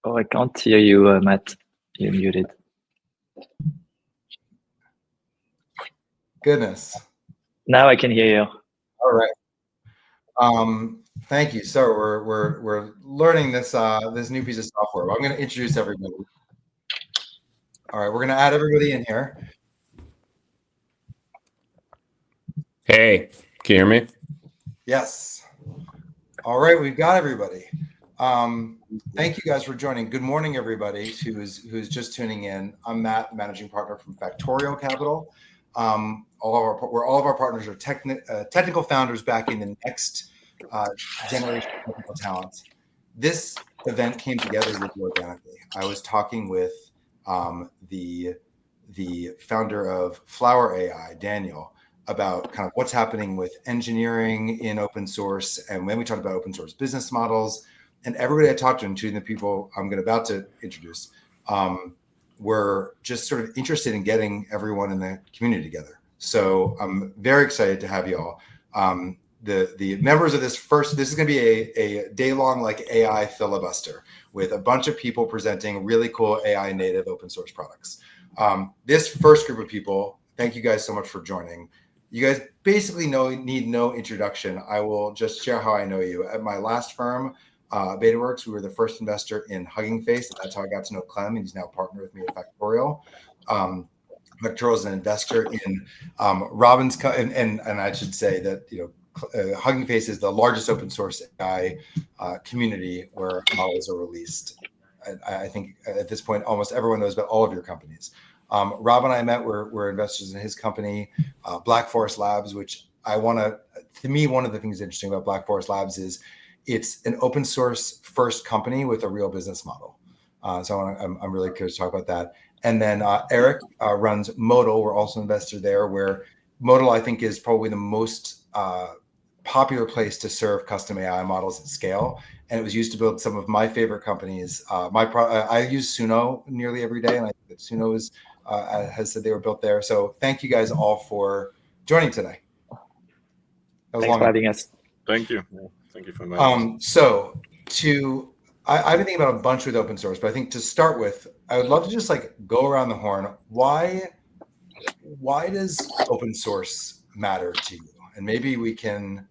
Oh, I can't hear you, Matt. You're muted. Goodness. Now I can hear you. All right. Thank you. So we're learning this this new piece of software. I'm going to introduce everybody. All right, we're going to add everybody in here. Hey, can you hear me? Yes. All right, we've got everybody. Thank you guys for joining. Good morning, everybody who's just tuning in. I'm Matt, managing partner from Factorial Capital. All of our partners are technical founders backing the next generation of technical talent. This event came together really organically. I was talking with the founder of Flower AI, Daniel, about kind of what's happening with engineering in open source, and when we talked about open source business models, and everybody I talked to, including the people I'm about to introduce, were just sort of interested in getting everyone in the community together. So I'm very excited to have you all. The members of this is going to be a day-long like AI filibuster with a bunch of people presenting really cool AI native open source products. This first group of people, thank you guys so much for joining. You guys basically need no introduction. I will just share how I know you. At my last firm, BetaWorks, we were the first investor in Hugging Face, and that's how I got to know Clem, and he's now a partner with me at Factorial. Factorial is an investor in Robin's, and I should say that Hugging Face is the largest open source AI community where models are released. I think at this point, almost everyone knows about all of your companies. Rob and I met, we're investors in his company, Black Forest Labs, which to me, one of the things interesting about Black Forest Labs is it's an open source first company with a real business model. So I'm really curious to talk about that. And then Eric runs Modal. We're also an investor there, where Modal, I think, is probably the most popular place to serve custom AI models at scale. And it was used to build some of my favorite companies. I use Suno nearly every day, and I think that Suno has said they were built there. So thank you guys all for joining today. Thanks for having us. Thank you. Thank you for inviting us. So I've been thinking about a bunch with open source, but I think to start with, I would love to just go around the horn. Why does open source matter to you? And maybe we can,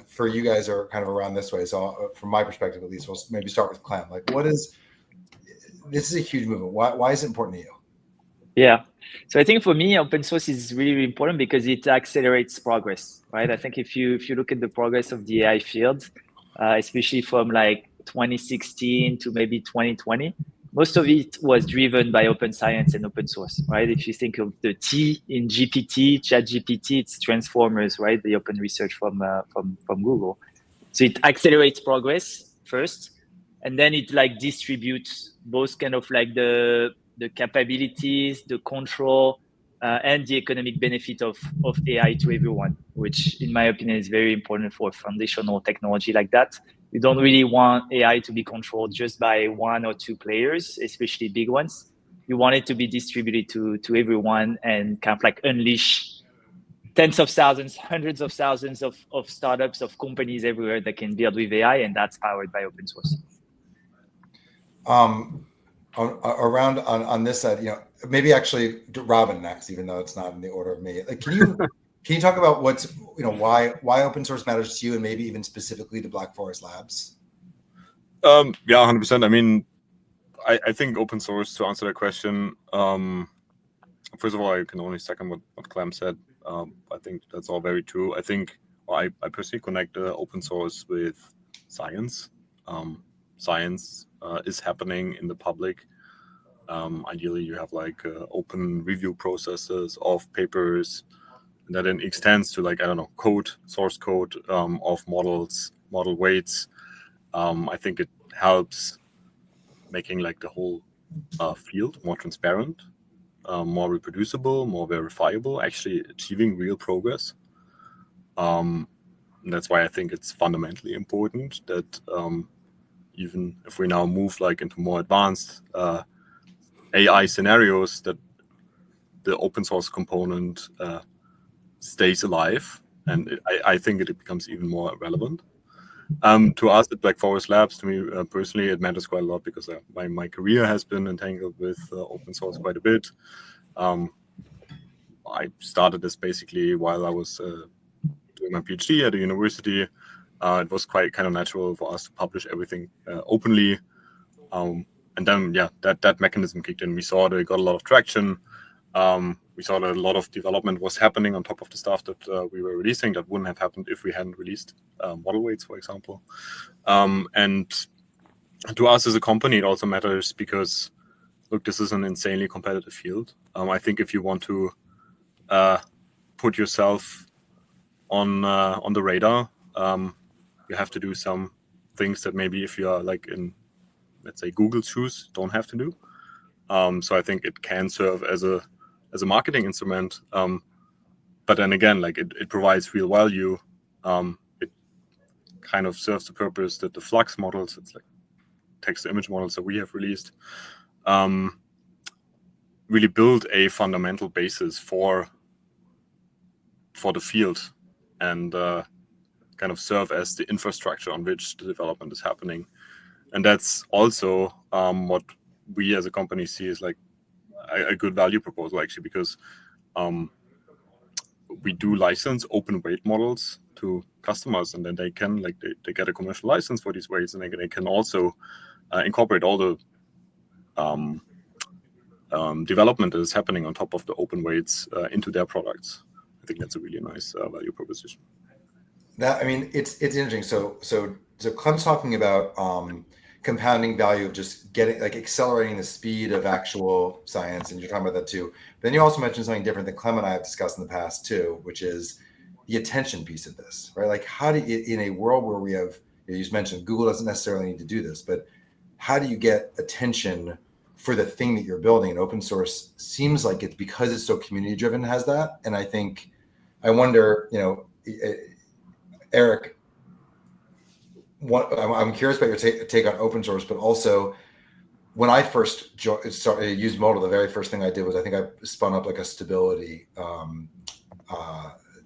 for you guys are kind of around this way. So from my perspective, at least, we'll maybe start with Clem. This is a huge movement. Why is it important to you? Yeah. So I think for me, open source is really important because it accelerates progress, right? I think if you look at the progress of the AI field, especially from 2016 to maybe 2020, most of it was driven by open science and open source, right? If you think of the T in GPT, ChatGPT, it's transformers, right? The open research from Google. So it accelerates progress first, and then it distributes both kind of the capabilities, the control, and the economic benefit of AI to everyone, which in my opinion is very important for foundational technology like that. You don't really want AI to be controlled just by one or two players, especially big ones. You want it to be distributed to everyone and kind of unleash tens of thousands, hundreds of thousands of startups, of companies everywhere that can build with AI, and that's powered by open source. Around on this side, maybe actually Robin next, even though it's not in the order of me. Can you talk about why open source matters to you, and maybe even specifically to Black Forest Labs? Yeah, 100%. I mean, I think open source, to answer that question, first of all, I can only second what Clem said. I think that's all very true. I think I personally connect open source with science. Science is happening in the public. Ideally, you have open review processes of papers, and that then extends to source code of models, model weights. I think it helps making the whole field more transparent, more reproducible, more verifiable, actually achieving real progress. And that's why I think it's fundamentally important that even if we now move into more advanced AI scenarios, that the open source component stays alive, and I think it becomes even more relevant. To us at Black Forest Labs, to me personally, it matters quite a lot because my career has been entangled with open source quite a bit. I started this basically while I was doing my PhD at a university. It was quite kind of natural for us to publish everything openly. And then, yeah, that mechanism kicked in. We saw that it got a lot of traction. We saw that a lot of development was happening on top of the stuff that we were releasing that wouldn't have happened if we hadn't released model weights, for example. And to us as a company, it also matters because, look, this is an insanely competitive field. I think if you want to put yourself on the radar, you have to do some things that maybe if you are like in, let's say, Google's shoes, don't have to do. So I think it can serve as a marketing instrument, but then again, like it provides real value. It kind of serves the purpose that the Flux models, it's like text-to-image models that we have released, really build a fundamental basis for the field and kind of serve as the infrastructure on which the development is happening. And that's also what we as a company see as like a good value proposal, actually, because we do license open weight models to customers, and then they can they get a commercial license for these weights, and they can also incorporate all the development that is happening on top of the open weights into their products. I think that's a really nice value proposition. That, I mean, it's interesting. So Clem's talking about compounding value of just getting, like, accelerating the speed of actual science, and you're talking about that too. But then you also mentioned something different that Clem and I have discussed in the past too, which is the attention piece of this, right? Like, how do you, in a world where we have, you just mentioned Google doesn't necessarily need to do this, but how do you get attention for the thing that you're building? And open source seems like it's, because it's so community driven, has that. And I wonder, Eric, I'm curious about your take on open source, but also when I first used Modal, the very first thing I did was I think I spun up like a stability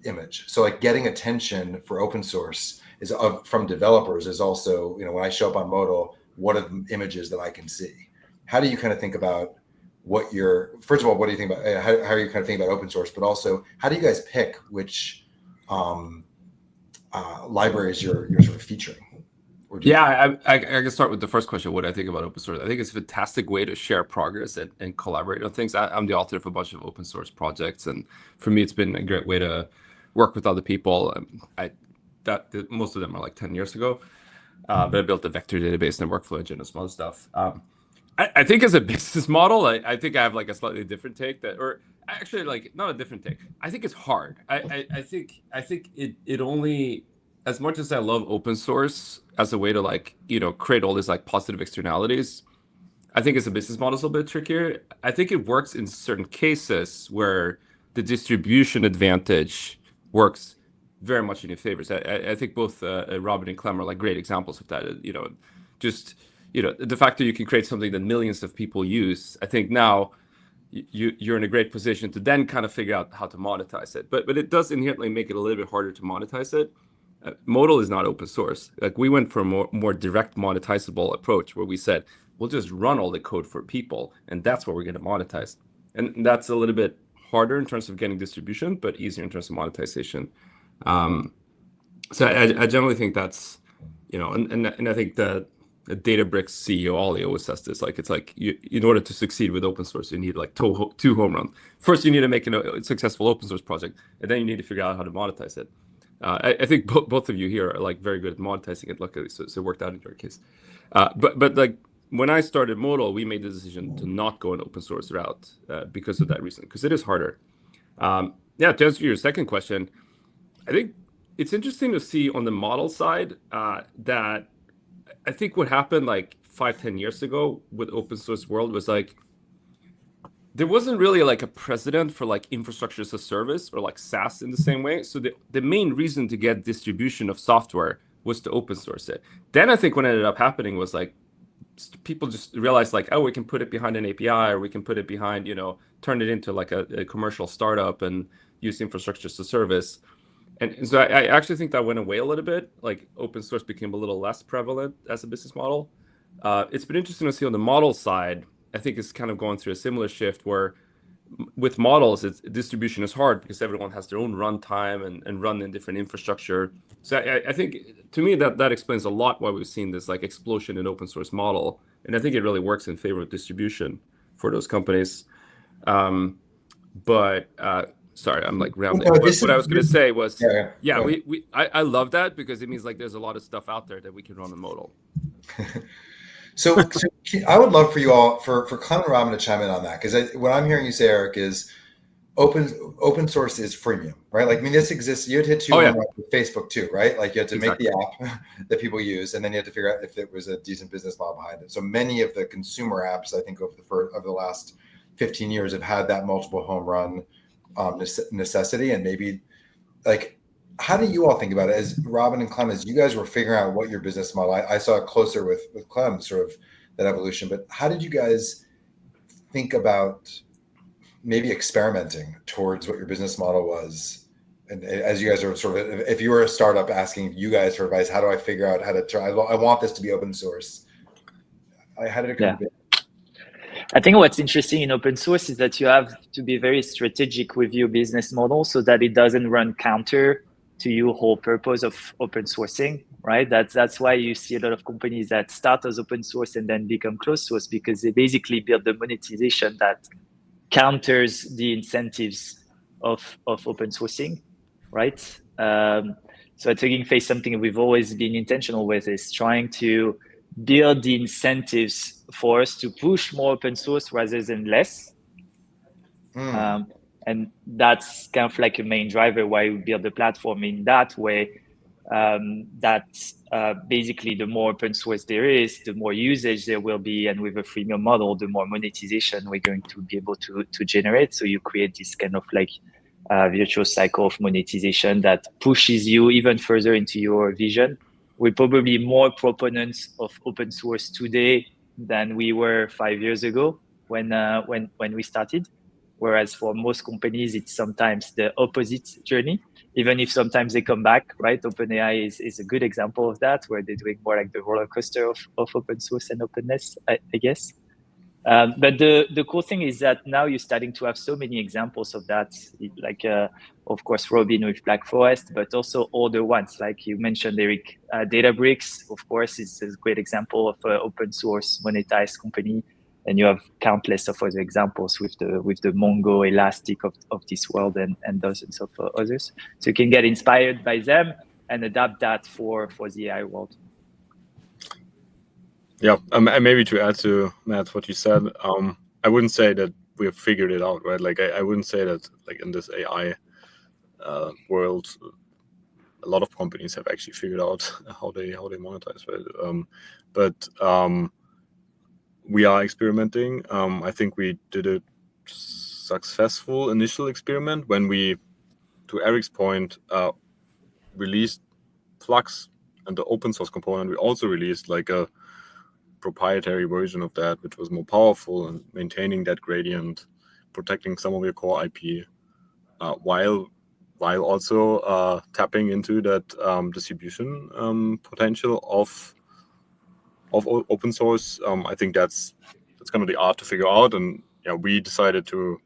image. So like getting attention for open source is from developers is also, when I show up on Modal, what are the images that I can see? How do you kind of think about first of all, what do you think about, how are you kind of thinking about open source, but also how do you guys pick which libraries you're sort of featuring? Yeah, I can start with the first question. What I think about open source, I think it's a fantastic way to share progress and collaborate on things. I'm the author of a bunch of open source projects, and for me, it's been a great way to work with other people. Most of them are like 10 years ago, but I built a vector database and a workflow engine and some other stuff. I think as a business model, I think I have like a slightly different take or actually like not a different take. I think it's hard. I think it only, as much as I love open source as a way to create all these like positive externalities, I think as a business model is a little bit trickier. I think it works in certain cases where the distribution advantage works very much in your favors. I think both Robin and Clem are like great examples of that. The fact that you can create something that millions of people use, I think now you're in a great position to then kind of figure out how to monetize it. But it does inherently make it a little bit harder to monetize it. Modal is not open source. Like, we went for a more direct monetizable approach where we said, we'll just run all the code for people, and that's what we're going to monetize. And that's a little bit harder in terms of getting distribution, but easier in terms of monetization. So I generally think that's, and I think that Databricks CEO Ollie always says this, like, it's like in order to succeed with open source, you need like two home runs. First, you need to make a successful open source project, and then you need to figure out how to monetize it. I think both of you here are like very good at monetizing it, luckily, so it worked out in your case. But like, when I started Modal, we made the decision to not go an open source route because of that reason, because it is harder. To answer your second question, I think it's interesting to see on the model side that I think what happened like 5-10 years ago with open source world was like, there wasn't really like a precedent for like infrastructure as a service or like SaaS in the same way. So the main reason to get distribution of software was to open source it. Then I think what ended up happening was like, people just realized like, oh, we can put it behind an API, or we can put it behind, turn it into like a commercial startup and use infrastructure as a service. And so I actually think that went away a little bit. Like open source became a little less prevalent as a business model. It's been interesting to see on the model side. I think it's kind of going through a similar shift where with models, distribution is hard because everyone has their own runtime and run in different infrastructure. So I think to me that explains a lot why we've seen this like explosion in open source model. And I think it really works in favor of distribution for those companies. Sorry, I'm like rambling. No, What I was going to say was, Yeah. I love that because it means like there's a lot of stuff out there that we can run in modal. So I would love for you all, for Clem and Robin to chime in on that, because what I'm hearing you say, Eric, is open source is freemium, right? Like, I mean, this exists. You had hit with Facebook too, right? Like you had to make the app that people use, and then you had to figure out if there was a decent business model behind it. So many of the consumer apps, I think, over the last 15 years have had that multiple home run necessity. And maybe, like, how do you all think about it, as Robin and Clem, as you guys were figuring out what your business model? I saw it closer with Clem, sort of that evolution. But how did you guys think about maybe experimenting towards what your business model was? And as you guys are sort of, if you were a startup asking you guys for advice, how do I figure out how to try? I want this to be open source. How did it come to be? I think what's interesting in open source is that you have to be very strategic with your business model so that it doesn't run counter to your whole purpose of open sourcing, right? That's why you see a lot of companies that start as open source and then become closed source, because they basically build the monetization that counters the incentives of open sourcing, right? So at Hugging Face, something we've always been intentional with is trying to build the incentives for us to push more open source rather than less. And that's kind of like a main driver why we build the platform in that way. Basically, the more open source there is, the more usage there will be, and with a freemium model, the more monetization we're going to be able to generate. So you create this kind of like virtuous cycle of monetization that pushes you even further into your vision. We're probably more proponents of open source today than we were 5 years ago when we started. Whereas for most companies, it's sometimes the opposite journey, even if sometimes they come back, right? OpenAI is a good example of that, where they're doing more like the roller coaster of open source and openness, I guess. But the cool thing is that now you're starting to have so many examples of that, like, of course, Robin with Black Forest, but also older ones, like you mentioned, Eric. Databricks, of course, is a great example of an open source monetized company. And you have countless of other examples with the Mongo, Elastic of this world, and dozens of others. So you can get inspired by them and adapt that for the AI world. Yeah, and maybe to add to Matt what you said, I wouldn't say that we have figured it out, right? Like I wouldn't say that like in this AI world, a lot of companies have actually figured out how they monetize, right? But we are experimenting. I think we did a successful initial experiment when we, to Eric's point, released Flux and the open source component. We also released like a proprietary version of that, which was more powerful and maintaining that gradient, protecting some of your core IP, while also tapping into that distribution potential of open source. I think that's kind of the art to figure out, and we decided to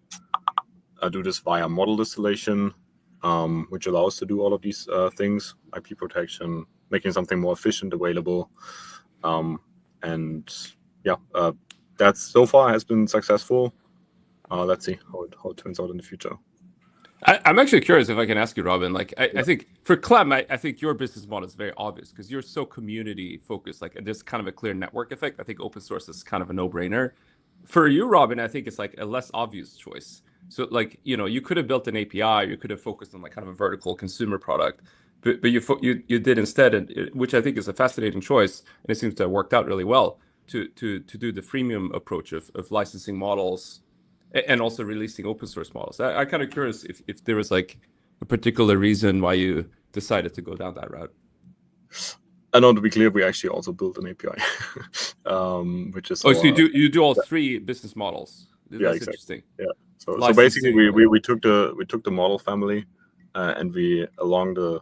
do this via model distillation, which allows us to do all of these things: IP protection, making something more efficient available, and that so far has been successful. Let's see how it turns out in the future. I'm actually curious if I can ask you, Robin. Like, I think for Clem, I think your business model is very obvious because you're so community focused. Like, there's kind of a clear network effect. I think open source is kind of a no-brainer. For you, Robin, I think it's like a less obvious choice. So, like, you could have built an API, you could have focused on like kind of a vertical consumer product, but you did instead, which I think is a fascinating choice, and it seems to have worked out really well to do the freemium approach of licensing models. And also releasing open source models. I'm kind of curious if there was like a particular reason why you decided to go down that route. I know, to be clear, we actually also built an API, which is. So you do all three business models. That's exactly. Interesting. Yeah. So basically, we took the model family, and we, along the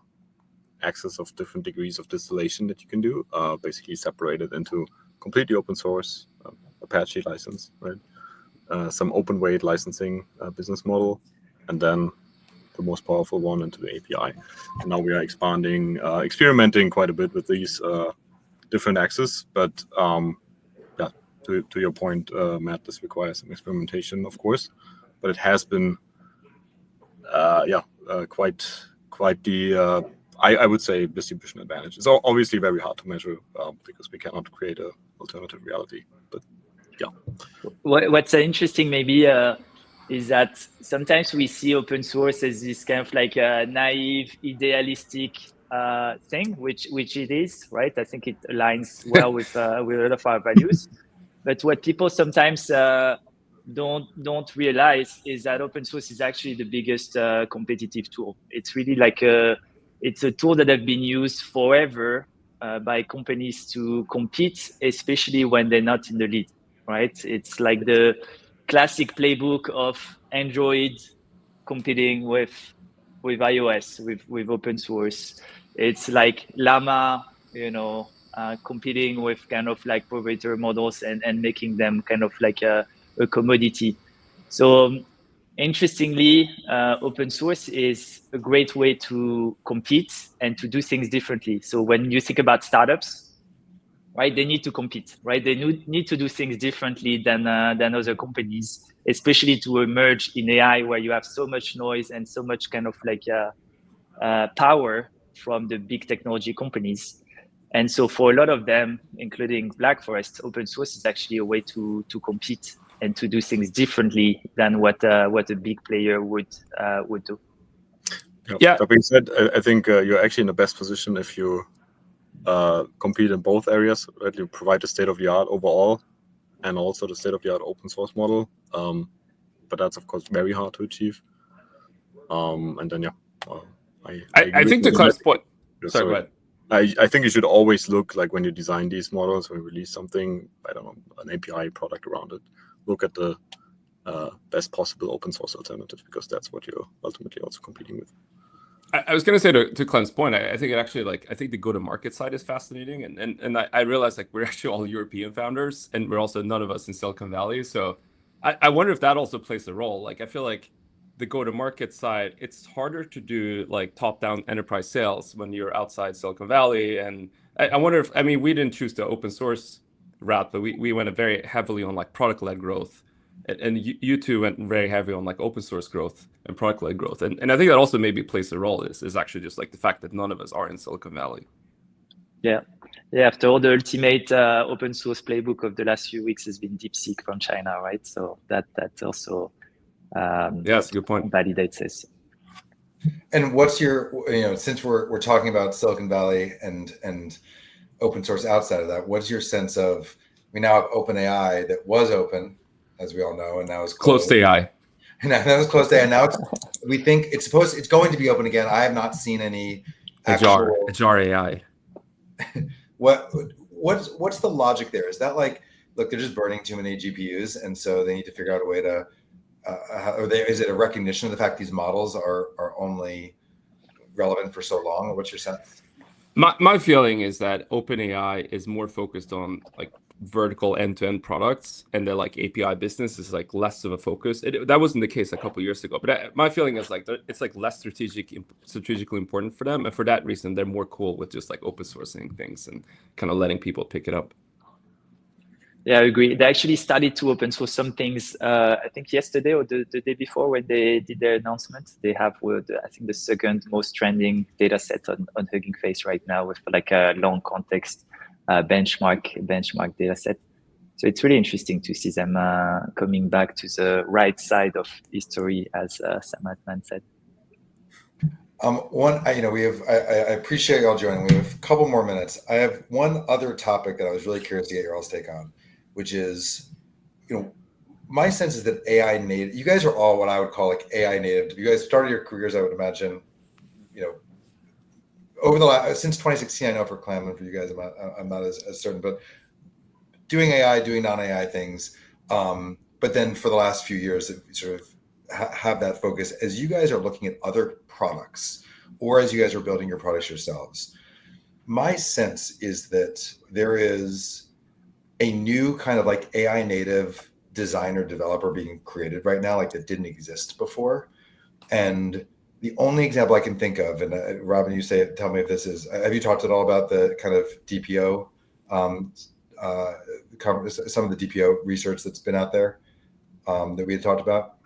axis of different degrees of distillation that you can do, basically separated into completely open source, Apache license, right? Some open weight licensing business model, and then the most powerful one into the API. And now we are expanding, experimenting quite a bit with these different axes. But yeah, to your point, Matt, this requires some experimentation, of course. But it has been, quite the I would say distribution advantage. It's obviously very hard to measure because we cannot create an alternative reality. But yeah. What's interesting maybe is that sometimes we see open source as this kind of like a naive, idealistic thing, which it is, right? I think it aligns well with a lot of our values. But what people sometimes don't realize is that open source is actually the biggest competitive tool. It's really like it's a tool that have been used forever by companies to compete, especially when they're not in the lead, right? It's like the classic playbook of Android competing with iOS, with open source. It's like Llama, competing with kind of like proprietary models and making them kind of like a commodity. So interestingly, open source is a great way to compete and to do things differently. So when you think about startups, right, they need to compete, right? They need to do things differently than other companies, especially to emerge in AI, where you have so much noise and so much kind of like power from the big technology companies. And so for a lot of them, including Black Forest, open source is actually a way to compete and to do things differently than what a big player would do. Yeah. That being said, I think you're actually in the best position if you compete in both areas, right? You provide the state-of-the-art overall and also the state-of-the-art open source model. But that's, of course, very hard to achieve. And then, I think to Clem's point. Sorry, go ahead. I think you should always look, like when you design these models, when you release something, I don't know, an API product around it, look at the best possible open source alternative, because that's what you're ultimately also competing with. I was going to say to Clem's point, I think it actually I think the go-to-market side is fascinating, and I realize like we're actually all European founders, and we're also none of us in Silicon Valley. So I wonder if that also plays a role. Like I feel like the go-to-market side, it's harder to do like top-down enterprise sales when you're outside Silicon Valley. And I wonder if, I mean, we didn't choose the open source route, but we went very heavily on like product-led growth. And you two went very heavy on like open source growth and product-led growth. And I think that also maybe plays a role is actually just like the fact that none of us are in Silicon Valley. Yeah. After all, the ultimate open source playbook of the last few weeks has been DeepSeek from China, right? So that also that's a good point. Validates this. And what's your, since we're talking about Silicon Valley and open source outside of that, what's your sense of, we now have OpenAI that was open, as we all know, and now is closed AI. And that was closed AI. Now we think it's going to be open again. I have not seen any Ajar AI. What's the logic there? Is that like, look, they're just burning too many GPUs, and so they need to figure out a way to, is it a recognition of the fact these models are only relevant for so long, or what's your sense? My feeling is that OpenAI is more focused on like vertical end-to-end products, and the like API business is like less of a focus. That wasn't the case a couple of years ago, but my feeling is like it's like less strategically important for them, and for that reason they're more cool with just like open sourcing things and kind of letting people pick it up. Yeah, I agree. They actually started to open source some things, I think yesterday or the day before when they did their announcement. They have, I think, the second most trending data set on Hugging Face right now, with like a long context benchmark data set. So it's really interesting to see them coming back to the right side of history, as Sam Altman said. I appreciate y'all joining. We have a couple more minutes. I have one other topic that I was really curious to get your all's take on, which is, my sense is that AI native, you guys are all what I would call like AI native. You guys started your careers, I would imagine, over since 2016, I know for Clem and for you guys, I'm not as certain, but doing AI, doing non-AI things. But then for the last few years, it sort of have that focus as you guys are looking at other products, or as you guys are building your products yourselves. My sense is that there is a new kind of like AI native designer developer being created right now, like that didn't exist before. And the only example I can think of, and Robin, you say, tell me if this is, have you talked at all about the kind of DPO, some of the DPO research that's been out there that we had talked about?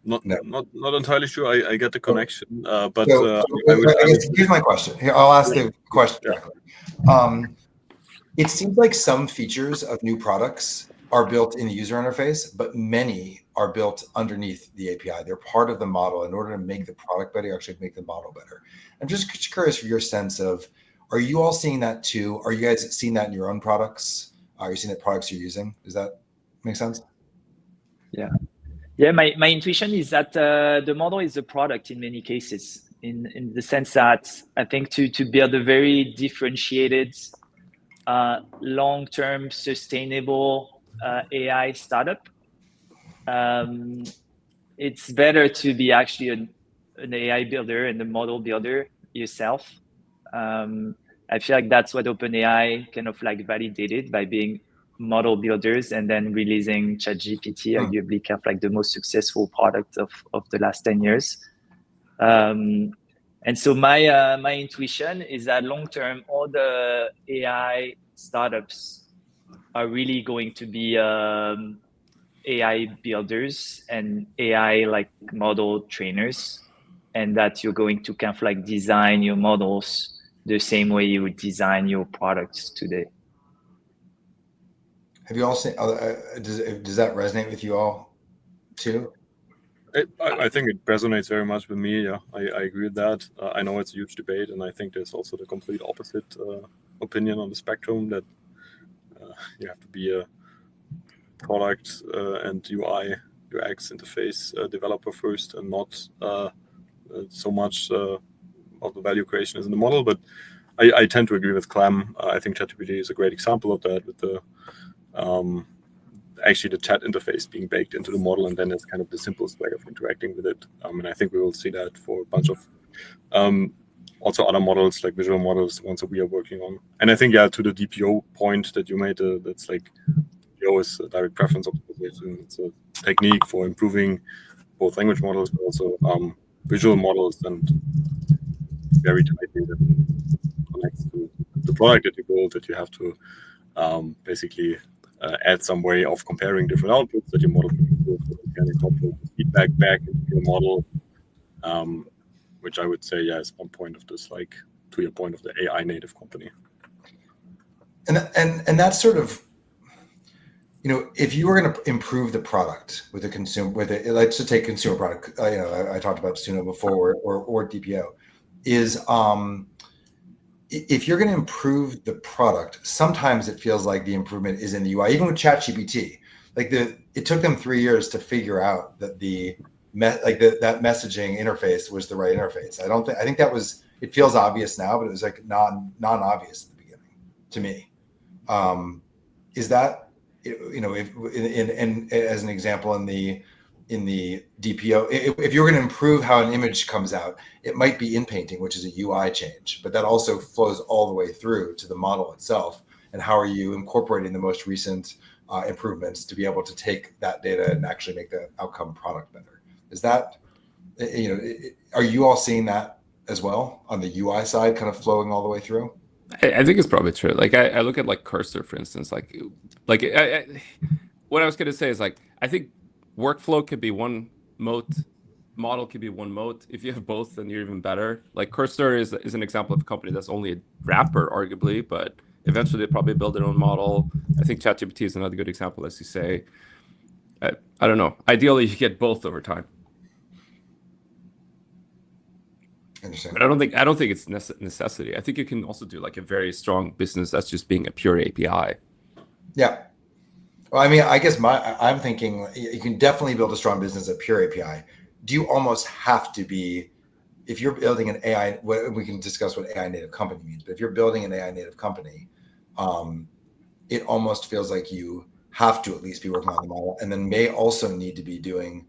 Not No. not entirely sure. I get the connection, but So, I guess here's my question. Here, I'll ask the question directly. It seems like some features of new products are built in the user interface, but many are built underneath the API. They're part of the model in order to make the product better, actually make the model better. I'm just curious for your sense of, are you all seeing that too? Are you guys seeing that in your own products? Are you seeing the products you're using? Does that make sense? Yeah. Yeah, my intuition is that the model is a product in many cases, in the sense that I think to build a very differentiated, long-term, sustainable AI startup, it's better to be actually an AI builder and a model builder yourself. I feel like that's what OpenAI kind of like validated by being model builders and then releasing ChatGPT, arguably kind of like the most successful product of the last 10 years. And so my intuition is that long term, all the AI startups are really going to be AI builders and AI like model trainers, and that you're going to kind of like design your models the same way you would design your products today. Have you all seen, does that resonate with you all too? I think it resonates very much with me. Yeah, I agree with that. I know it's a huge debate, and I think there's also the complete opposite opinion on the spectrum that you have to be a product and UI UX interface developer first, and not so much of the value creation is in the model. But I tend to agree with Clem. I think ChatGPT is a great example of that, with the actually the chat interface being baked into the model, and then it's kind of the simplest way of interacting with it. And I think we will see that for a bunch of also other models, like visual models, the ones that we are working on. And I think, yeah, to the DPO point that you made, that's like DPO is a direct preference optimization. It's a technique for improving both language models, but also visual models, and very tightly that connects to the product that you build, that you have to basically add some way of comparing different outputs that your model can do, so you can incorporate feedback back into your model, which I would say, yeah, is one point of this, like, to your point of the AI native company. And that's sort of, you know, if you were going to improve the product with a consumer, let's just take consumer product. I talked about Suno before, or DPO, is if you're going to improve the product, sometimes it feels like the improvement is in the UI. Even with ChatGPT, like it took them 3 years to figure out that that messaging interface was the right interface. I think that was, it feels obvious now, but it was like non-obvious at the beginning to me. Is that, you know, if as an example in the DPO, if you're going to improve how an image comes out, it might be in painting, which is a UI change, but that also flows all the way through to the model itself. And how are you incorporating the most recent improvements to be able to take that data and actually make the outcome product better? Is that, you know, are you all seeing that as well on the UI side, kind of flowing all the way through? I think it's probably true. Like I look at like Cursor, for instance. Like what I was gonna say is, like, I think workflow could be one moat, model could be one moat. If you have both, then you're even better. Like Cursor is an example of a company that's only a wrapper, arguably, but eventually they probably build their own model. I think ChatGPT is another good example, as you say. I don't know. Ideally, you get both over time. Interesting. But I don't think it's necessity. I think you can also do like a very strong business that's just being a pure API. Yeah. Well, I mean, I guess I'm thinking you can definitely build a strong business at pure API. Do you almost have to be, if you're building an AI, we can discuss what AI native company means, but if you're building an AI native company, it almost feels like you have to at least be working on the model, and then may also need to be doing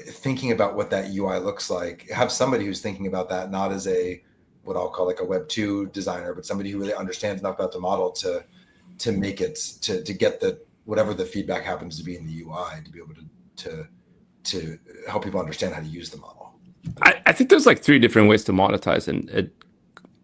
thinking about what that UI looks like. Have somebody who's thinking about that, not as a what I'll call like a Web 2 designer, but somebody who really understands enough about the model to make it to get the whatever the feedback happens to be in the UI to be able to help people understand how to use the model. I think there's like 3 different ways to monetize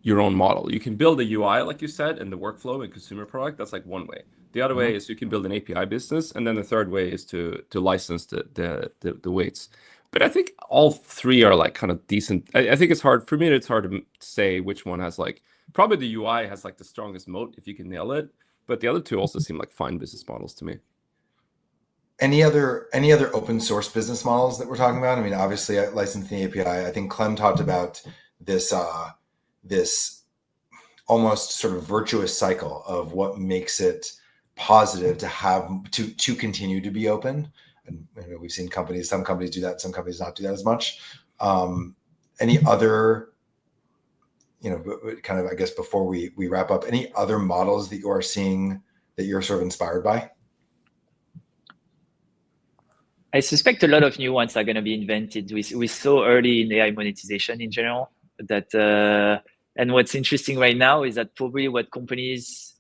your own model. You can build a UI, like you said, in the workflow and consumer product. That's like one way. The other way is you can build an API business, and then the third way is to license the weights. But I think all 3 are like kind of decent. I think it's hard for me. It's hard to say which one has like, probably the UI has like the strongest moat if you can nail it. But the other 2 also seem like fine business models to me. Any other open source business models that we're talking about? I mean, obviously licensing the API. I think Clem talked about this this almost sort of virtuous cycle of what makes it positive to have to continue to be open. And we've seen some companies do that, some companies not do that as much. Any other, kind of, I guess, before we wrap up, any other models that you are seeing that you're sort of inspired by? I suspect a lot of new ones are going to be invented. We're so early in AI monetization in general that, and what's interesting right now is that probably what companies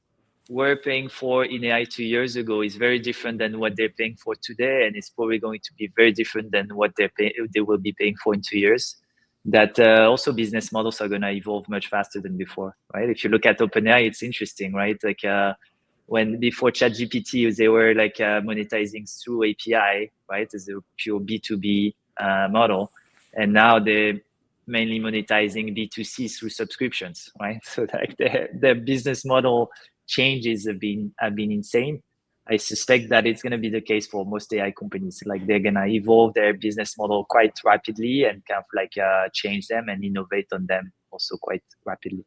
were paying for in AI 2 years ago is very different than what they're paying for today, and it's probably going to be very different than what they will be paying for in 2 years. That also business models are going to evolve much faster than before, right? If you look at OpenAI, it's interesting, right? Like when before ChatGPT, they were like monetizing through API, right, as a pure B2B model, and now they're mainly monetizing B2C through subscriptions, right? So like the business model changes have been insane. I suspect that it's going to be the case for most AI companies. Like they're going to evolve their business model quite rapidly and kind of like change them and innovate on them also quite rapidly.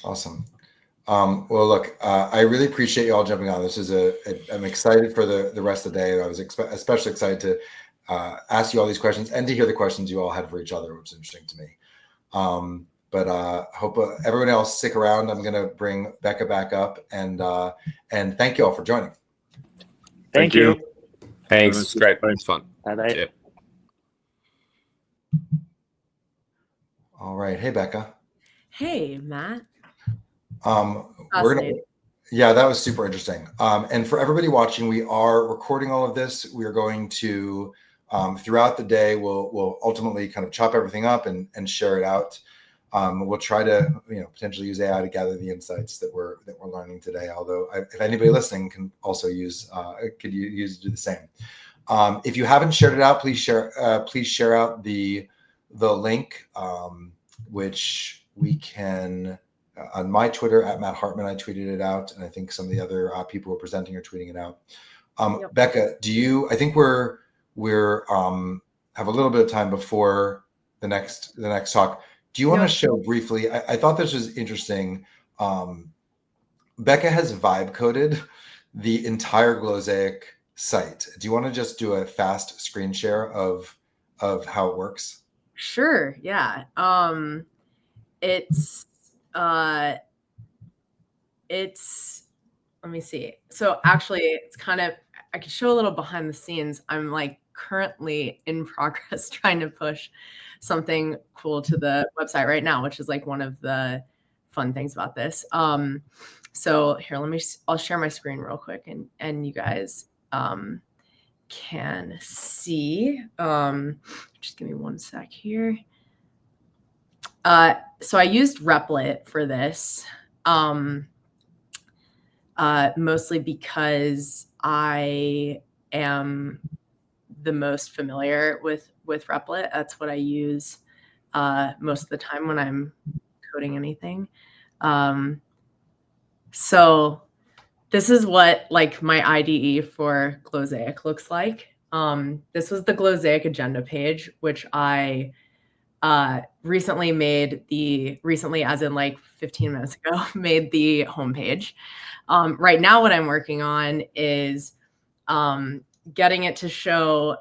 Awesome. Well, look, I really appreciate you all jumping on. This is I'm excited for the rest of the day. I was especially excited to ask you all these questions and to hear the questions you all had for each other, which is interesting to me. But hope everyone else stick around. I'm going to bring Becca back up, and thank you all for joining. Thank you. Thanks. It's great. It's fun. Bye-bye. All right. Hey, Becca. Hey, Matt. Yeah, that was super interesting. And for everybody watching, we are recording all of this. We are going to throughout the day, we'll ultimately kind of chop everything up and share it out. We'll try to potentially use AI to gather the insights that we're learning today. Although if anybody listening can also could use do the same. If you haven't shared it out, please share out the link, which we can. On my Twitter at Matt Hartman, I tweeted it out, and I think some of the other people who are presenting are tweeting it out. Yep. Becca, I think we're have a little bit of time before the next talk. Do you want to show briefly? I thought this was interesting. Becca has vibe coded the entire Glosaic site. Do you want to just do a fast screen share of how it works? Sure. Yeah. It's let me see. So actually it's kind of, I can show a little behind the scenes. I'm like currently in progress trying to push something cool to the website right now, which is like one of the fun things about this. So here, I'll share my screen real quick and you guys can see. Just give me one sec here. So I used Replit for this, mostly because I am the most familiar with Replit. That's what I use most of the time when I'm coding anything. So this is what like my IDE for Glosaic looks like. This was the Glosaic agenda page, which I recently as in like 15 minutes ago, made the homepage. Right now, what I'm working on is getting it to show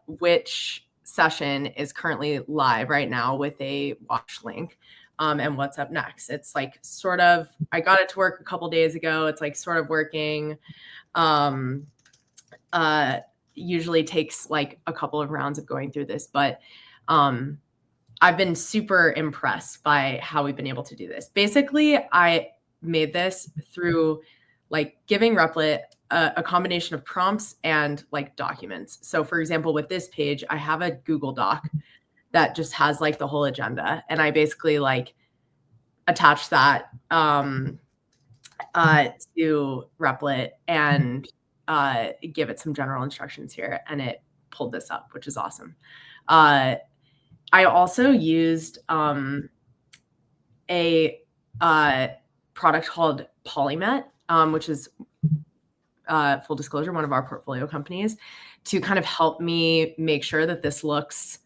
which session is currently live right now with a watch link. and what's up next. It's like sort of, I got it to work a couple days ago. It's like sort of working. Usually takes like a couple of rounds of going through this, but I've been super impressed by how we've been able to do this. Basically, I made this through like giving Replit a combination of prompts and like documents. So for example, with this page, I have a Google Doc that just has like the whole agenda. And I basically like attach that to Replit and give it some general instructions here. And it pulled this up, which is awesome. I also used a product called Polymet, which is full disclosure, one of our portfolio companies, to kind of help me make sure that this looks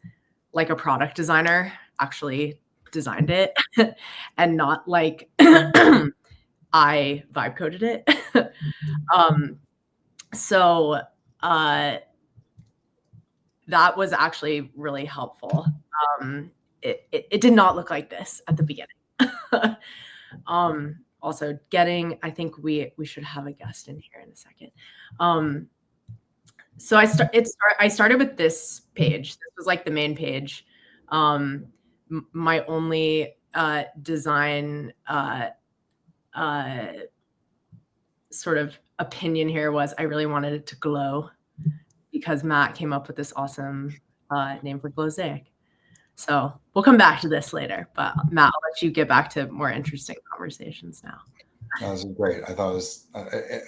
like a product designer actually designed it and not like I vibe coded it. So that was actually really helpful. It did not look like this at the beginning. Also I think we should have a guest in here in a second. So I started with this page. This was like the main page. My only design sort of opinion here was I really wanted it to glow because Matt came up with this awesome name for Glozaic. So we'll come back to this later, but Matt, I'll let you get back to more interesting conversations now. That was great. I thought it was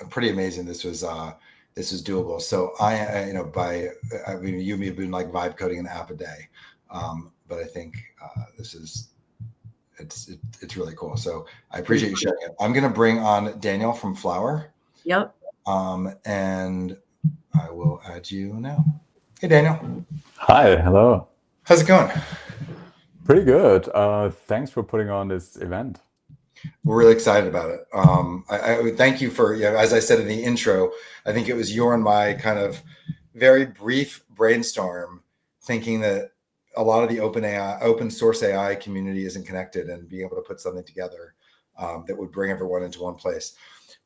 pretty amazing. This was doable. So you and me have been like vibe coding an app a day, but I think it's really cool. So I appreciate you sharing it. I'm gonna bring on Daniel from Flower. Yep. And I will add you now. Hey, Daniel. Hi, hello. How's it going? Pretty good. Thanks for putting on this event. We're really excited about it. I would thank you for, as I said in the intro, I think it was your and my kind of very brief brainstorm thinking that a lot of the open source AI community isn't connected, and being able to put something together that would bring everyone into one place.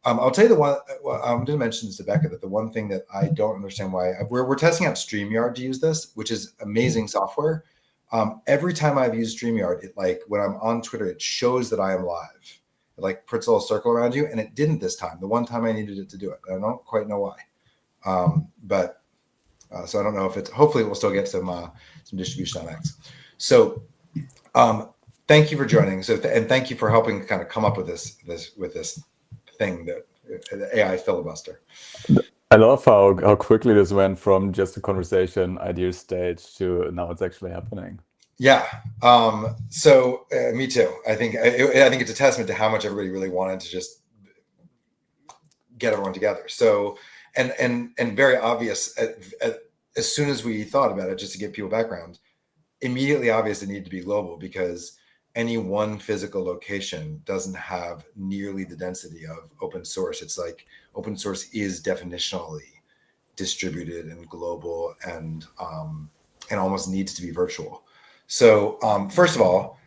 I'll tell you the one, I'm going to mention this to Becca, that the one thing that I don't understand why we're testing out StreamYard to use this, which is amazing software. Every time I've used StreamYard, it like when I'm on Twitter, it shows that I am live. It like puts a little circle around you, and it didn't this time. The one time I needed it to do it. I don't quite know why. So I don't know if it's, hopefully we'll still get some distribution on X. So thank you for joining. And thank you for helping kind of come up with this thing, that the AI filibuster. I love how quickly this went from just a conversation idea stage to now it's actually happening. Yeah. Me too. I think it's a testament to how much everybody really wanted to just get everyone together. So, and very obvious as soon as we thought about it, just to give people background, immediately obvious it needed to be global, because any one physical location doesn't have nearly the density of open source. It's like open source is definitionally distributed and global and almost needs to be virtual. So first of all,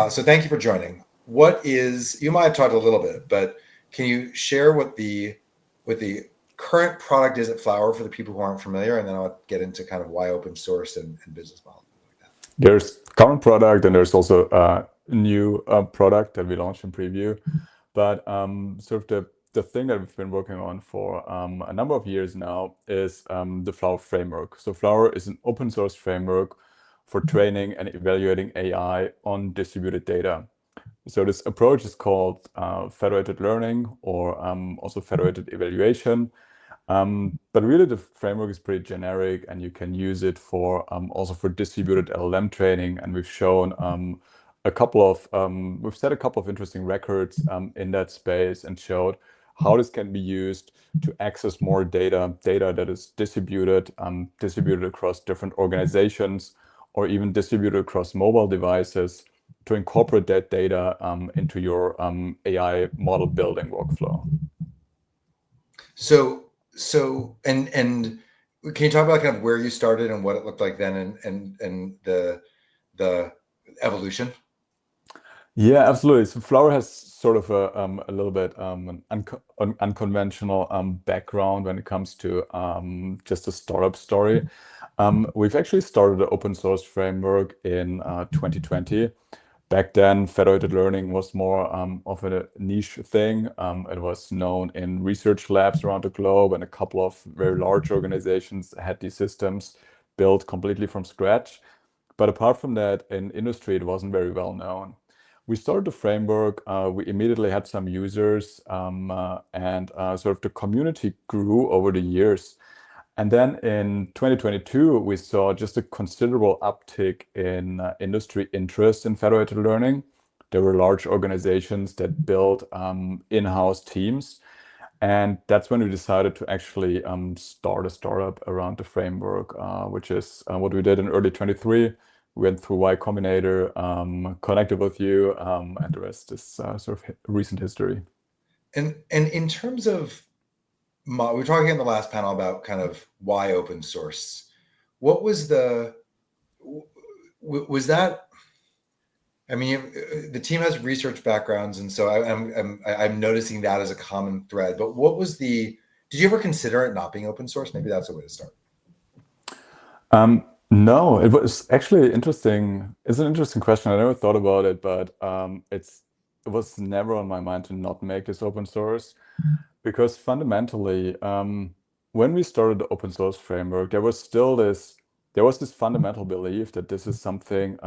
so thank you for joining. You might have talked a little bit, but can you share what the current product is at Flower for the people who aren't familiar? And then I'll get into kind of why open source and business model. Like that. There's current product and there's also a new product that we launched in preview. But sort of the thing that we've been working on for a number of years now is the Flower framework. So Flower is an open source framework for training and evaluating AI on distributed data. So this approach is called federated learning, or also federated evaluation. But really the framework is pretty generic, and you can use it for also for distributed LLM training. And we've shown we've set a couple of interesting records in that space, and showed how this can be used to access more data that is distributed across different organizations, or even distributed across mobile devices, to incorporate that data into your AI model building workflow. So and can you talk about kind of where you started and what it looked like then, and the evolution? Yeah, absolutely. So Flower has sort of a little bit an unconventional background when it comes to just a startup story. We've actually started an open source framework in 2020. Back then, federated learning was more of a niche thing. It was known in research labs around the globe, and a couple of very large organizations had these systems built completely from scratch. But apart from that, in industry, it wasn't very well known. We started the framework, we immediately had some users, and sort of the community grew over the years. And then in 2022, we saw just a considerable uptick in industry interest in federated learning. There were large organizations that built in-house teams. And that's when we decided to actually start a startup around the framework, which is what we did in early 23. We went through Y Combinator, connected with you, and the rest is sort of recent history. And in terms of, we were talking in the last panel about kind of why open source. What was was that? I mean, the team has research backgrounds, and so I'm noticing that as a common thread. But what was did you ever consider it not being open source? Maybe that's a way to start. No, it was actually interesting. It's an interesting question. I never thought about it, but it was never on my mind to not make this open source, because fundamentally, when we started the open source framework, there was this fundamental belief that this is something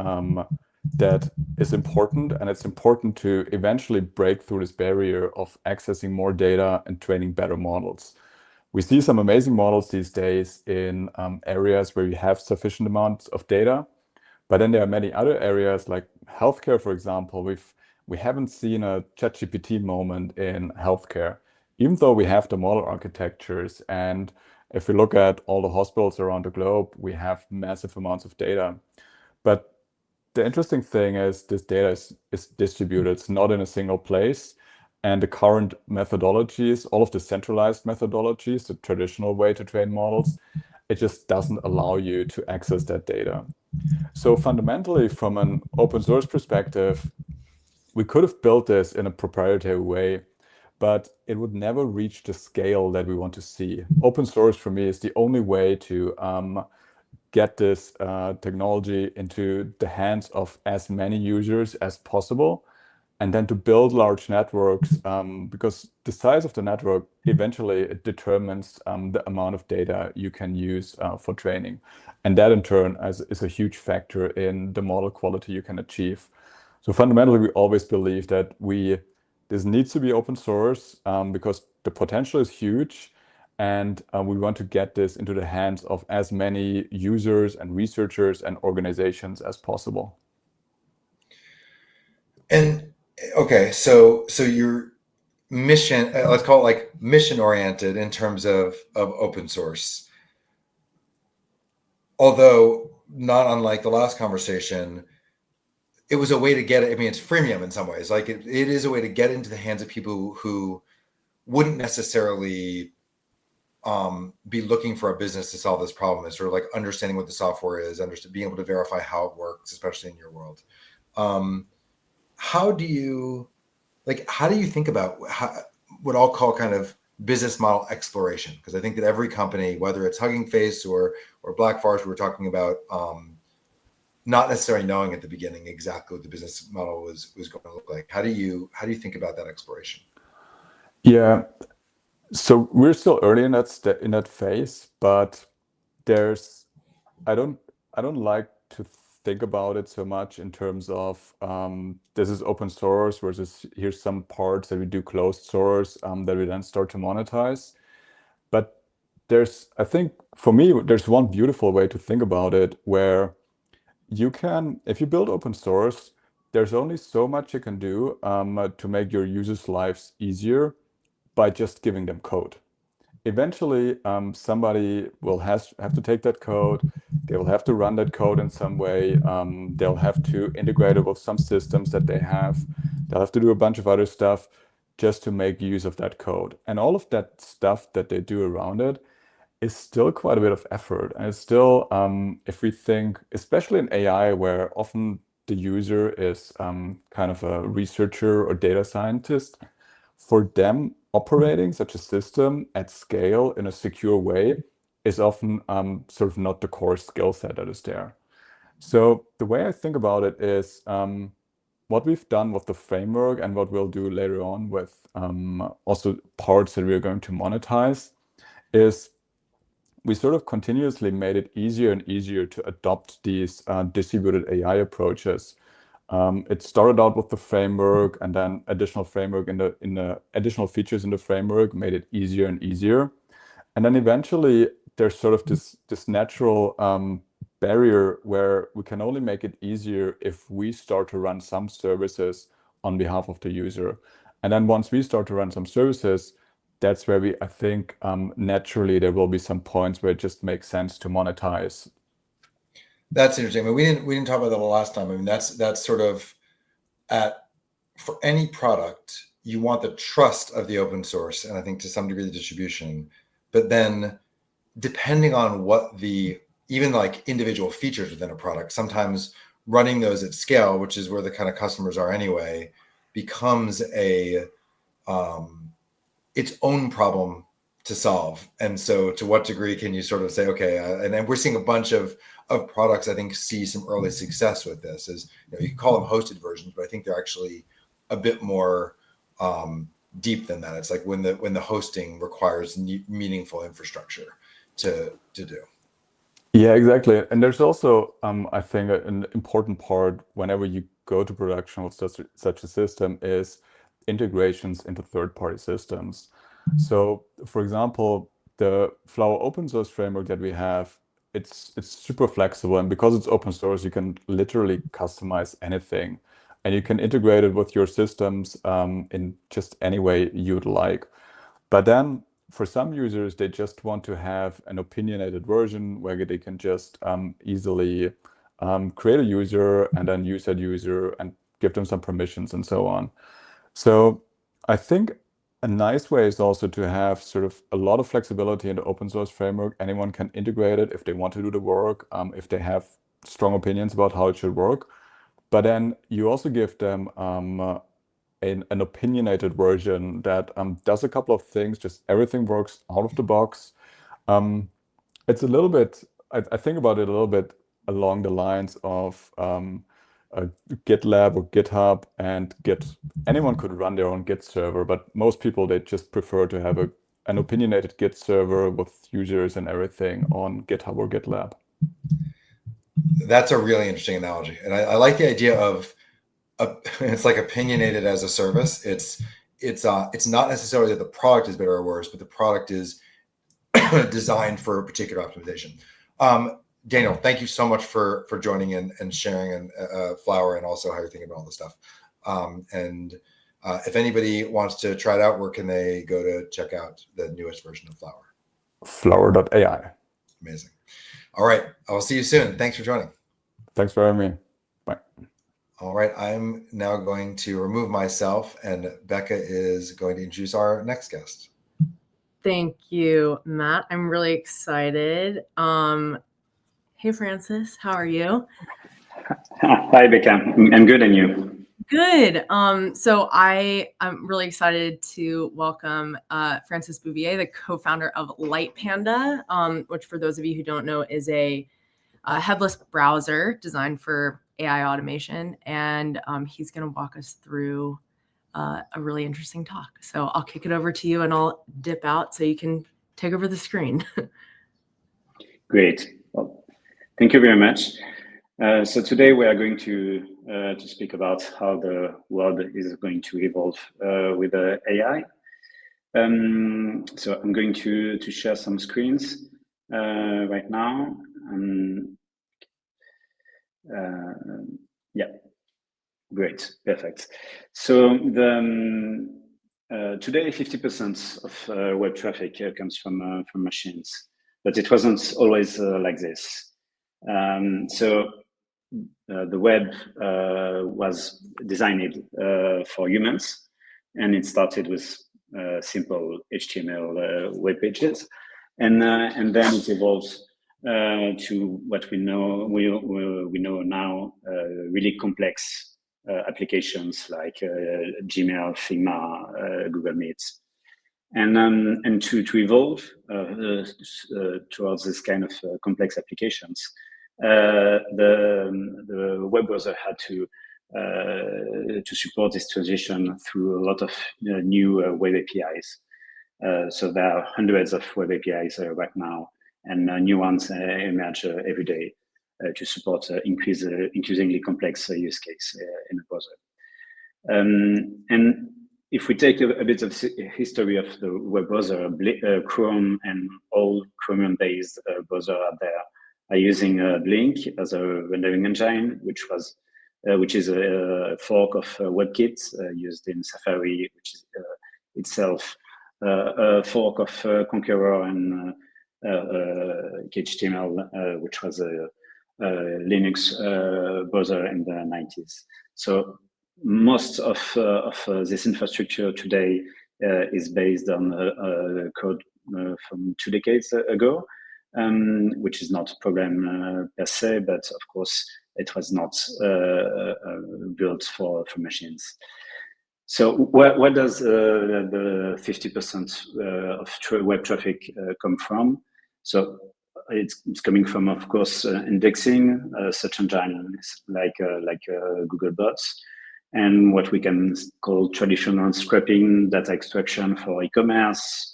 that is important, and it's important to eventually break through this barrier of accessing more data and training better models. We see some amazing models these days in areas where you have sufficient amounts of data, but then there are many other areas like healthcare, for example. We haven't seen a ChatGPT moment in healthcare, even though we have the model architectures. And if we look at all the hospitals around the globe, we have massive amounts of data. But the interesting thing is this data is distributed. It's not in a single place. And the current methodologies, all of the centralized methodologies, the traditional way to train models, it just doesn't allow you to access that data. So fundamentally, from an open source perspective, we could have built this in a proprietary way, but it would never reach the scale that we want to see. Open source for me is the only way to get this technology into the hands of as many users as possible, and then to build large networks, because the size of the network eventually it determines the amount of data you can use for training. And that in turn is a huge factor in the model quality you can achieve. So fundamentally, we always believe that this needs to be open source because the potential is huge, and we want to get this into the hands of as many users and researchers and organizations as possible. And okay, so your mission, let's call it like mission oriented in terms of open source. Although not unlike the last conversation, it was a way to get it. I mean, it's freemium in some ways. Like it is a way to get into the hands of people who wouldn't necessarily be looking for a business to solve this problem. It's sort of like understanding what the software is, being able to verify how it works, especially in your world. How do you think about what I'll call kind of business model exploration? Because I think that every company, whether it's Hugging Face or Black Forest, we were talking about not necessarily knowing at the beginning exactly what the business model was going to look like. How do you think about that exploration? Yeah, so we're still early in that phase, but I don't like to think about it so much in terms of this is open source versus here's some parts that we do closed source that we then start to monetize. But I think for me, there's one beautiful way to think about it where if you build open source, there's only so much you can do to make your users' lives easier by just giving them code. Eventually, somebody will have to take that code. They will have to run that code in some way. They'll have to integrate it with some systems that they have. They'll have to do a bunch of other stuff just to make use of that code. And all of that stuff that they do around it is still quite a bit of effort. And it's still, if we think, especially in AI, where often the user is kind of a researcher or data scientist, for them, operating such a system at scale in a secure way is often sort of not the core skill set that is there. So the way I think about it is what we've done with the framework and what we'll do later on with also parts that we're going to monetize is we sort of continuously made it easier and easier to adopt these distributed AI approaches. It started out with the framework, and then additional framework in the additional features in the framework made it easier and easier. And then eventually there's sort of this natural barrier where we can only make it easier if we start to run some services on behalf of the user. And then once we start to run some services, that's where I think naturally there will be some points where it just makes sense to monetize. That's interesting. I mean, we didn't talk about that the last time. I mean, that's sort of for any product, you want the trust of the open source, and I think to some degree the distribution. But then, depending on what even like individual features within a product, sometimes running those at scale, which is where the kind of customers are anyway, becomes its own problem to solve. And so to what degree can you sort of say, okay, and then we're seeing a bunch of products, I think, see some early success with this. Is you can call them hosted versions, but I think they're actually a bit more deep than that. It's like when the hosting requires meaningful infrastructure to do. Yeah, exactly. And there's also, I think, an important part whenever you go to production with such a system is integrations into third-party systems. So, for example, the Flower open source framework that we have, it's super flexible, and because it's open source, you can literally customize anything, and you can integrate it with your systems in just any way you'd like. But then for some users, they just want to have an opinionated version where they can just easily create a user and then use that user and give them some permissions and so on. So I think a nice way is also to have sort of a lot of flexibility in the open source framework. Anyone can integrate it if they want to do the work, if they have strong opinions about how it should work. But then you also give them an opinionated version that does a couple of things, just everything works out of the box. It's a little bit, I think about it a little bit along the lines of GitLab or GitHub and Git. Anyone could run their own Git server, but most people, they just prefer to have an opinionated Git server with users and everything on GitHub or GitLab. That's a really interesting analogy. And I like the idea of it's like opinionated as a service. It's not necessarily that the product is better or worse, but the product is designed for a particular optimization. Daniel, thank you so much for joining in and sharing Flower, and also how you're thinking about all this stuff. And if anybody wants to try it out, where can they go to check out the newest version of Flower? Flower.ai. Amazing. All right. I'll see you soon. Thanks for joining. Thanks for having me. Bye. All right. I'm now going to remove myself, and Becca is going to introduce our next guest. Thank you, Matt. I'm really excited. Hey, Francis, how are you? Hi, Becca. I'm good, and you? Good. So I'm really excited to welcome Francis Bouvier, the co-founder of Lightpanda, which, for those of you who don't know, is a headless browser designed for AI automation. And he's going to walk us through a really interesting talk. So I'll kick it over to you, and I'll dip out so you can take over the screen. Great. Well, thank you very much. So today we are going to speak about how the world is going to evolve with AI. So I'm going to share some screens right now. Yeah, great, perfect. So today 50% of web traffic comes from machines, but it wasn't always like this. So the web was designed for humans, and it started with simple HTML web pages, and then it evolved to what we know now, really complex applications like Gmail, Figma, Google Meet. And to evolve towards this kind of complex applications, the web browser had to support this transition through a lot of new web APIs. So there are hundreds of web APIs right now, and new ones emerge every day to support increasingly complex use case in the browser. And if we take a bit of history of the web browser, Chrome and all Chromium-based browser out there are using Blink as a rendering engine, which is a fork of WebKit used in Safari, which is itself a fork of Conqueror and HTML, which was a Linux browser in the 90s. So most of this infrastructure today is based on code from 2 decades ago, which is not a problem per se, but of course it was not built for machines. So where does the 50% of web traffic come from? So it's coming from, of course, indexing, search engines like Googlebots, and what we can call traditional scraping, data extraction for e-commerce,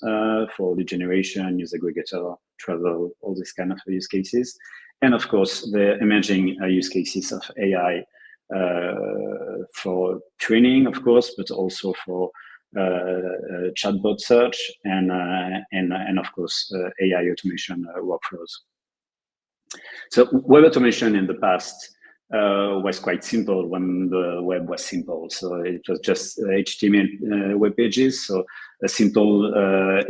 for lead generation, use aggregator, travel, all these kind of use cases. And of course, the emerging use cases of AI for training, of course, but also for chatbot search and of course, AI automation workflows. So web automation in the past was quite simple when the web was simple. So it was just HTML web pages. So a simple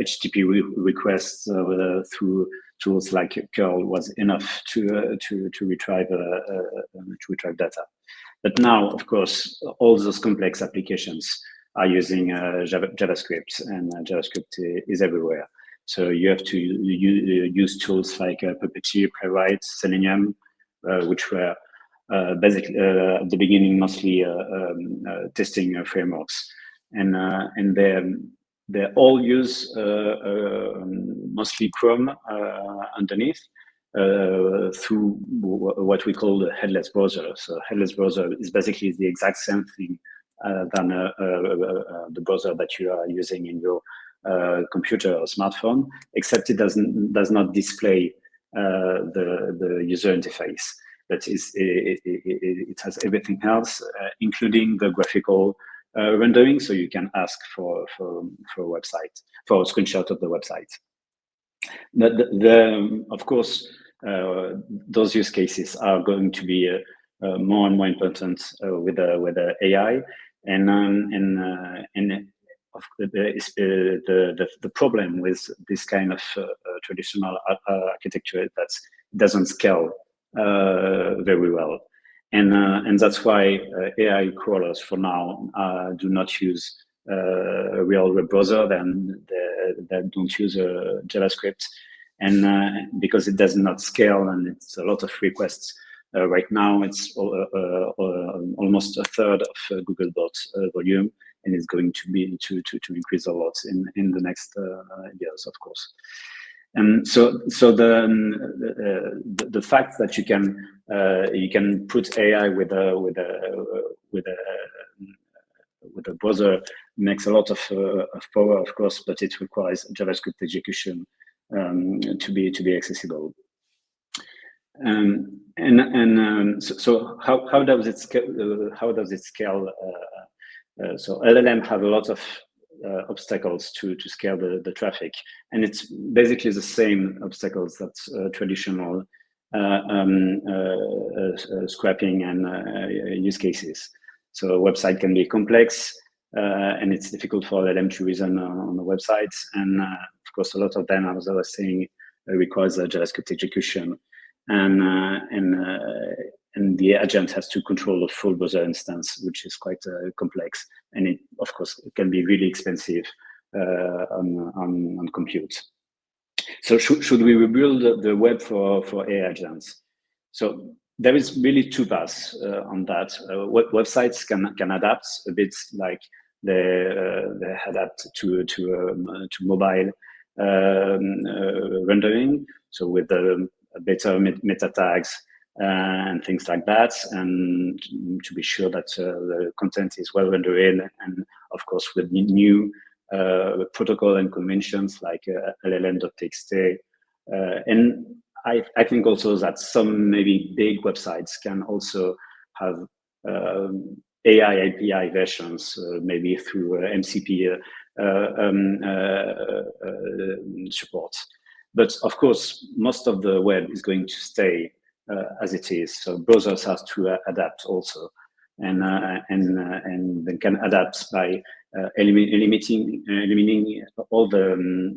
HTTP request through tools like curl was enough to retrieve data. But now, of course, all those complex applications are using JavaScript, and JavaScript is everywhere. So you have to use tools like Puppeteer, Playwright, Selenium, which were basically at the beginning mostly testing frameworks, and they all use mostly Chrome underneath through what we call the headless browser. So headless browser is basically the exact same thing than the browser that you are using in your computer or smartphone, except it does not display the user interface. That is, it has everything else, including the graphical rendering. So you can ask for a website, for a screenshot of the website. Of course, those use cases are going to be more and more important with the AI, and the problem with this kind of traditional architecture is that it doesn't scale very well, and that's why AI crawlers for now do not use a real web browser, that don't use JavaScript, and because it does not scale and it's a lot of requests. Right now, it's almost a third of Googlebot volume, and it's going to be to increase a lot in the next years, of course. And so the fact that you can put AI with a browser makes a lot of power, of course, but it requires JavaScript execution to be accessible. So how does it scale? So LLM have a lot of obstacles to scale the traffic, and it's basically the same obstacles that traditional scraping and use cases. So a website can be complex, and it's difficult for LLM to reason on the websites, and of course a lot of them, as I was saying, requires JavaScript execution. And the agent has to control the full browser instance, which is quite complex, and it, of course, it can be really expensive on compute. So should we rebuild the web for AI agents? So there is really two paths on that. Websites can adapt a bit, like they adapt to mobile rendering, so with the better meta tags and things like that, and to be sure that the content is well rendered, and of course with new protocol and conventions like LLM.txt, and I think also that some maybe big websites can also have AI API versions, maybe through MCP support. But of course, most of the web is going to stay as it is. So browsers have to adapt also, and they can adapt by eliminating all the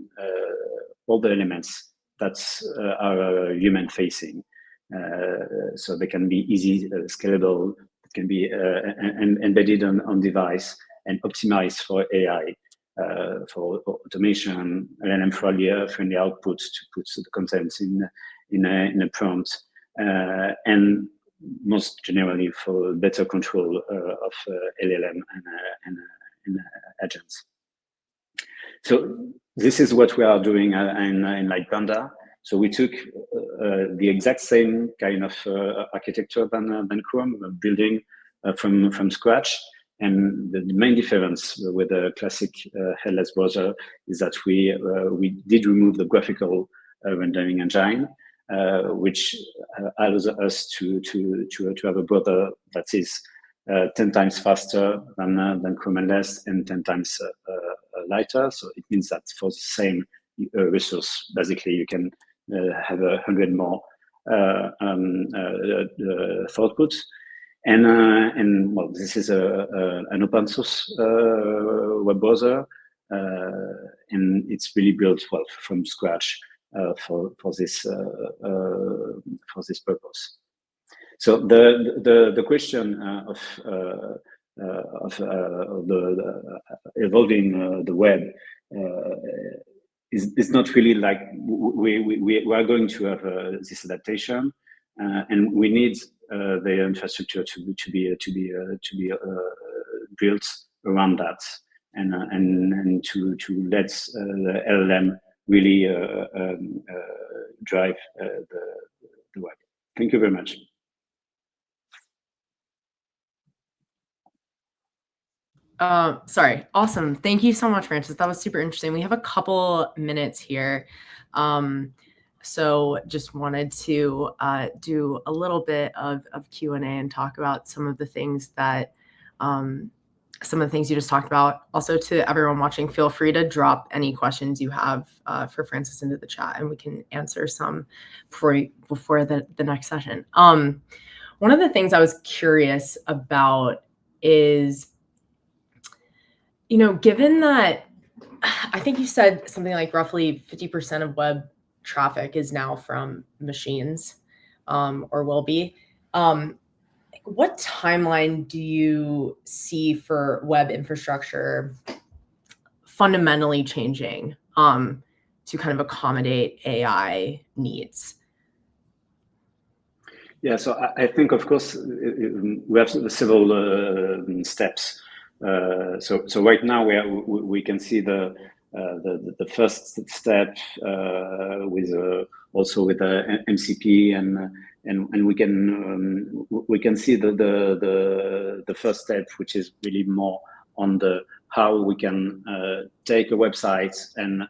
elements that are human facing. So they can be easy, scalable. It can be embedded on device and optimized for AI, for automation, LLM friendly output to put the content in a prompt, and most generally for better control of LLM and agents. So this is what we are doing in Lightpanda. So we took the exact same kind of architecture than Chrome, building from scratch. And the main difference with the classic headless browser is that we did remove the graphical rendering engine, which allows us to have a browser that is 10 times faster than Chrome headless and 10 times lighter. So it means that for the same resource, basically you can have 100 more throughput. And well, this is an open source web browser, and it's really built well from scratch for this purpose. So the question of the evolving the web is not really like we are going to have this adaptation, and we need the infrastructure to be built around that, and to let the LLM really drive the web. Thank you very much. Sorry. Awesome. Thank you so much, Francis. That was super interesting. We have a couple minutes here. So just wanted to do a little bit of Q&A and talk about some of the things that some of the things you just talked about. Also, to everyone watching, feel free to drop any questions you have for Francis into the chat, and we can answer some before the next session. One of the things I was curious about is, you know, given that I think you said something like roughly 50% of web traffic is now from machines, or will be. What timeline do you see for web infrastructure fundamentally changing to kind of accommodate AI needs? Yeah, so I think, of course, we have several steps. So right now we can see the first step with also with MCP, and we can see the first step, which is really more on the how we can take a website and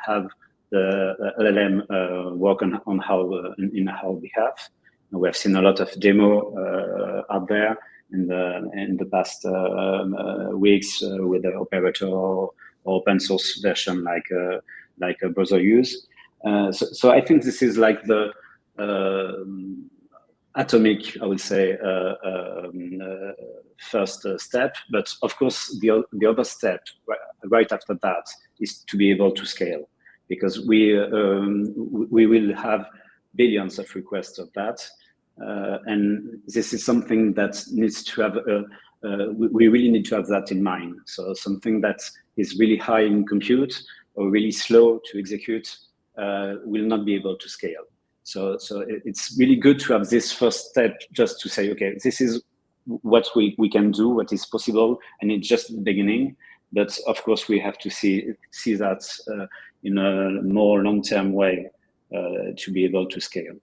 have the LLM work on how in our behalf. We have seen a lot of demo out there in the past weeks with the operator or open source version like a browser use. So I think this is like the atomic, I would say, first step. But of course, the other step right after that is to be able to scale, because we will have billions of requests of that. And this is something that needs to have, we really need to have that in mind. So something that is really high in compute or really slow to execute will not be able to scale. It's really good to have this first step, just to say, okay, this is what we can do, what is possible, and it's just the beginning. But of course, we have to see that in a more long-term way to be able to scale.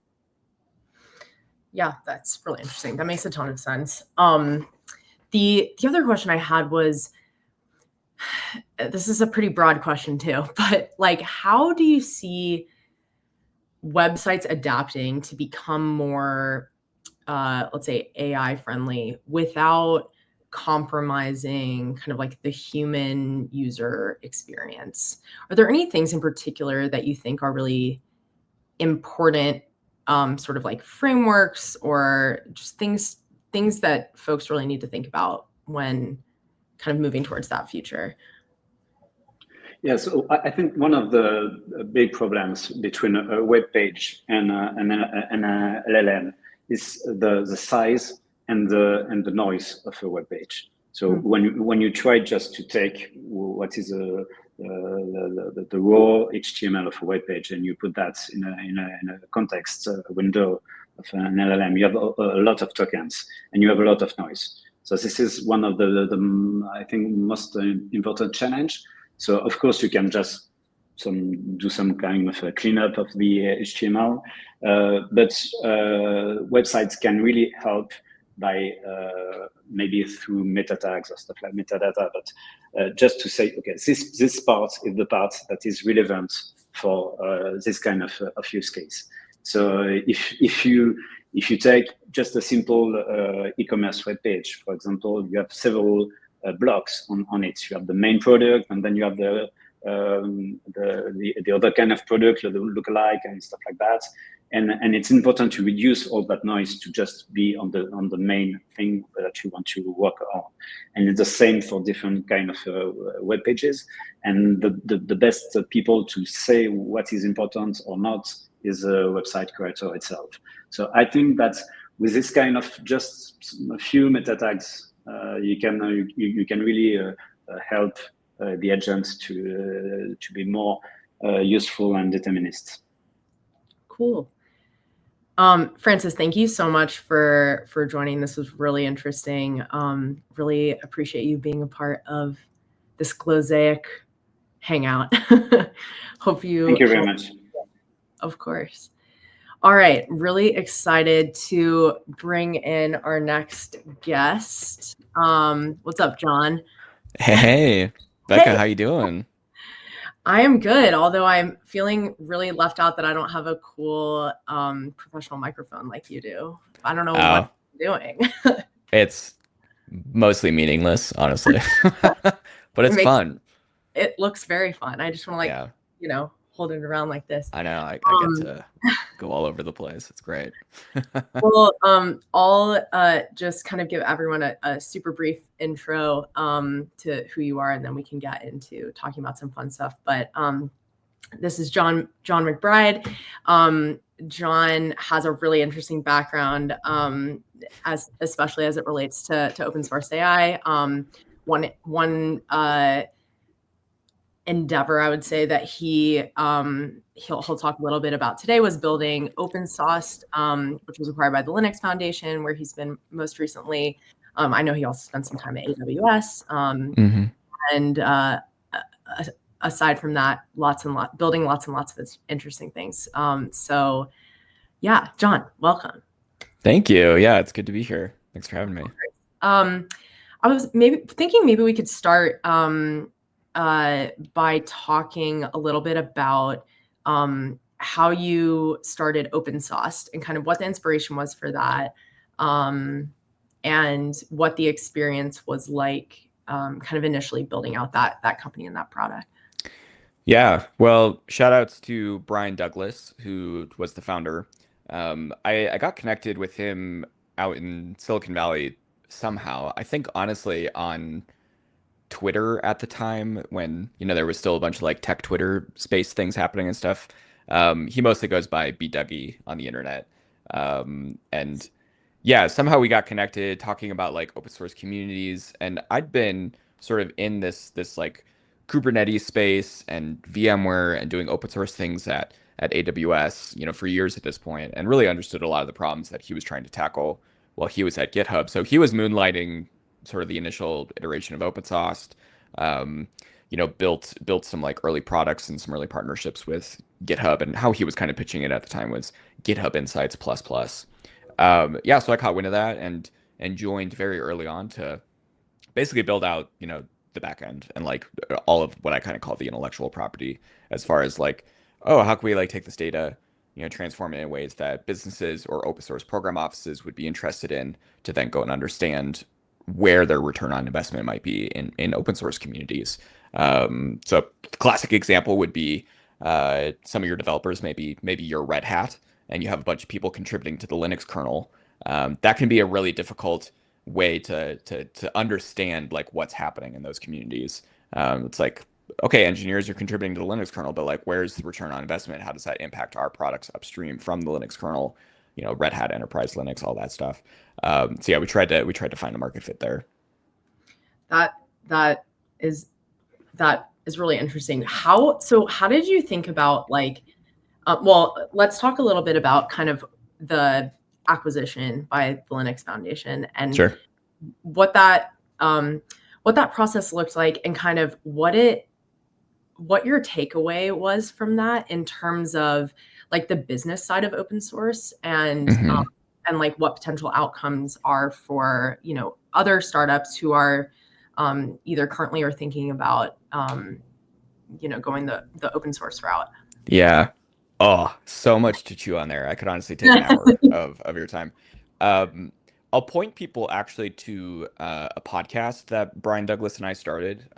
Yeah, that's really interesting. That makes a ton of sense. The other question I had was, this is a pretty broad question too, but like, how do you see websites adapting to become more, let's say, AI friendly without compromising kind of like the human user experience? Are there any things in particular that you think are really important, sort of like frameworks or just things that folks really need to think about when kind of moving towards that future? Yeah, so I think one of the big problems between a web page and an LLM is the size and the noise of a web page. So when you try just to take what is the raw HTML of a web page and you put that in a context window of an LLM, you have a lot of tokens and you have a lot of noise. So this is one of the I think most important challenge. So of course you can just do some kind of a cleanup of the HTML, but websites can really help by maybe through meta tags or stuff like metadata, but just to say, okay, this part is the part that is relevant for this kind of use case. So if you take just a simple e-commerce web page, for example, you have several blocks on it. You have the main product, and then you have the other kind of product, the lookalike and stuff like that. And it's important to reduce all that noise to just be on the main thing that you want to work on. And it's the same for different kind of web pages. And the best people to say what is important or not is a website creator itself. So I think that with this kind of just a few meta tags, you can really help the agents to be more useful and determinist. Cool. Francis, thank you so much for joining. This was really interesting. Really appreciate you being a part of this Glosaic hangout. Hope you. Thank you very much. Of course. All right, really excited to bring in our next guest. What's up, John? Hey, Becca, Hey. how you doing? I am good, although I'm feeling really left out that I don't have a cool professional microphone like you do. I don't know what I'm doing. It's mostly meaningless, honestly, but it's fun. It looks very fun. I just want to hold it around like this. I know. I get to go all over the place. It's great. Well, I'll just kind of give everyone a super brief intro to who you are, and then we can get into talking about some fun stuff. But this is John McBride. John has a really interesting background, especially as it relates to open source AI. One endeavor I would say that he'll talk a little bit about today was building OpenSauced, which was acquired by the Linux Foundation, where he's been most recently. I know he also spent some time at AWS, and aside from that, building lots and lots of interesting things. So yeah, John, welcome. Thank you. Yeah, it's good to be here. Thanks for having me. I was thinking maybe we could start by talking a little bit about how you started OpenSauced and kind of what the inspiration was for that, and what the experience was like, kind of initially building out that company and that product. Yeah, well, shout outs to Brian Douglas, who was the founder. I got connected with him out in Silicon Valley somehow. I think honestly on Twitter at the time, when there was still a bunch of like tech Twitter space things happening and stuff. He mostly goes by B-Dougie on the internet. And yeah, somehow we got connected talking about like open source communities, and I'd been sort of in this like Kubernetes space and VMware and doing open source things at at AWS, for years at this point, and really understood a lot of the problems that he was trying to tackle while he was at GitHub. So he was moonlighting sort of the initial iteration of OpenSauce. Built some like early products and some early partnerships with GitHub, and how he was kind of pitching it at the time was GitHub Insights plus plus. So I caught wind of that and joined very early on to basically build out, the back end and like all of what I kind of call the intellectual property, as far as like, oh, how can we like take this data, transform it in ways that businesses or open source program offices would be interested in, to then go and understand where their return on investment might be in open source communities. So classic example would be some of your developers, maybe you're Red Hat and you have a bunch of people contributing to the Linux kernel. That can be a really difficult way to understand like what's happening in those communities. It's like, okay, engineers are contributing to the Linux kernel, but like, where's the return on investment? How does that impact our products upstream from the Linux kernel? Red Hat Enterprise Linux, all that stuff. We tried to find a market fit there. That is really interesting. How did you think about like, let's talk a little bit about kind of the acquisition by the Linux Foundation and sure. what that process looked like, and kind of what your takeaway was from that in terms of like the business side of open source, and and like what potential outcomes are for other startups who are either currently or thinking about going the open source route. Yeah. Oh, so much to chew on there. I could honestly take an hour of your time. I'll point people actually to a podcast that Brian Douglas and I started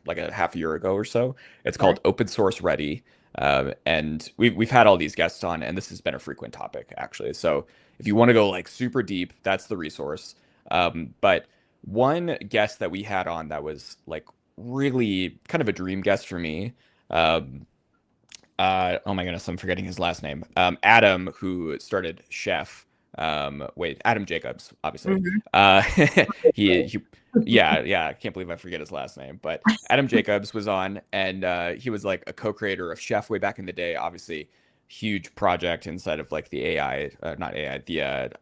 like a half a year ago or so. It's called Open Source Ready. And we've had all these guests on, and this has been a frequent topic actually. So if you want to go like super deep, that's the resource. But one guest that we had on that was like really kind of a dream guest for me. Oh my goodness, I'm forgetting his last name. Adam, who started Chef. Adam Jacobs, obviously. He I can't believe I forget his last name, but Adam Jacobs was on, and he was like a co-creator of Chef way back in the day. Obviously, huge project inside of like the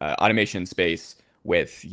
automation space, with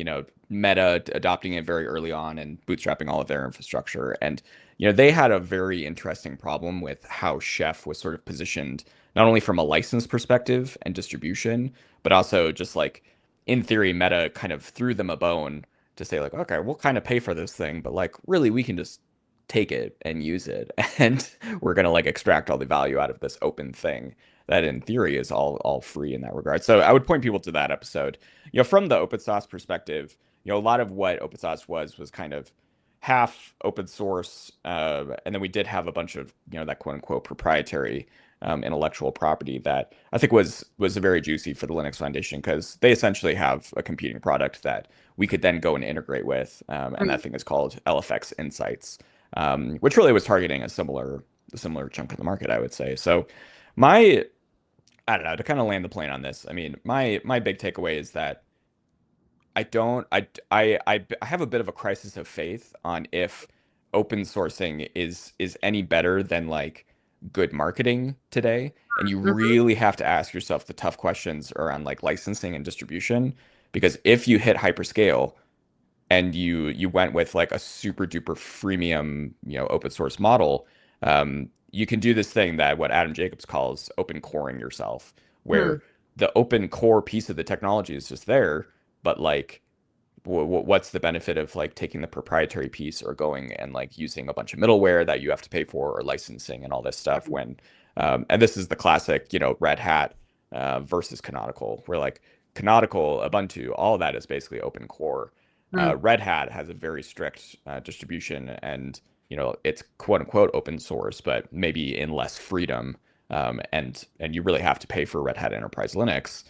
Meta adopting it very early on and bootstrapping all of their infrastructure. And they had a very interesting problem with how Chef was sort of positioned, not only from a license perspective and distribution, but also just like, in theory, Meta kind of threw them a bone to say like, okay, we'll kind of pay for this thing, but like really we can just take it and use it, and we're gonna like extract all the value out of this open thing that in theory is all free in that regard. So I would point people to that episode. From the OpenSauce perspective, a lot of what OpenSauce was kind of half open source, and then we did have a bunch of that quote unquote proprietary intellectual property that I think was very juicy for the Linux Foundation, because they essentially have a competing product that we could then go and integrate with, and that thing is called LFX Insights, which really was targeting a similar chunk of the market, I would say. So I don't know, to kind of land the plane on this, I mean, my big takeaway is that I have a bit of a crisis of faith on if open sourcing is any better than like good marketing today. And you really have to ask yourself the tough questions around like licensing and distribution, because if you hit hyperscale and you went with like a super duper freemium open source model, you can do this thing that what Adam Jacobs calls open coring yourself, where the open core piece of the technology is just there, but like what's the benefit of like taking the proprietary piece or going and like using a bunch of middleware that you have to pay for, or licensing and all this stuff, when and this is the classic Red Hat versus Canonical, where like Canonical, Ubuntu, all of that is basically open core. Red Hat has a very strict distribution, and it's quote unquote open source, but maybe in less freedom, and you really have to pay for Red Hat Enterprise Linux.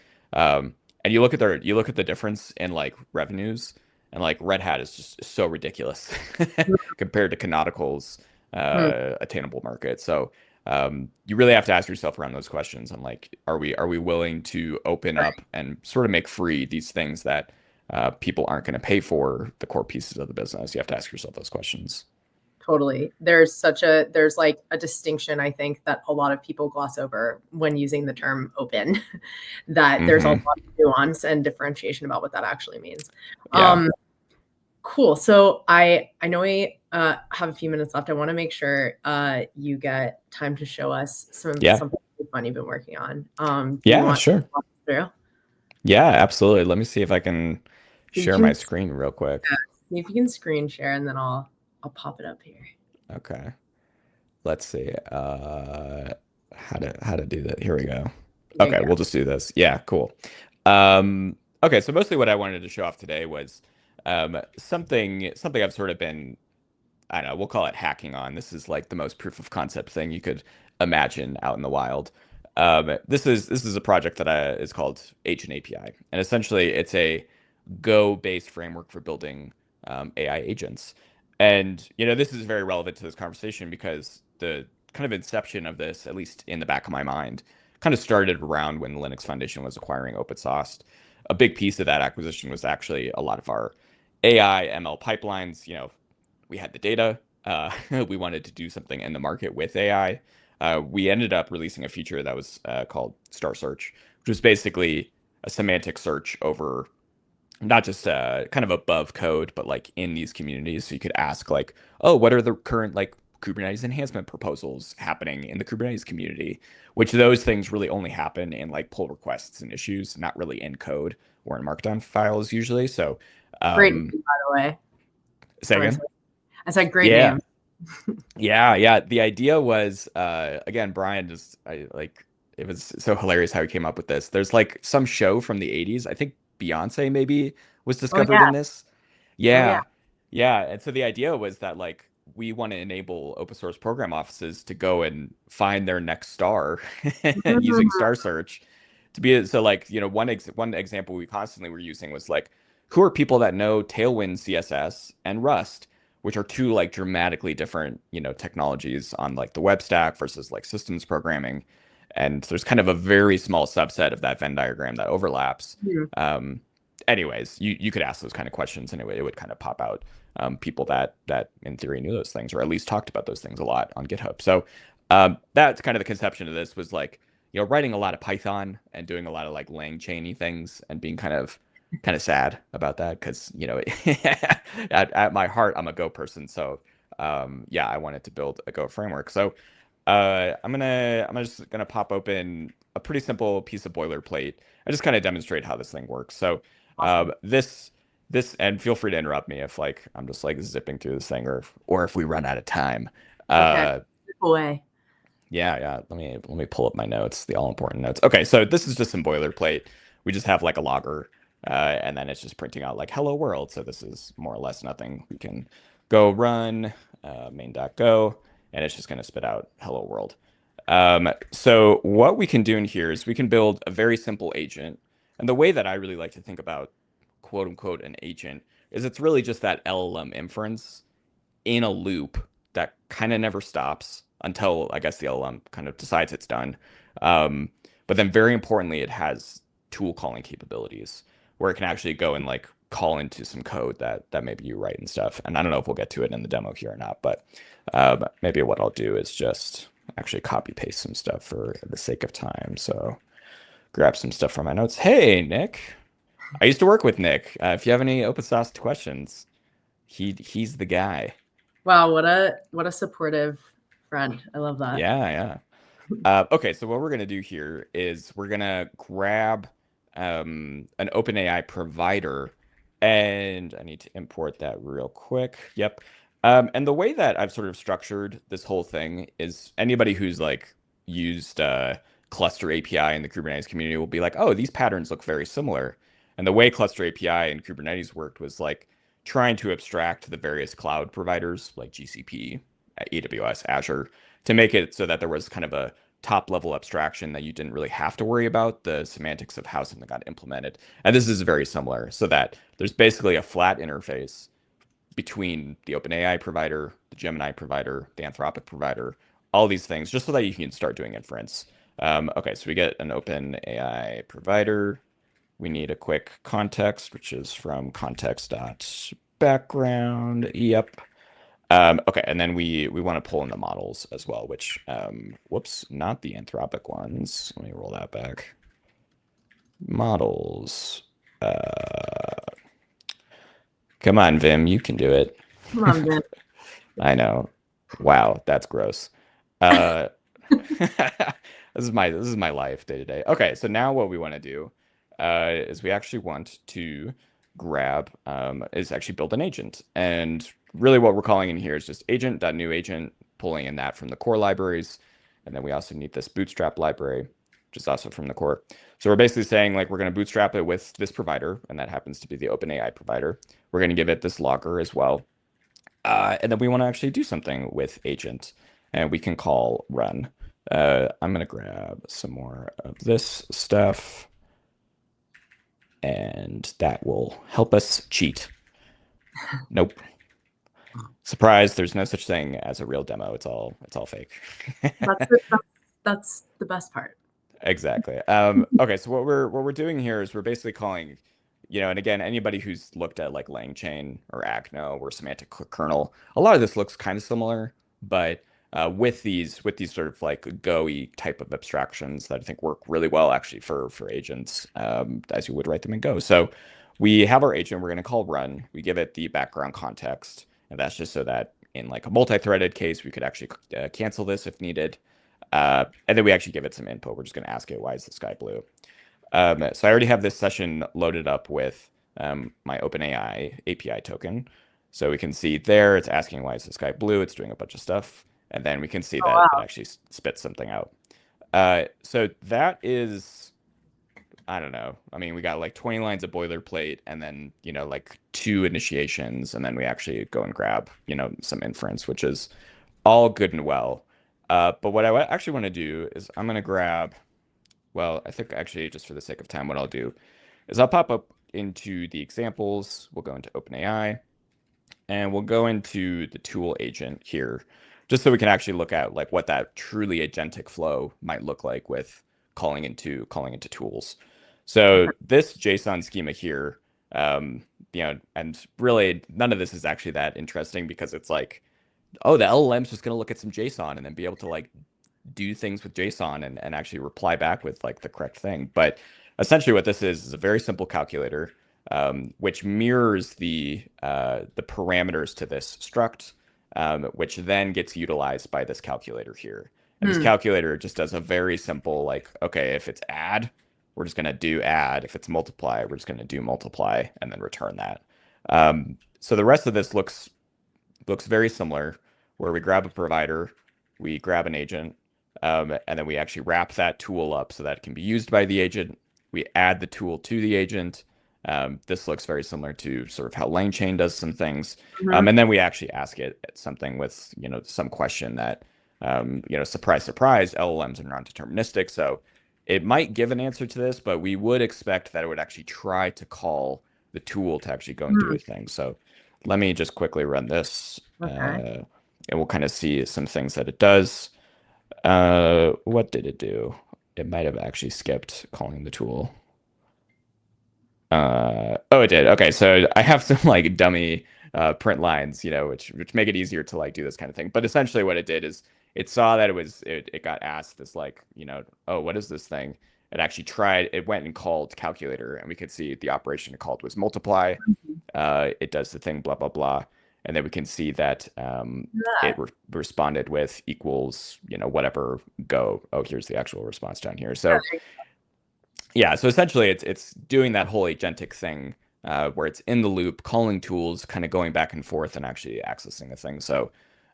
And you look at the difference in like revenues, and like Red Hat is just so ridiculous compared to Canonical's attainable market. So you really have to ask yourself around those questions, and like, are we willing to open up and sort of make free these things that people aren't going to pay for, the core pieces of the business? You have to ask yourself those questions. Totally. There's like a distinction, I think, that a lot of people gloss over when using the term open, that there's a lot of nuance and differentiation about what that actually means. Yeah. Cool. So I know we have a few minutes left. I want to make sure you get time to show us something fun you've been working on. Do you want sure. to walk us through? Yeah, absolutely. Let me see if I can You share can- my screen real quick. See if you can screen share, and then I'll pop it up here. Okay. Let's see. How to do that. Here we go. There you Okay, go. we'll just do this. Yeah, cool. Okay, so mostly what I wanted to show off today was something I've sort of been, I don't know, we'll call it hacking on. This is like the most proof of concept thing you could imagine out in the wild. This is a project that is called Agent API, and essentially it's a Go-based framework for building AI agents. And this is very relevant to this conversation because the kind of inception of this, at least in the back of my mind, kind of started around when the Linux Foundation was acquiring OpenSauce. A big piece of that acquisition was actually a lot of our AI ML pipelines. We had the data. We wanted to do something in the market with AI. We ended up releasing a feature that was called Star Search, which was basically a semantic search over not just kind of above code, but like in these communities. So you could ask like, oh, what are the current like Kubernetes enhancement proposals happening in the Kubernetes community? Which those things really only happen in like pull requests and issues, not really in code or in markdown files usually. So Great name, by the way. Say again? I said great name. Yeah. The idea was again, Brian it was so hilarious how he came up with this. There's like some show from the 80s. I think Beyonce maybe was discovered in this. Yeah. And so the idea was that like we want to enable open source program offices to go and find their next star using Star Search to be so like one example we constantly were using was like, who are people that know Tailwind CSS and Rust, which are two like dramatically different technologies on like the web stack versus like systems programming. And there's kind of a very small subset of that Venn diagram that overlaps. Anyways, you could ask those kind of questions and it would kind of pop out people that in theory knew those things or at least talked about those things a lot on GitHub. So that's kind of the conception of this was like, writing a lot of Python and doing a lot of like LangChain-y things and being kind of sad about that because at my heart I'm a Go person. So I wanted to build a Go framework. So I'm just gonna pop open a pretty simple piece of boilerplate. I just kind of demonstrate how this thing works. So this and feel free to interrupt me if like I'm just like zipping through this thing or if we run out of time. Okay. Away. Yeah. Let me pull up my notes, the all important notes. Okay, so this is just some boilerplate. We just have like a logger, and then it's just printing out like hello world. So this is more or less nothing. We can go run main.go. And it's just going to spit out hello world. So what we can do in here is we can build a very simple agent. And the way that I really like to think about quote unquote an agent is it's really just that LLM inference in a loop that kind of never stops until I guess the LLM kind of decides it's done. But then very importantly, it has tool calling capabilities where it can actually go and like call into some code that maybe you write and stuff. And I don't know if we'll get to it in the demo here or not, but maybe what I'll do is just actually copy paste some stuff for the sake of time. So grab some stuff from my notes. Hey, Nick. I used to work with Nick. If you have any OpenSauce questions, he's the guy. Wow, what a supportive friend. I love that. Yeah. Okay, so what we're gonna do here is we're gonna grab an OpenAI provider, and I need to import that real quick. Yep. And the way that I've sort of structured this whole thing is anybody who's like used Cluster API in the Kubernetes community will be like, oh, these patterns look very similar. And the way Cluster API in Kubernetes worked was like trying to abstract the various cloud providers like GCP, AWS, Azure, to make it so that there was kind of a top level abstraction that you didn't really have to worry about the semantics of how something got implemented. And this is very similar, so that there's basically a flat interface between the OpenAI provider, the Gemini provider, the Anthropic provider, all these things, just so that you can start doing inference. Okay, so we get an OpenAI provider. We need a quick context, which is from context.background. Yep. Okay, and then we want to pull in the models as well, which whoops, not the Anthropic ones. Let me roll that back. Models. Come on, Vim, you can do it. Come on, Vim. I know. Wow, that's gross. This is my life day to day. Okay, so now what we want to do is we actually want to grab is actually build an agent. And really what we're calling in here is just agent.new agent, pulling in that from the core libraries. And then we also need this bootstrap library, which is also from the core. So we're basically saying like we're going to bootstrap it with this provider, and that happens to be the OpenAI provider. We're going to give it this logger as well. And then we want to actually do something with agent, and we can call run. I'm going to grab some more of this stuff, and that will help us cheat. Nope. Surprise, there's no such thing as a real demo. It's all fake. That's the best part. Exactly. Okay, so what we're doing here is we're basically calling, and again, anybody who's looked at like LangChain or Agno or semantic kernel, a lot of this looks kind of similar, but with these sort of like Go-y type of abstractions that I think work really well actually for agents, as you would write them in Go. So we have our agent, we're going to call run, we give it the background context, and that's just so that in like a multi-threaded case, we could actually cancel this if needed. And then we actually give it some input. We're just going to ask it, why is the sky blue? So I already have this session loaded up with my OpenAI API token. So we can see there, it's asking why is the sky blue? It's doing a bunch of stuff. And then we can see that it actually spits something out. So that is, I don't know. I mean, we got like 20 lines of boilerplate and then, like 2 initiations. And then we actually go and grab, some inference, which is all good and well. But what I actually want to do is I'm going to grab, well, I think actually just for the sake of time, what I'll do is I'll pop up into the examples. We'll go into OpenAI and we'll go into the tool agent here, just so we can actually look at like what that truly agentic flow might look like with calling into tools. So this JSON schema here, and really none of this is actually that interesting because it's like, oh, the LLM's just going to look at some JSON and then be able to like do things with JSON and actually reply back with like the correct thing. But essentially what this is a very simple calculator, which mirrors the parameters to this struct, which then gets utilized by this calculator here. And this calculator just does a very simple, like, okay, if it's add, we're just going to do add. If it's multiply, we're just going to do multiply and then return that. So the rest of this looks very similar, where we grab a provider, we grab an agent, and then we actually wrap that tool up so that it can be used by the agent. We add the tool to the agent. This looks very similar to sort of how LangChain does some things. And then we actually ask it something with, some question that, surprise, surprise, LLMs are non-deterministic. So it might give an answer to this, but we would expect that it would actually try to call the tool to actually go and do a thing. So let me just quickly run this, and we'll kind of see some things that it does. What did it do? It might have actually skipped calling the tool. Oh, it did. Okay, so I have some like dummy print lines, which make it easier to like do this kind of thing. But essentially what it did is it saw that it got asked this like, oh, what is this thing? It went and called calculator, and we could see the operation it called was multiply. It does the thing, blah, blah, blah. And then we can see that it responded with equals, whatever go. Oh, here's the actual response down here. So yeah, so essentially it's doing that whole agentic thing where it's in the loop, calling tools, kind of going back and forth and actually accessing the thing. So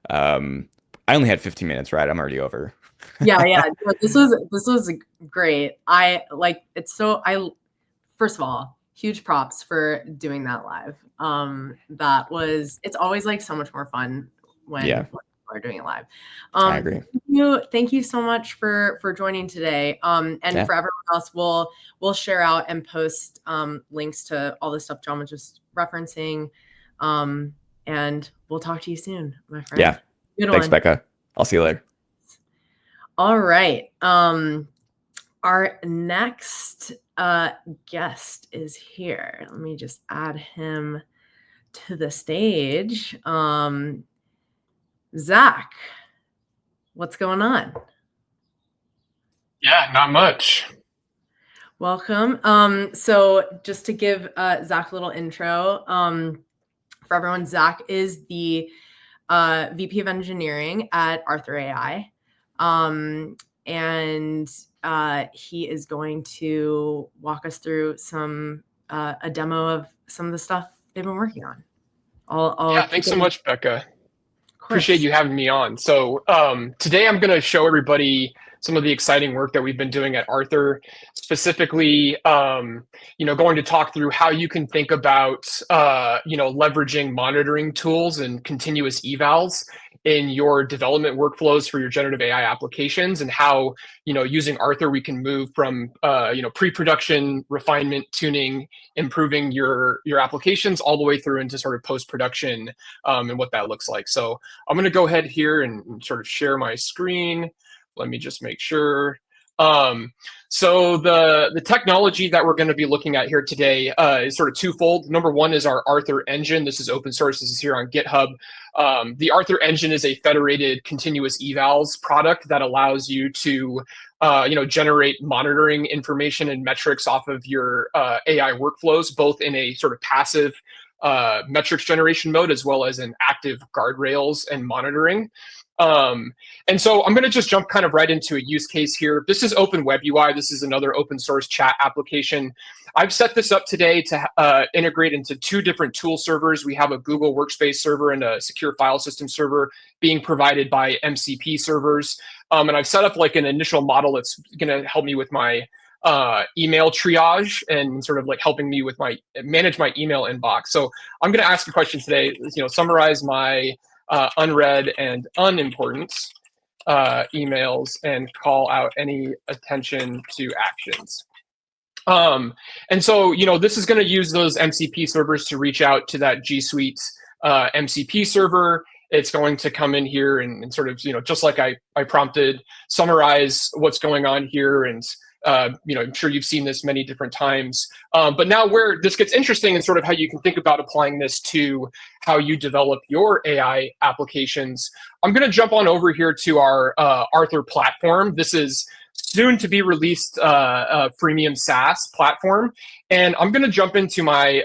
I only had 15 minutes, right? I'm already over. Yeah. This was great. First of all, huge props for doing that live. It's always like so much more fun when people are doing it live. I agree. Thank you so much for joining today. And for everyone else, we'll share out and post links to all the stuff John was just referencing. And we'll talk to you soon, my friend. Yeah. Thanks, Becca. I'll see you later. All right. Our next guest is here. Let me just add him to the stage. Zach, what's going on? Yeah, not much. Welcome. So just to give Zach a little intro, for everyone, Zach is the VP of Engineering at Arthur AI. And he is going to walk us through a demo of some of the stuff they've been working on. Yeah, thanks so much, Becca. Appreciate you having me on. So today I'm going to show everybody some of the exciting work that we've been doing at Arthur, specifically, going to talk through how you can think about, leveraging monitoring tools and continuous evals in your development workflows for your generative AI applications, and how, using Arthur, we can move from, pre-production, refinement, tuning, improving your applications all the way through into sort of post-production and what that looks like. So I'm going to go ahead here and sort of share my screen. Let me just make sure. So the technology that we're going to be looking at here today is sort of twofold. Number one is our Arthur engine. This is open source. This is here on GitHub. The Arthur engine is a federated continuous evals product that allows you to generate monitoring information and metrics off of your AI workflows, both in a sort of passive metrics generation mode as well as an active guardrails and monitoring. And so I'm going to just jump kind of right into a use case here. This is Open Web UI. This is another open source chat application. I've set this up today to integrate into two different tool servers. We have a Google Workspace server and a secure file system server being provided by MCP servers. And I've set up like an initial model that's going to help me with my email triage and sort of like helping me with manage my email inbox. So I'm going to ask a question today, summarize my unread and unimportant emails and call out any attention to actions. And so, this is going to use those MCP servers to reach out to that G Suite MCP server. It's going to come in here and sort of, just like I prompted, summarize what's going on here. And I'm sure you've seen this many different times. But now where this gets interesting and sort of how you can think about applying this to how you develop your AI applications, I'm going to jump on over here to our Arthur platform. This is soon to be released freemium SaaS platform. And I'm going to jump into my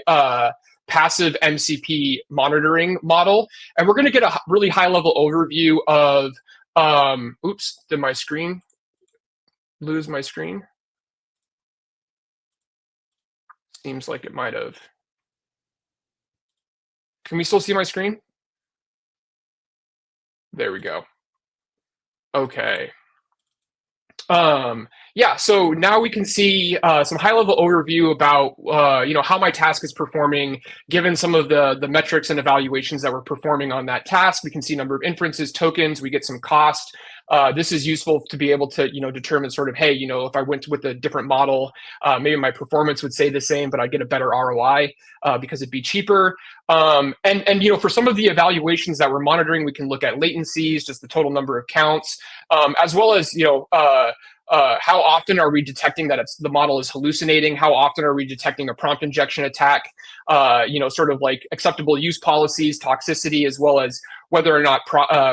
passive MCP monitoring model. And we're going to get a really high level overview of, oops, did my screen lose my screen? Seems like it might have. Can we still see my screen? There we go. Okay. Yeah, so now we can see some high-level overview about how my task is performing, given some of the metrics and evaluations that we're performing on that task. We can see number of inferences, tokens, we get some cost. This is useful to be able to determine sort of, hey, if I went with a different model, maybe my performance would stay the same, but I get a better ROI because it'd be cheaper. And for some of the evaluations that we're monitoring, we can look at latencies, just the total number of counts, as well as how often are we detecting that the model is hallucinating? How often are we detecting a prompt injection attack? Sort of like acceptable use policies, toxicity, as well as whether or not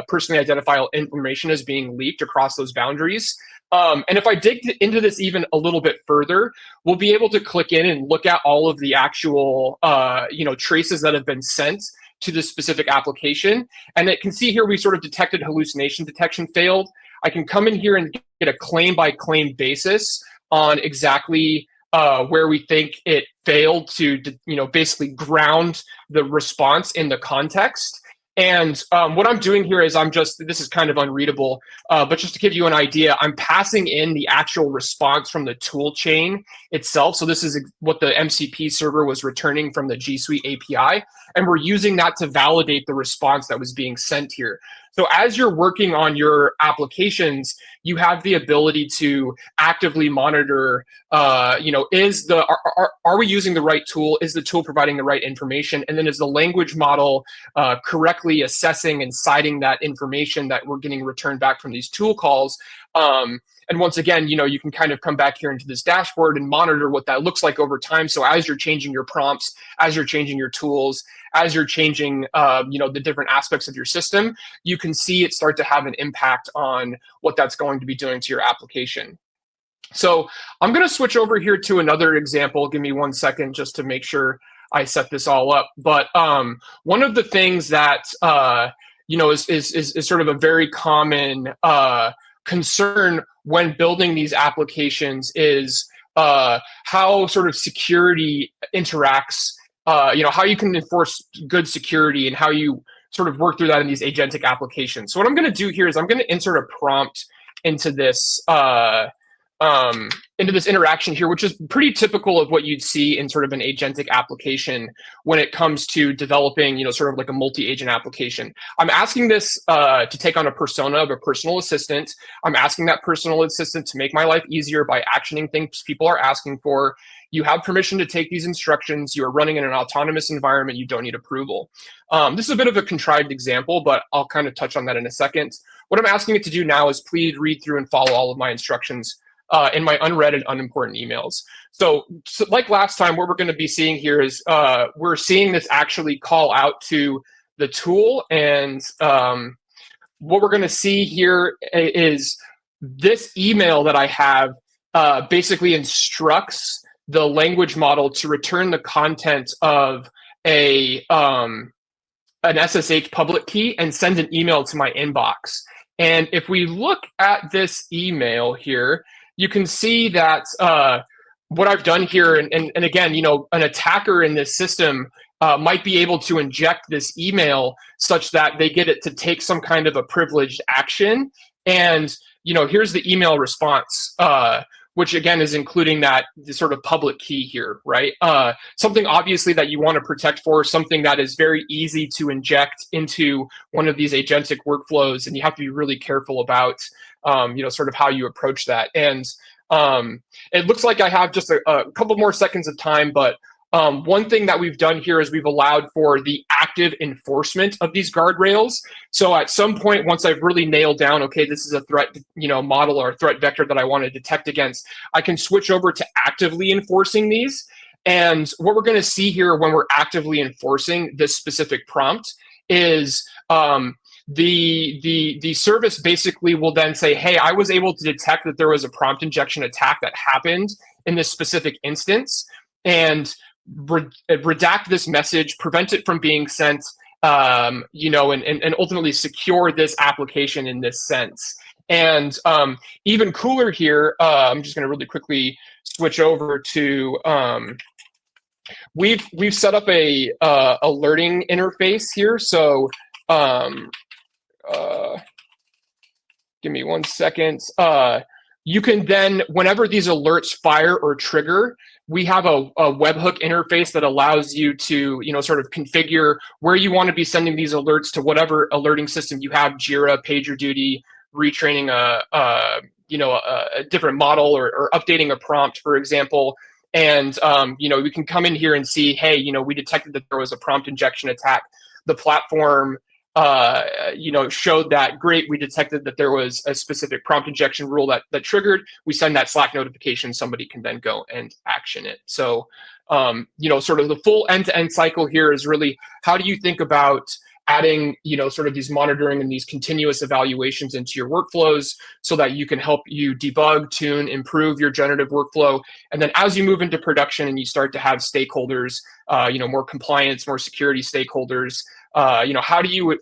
personally identifiable information is being leaked across those boundaries. And if I dig into this even a little bit further, we'll be able to click in and look at all of the actual, traces that have been sent to this specific application. And it can see here we sort of detected hallucination detection failed. I can come in here and get a claim by claim basis on exactly where we think it failed to, basically ground the response in the context. And what I'm doing here is this is kind of unreadable, but just to give you an idea, I'm passing in the actual response from the tool chain itself. So this is what the MCP server was returning from the G Suite API. And we're using that to validate the response that was being sent here. So as you're working on your applications, you have the ability to actively monitor, are we using the right tool? Is the tool providing the right information? And then is the language model correctly assessing and citing that information that we're getting returned back from these tool calls And once again, you can kind of come back here into this dashboard and monitor what that looks like over time. So as you're changing your prompts, as you're changing your tools, as you're changing, the different aspects of your system, you can see it start to have an impact on what that's going to be doing to your application. So I'm going to switch over here to another example. Give me 1 second just to make sure I set this all up. But one of the things that is sort of a very common concern when building these applications is how sort of security interacts. How you can enforce good security and how you sort of work through that in these agentic applications. So what I'm going to do here is I'm going to insert a prompt into this interaction here, which is pretty typical of what you'd see in sort of an agentic application when it comes to developing, sort of like a multi-agent application. I'm asking this to take on a persona of a personal assistant. I'm asking that personal assistant to make my life easier by actioning things people are asking for. You have permission to take these instructions. You are running in an autonomous environment. You don't need approval. This is a bit of a contrived example, but I'll kind of touch on that in a second. What I'm asking it to do now is please read through and follow all of my instructions in my unread and unimportant emails. So like last time, what we're going to be seeing here is we're seeing this actually call out to the tool. And what we're going to see here is this email that I have basically instructs the language model to return the content of an SSH public key and send an email to my inbox. And if we look at this email here, you can see that what I've done here, and again, an attacker in this system might be able to inject this email such that they get it to take some kind of a privileged action. And, here's the email response, which again is including the sort of public key here, right? Something obviously that you want to protect for, something that is very easy to inject into one of these agentic workflows, and you have to be really careful about sort of how you approach that. And it looks like I have just a couple more seconds of time, but one thing that we've done here is we've allowed for the active enforcement of these guardrails. So at some point, once I've really nailed down, okay, this is a threat, model or threat vector that I want to detect against, I can switch over to actively enforcing these. And what we're going to see here when we're actively enforcing this specific prompt is the service basically will then say, hey, I was able to detect that there was a prompt injection attack that happened in this specific instance, and redact this message, prevent it from being sent, and ultimately secure this application in this sense. And even cooler here, I'm just going to really quickly switch over to we've set up a alerting interface here. So give me 1 second. You can then, whenever these alerts fire or trigger, we have a webhook interface that allows you to, sort of configure where you want to be sending these alerts to whatever alerting system you have, Jira, PagerDuty, retraining a different model or updating a prompt, for example. And, we can come in here and see, hey, we detected that there was a prompt injection attack. The platform showed that, great, we detected that there was a specific prompt injection rule that triggered. We send that Slack notification, somebody can then go and action it. So, sort of the full end-to-end cycle here is really, how do you think about adding, sort of these monitoring and these continuous evaluations into your workflows so that you can help you debug, tune, improve your generative workflow. And then as you move into production and you start to have stakeholders, more compliance, more security stakeholders, how do you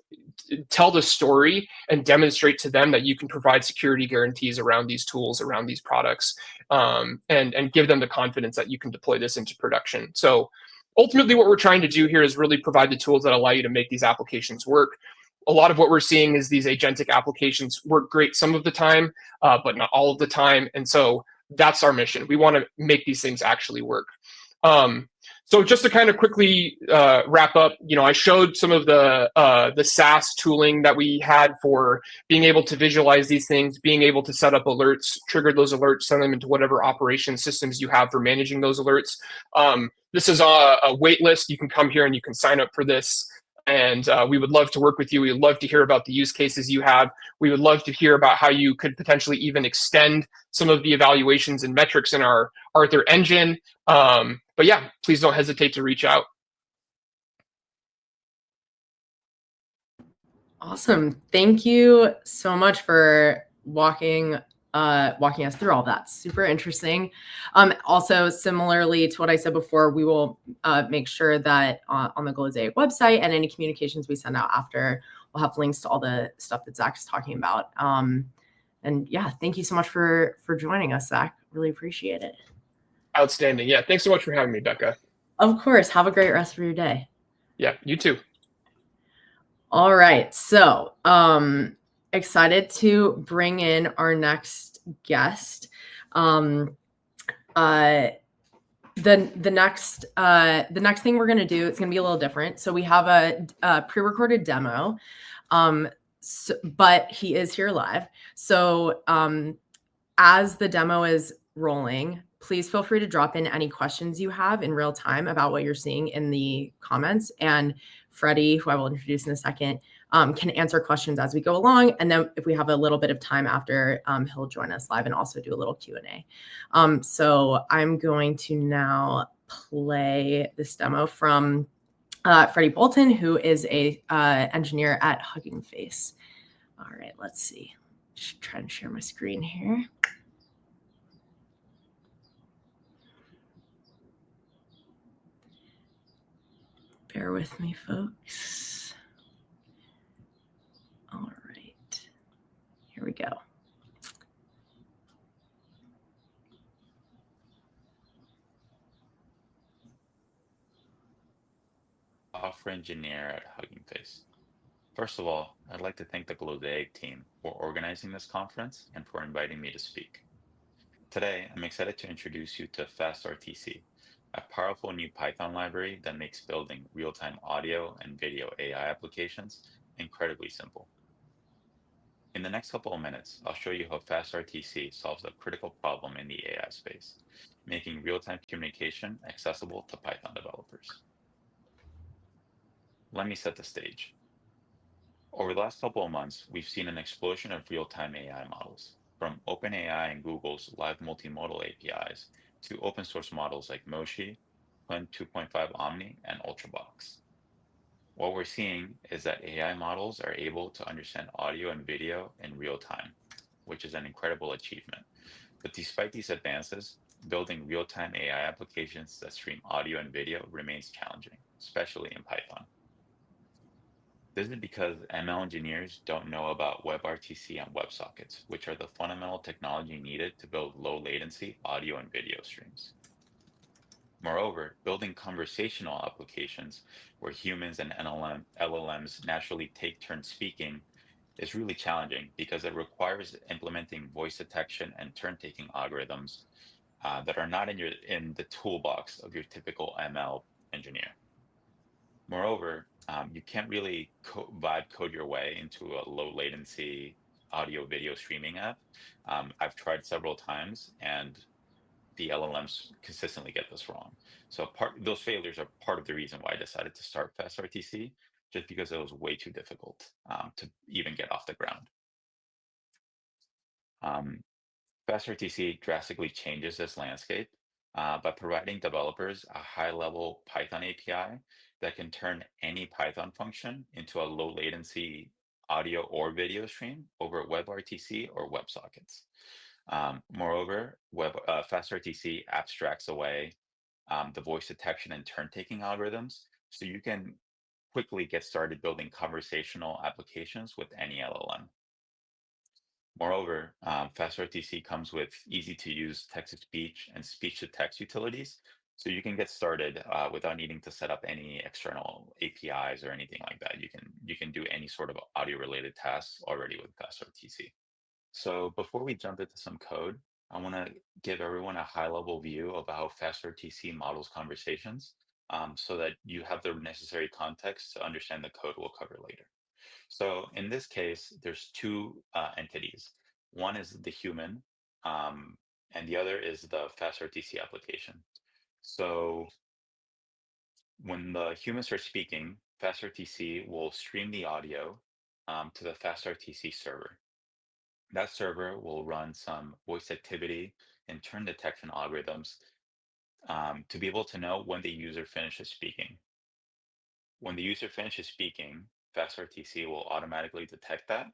tell the story and demonstrate to them that you can provide security guarantees around these tools, around these products, and give them the confidence that you can deploy this into production. So ultimately what we're trying to do here is really provide the tools that allow you to make these applications work. A lot of what we're seeing is these agentic applications work great some of the time, but not all of the time. And so that's our mission. We want to make these things actually work. So just to kind of quickly wrap up, I showed some of the SaaS tooling that we had for being able to visualize these things, being able to set up alerts, trigger those alerts, send them into whatever operation systems you have for managing those alerts. This is a wait list. You can come here and you can sign up for this. And we would love to work with you. We would love to hear about the use cases you have. We would love to hear about how you could potentially even extend some of the evaluations and metrics in our Arthur engine. But yeah, please don't hesitate to reach out. Awesome. Thank you so much for walking us through all that. Super interesting. Also, similarly to what I said before, we will make sure that on the Glosaic website and any communications we send out after, we'll have links to all the stuff that Zach's talking about. And yeah, thank you so much for joining us, Zach. Really appreciate it. Outstanding. Yeah, thanks so much for having me, Becca. Of course. Have a great rest of your day. Yeah, you too. All right. So excited to bring in our next guest. The next thing we're going to do, it's going to be a little different. So we have a pre-recorded demo, but he is here live. So as the demo is rolling, please feel free to drop in any questions you have in real time about what you're seeing in the comments. And Freddie, who I will introduce in a second, can answer questions as we go along. And then if we have a little bit of time after, he'll join us live and also do a little Q&A. So I'm going to now play this demo from Freddie Bolton, who is a engineer at Hugging Face. All right, let's see. Just trying to share my screen here. Bear with me, folks. All right, here we go. Software engineer at Hugging Face. First of all, I'd like to thank the Glosaic team for organizing this conference and for inviting me to speak. Today, I'm excited to introduce you to FastRTC, a powerful new Python library that makes building real-time audio and video AI applications incredibly simple. In the next couple of minutes, I'll show you how FastRTC solves a critical problem in the AI space, making real-time communication accessible to Python developers. Let me set the stage. Over the last couple of months, we've seen an explosion of real-time AI models, from OpenAI and Google's live multimodal APIs to open source models like Moshi, Qwen 2.5 Omni, and Ultrabox. What we're seeing is that AI models are able to understand audio and video in real time, which is an incredible achievement. But despite these advances, building real-time AI applications that stream audio and video remains challenging, especially in Python. This is because ML engineers don't know about WebRTC and WebSockets, which are the fundamental technology needed to build low latency audio and video streams. Moreover, building conversational applications where humans and LLMs naturally take turns speaking is really challenging because it requires implementing voice detection and turn-taking algorithms that are not in the toolbox of your typical ML engineer. Moreover, you can't really vibe code your way into a low latency audio video streaming app. I've tried several times and the LLMs consistently get this wrong. So those failures are part of the reason why I decided to start FastRTC, just because it was way too difficult to even get off the ground. FastRTC drastically changes this landscape by providing developers a high-level Python API that can turn any Python function into a low latency audio or video stream over WebRTC or WebSockets. Moreover, FastRTC abstracts away the voice detection and turn-taking algorithms, so you can quickly get started building conversational applications with any LLM. Moreover, FastRTC comes with easy-to-use text-to-speech and speech-to-text utilities, so you can get started without needing to set up any external APIs or anything like that. You can do any sort of audio-related tasks already with FastRTC. So before we jump into some code, I want to give everyone a high-level view of how FastRTC models conversations, so that you have the necessary context to understand the code we'll cover later. So in this case, there's two entities. One is the human, and the other is the FastRTC application. So when the humans are speaking, FastRTC will stream the audio to the FastRTC server. That server will run some voice activity and turn detection algorithms to be able to know when the user finishes speaking. When the user finishes speaking, FastRTC will automatically detect that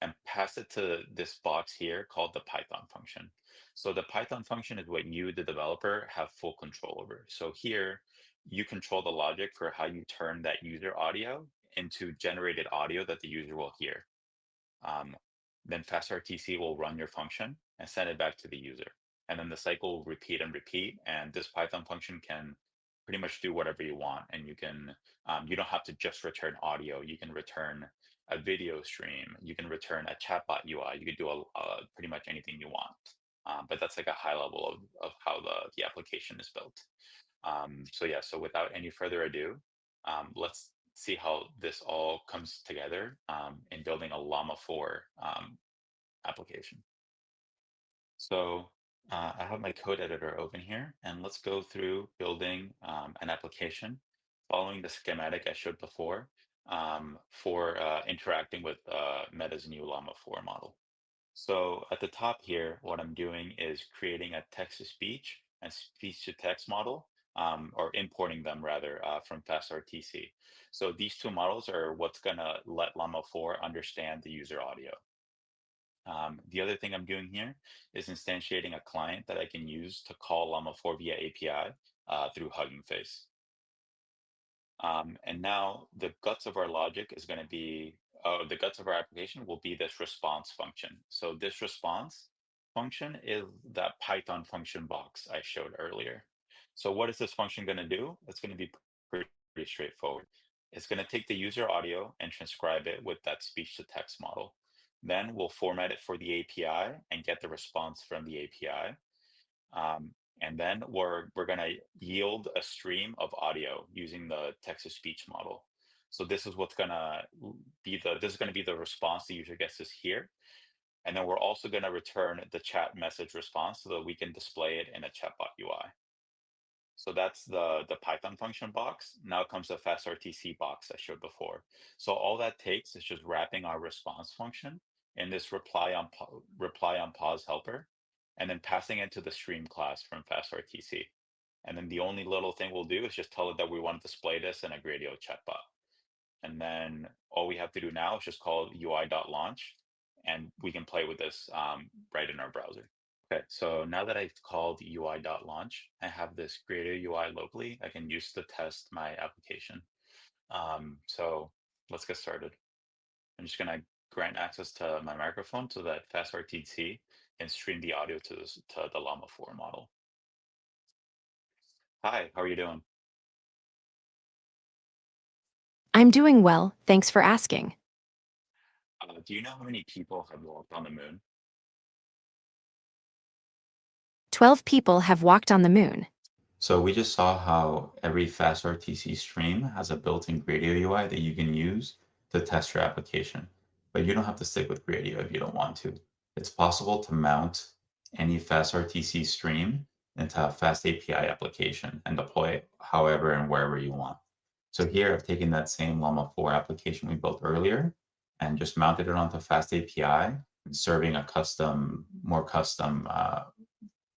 and pass it to this box here called the Python function. So the Python function is what you, the developer, have full control over. So here, you control the logic for how you turn that user audio into generated audio that the user will hear. Then FastRTC will run your function and send it back to the user. And then the cycle will repeat and repeat. And this Python function can pretty much do whatever you want. And you can, you don't have to just return audio. You can return a video stream. You can return a chatbot UI. You can do pretty much anything you want. But that's like a high level of how the application is built. So without any further ado, let's see how this all comes together in building a Llama 4 application. So I have my code editor open here, and let's go through building an application following the schematic I showed before for interacting with Meta's new Llama 4 model. So at the top here, what I'm doing is creating a text-to-speech and speech-to-text model, or importing them rather from FastRTC. So these two models are what's gonna let Llama 4 understand the user audio. The other thing I'm doing here is instantiating a client that I can use to call Llama 4 via API through Hugging Face. And now the guts of our logic is going to be, the guts of our application will be this response function. So this response function is that Python function box I showed earlier. So what is this function going to do? It's going to be pretty straightforward. It's going to take the user audio and transcribe it with that speech to text model. Then we'll format it for the API and get the response from the API. And then we're going to yield a stream of audio using the text-to-speech model. So this is what's going to be the response the user gets is here. And then we're also going to return the chat message response so that we can display it in a chatbot UI. So that's the Python function box. Now comes the FastRTC box I showed before. So all that takes is just wrapping our response function in this reply on pause helper, and then passing it to the stream class from FastRTC. And then the only little thing we'll do is just tell it that we want to display this in a Gradio chatbot. And then all we have to do now is just call UI.launch, and we can play with this right in our browser. Okay, so now that I've called UI.launch, I have this Gradio UI locally I can use to test my application. So let's get started. I'm just gonna grant access to my microphone so that FastRTC can stream the audio to the Llama 4 model. Hi, how are you doing? I'm doing well, thanks for asking. Do you know how many people have walked on the moon? 12 people have walked on the moon. So we just saw how every FastRTC stream has a built-in Gradio UI that you can use to test your application. But you don't have to stick with Gradio if you don't want to. It's possible to mount any FastRTC stream into a FastAPI application and deploy it however and wherever you want. So here I've taken that same Llama 4 application we built earlier and just mounted it onto FastAPI and serving a more custom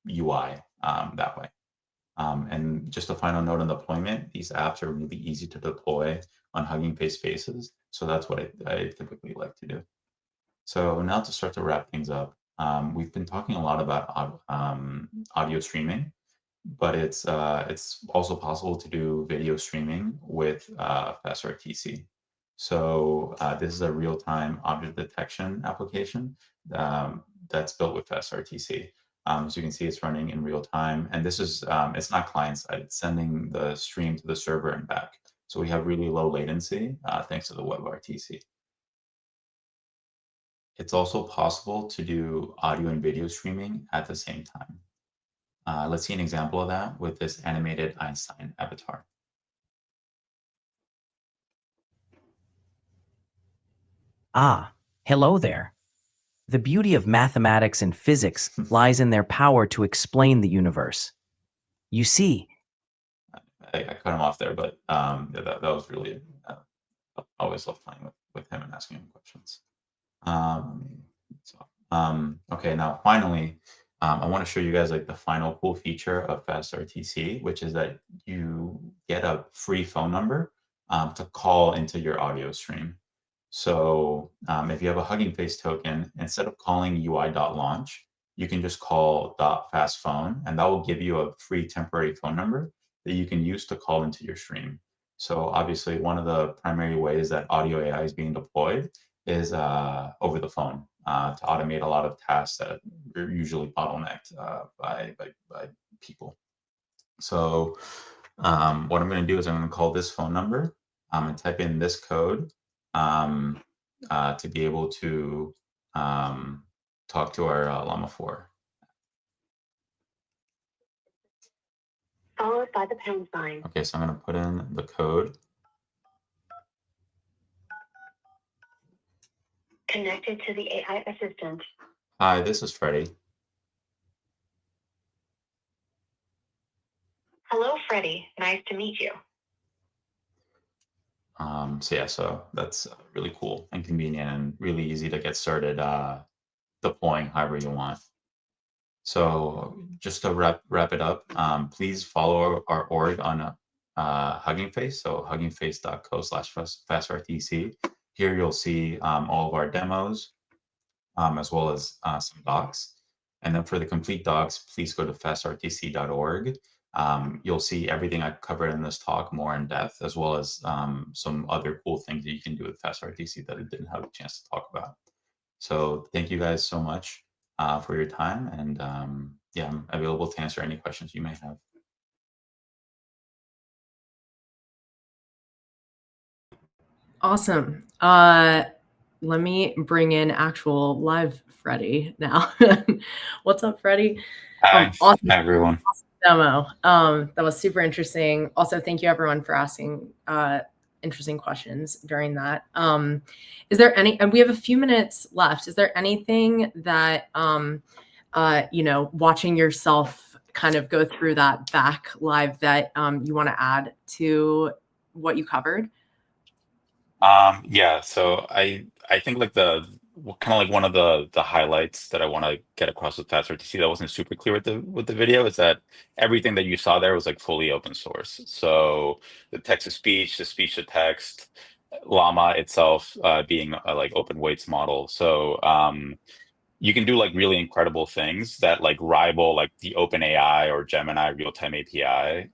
UI that way. And just a final note on deployment, these apps are really easy to deploy on Hugging Face Spaces. So that's what I typically like to do. So now to start to wrap things up, we've been talking a lot about audio streaming, but it's also possible to do video streaming with FastRTC. So this is a real-time object detection application that's built with FastRTC. So you can see it's running in real time, and this is it's not client-side, it's sending the stream to the server and back. So we have really low latency thanks to the WebRTC. It's also possible to do audio and video streaming at the same time. Let's see an example of that with this animated Einstein avatar. Ah, hello there. The beauty of mathematics and physics lies in their power to explain the universe. You see, I cut him off there, but that was really always love playing with him and asking him questions. Okay, now finally, I want to show you guys like the final cool feature of FastRTC, which is that you get a free phone number to call into your audio stream. So if you have a Hugging Face token, instead of calling UI.launch, you can just call .fastphone, and that will give you a free temporary phone number that you can use to call into your stream. So obviously, one of the primary ways that audio AI is being deployed is over the phone to automate a lot of tasks that are usually bottlenecked by people. So what I'm going to do is I'm going to call this phone number and type in this code to be able to talk to our Llama 4. Followed by the pound sign. Okay, so I'm going to put in the code. Connected to the AI assistant. Hi, this is Freddie. Hello, Freddie. Nice to meet you. So that's really cool and convenient and really easy to get started deploying however you want. So just to wrap it up, please follow our org on Hugging Face, so huggingface.co/fastrtc. Here you'll see all of our demos, as well as some docs. And then for the complete docs, please go to fastrtc.org. You'll see everything I covered in this talk more in depth, as well as some other cool things that you can do with FastRTC that I didn't have a chance to talk about. So thank you guys so much for your time. And yeah, I'm available to answer any questions you may have. Awesome. Let me bring in actual live Freddie now. What's up, Freddie? Hi, Awesome. Hi everyone. Awesome demo. That was super interesting. Also, thank you everyone for asking interesting questions during that. Is there any, and we have a few minutes left. Is there anything that, you know, watching yourself kind of go through that back live that you want to add to what you covered? Yeah, so I think like the kind of like one of the highlights that I want to get across with FastRTC that wasn't super clear with the video is that everything that you saw there was like fully open source. So the text to speech, the speech to text, Llama itself being a like open weights model. So you can do like really incredible things that like rival like the OpenAI or Gemini real-time API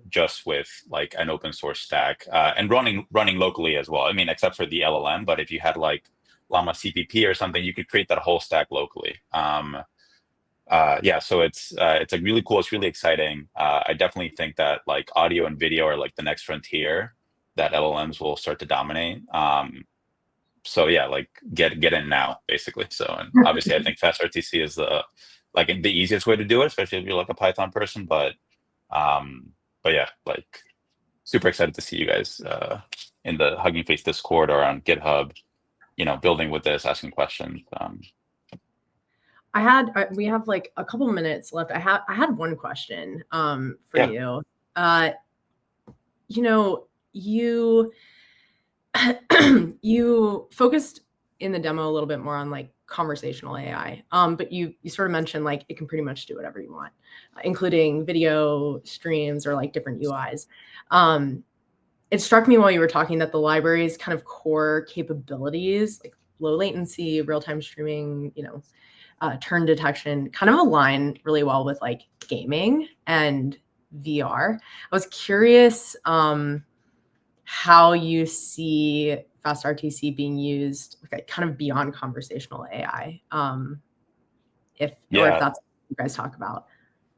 just with like an open source stack and running locally as well. I mean, except for the LLM, but if you had like Llama CPP or something, you could create that whole stack locally. Yeah, so it's like really cool. It's really exciting. I definitely think that like audio and video are like the next frontier that LLMs will start to dominate. So yeah, like get in now, basically. So, and obviously I think FastRTC is the easiest way to do it, especially if you're like a Python person. But yeah, like super excited to see you guys in the Hugging Face Discord or on GitHub, you know, building with this, asking questions. We have like a couple minutes left. I had one question for you. You know, you focused in the demo a little bit more on like conversational AI, but you sort of mentioned like it can pretty much do whatever you want, including video streams or like different UIs. It struck me while you were talking that the library's kind of core capabilities, like low latency, real-time streaming, you know, turn detection, kind of align really well with like gaming and VR. I was curious how you see FastRTC being used kind of beyond conversational AI, or if that's what you guys talk about.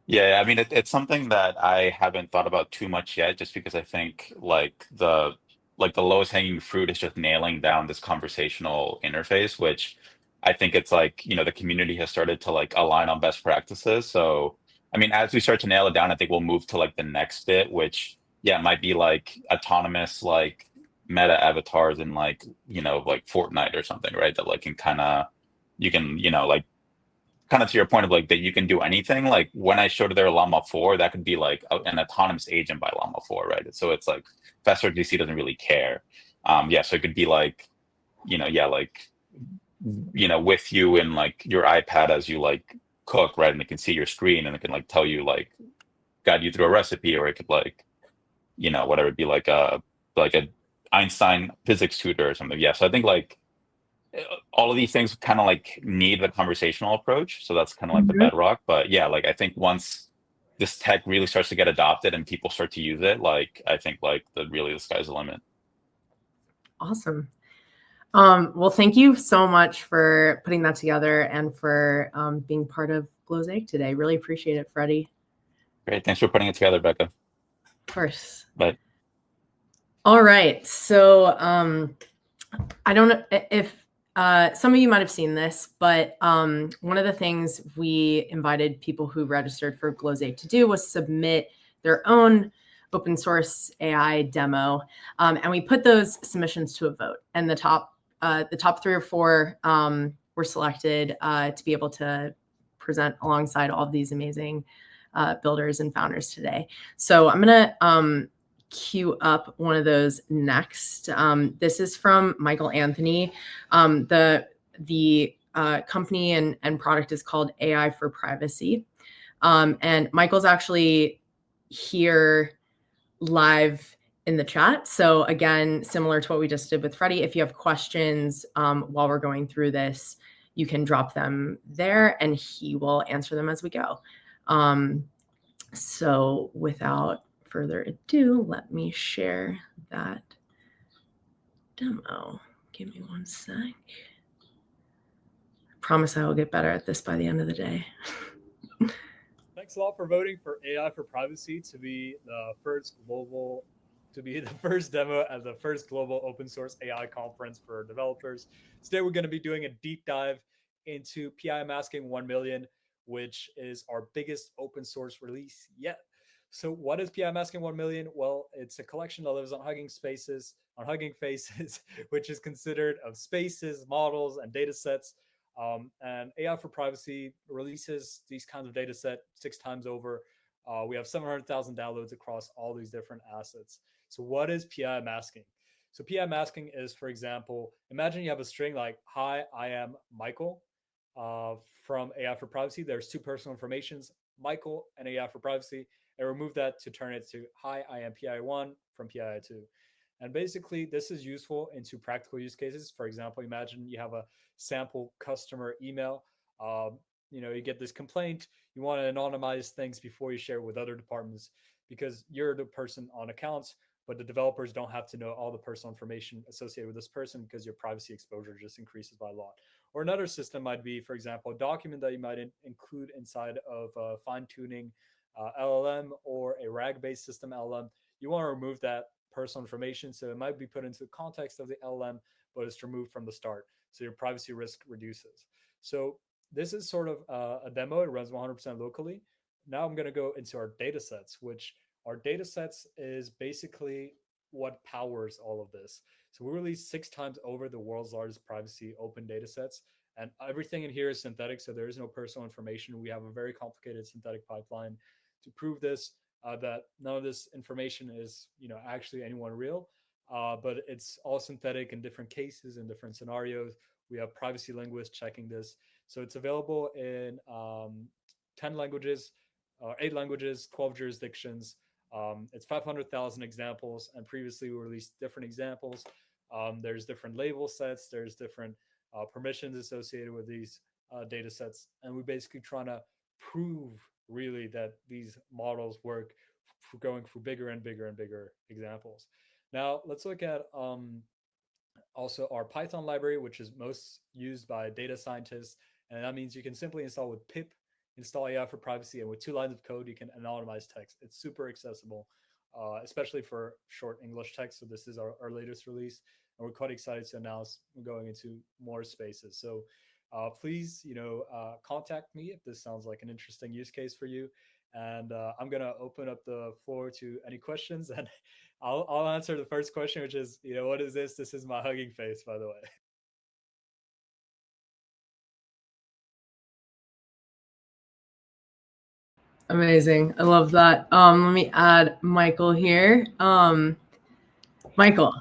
Yeah, I mean, it's something that I haven't thought about too much yet, just because I think like the lowest hanging fruit is just nailing down this conversational interface, which I think it's like, you know, the community has started to like align on best practices. So, I mean, as we start to nail it down, I think we'll move to like the next bit, which yeah, might be like autonomous, like meta avatars in like, you know, like Fortnite or something, right? That like can kind of, you can, you know, like kind of to your point of like that you can do anything. Like when I showed their Llama 4, that could be like an autonomous agent by Llama 4, right? So it's like FastRTC doesn't really care. Yeah, so it could be like, like, with you in like your iPad as you like cook, right? And it can see your screen and it can like tell you, like, guide you through a recipe, or it could like, whatever, be like a Einstein physics tutor or something. Yeah, so I think like all of these things kind of like need the conversational approach. So that's kind of like the bedrock. But yeah, like I think once this tech really starts to get adopted and people start to use it, like I think like the sky's the limit. Awesome. Well, thank you so much for putting that together and for being part of Glosaic today. Really appreciate it, Freddie. Great. Thanks for putting it together, Becca. Of course. Bye. All right. So I don't know if some of you might have seen this, but one of the things we invited people who registered for Glosaic to do was submit their own open source AI demo. And we put those submissions to a vote. And the top 3 or 4 were selected to be able to present alongside all of these amazing builders and founders today. So I'm going to queue up one of those next. This is from Michael Anthony. The company and product is called AI for Privacy. And Michael's actually here live in the chat. So again, similar to what we just did with Freddie, if you have questions while we're going through this, you can drop them there and he will answer them as we go. So without further ado, let me share that demo. Give me one sec. I promise I will get better at this by the end of the day. Thanks a lot for voting for AI for Privacy to be the first demo at the first global open source AI conference for developers. Today, we're going to be doing a deep dive into PI Masking 1 million, which is our biggest open source release yet. So what is PI Masking 1 million? Well, it's a collection that lives on Hugging Faces, which is considered of spaces, models, and data sets. And AI for Privacy releases these kinds of data set 6 times over. We have 700,000 downloads across all these different assets. So what is PI masking? So PI masking is, for example, imagine you have a string like, hi, I am Michael from AI for Privacy. There's 2 personal informations, Michael and AI for Privacy. And remove that to turn it to, hi, I am PI1 from PI2. And basically, this is useful into practical use cases. For example, imagine you have a sample customer email. You get this complaint. You want to anonymize things before you share it with other departments because you're the person on accounts, but the developers don't have to know all the personal information associated with this person because your privacy exposure just increases by a lot. Or another system might be, for example, a document that you might include inside of fine-tuning LLM or a RAG-based system LLM. You want to remove that personal information, so it might be put into the context of the LLM, but it's removed from the start, so your privacy risk reduces. So this is sort of a demo. It runs 100% locally. Now I'm going to go into our data sets, which our data sets is basically what powers all of this. So we released 6 times over the world's largest privacy open data sets, and everything in here is synthetic, so there is no personal information. We have a very complicated synthetic pipeline to prove this, that none of this information is, actually anyone real, but it's all synthetic in different cases and different scenarios. We have privacy linguists checking this. So it's available in 10 languages, 8 languages, 12 jurisdictions. It's 500,000 examples, and previously we released different examples. There's different label sets, there's different permissions associated with these data sets, and we're basically trying to prove really that these models work for going through bigger and bigger and bigger examples. Now let's look at also our Python library, which is most used by data scientists, and that means you can simply install with pip, install AI for Privacy, and with 2 lines of code you can anonymize text. It's super accessible, especially for short English text. So this is our latest release, and we're quite excited to announce we're going into more spaces. So please, contact me if this sounds like an interesting use case for you. And I'm going to open up the floor to any questions, and I'll answer the first question, which is, what is this? This is my Hugging Face, by the way. Amazing. I love that. Let me add Michael here. Michael,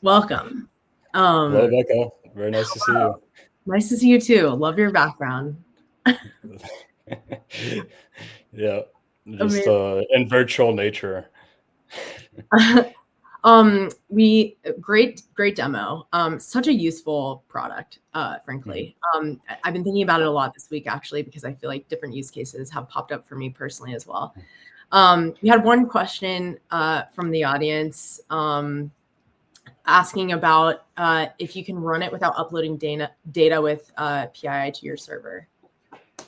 welcome. Hello, Becca. Very nice to see you. Nice to see you too. Love your background. Yeah, just in virtual nature. Great demo. Such a useful product, frankly. I've been thinking about it a lot this week, actually, because I feel like different use cases have popped up for me personally as well. We had one question from the audience asking about if you can run it without uploading data with PII to your server.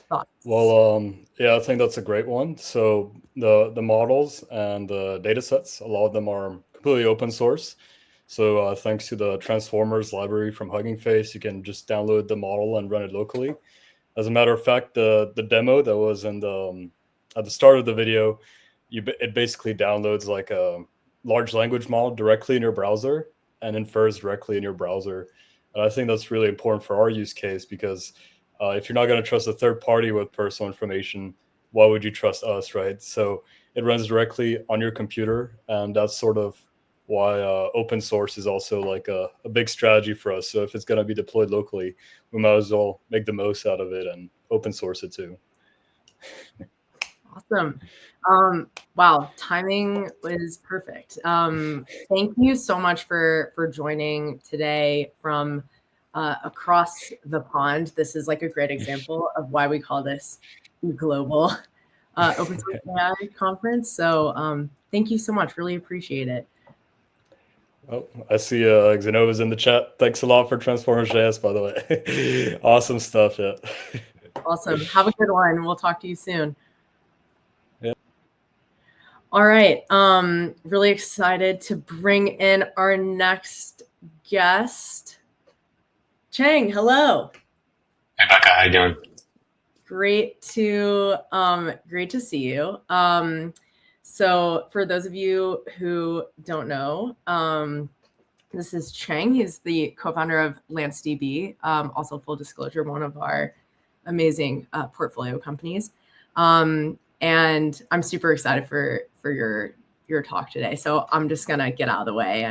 Thoughts? Well, yeah, I think that's a great one. So the models and the data sets, a lot of them are completely open source. So thanks to the Transformers library from Hugging Face, you can just download the model and run it locally. As a matter of fact, the demo that was in the at the start of the video, it basically downloads like a large language model directly in your browser and infers directly in your browser. And I think that's really important for our use case because if you're not going to trust a third party with personal information, why would you trust us, right? So it runs directly on your computer, and that's sort of why open source is also like a big strategy for us. So if it's going to be deployed locally, we might as well make the most out of it and open source it too. Awesome. Wow, timing was perfect. Thank you so much for joining today from across the pond. This is like a great example of why we call this global open source AI conference. So thank you so much. Really appreciate it. Oh, I see Xenova's in the chat. Thanks a lot for Transformers.js, by the way. Awesome stuff, yeah. Awesome. Have a good one. We'll talk to you soon. Yeah. All right. Really excited to bring in our next guest. Cheng, hello. Hey Becca, how you doing? Great to see you. So for those of you who don't know, this is Cheng. He's the co-founder of LanceDB, also full disclosure, one of our amazing portfolio companies. And I'm super excited for your talk today. So I'm just gonna get out of the way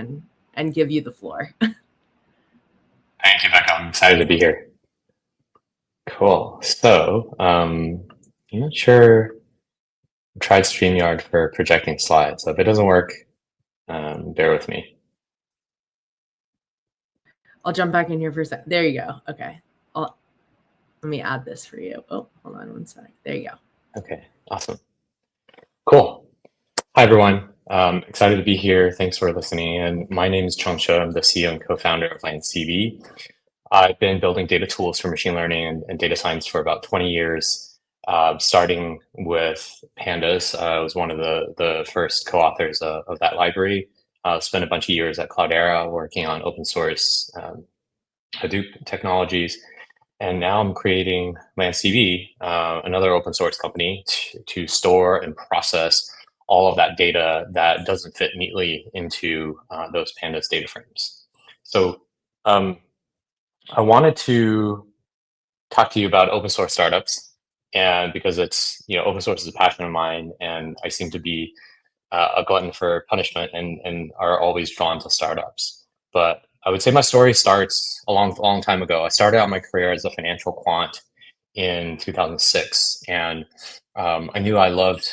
and give you the floor. Thank you, Becca. I'm excited to be here. Cool. So I'm not sure. I tried StreamYard for projecting slides. So if it doesn't work, bear with me. I'll jump back in here for a second. There you go. Okay. Let me add this for you. Oh, hold on one sec. There you go. Okay, awesome. Cool. Hi, everyone. Excited to be here. Thanks for listening. And my name is Cheng Shou. I'm the CEO and co-founder of LanceDB. I've been building data tools for machine learning and data science for about 20 years. Starting with Pandas. I was one of the first co-authors of that library. Spent a bunch of years at Cloudera working on open source Hadoop technologies. And now I'm creating LanceDB, another open source company to store and process all of that data that doesn't fit neatly into those Pandas data frames. So I wanted to talk to you about open source startups. And because it's, open source is a passion of mine, and I seem to be a glutton for punishment and are always drawn to startups. But I would say my story starts a long time ago. I started out my career as a financial quant in 2006, and I knew I loved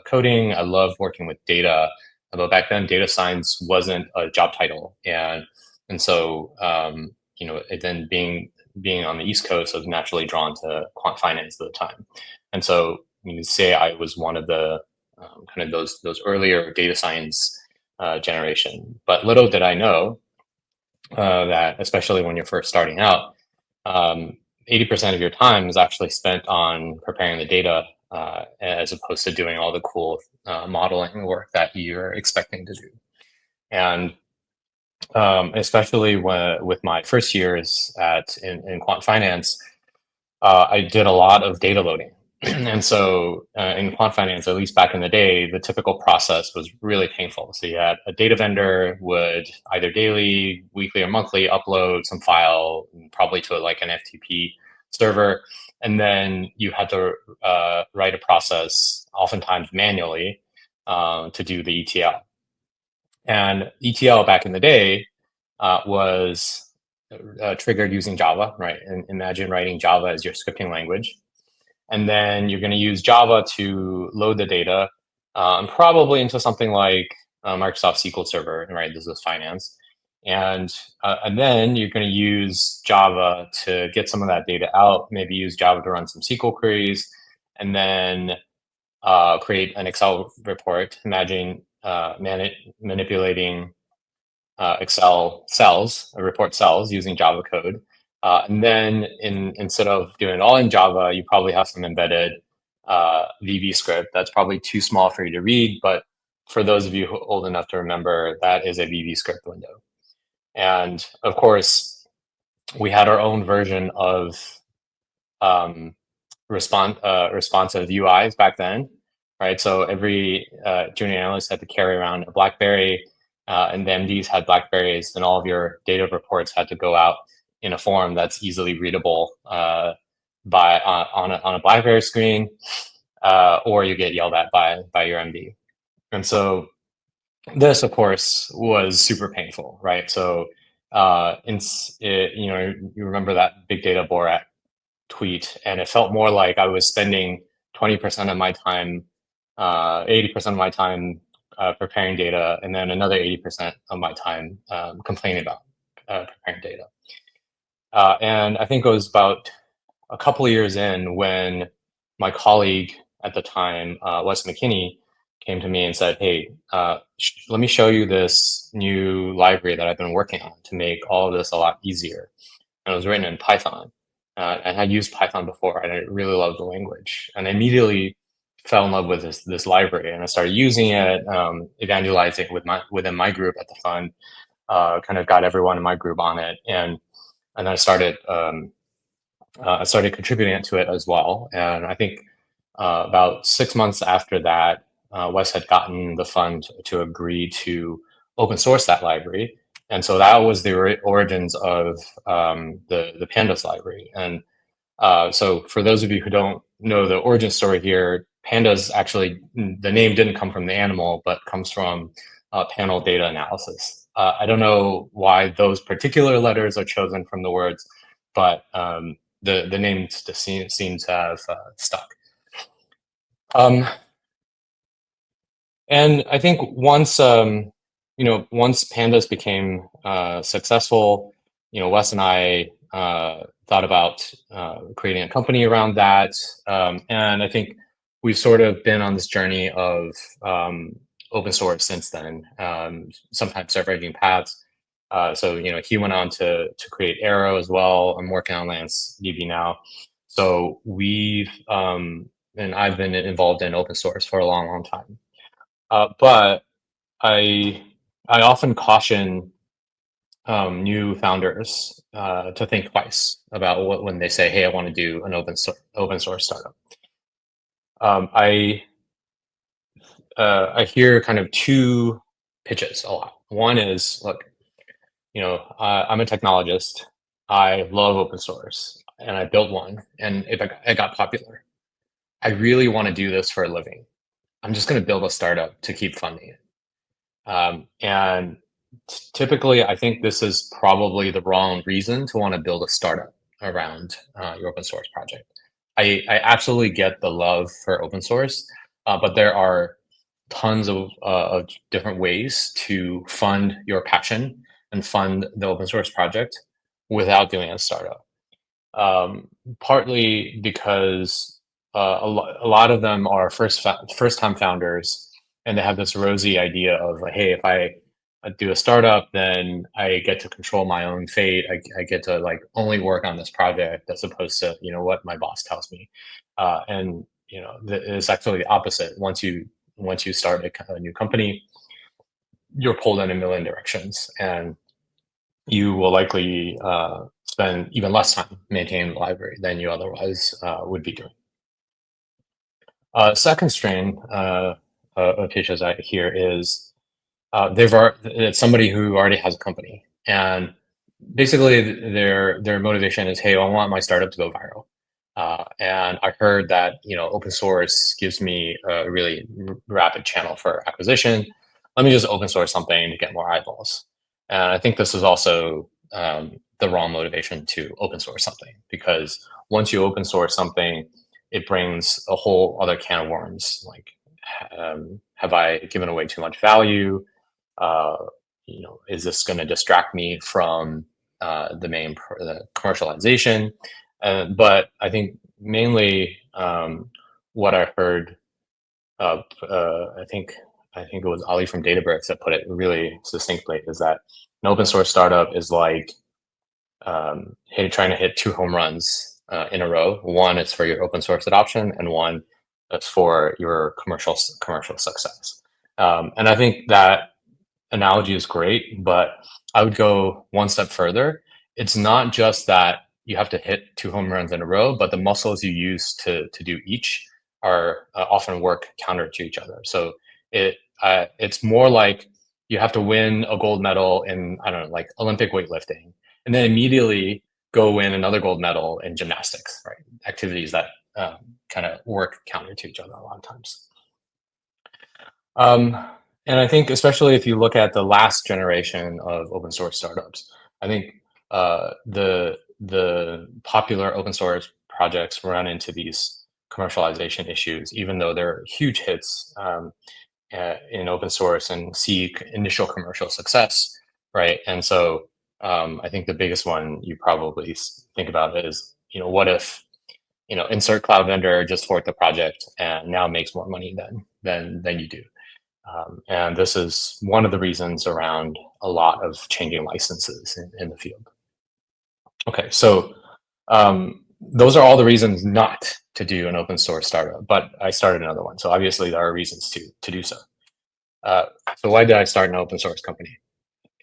coding. I loved working with data, but back then data science wasn't a job title, and so then being on the East Coast, I was naturally drawn to quant finance at the time. And so you can say I was one of the kind of those earlier data science generation. But little did I know that, especially when you're first starting out, 80% of your time is actually spent on preparing the data as opposed to doing all the cool modeling work that you're expecting to do. And especially with my first years in quant finance, I did a lot of data loading. And so in quant finance, at least back in the day, the typical process was really painful. So you had a data vendor would either daily, weekly, or monthly upload some file, probably to like an FTP server. And then you had to write a process, oftentimes manually, to do the ETL. And ETL back in the day was triggered using Java, right? And imagine writing Java as your scripting language. And then you're going to use Java to load the data, probably into something like Microsoft SQL Server, right? This is finance. And then you're going to use Java to get some of that data out, maybe use Java to run some SQL queries, and then create an Excel report. Imagine manipulating Excel cells, report cells using Java code. And then instead of doing it all in Java, you probably have some embedded VB script that's probably too small for you to read, but for those of you who are old enough to remember, that is a VB script window. And of course, we had our own version of responsive UIs back then, right? So every junior analyst had to carry around a BlackBerry, and the MDs had BlackBerries, and all of your data reports had to go out in a form that's easily readable on a BlackBerry screen, or you get yelled at by your MD. And so this, of course, was super painful, right? So you remember that big data Borat tweet, and it felt more like I was spending 20% of my time, 80% of my time preparing data, and then another 80% of my time complaining about preparing data. And I think it was about a couple of years in when my colleague at the time, Wes McKinney, came to me and said, hey, let me show you this new library that I've been working on to make all of this a lot easier. And it was written in Python. And I used Python before, and I really loved the language. And I immediately fell in love with this library, and I started using it, evangelizing within my group at the fund, kind of got everyone in my group on it. And I started contributing to it as well. And I think about 6 months after that, Wes had gotten the fund to agree to open source that library. And so that was the origins of the Pandas library. And so for those of you who don't know the origin story here, Pandas actually, the name didn't come from the animal, but comes from panel data analysis. I don't know why those particular letters are chosen from the words, but the name seems to have stuck. And I think once Pandas became successful, Wes and I thought about creating a company around that. And I think we've sort of been on this journey of open source since then, sometimes diverging paths. So he went on to create Arrow as well. I'm working on LanceDB now. So and I've been involved in open source for a long, long time. But I often caution new founders to think twice about when they say, "Hey, I want to do an open source startup." I hear kind of two pitches a lot. One is, look, I'm a technologist. I love open source, and I built one, and it got popular. I really want to do this for a living. I'm just going to build a startup to keep funding it. And typically, I think this is probably the wrong reason to want to build a startup around your open source project. I absolutely get the love for open source, but there are tons of different ways to fund your passion and fund the open source project without doing a startup. Partly because a lot of them are first-time founders, and they have this rosy idea of, hey, if I do a startup, then I get to control my own fate. I get to only work on this project as opposed to what my boss tells me. And it's actually the opposite. Once you start a new company, you're pulled in a million directions, and you will likely spend even less time maintaining the library than you otherwise would be doing. Second strain of pitches I hear is it's somebody who already has a company, and basically their motivation is, hey, I want my startup to go viral. And I heard that open source gives me a really rapid channel for acquisition. let me just open source something to get more eyeballs. And I think this is also the wrong motivation to open source something, because once you open source something, it brings a whole other can of worms. Like, have I given away too much value? Is this going to distract me from the commercialization? But I think mainly what I heard, I think it was Ali from Databricks that put it really succinctly, is that an open source startup is like trying to hit 2 home runs in a row. One is for your open source adoption, and one is for your commercial success. And I think that analogy is great, but I would go one step further. It's not just that you have to hit 2 home runs in a row, but the muscles you use to do each are often work counter to each other. So it's more like you have to win a gold medal in, I don't know, like Olympic weightlifting, and then immediately go win another gold medal in gymnastics, right? Activities that kind of work counter to each other a lot of times. And I think especially if you look at the last generation of open source startups, I think the popular open source projects run into these commercialization issues, even though they're huge hits in open source and see initial commercial success, right? And so I think the biggest one you probably think about is, what if, insert cloud vendor just forked the project and now makes more money than you do. And this is one of the reasons around a lot of changing licenses in the field. Okay, so those are all the reasons not to do an open source startup, but I started another one. So obviously there are reasons to do so. So why did I start an open source company?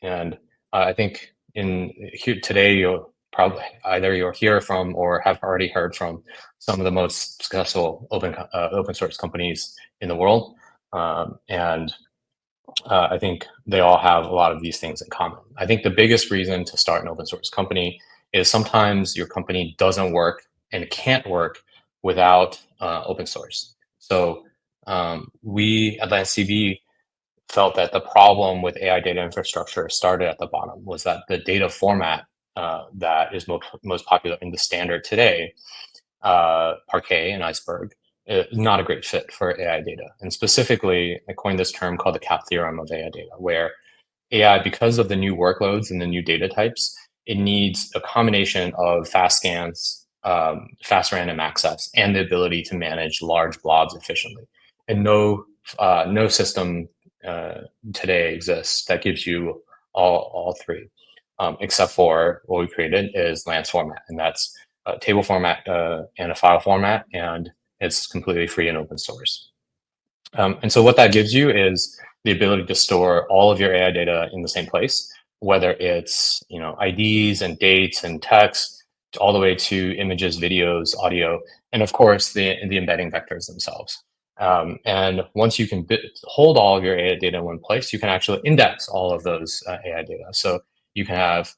And I think today you'll probably you'll hear from or have already heard from some of the most successful open source companies in the world. And I think they all have a lot of these things in common. I think the biggest reason to start an open source company is sometimes your company doesn't work and can't work without open source. So we at LandCB felt that the problem with AI data infrastructure started at the bottom, was that the data format that is most popular in the standard today, Parquet and Iceberg, is not a great fit for AI data. And specifically, I coined this term called the CAP theorem of AI data, where AI, because of the new workloads and the new data types, it needs a combination of fast scans, fast random access, and the ability to manage large blobs efficiently. And no system today exists that gives you all three, except for what we created is Lance format, and that's a table format and a file format, and it's completely free and open source. And so what that gives you is the ability to store all of your AI data in the same place, whether it's IDs and dates and text, all the way to images, videos, audio, and of course the embedding vectors themselves. And once you can hold all of your AI data in one place, you can actually index all of those AI data. So you can have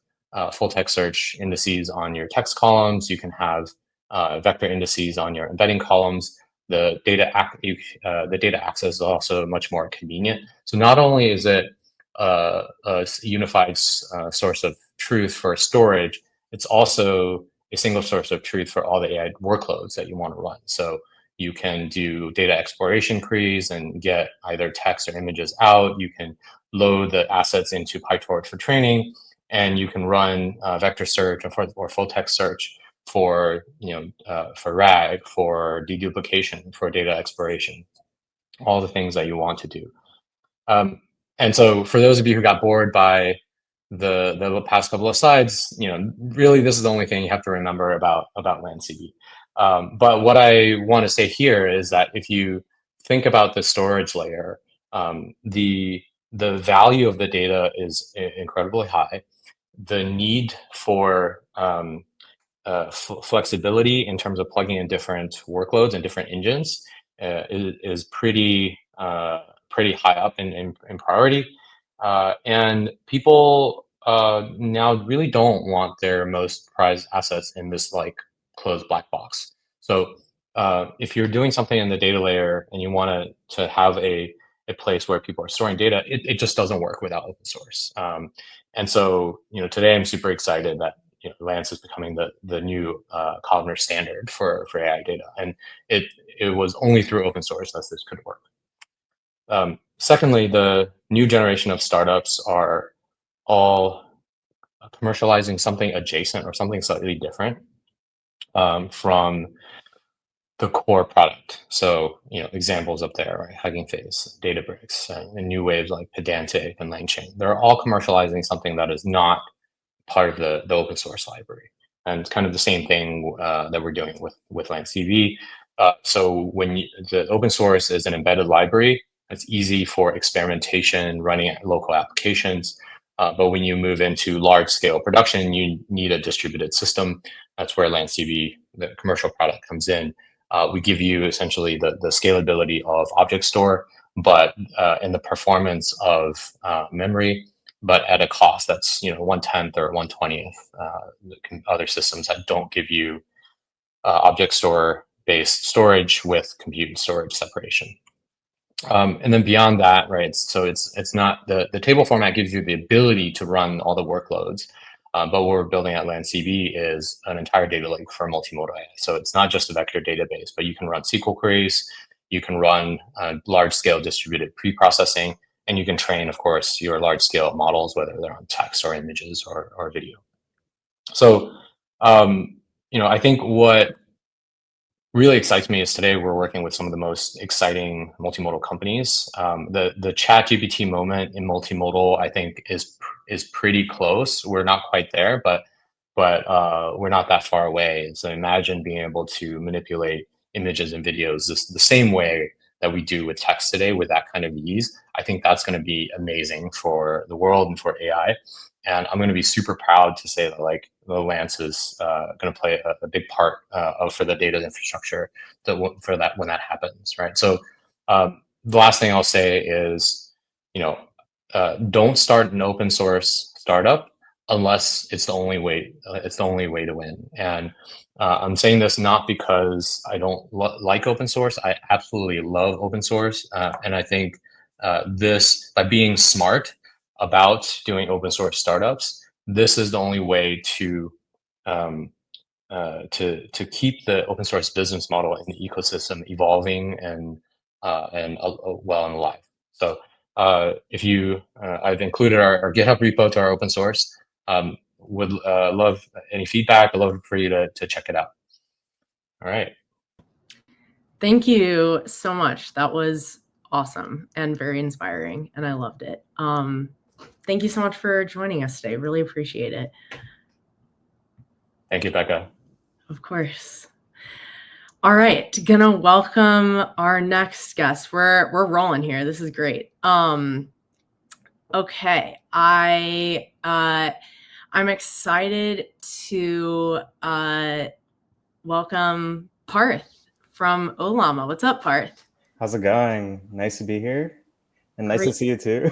full text search indices on your text columns. You can have vector indices on your embedding columns. The data access is also much more convenient. So not only is it a unified source of truth for storage, it's also a single source of truth for all the AI workloads that you want to run. So you can do data exploration queries and get either text or images out. You can load the assets into PyTorch for training, and you can run vector search or full text search for for RAG, for deduplication, for data exploration, all the things that you want to do. And so for those of you who got bored by the past couple of slides, really this is the only thing you have to remember about LandCB. But what I want to say here is that if you think about the storage layer, the value of the data is incredibly high. The need for flexibility in terms of plugging in different workloads and different engines is pretty high up in priority. And people now really don't want their most prized assets in this closed black box. So if you're doing something in the data layer and you want to have a a place where people are storing data, it just doesn't work without open source. And so, today I'm super excited that Lance is becoming the new Columnar standard for AI data, and it was only through open source that this could work. Secondly, the new generation of startups are all commercializing something adjacent or something slightly different from the core product. So, examples up there, right? Hugging Face, Databricks, and new waves like Pedantic and LangChain. They're all commercializing something that is not part of the open source library. And it's kind of the same thing that we're doing with LangCV. So when the open source is an embedded library, it's easy for experimentation, running local applications. But when you move into large scale production, you need a distributed system. That's where LangCV, the commercial product, comes in. We give you essentially the scalability of object store, but and the performance of memory, but at a cost that's 1/10 or 1/20th other systems that don't give you object store based storage with compute storage separation. And then beyond that, right? So it's not the table format gives you the ability to run all the workloads. But what we're building at LangCV is an entire data lake for multimodal AI. So it's not just a vector database, but you can run SQL queries, you can run large-scale distributed pre-processing, and you can train, of course, your large-scale models, whether they're on text or images or video. So, I think what really excites me is today we're working with some of the most exciting multimodal companies. The ChatGPT moment in multimodal, I think, is pretty close. We're not quite there, but we're not that far away. So imagine being able to manipulate images and videos the same way that we do with text today with that kind of ease. I think that's going to be amazing for the world and for AI. And I'm going to be super proud to say that Lance is going to play a big part for the data infrastructure for that when that happens, right? So the last thing I'll say is, don't start an open source startup unless it's the only way. It's the only way to win. And I'm saying this not because I don't like open source. I absolutely love open source, and I think this, by being smart about doing open source startups, this is the only way to keep the open source business model in the ecosystem evolving and well and alive. So if you, I've included our GitHub repo to our open source. Would love any feedback. I'd love for you to check it out. All right. Thank you so much. That was awesome and very inspiring, and I loved it. Thank you so much for joining us today. Really appreciate it. Thank you, Becca. Of course. All right, gonna welcome our next guest. We're rolling here. This is great. Okay, I'm excited to welcome Parth from Ollama. What's up, Parth? How's it going? Nice to be here. And nice to see you too.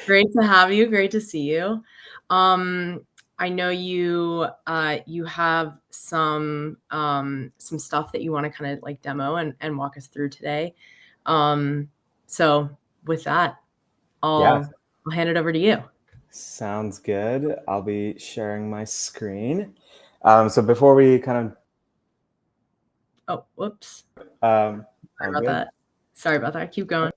Great to have you. Great to see you. I know you have some stuff that you want to kind of demo and walk us through today. So with that, I'll hand it over to you. Sounds good. I'll be sharing my screen. So before we kind of whoops. Sorry about that. Keep going.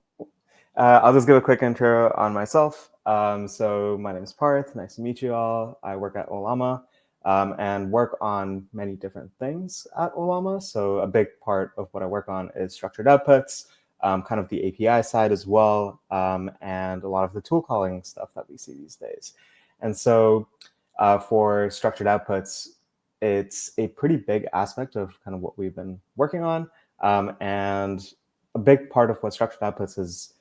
I'll just give a quick intro on myself. So my name is Parth. Nice to meet you all. I work at Ollama and work on many different things at Ollama. So a big part of what I work on is structured outputs, kind of the API side as well, and a lot of the tool calling stuff that we see these days. And so for structured outputs, it's a pretty big aspect of kind of what we've been working on. And a big part of what structured outputs is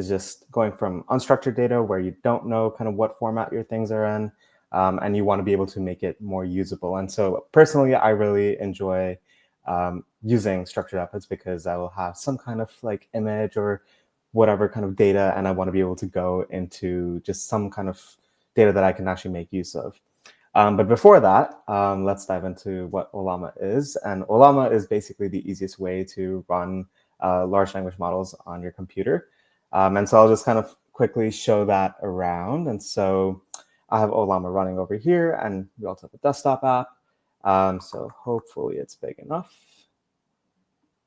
just going from unstructured data where you don't know kind of what format your things are in, and you want to be able to make it more usable. And so personally, I really enjoy using structured outputs because I will have some kind of image or whatever kind of data, and I want to be able to go into just some kind of data that I can actually make use of. But before that, let's dive into what Ollama is. And Ollama is basically the easiest way to run large language models on your computer. And so I'll just kind of quickly show that around. And so I have Ollama running over here, and we also have a desktop app. So hopefully it's big enough.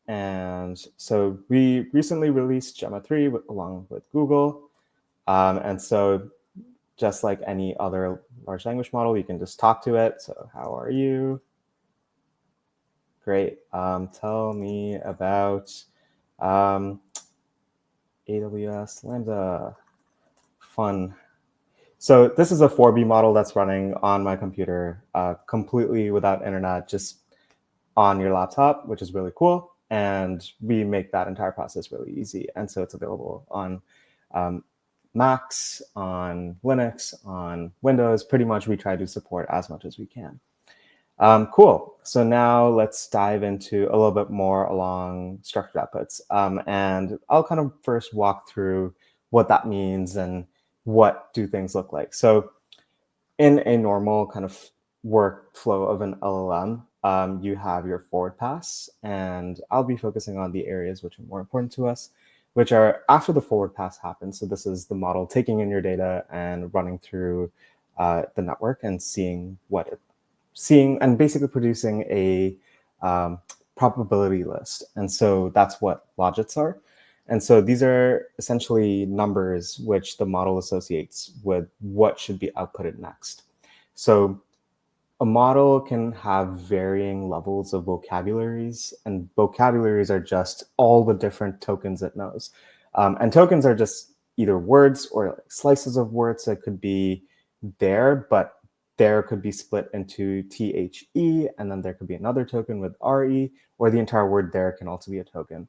And so we recently released Gemma 3 along with Google. And so just like any other large language model, you can just talk to it. So how are you? Great. Tell me about AWS Lambda. Fun. So this is a 4B model that's running on my computer completely without internet, just on your laptop, which is really cool. And we make that entire process really easy. And so it's available on Macs, on Linux, on Windows. Pretty much we try to support as much as we can. Cool. So now let's dive into a little bit more along structured outputs. And I'll kind of first walk through what that means and what do things look like. So in a normal kind of workflow of an LLM, you have your forward pass, and I'll be focusing on the areas which are more important to us, which are after the forward pass happens. So this is the model taking in your data and running through the network and seeing and basically producing a probability list. And so that's what logits are. And so these are essentially numbers which the model associates with what should be outputted next. So a model can have varying levels of vocabularies, and vocabularies are just all the different tokens it knows. And tokens are just either words or like slices of words that could be there, but there could be split into THE, and then there could be another token with RE, or the entire word there can also be a token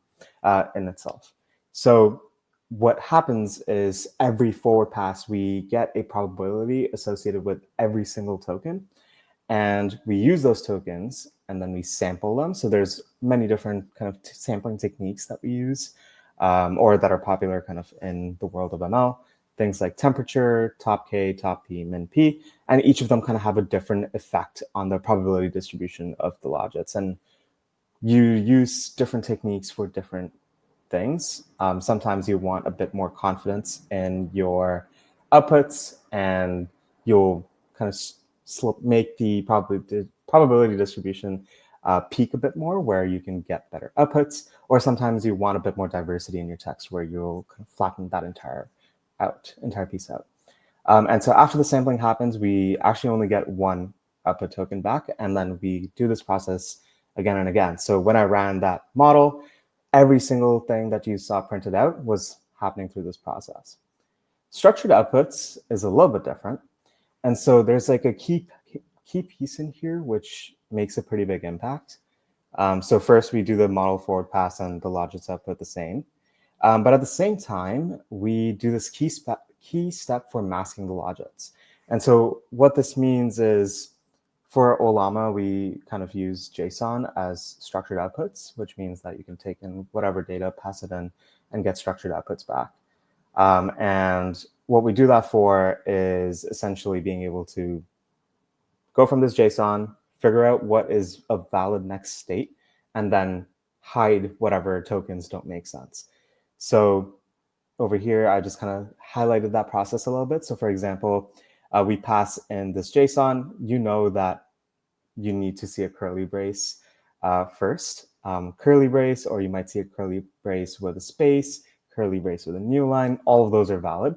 in itself. So what happens is every forward pass, we get a probability associated with every single token. And we use those tokens and then we sample them. So there's many different kind of sampling techniques that we use or that are popular kind of in the world of ML. Things like temperature, top K, top P, min P. And each of them kind of have a different effect on the probability distribution of the logits. And you use different techniques for different things. Sometimes you want a bit more confidence in your outputs, and you'll kind of make the probability distribution peak a bit more, where you can get better outputs. Or sometimes you want a bit more diversity in your text, where you'll kind of flatten that entire piece out. And so after the sampling happens, we actually only get one output token back, and then we do this process again and again. So when I ran that model, every single thing that you saw printed out was happening through this process. Structured outputs is a little bit different. And so there's like a key piece in here, which makes a pretty big impact. So first we do the model forward pass and the logits output the same. But at the same time, we do this key step for masking the logits. And so what this means is, for Ollama, we kind of use JSON as structured outputs, which means that you can take in whatever data, pass it in, and get structured outputs back. And what we do that for is essentially being able to go from this JSON, figure out what is a valid next state, and then hide whatever tokens don't make sense. So over here, I just kind of highlighted that process a little bit. So for example, we pass in this JSON. You know that you need to see a curly brace first. Curly brace, or you might see a curly brace with a space, curly brace with a new line. All of those are valid.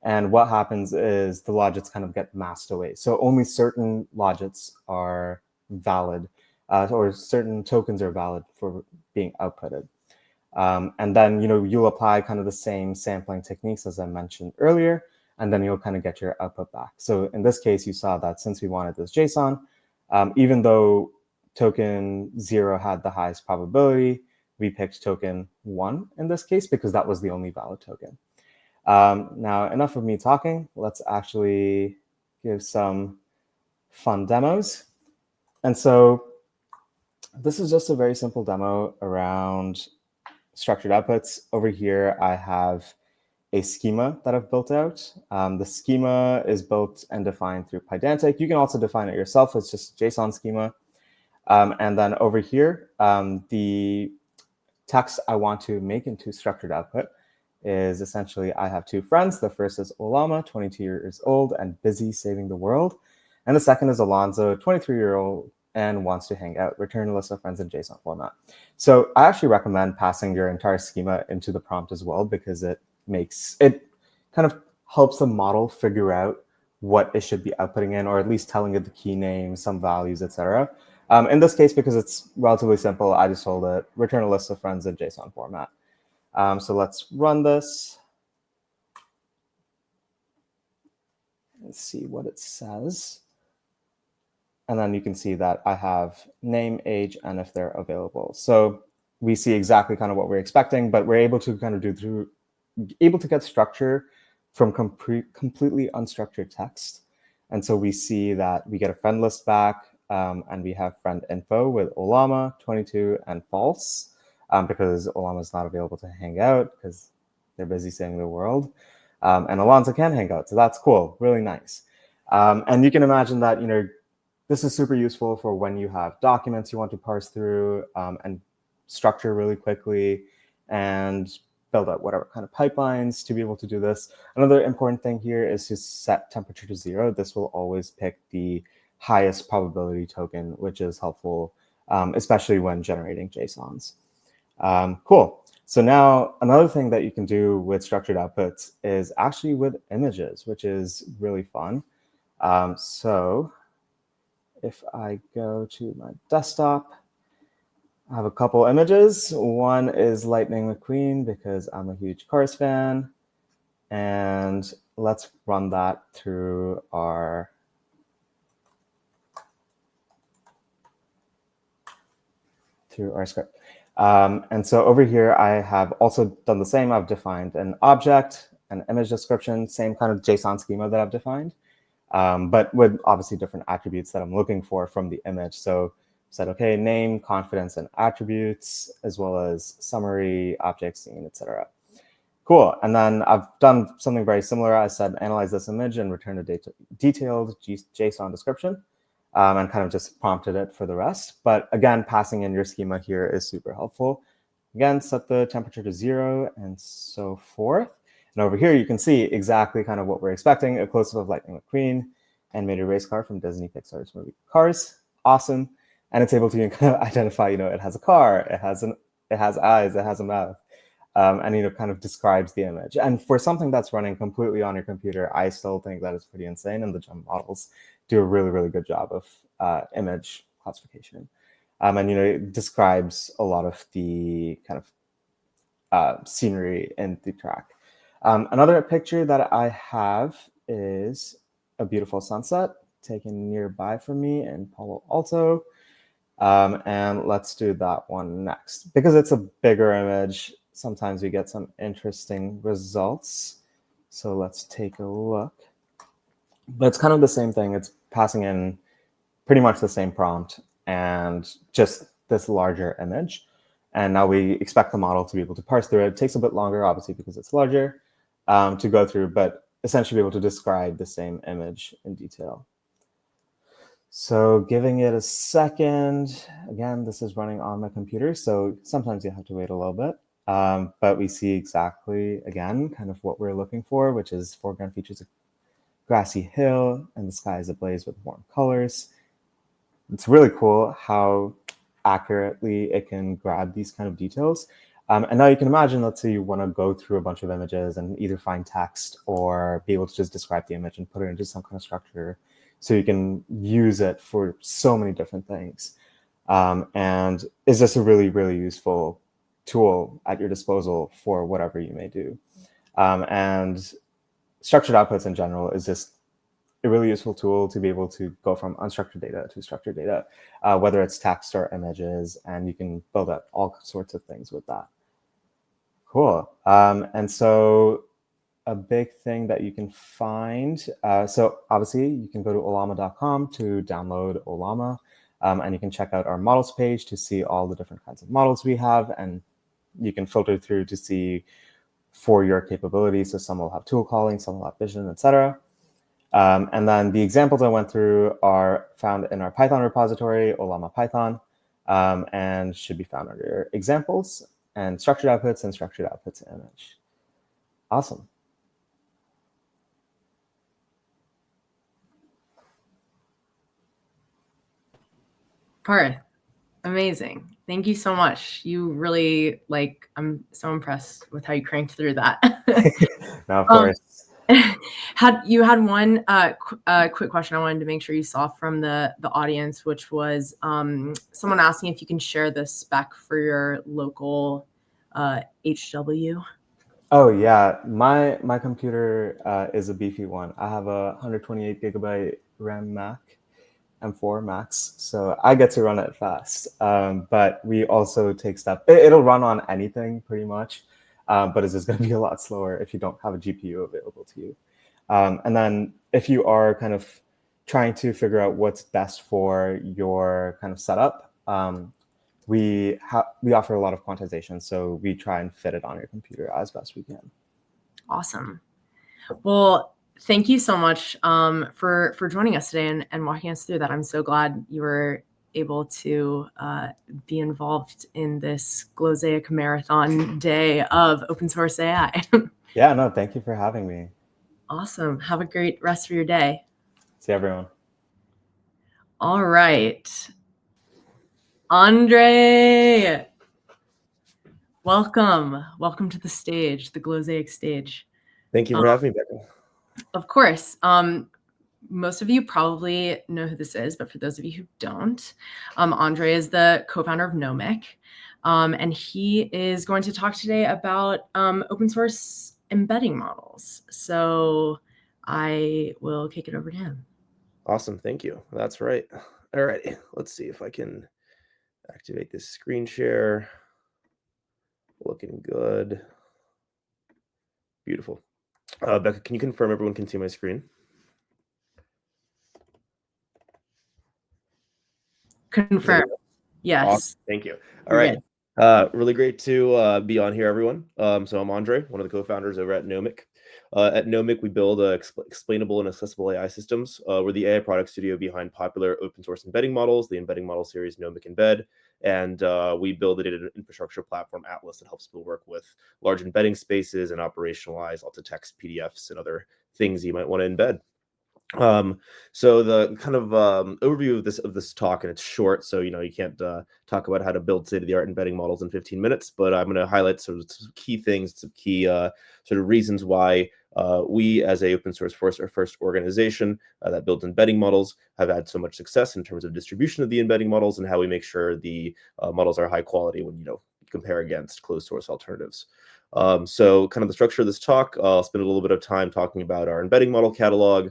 And what happens is the logits kind of get masked away. So only certain logits are valid, or certain tokens are valid for being outputted. And then you'll apply kind of the same sampling techniques as I mentioned earlier, and then you'll kind of get your output back. So in this case, you saw that since we wanted this JSON, even though token 0 had the highest probability, we picked token 1 in this case because that was the only valid token. Now, enough of me talking. Let's actually give some fun demos. And so this is just a very simple demo around structured outputs. Over here, I have a schema that I've built out. The schema is built and defined through Pydantic. You can also define it yourself. It's just a JSON schema. And then over here, the text I want to make into structured output is essentially I have two friends. The first is Olama, 22 years old and busy saving the world. And the second is Alonzo, 23-year-old and wants to hang out. Return a list of friends in JSON format. So I actually recommend passing your entire schema into the prompt as well, because it kind of helps the model figure out what it should be outputting in, or at least telling it the key name, some values, etc. In this case, because it's relatively simple, I just told it return a list of friends in JSON format. So let's run this. Let's see what it says. And then you can see that I have name, age, and if they're available. So we see exactly kind of what we're expecting, but we're able to kind of able to get structure from completely unstructured text. And so we see that we get a friend list back, and we have friend info with Olama, 22, and false, because Olama is not available to hang out because they're busy saving the world. And Alonzo can hang out, so that's cool, really nice. And you can imagine that, this is super useful for when you have documents you want to parse through and structure really quickly and build out whatever kind of pipelines to be able to do this. Another important thing here is to set temperature to 0. This will always pick the highest probability token, which is helpful, especially when generating JSONs. Cool. So now another thing that you can do with structured outputs is actually with images, which is really fun. So if I go to my desktop, I have a couple images. One is Lightning McQueen because I'm a huge Cars fan. And let's run that through our script. And so over here, I have also done the same. I've defined an object, an image description, same kind of JSON schema that I've defined, but with obviously different attributes that I'm looking for from the image. So I said, okay, name, confidence, and attributes, as well as summary, object, scene, etc. Cool. And then I've done something very similar. I said, analyze this image and return a detailed JSON description. And kind of just prompted it for the rest. But again, passing in your schema here is super helpful. Again, set the temperature to 0 and so forth. And over here, you can see exactly kind of what we're expecting, a close-up of Lightning McQueen, animated race car from Disney Pixar's movie Cars. Awesome. And it's able to kind of identify, it has a car, it has eyes, it has a mouth, and kind of describes the image. And for something that's running completely on your computer, I still think that is pretty insane. And the GEM models do a really, really good job of image classification. And it describes a lot of the kind of scenery in the track. Another picture that I have is a beautiful sunset taken nearby from me in Palo Alto. And let's do that one next. Because it's a bigger image, sometimes we get some interesting results. So let's take a look. But it's kind of the same thing. It's passing in pretty much the same prompt and just this larger image. And now we expect the model to be able to parse through it. It takes a bit longer, obviously, because it's larger to go through, but essentially be able to describe the same image in detail. So giving it a second, again, this is running on my computer, so sometimes you have to wait a little bit. But we see exactly, again, kind of what we're looking for, which is foreground features a grassy hill and the sky is ablaze with warm colors. It's really cool how accurately it can grab these kind of details. And now you can imagine, let's say you want to go through a bunch of images and either find text or be able to just describe the image and put it into some kind of structure so you can use it for so many different things. And it's just a really, really useful tool at your disposal for whatever you may do. And structured outputs in general is just a really useful tool to be able to go from unstructured data to structured data, whether it's text or images, and you can build up all sorts of things with that. Cool. And so a big thing that you can find, so obviously you can go to olama.com to download Olama, and you can check out our models page to see all the different kinds of models we have, and you can filter through to see for your capabilities. So some will have tool calling, some will have vision, etc. And then the examples I went through are found in our Python repository, Olama Python, and should be found under examples and structured outputs image. Awesome. Parth, amazing. Thank you so much. You really I'm so impressed with how you cranked through that. No, of course. You had one quick question I wanted to make sure you saw from the audience, which was someone asking if you can share the spec for your local HW. Oh yeah, my computer is a beefy one. I have a 128 gigabyte RAM Mac, M4 Max, so I get to run it fast. But we also take stuff. It'll run on anything pretty much, but it's just going to be a lot slower if you don't have a GPU available to you. And then if you are kind of trying to figure out what's best for your kind of setup, we offer a lot of quantization, so we try and fit it on your computer as best we can. Awesome. Well, thank you so much for joining us today and walking us through that. I'm so glad you were able to be involved in this Glosaic Marathon day of open source AI. Yeah, no, thank you for having me. Awesome. Have a great rest of your day. See everyone. All right. Andre, welcome. Welcome to the stage, the Glosaic stage. Thank you for having me, Becca. Of course. Most of you probably know who this is, but for those of you who don't, Andre is the co-founder of Nomic, and he is going to talk today about open source embedding models. So I will kick it over to him. Awesome. Thank you. That's right. All right. Let's see if I can activate this screen share. Looking good. Beautiful. Becca, can you confirm everyone can see my screen? Confirm. Yes. Awesome. Thank you. All right. Really great to be on here, everyone. So I'm Andre, one of the co-founders over at Nomic. At Nomic, we build explainable and accessible AI systems. We're the AI product studio behind popular open source embedding models, the embedding model series Nomic Embed, and we build a data infrastructure platform, Atlas, that helps people work with large embedding spaces and operationalize alt-to-text PDFs and other things you might want to embed. So the kind of overview of this talk, and it's short, so you can't talk about how to build state-of-the-art embedding models in 15 minutes, but I'm going to highlight some key things, some key sort of reasons why we, as a open source first organization that builds embedding models, have had so much success in terms of distribution of the embedding models, and how we make sure the models are high quality when compare against closed source alternatives. So kind of the structure of this talk, I'll spend a little bit of time talking about our embedding model catalog,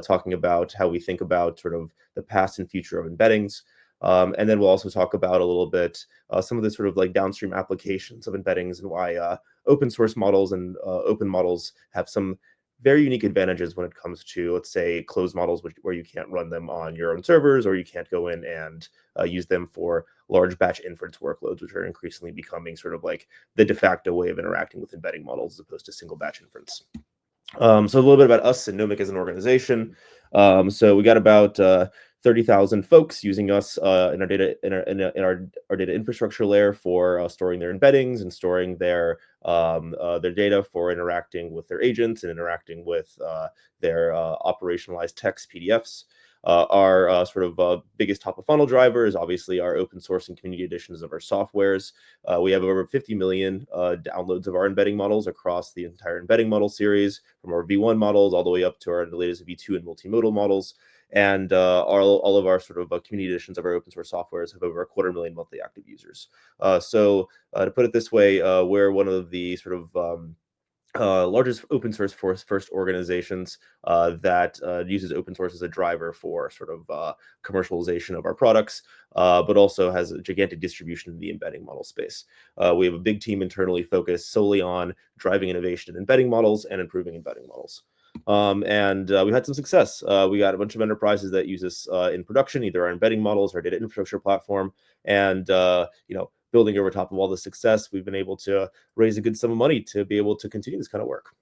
talking about how we think about sort of the past and future of embeddings. And then we'll also talk about a little bit some of the sort of like downstream applications of embeddings and why open source models and open models have some very unique advantages when it comes to, let's say, closed models where you can't run them on your own servers, or you can't go in and use them for large batch inference workloads, which are increasingly becoming sort of like the de facto way of interacting with embedding models as opposed to single batch inference. So a little bit about us and Nomic as an organization. So we got about 30,000 folks using us in our data our data infrastructure layer for storing their embeddings and storing their data for interacting with their agents and interacting with their operationalized text PDFs. Our sort of biggest top of funnel driver is obviously our open source and community editions of our softwares. We have over 50 million downloads of our embedding models across the entire embedding model series, from our V1 models all the way up to our latest V2 and multimodal models. And all of our sort of community editions of our open source softwares have over 250,000 monthly active users. So to put it this way, we're one of the sort of largest open source first organizations that uses open source as a driver for sort of commercialization of our products, but also has a gigantic distribution in the embedding model space. We have a big team internally focused solely on driving innovation in embedding models and improving embedding models. And we've had some success. We got a bunch of enterprises that use us in production, either our embedding models, our data infrastructure platform, and building over top of all the success, we've been able to raise a good sum of money to be able to continue this kind of work.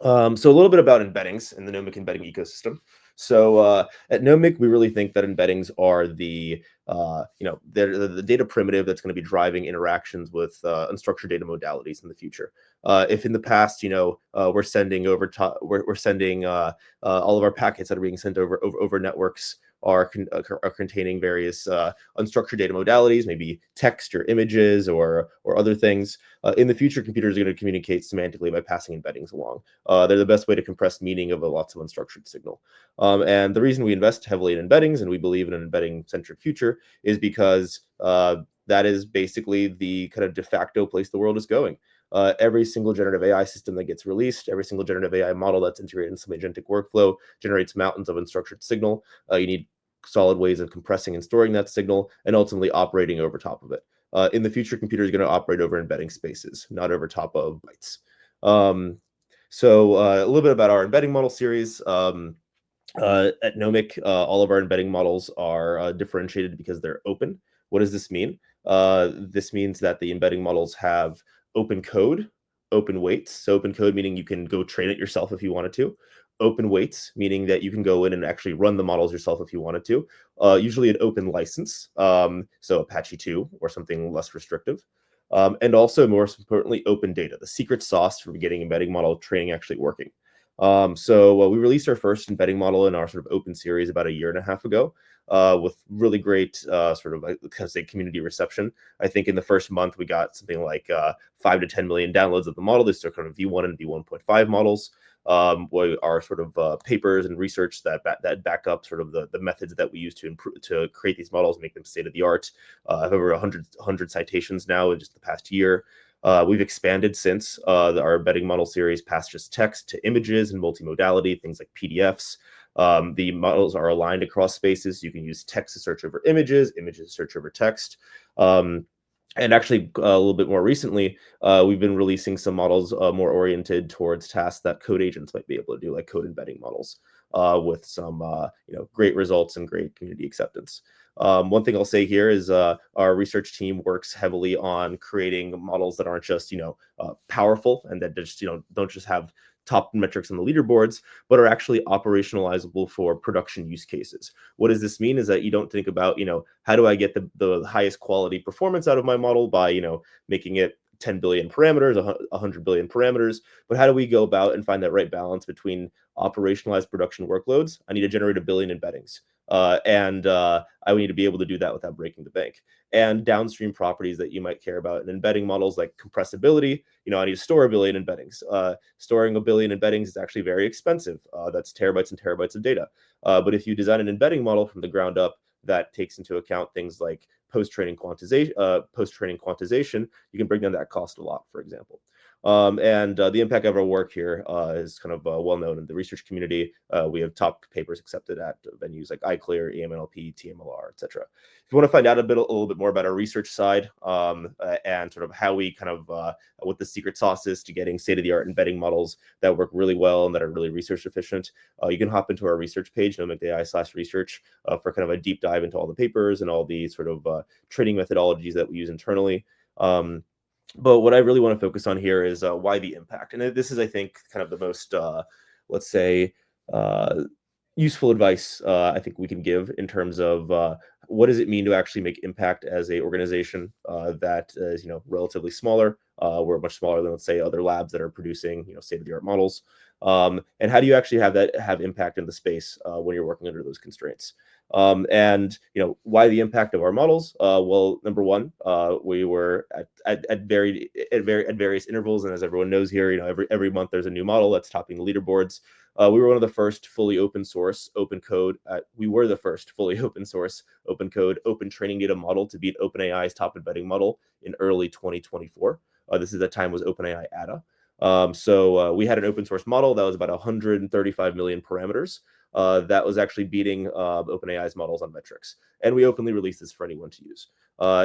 So a little bit about embeddings in the Nomic embedding ecosystem. So at Nomic, we really think that embeddings are the they're the data primitive that's going to be driving interactions with unstructured data modalities in the future. If in the past, we're sending we're sending all of our packets that are being sent over networks are containing various unstructured data modalities, maybe text or images or other things. In the future, computers are going to communicate semantically by passing embeddings along. They're the best way to compress meaning of lots of unstructured signal. And the reason we invest heavily in embeddings and we believe in an embedding-centric future is because that is basically the kind of de facto place the world is going. Every single generative AI system that gets released, every single generative AI model that's integrated in some agentic workflow generates mountains of unstructured signal. You need solid ways of compressing and storing that signal and ultimately operating over top of it. In the future, computers are going to operate over embedding spaces, not over top of bytes. So a little bit about our embedding model series. At Nomic, all of our embedding models are differentiated because they're open. What does this mean? This means that the embedding models have open code, open weights. So open code meaning you can go train it yourself if you wanted to. Open weights meaning that you can go in and actually run the models yourself if you wanted to. Usually an open license, so Apache 2 or something less restrictive. And also, more importantly, open data, the secret sauce for getting embedding model training actually working. So we released our first embedding model in our sort of open series about 1.5 years ago with really great sort of, community reception. I think in the first month, we got something like 5 to 10 million downloads of the model. These are kind of V1 and V1.5 models. Are sort of papers and research that back up sort of the methods that we use to create these models, make them state of the art. I have over 100 citations now in just the past year. We've expanded since our embedding model series past just text to images and multimodality, things like PDFs. The models are aligned across spaces. You can use text to search over images, images to search over text. And actually, a little bit more recently, we've been releasing some models more oriented towards tasks that code agents might be able to do, like code embedding models, with some great results and great community acceptance. One thing I'll say here is our research team works heavily on creating models that aren't just powerful and that just don't just have top metrics on the leaderboards, but are actually operationalizable for production use cases. What does this mean is that you don't think about, how do I get the highest quality performance out of my model by, making it 10 billion parameters, 100 billion parameters, but how do we go about and find that right balance between operationalized production workloads? I need to generate 1 billion embeddings. I need to be able to do that without breaking the bank. And downstream properties that you might care about in embedding models like compressibility. I need to store 1 billion embeddings. Storing 1 billion embeddings is actually very expensive. That's terabytes and terabytes of data. But if you design an embedding model from the ground up that takes into account things like post-training quantization, you can bring down that cost a lot, for example. The impact of our work here is kind of well known in the research community. We have top papers accepted at venues like ICLR, EMNLP, TMLR, etc. If you want to find out a little bit more about our research side and sort of how we kind of what the secret sauce is to getting state-of-the-art embedding models that work really well and that are really research efficient, you can hop into our research page, nomic.ai/research, for kind of a deep dive into all the papers and all the sort of training methodologies that we use internally. But what I really want to focus on here is why the impact. And this is, I think, kind of the most, let's say, useful advice I think we can give in terms of what does it mean to actually make impact as an organization that is, relatively smaller. We're much smaller than, let's say, other labs that are producing, state-of-the-art models. And how do you actually have impact in the space when you're working under those constraints? Why the impact of our models? Well, number one, we were at various intervals, and as everyone knows here, every month there's a new model that's topping the leaderboards. We were one of the first fully open source, open code. We were the first fully open source, open code, open training data model to beat OpenAI's top embedding model in early 2024. This is the time was OpenAI ADA. So we had an open source model that was about 135 million parameters. That was actually beating OpenAI's models on metrics. And we openly released this for anyone to use.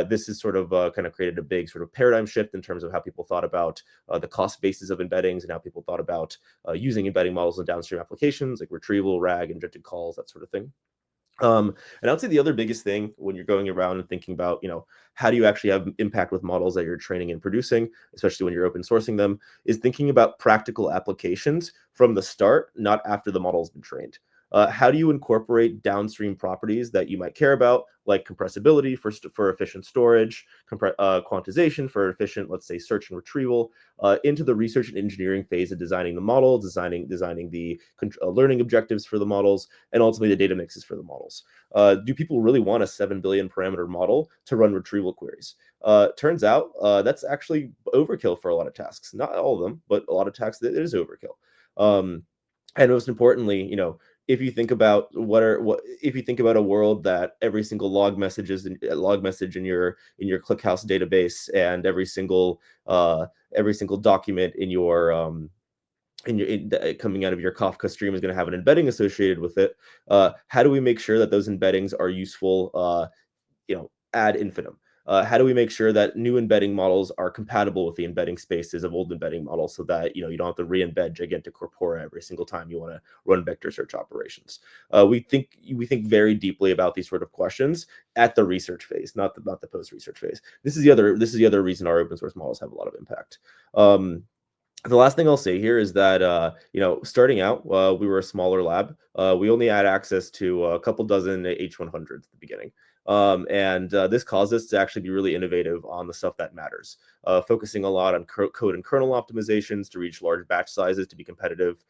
This has sort of kind of created a big sort of paradigm shift in terms of how people thought about the cost basis of embeddings and how people thought about using embedding models in downstream applications like retrieval, RAG, injected calls, that sort of thing. And I'd say the other biggest thing when you're going around and thinking about, how do you actually have impact with models that you're training and producing, especially when you're open sourcing them, is thinking about practical applications from the start, not after the model's been trained. How do you incorporate downstream properties that you might care about, like compressibility for efficient storage, quantization for efficient, let's say, search and retrieval, into the research and engineering phase of designing the model, designing the learning objectives for the models, and ultimately the data mixes for the models? Do people really want a 7 billion parameter model to run retrieval queries? Turns out that's actually overkill for a lot of tasks. Not all of them, but a lot of tasks that it is overkill. And most importantly, if you think about if you think about a world that every single log message in your ClickHouse database, and every single document in your coming out of your Kafka stream is going to have an embedding associated with it. How do we make sure that those embeddings are useful, ad infinitum? How do we make sure that new embedding models are compatible with the embedding spaces of old embedding models, so that you don't have to re-embed gigantic corpora every single time you want to run vector search operations? We think very deeply about these sort of questions at the research phase, not the post-research phase. This is the other reason our open source models have a lot of impact. The last thing I'll say here is that, starting out, we were a smaller lab. We only had access to a couple dozen H100s at the beginning. And this caused us to actually be really innovative on the stuff that matters, focusing a lot on code and kernel optimizations to reach large batch sizes to be competitive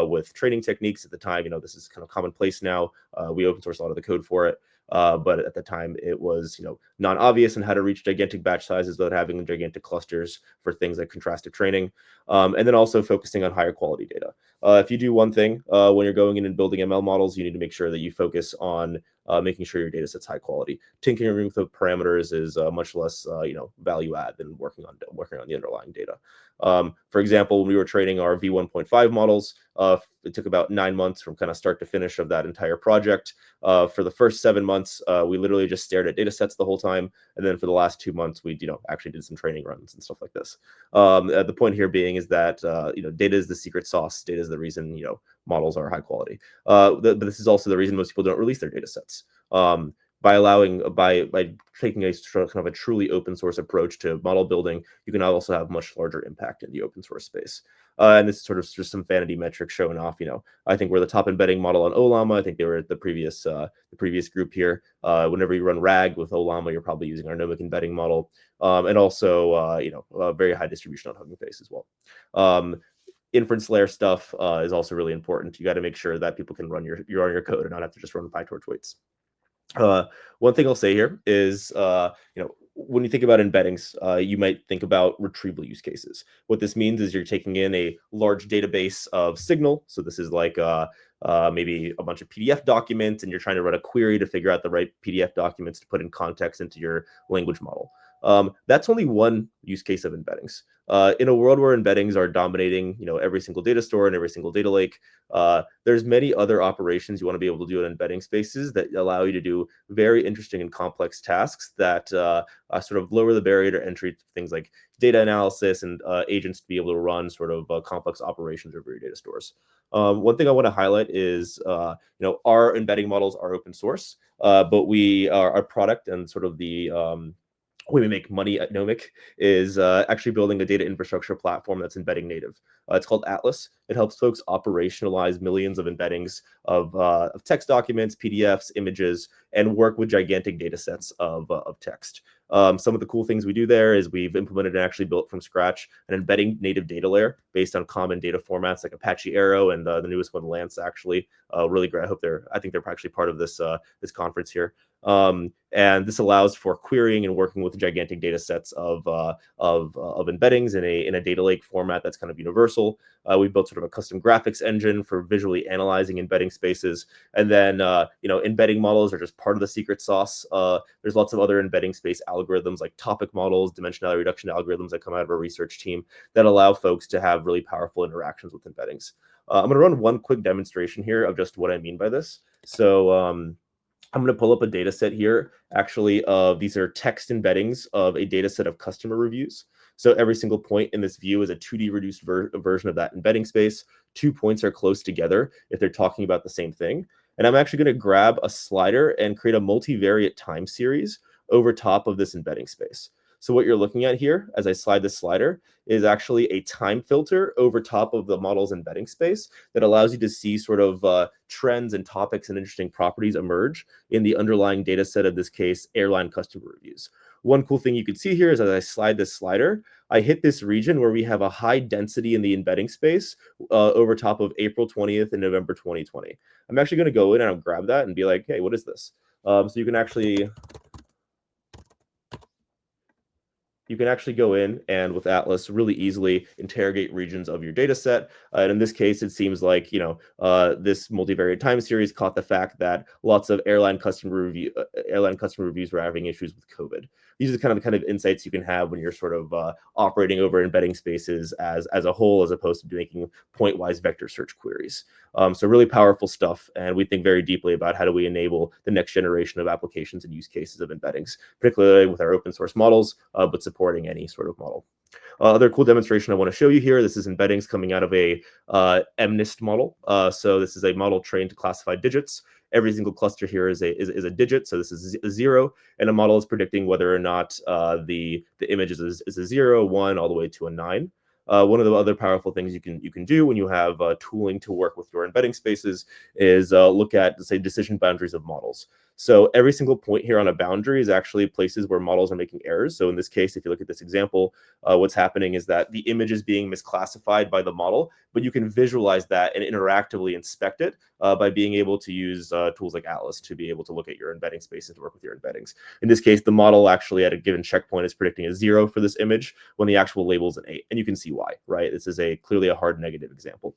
with training techniques. At the time, this is kind of commonplace now. We open source a lot of the code for it. But at the time, it was not obvious on how to reach gigantic batch sizes without having gigantic clusters for things like contrastive training, and then also focusing on higher quality data. If you do one thing when you're going in and building ML models, you need to make sure that you focus on making sure your data set's high quality. Tinkering with the parameters is much less value add than working on the underlying data. For example, when we were training our V1.5 models, it took about 9 months from kind of start to finish of that entire project. For the first 7 months, we literally just stared at data sets the whole time. And then for the last 2 months, we actually did some training runs and stuff like this. The point here being is that data is the secret sauce. Data is the reason models are high quality. But this is also the reason most people don't release their data sets. By taking a kind of a truly open source approach to model building, you can also have much larger impact in the open source space. And this is sort of just some vanity metrics showing off. I think we're the top embedding model on Ollama. I think they were at the previous group here. Whenever you run RAG with Ollama, you're probably using our Nomic embedding model, and also a very high distribution on Hugging Face as well. Inference layer stuff is also really important. You got to make sure that people can run your code and not have to just run PyTorch weights. One thing I'll say here is, when you think about embeddings, you might think about retrieval use cases. What this means is you're taking in a large database of signal. So this is like maybe a bunch of PDF documents, and you're trying to run a query to figure out the right PDF documents to put in context into your language model. That's only one use case of embeddings. In a world where embeddings are dominating, every single data store and every single data lake, there's many other operations you want to be able to do in embedding spaces that allow you to do very interesting and complex tasks that sort of lower the barrier to entry to things like data analysis and agents to be able to run sort of complex operations over your data stores. One thing I want to highlight is, our embedding models are open source, but our product and sort of the way we make money at Nomic is actually building a data infrastructure platform that's embedding native. It's called Atlas. It helps folks operationalize millions of embeddings of text documents, PDFs, images, and work with gigantic data sets of text. Some of the cool things we do there is we've implemented and actually built from scratch an embedding native data layer based on common data formats like Apache Arrow and the newest one, Lance, actually. Really great. I think they're actually part of this conference here. And this allows for querying and working with gigantic data sets of embeddings in a data lake format that's kind of universal. We built sort of a custom graphics engine for visually analyzing embedding spaces. And then, embedding models are just part of the secret sauce. There's lots of other embedding space algorithms like topic models, dimensionality reduction algorithms that come out of our research team that allow folks to have really powerful interactions with embeddings. I'm going to run one quick demonstration here of just what I mean by this. So I'm going to pull up a data set here, actually, these are text embeddings of a data set of customer reviews. So every single point in this view is a 2D reduced version of that embedding space. 2 points are close together if they're talking about the same thing. And I'm actually going to grab a slider and create a multivariate time series over top of this embedding space. So what you're looking at here, as I slide this slider, is actually a time filter over top of the model's embedding space that allows you to see sort of trends and topics and interesting properties emerge in the underlying data set, of this case, airline customer reviews. One cool thing you can see here is as I slide this slider, I hit this region where we have a high density in the embedding space over top of April 20th and November 2020. I'm actually going to go in and I'll grab that and be like, hey, what is this? So you can actually go in and with Atlas really easily interrogate regions of your data set. And in this case, it seems like, this multivariate time series caught the fact that lots of airline customer reviews were having issues with COVID. These are the kind of insights you can have when you're sort of operating over embedding spaces as a whole, as opposed to making point-wise vector search queries. So really powerful stuff. And we think very deeply about how do we enable the next generation of applications and use cases of embeddings, particularly with our open source models, but supporting any sort of model. Other cool demonstration I want to show you here, this is embeddings coming out of a MNIST model. So this is a model trained to classify digits. Every single cluster here is a digit, so this is a 0, and a model is predicting whether or not the image is a 0, 1, all the way to a 9. One of the other powerful things you can do when you have tooling to work with your embedding spaces is look at, say, decision boundaries of models. So every single point here on a boundary is actually places where models are making errors. So in this case, if you look at this example, what's happening is that the image is being misclassified by the model, but you can visualize that and interactively inspect it by being able to use tools like Atlas to be able to look at your embedding spaces to work with your embeddings. In this case, the model actually at a given checkpoint is predicting a 0 for this image when the actual label is an 8. And you can see why, right? This is clearly a hard negative example.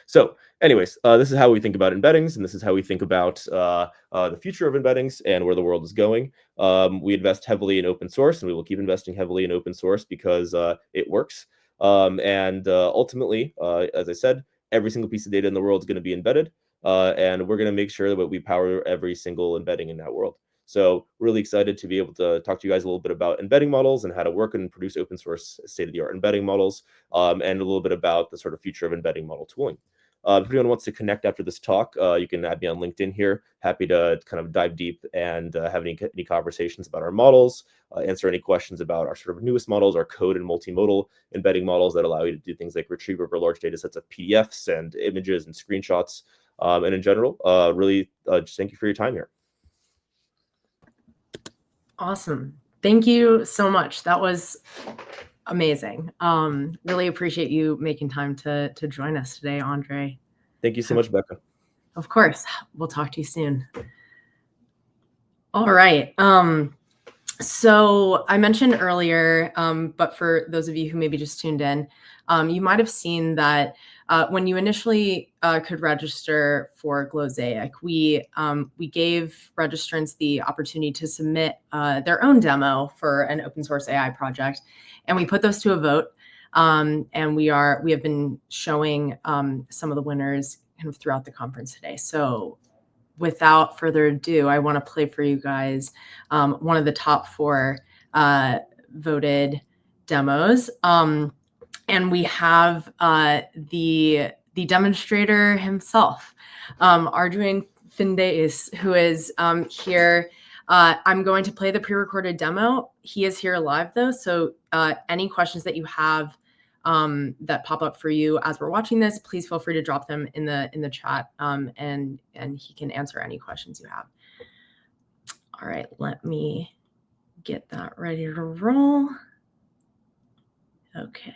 So anyways, this is how we think about embeddings, and this is how we think about the future of embeddings and where the world is going. We invest heavily in open source, and we will keep investing heavily in open source because it works. Ultimately, as I said, every single piece of data in the world is going to be embedded, and we're going to make sure that we power every single embedding in that world. So really excited to be able to talk to you guys a little bit about embedding models and how to work and produce open source state-of-the-art embedding models, and a little bit about the sort of future of embedding model tooling. If anyone wants to connect after this talk, you can add me on LinkedIn here. Happy to kind of dive deep and have any conversations about our models, answer any questions about our sort of newest models, our code and multimodal embedding models that allow you to do things like retrieve over large data sets of PDFs and images and screenshots. And in general, really just thank you for your time here. Awesome. Thank you so much. That was amazing. Really appreciate you making time to join us today, Andre. Thank you so much, Becca. Of course. We'll talk to you soon. All right. So I mentioned earlier, but for those of you who maybe just tuned in, you might have seen that when you initially could register for Glosaic, we gave registrants the opportunity to submit their own demo for an open source AI project, and we put those to a vote. And we have been showing some of the winners kind of throughout the conference today. So without further ado, I want to play for you guys one of the top 4 voted demos. And we have the demonstrator himself, Arduin Findeis, who is here. I'm going to play the pre-recorded demo. He is here live though, so any questions that you have that pop up for you as we're watching this, please feel free to drop them in the chat, and he can answer any questions you have. All right, let me get that ready to roll. Okay.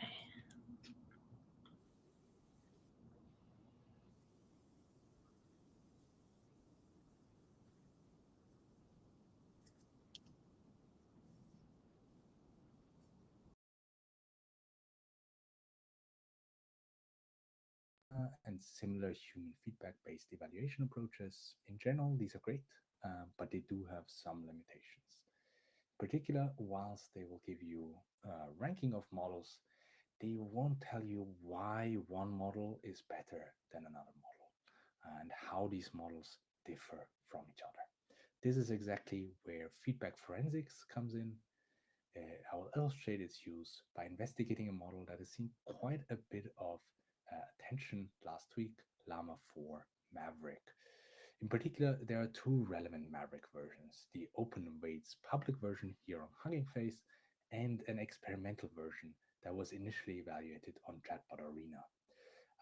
And similar human feedback-based evaluation approaches. In general, these are great, but they do have some limitations. In particular, whilst they will give you a ranking of models, they won't tell you why one model is better than another model and how these models differ from each other. This is exactly where feedback forensics comes in. I will illustrate its use by investigating a model that has seen quite a bit of attention last week, Llama 4 Maverick. In particular, there are two relevant Maverick versions, the open weights public version here on Hugging Face and an experimental version that was initially evaluated on Chatbot Arena.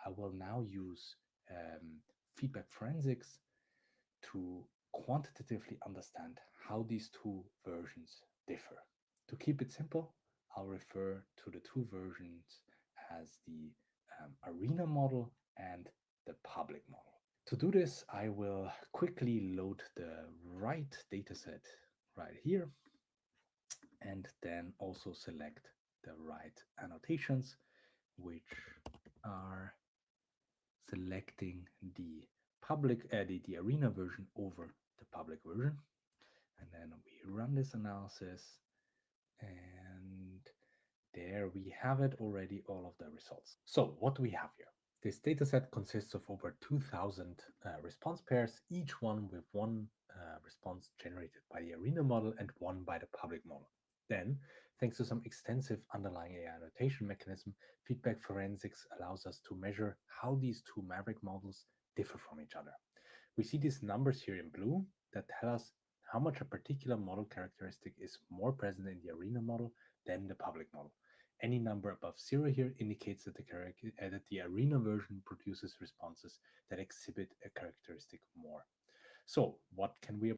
I will now use feedback forensics to quantitatively understand how these two versions differ. To keep it simple, I'll refer to the two versions as the Arena model and the public model. To do this, I will quickly load the right dataset right here, and then also select the right annotations, which are selecting the the Arena version over the public version. And then we run this analysis, and there we have it already, all of the results. So what do we have here? This dataset consists of over 2,000 response pairs, each one with one response generated by the Arena model and one by the public model. Then, thanks to some extensive underlying AI annotation mechanism, feedback forensics allows us to measure how these two Maverick models differ from each other. We see these numbers here in blue that tell us how much a particular model characteristic is more present in the Arena model than the public model. Any number above 0 here indicates that the Arena version produces responses that exhibit a characteristic more. So what can we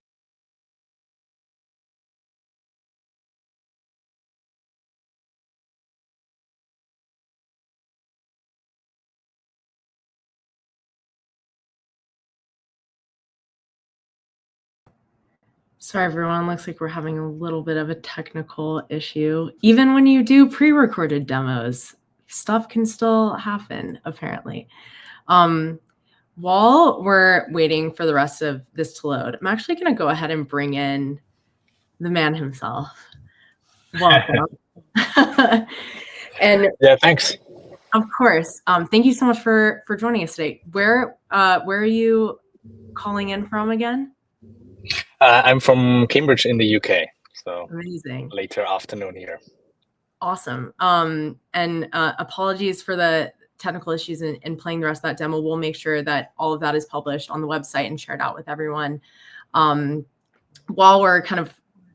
Sorry, everyone. Looks like we're having a little bit of a technical issue. Even when you do pre-recorded demos, stuff can still happen, apparently. While we're waiting for the rest of this to load, I'm actually going to go ahead and bring in the man himself. Welcome. And yeah, thanks. Of course. Thank you so much for joining us today. Where are you calling in from again? I'm from Cambridge in the UK, so amazing. Later afternoon here. Awesome. And apologies for the technical issues in playing the rest of that demo. We'll make sure that all of that is published on the website and shared out with everyone. While we're kind of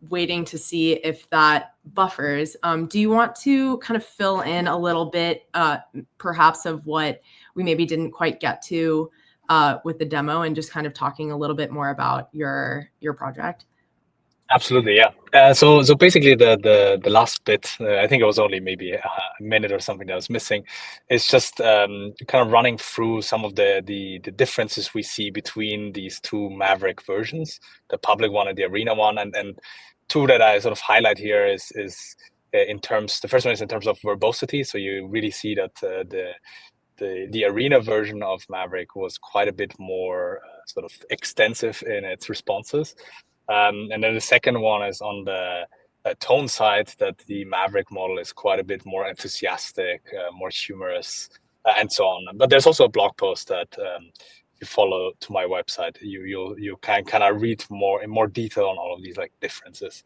waiting to see if that buffers, do you want to kind of fill in a little bit, perhaps, of what we maybe didn't quite get to with the demo, and just kind of talking a little bit more about your project? Absolutely, yeah. So basically, the last bit, I think it was only maybe a minute or something that was missing. It's just kind of running through some of the differences we see between these two Maverick versions, the public one and the Arena one, and two that I sort of highlight here is in terms. The first one is in terms of verbosity. So you really see that the Arena version of Maverick was quite a bit more sort of extensive in its responses. And then the second one is on the tone side, that the Maverick model is quite a bit more enthusiastic, more humorous, and so on. But there's also a blog post that if you follow to my website, you can kind of read in more detail on all of these like differences.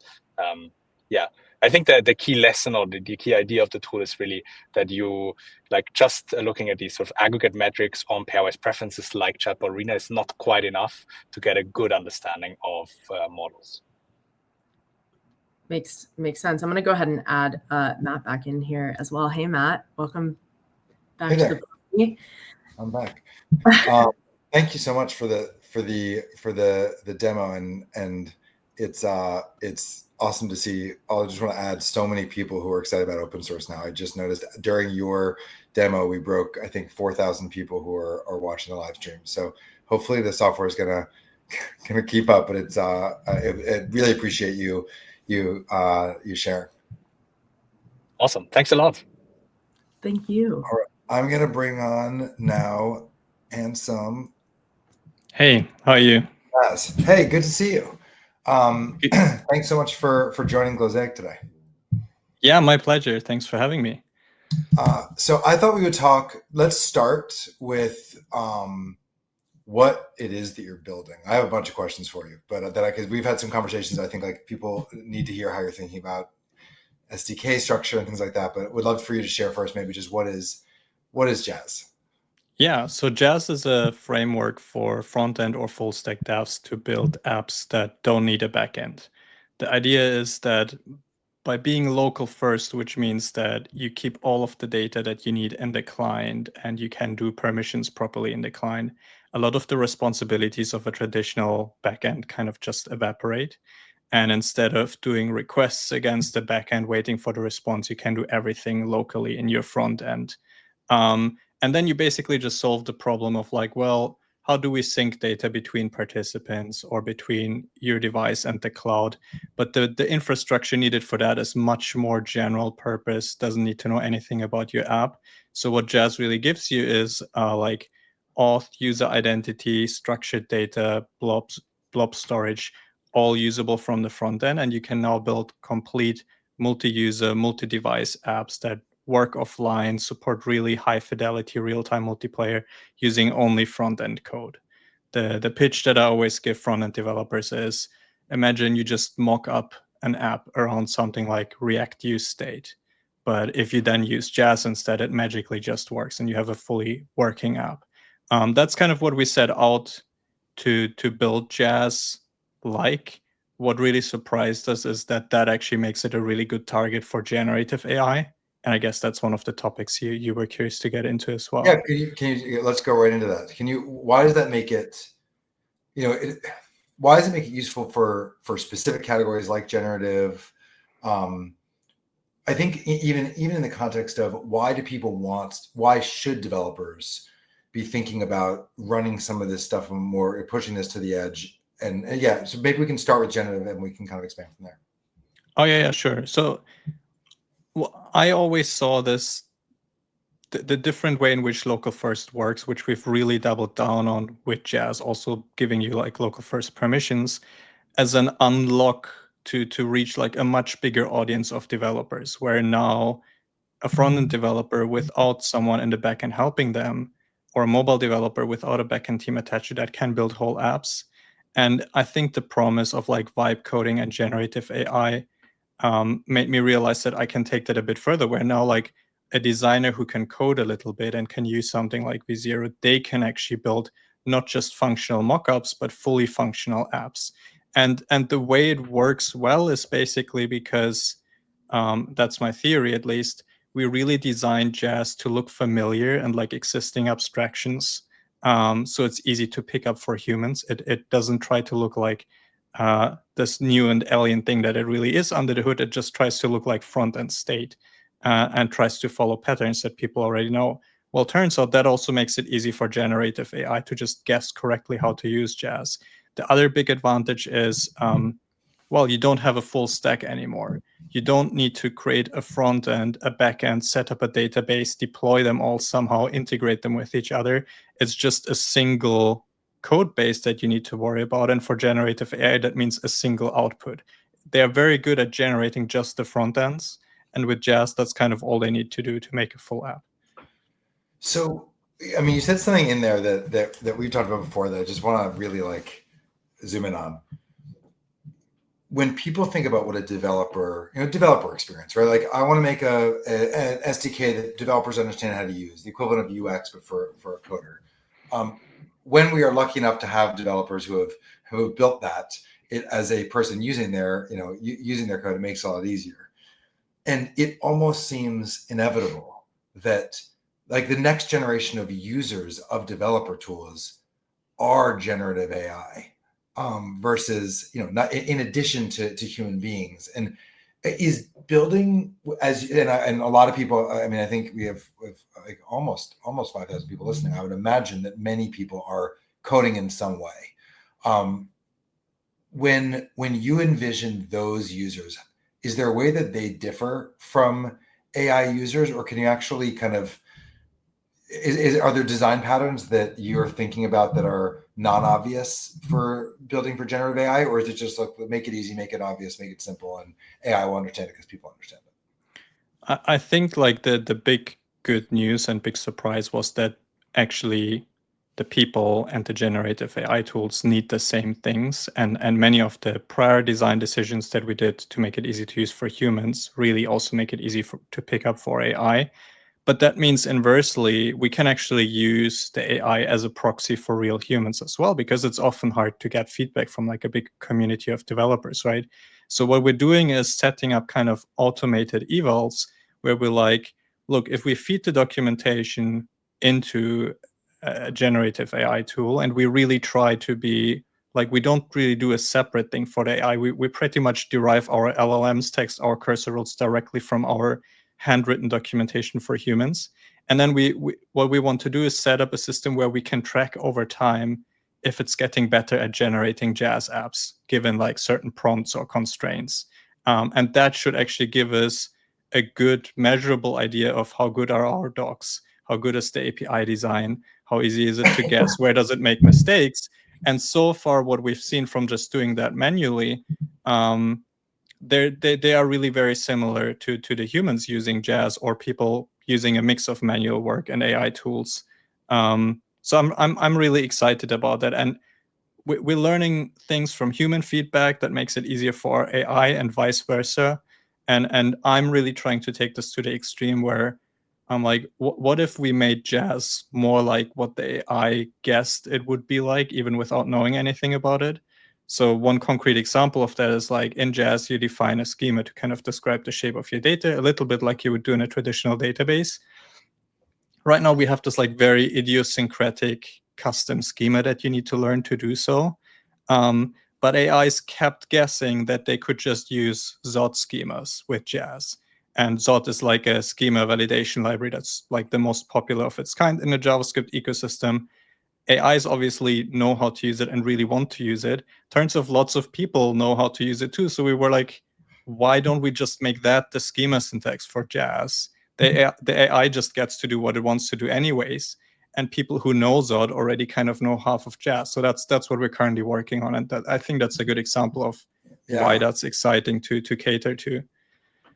Yeah, I think that the key lesson or the key idea of the tool is really that you like just looking at these sort of aggregate metrics on pairwise preferences like Chatbot Arena is not quite enough to get a good understanding of models. Makes sense. I'm going to go ahead and add Matt back in here as well. Hey, Matt, welcome back to the party. I'm back. Thank you so much for the demo, and it's awesome to see. I just want to add so many people who are excited about open source now. I just noticed during your demo, we broke, I think, 4,000 people who are watching the live stream. So hopefully the software is gonna keep up. But it's I really appreciate you sharing. Awesome. Thanks a lot. Thank you. All right. I'm gonna bring on now Ansem. Hey, how are you? Yes. Hey, good to see you. Thanks so much for joining Glosaic today. Yeah, my pleasure. Thanks for having me. So I thought we would talk. Let's start with what it is that you're building. I have a bunch of questions for you, but because we've had some conversations, I think like people need to hear how you're thinking about SDK structure and things like that. But would love for you to share first, maybe just what is Jazz? Yeah, so Jazz is a framework for front-end or full-stack devs to build apps that don't need a backend. The idea is that by being local first, which means that you keep all of the data that you need in the client and you can do permissions properly in the client, a lot of the responsibilities of a traditional backend kind of just evaporate. And instead of doing requests against the backend, waiting for the response, you can do everything locally in your front end. And then you basically just solve the problem of like, well, how do we sync data between participants or between your device and the cloud? But the infrastructure needed for that is much more general purpose, doesn't need to know anything about your app. So what Jazz really gives you is like auth, user identity, structured data, blob storage, all usable from the front end. And you can now build complete multi-user, multi-device apps that work offline, support really high fidelity real-time multiplayer using only front-end code. The pitch that I always give front-end developers is, imagine you just mock up an app around something like React use state. But if you then use Jazz instead, it magically just works and you have a fully working app. That's kind of what we set out to build Jazz like. What really surprised us is that actually makes it a really good target for generative AI. And I guess that's one of the topics you were curious to get into as well. Yeah, can you let's go right into that. Why does that make it, why does it make it useful for specific categories like generative? I think even in the context of why should developers be thinking about running some of this stuff more, pushing this to the edge? And yeah, so maybe we can start with generative and we can kind of expand from there. Oh yeah, sure. So I always saw this, the different way in which local first works, which we've really doubled down on with Jazz, also giving you like local first permissions as an unlock to reach like a much bigger audience of developers, where now a front-end developer without someone in the backend helping them, or a mobile developer without a backend team attached to that, can build whole apps. And I think the promise of like vibe coding and generative AI made me realize that I can take that a bit further, where now like a designer who can code a little bit and can use something like V0, they can actually build not just functional mockups, but fully functional apps. And the way it works well is basically because, that's my theory at least, we really designed Jazz to look familiar and like existing abstractions. So it's easy to pick up for humans. It doesn't try to look like this new and alien thing that it really is under the hood. It just tries to look like front-end state and tries to follow patterns that people already know. Well, turns out that also makes it easy for generative AI to just guess correctly how to use Jazz. The other big advantage is, well, you don't have a full stack anymore. You don't need to create a front end, a back end, set up a database, deploy them all somehow, integrate them with each other. It's just a single code base that you need to worry about. And for generative AI, that means a single output. They are very good at generating just the front ends. And with Jazz, that's kind of all they need to do to make a full app. So, I mean, you said something in there that we've talked about before that I just want to really like zoom in on. When people think about what a developer experience, right? Like I want to make an SDK that developers understand how to use, the equivalent of UX, but for a coder. When we are lucky enough to have developers who have built that, it as a person using their code, it makes it a lot easier. And it almost seems inevitable that like the next generation of users of developer tools are generative AI versus, not in addition to human beings. And is building and a lot of people, I mean, I think we have like almost 5,000 people listening. I would imagine that many people are coding in some way. When you envision those users, is there a way that they differ from AI users, or can you actually kind of, are there design patterns that you're thinking about that are non-obvious for building for generative AI, or is it just like make it easy, make it obvious, make it simple, and AI will understand it because people understand it? I think like the big good news and big surprise was that actually the people and the generative AI tools need the same things, and many of the prior design decisions that we did to make it easy to use for humans really also make it easy to pick up for AI. But that means inversely, we can actually use the AI as a proxy for real humans as well, because it's often hard to get feedback from like a big community of developers, right? So what we're doing is setting up kind of automated evals where we're like, look, if we feed the documentation into a generative AI tool and we really try to be like, we don't really do a separate thing for the AI. We pretty much derive our LLMs, text, our cursor rules directly from our handwritten documentation for humans. And then what we want to do is set up a system where we can track over time if it's getting better at generating Jazz apps, given like certain prompts or constraints. And that should actually give us a good measurable idea of how good are our docs, how good is the API design, how easy is it to guess, where does it make mistakes? And so far, what we've seen from just doing that manually, they are really very similar to the humans using Jazz or people using a mix of manual work and AI tools. So I'm really excited about that, and we're learning things from human feedback that makes it easier for AI and vice versa. And I'm really trying to take this to the extreme where I'm like, what if we made Jazz more like what the AI guessed it would be like, even without knowing anything about it? So one concrete example of that is like in Jazz, you define a schema to kind of describe the shape of your data, a little bit like you would do in a traditional database. Right now, we have this like very idiosyncratic custom schema that you need to learn to do so. But AIs kept guessing that they could just use Zod schemas with Jazz. And Zod is like a schema validation library that's like the most popular of its kind in the JavaScript ecosystem. AIs obviously know how to use it and really want to use it. Turns out lots of people know how to use it too. So we were like, why don't we just make that the schema syntax for Jazz? The AI just gets to do what it wants to do anyways. And people who know Zod already kind of know half of Jazz. So that's what we're currently working on. And I think that's a good example of why that's exciting to cater to.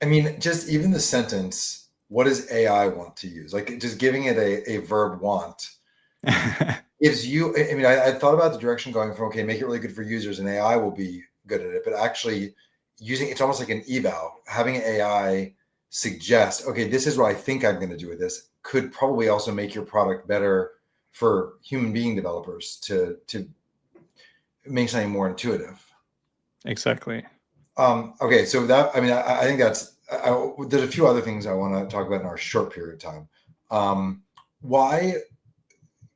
I mean, just even the sentence, what does AI want to use? Like just giving it a verb want gives you, I mean, I thought about the direction going from, okay, make it really good for users and AI will be good at it, but actually using, it's almost like an eval, having AI suggest, okay, this is what I think I'm going to do with this, could probably also make your product better for human being developers to make something more intuitive. Exactly. Okay, so that, I mean, I think that's, there's a few other things I want to talk about in our short period of time. Why,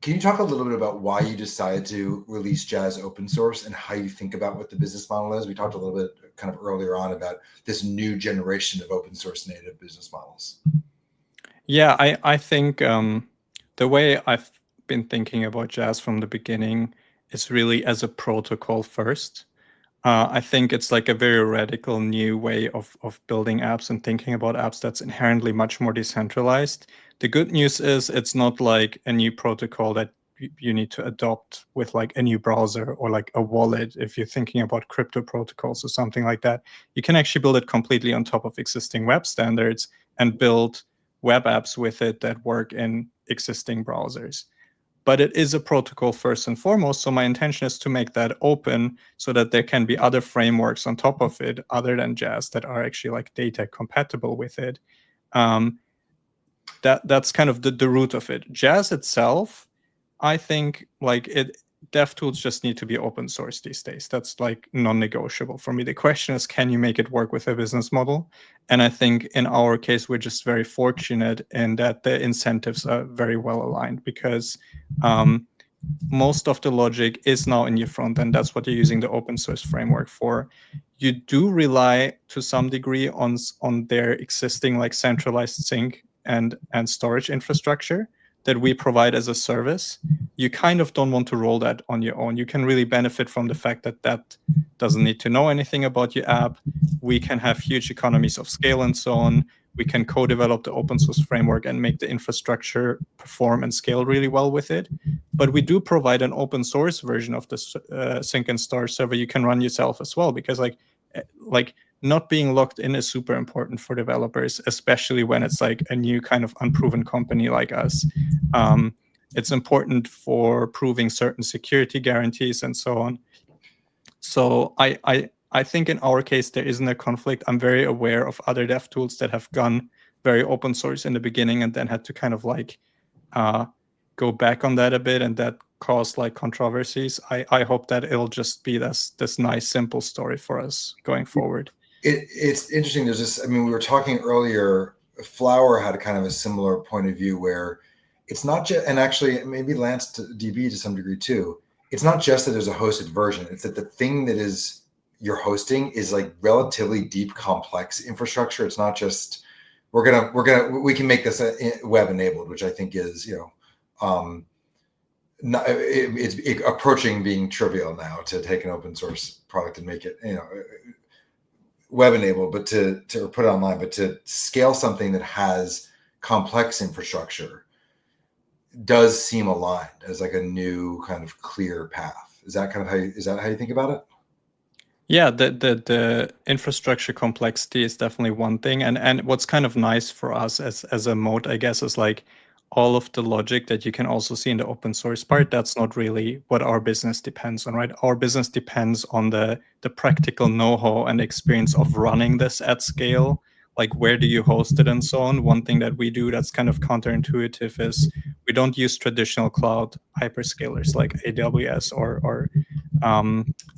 can you talk a little bit about why you decided to release Jazz open source and how you think about what the business model is? We talked a little bit kind of earlier on about this new generation of open source native business models. Yeah, I think the way I've been thinking about Jazz from the beginning is really as a protocol first. I think it's like a very radical new way of building apps and thinking about apps that's inherently much more decentralized. The good news is it's not like a new protocol that you need to adopt with like a new browser or like a wallet. If you're thinking about crypto protocols or something like that, you can actually build it completely on top of existing web standards and build web apps with it that work in existing browsers. But it is a protocol first and foremost. So my intention is to make that open so that there can be other frameworks on top of it other than Jazz that are actually like data compatible with it. That's kind of the root of it. Jazz itself, I think like DevTools just need to be open source these days. That's like non-negotiable for me. The question is, can you make it work with a business model? And I think in our case, we're just very fortunate in that the incentives are very well aligned because most of the logic is now in your front end. That's what you're using the open source framework for. You do rely to some degree on their existing like centralized sync and storage infrastructure that we provide as a service. You kind of don't want to roll that on your own. You can really benefit from the fact that that doesn't need to know anything about your app. We can have huge economies of scale and so on. We can co-develop the open source framework and make the infrastructure perform and scale really well with it. But we do provide an open source version of the sync and store server you can run yourself as well, because like not being locked in is super important for developers, especially when it's like a new kind of unproven company like us. It's important for proving certain security guarantees and so on. So I think in our case, there isn't a conflict. I'm very aware of other dev tools that have gone very open source in the beginning and then had to kind of like go back on that a bit, and that caused like controversies. I hope that it'll just be this nice simple story for us going forward. It's interesting. There's this. I mean, we were talking earlier. Flower had a kind of a similar point of view where it's not just, and actually maybe Lance DB to some degree too. It's not just that there's a hosted version. It's that the thing that is you're hosting is like relatively deep, complex infrastructure. It's not just we can make this web enabled, which I think is it's approaching being trivial now to take an open source product and make it web enabled, but to put it online, but to scale something that has complex infrastructure does seem aligned as like a new kind of clear path. Is that kind of how you think about it? Yeah, the infrastructure complexity is definitely one thing, and what's kind of nice for us as a moat, I guess, is like all of the logic that you can also see in the open source part. That's not really what our business depends on, right? Our business depends on the practical know-how and experience of running this at scale. Like, where do you host it and so on? One thing that we do that's kind of counterintuitive is we don't use traditional cloud hyperscalers like AWS or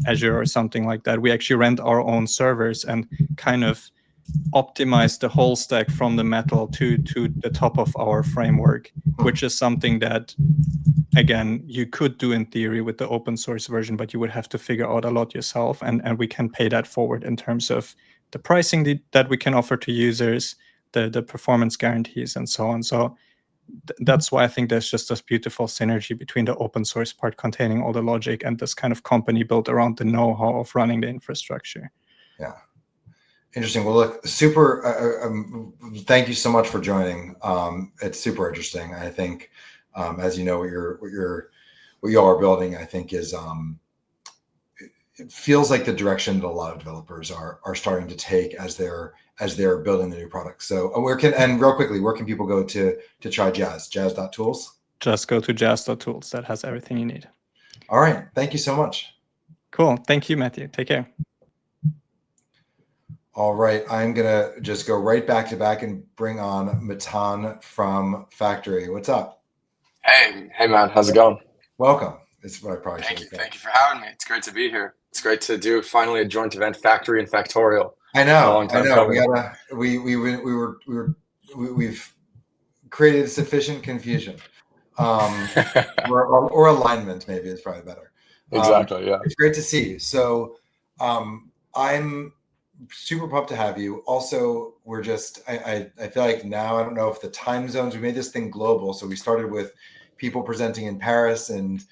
Azure or something like that. We actually rent our own servers and kind of optimize the whole stack from the metal to the top of our framework, which is something that, again, you could do in theory with the open source version, but you would have to figure out a lot yourself. And we can pay that forward in terms of the pricing that we can offer to users, the performance guarantees, and so on. So that's why I think there's just this beautiful synergy between the open source part containing all the logic and this kind of company built around the know-how of running the infrastructure. Yeah. Interesting. Well, look, super. Thank you so much for joining. It's super interesting. I think, as you know, what you all are building, I think is it feels like the direction that a lot of developers are starting to take as they're building the new products. So real quickly, where can people go to try Jazz? Jazz.tools? Just go to jazz.tools. That has everything you need. All right. Thank you so much. Cool. Thank you, Matthew. Take care. All right. I'm going to just go right back to back and bring on Matan from Factory. What's up? Hey, man. How's it going? Welcome. It's what I probably Thank you for having me. It's great to be here. It's great to do finally a joint event, Factory and Factorial. I know. We've created sufficient confusion, or alignment maybe is probably better. Exactly. Yeah. It's great to see you. So, I'm super pumped to have you. Also, we're just I feel like now I don't know if the time zones, we made this thing global. So we started with people presenting in Paris and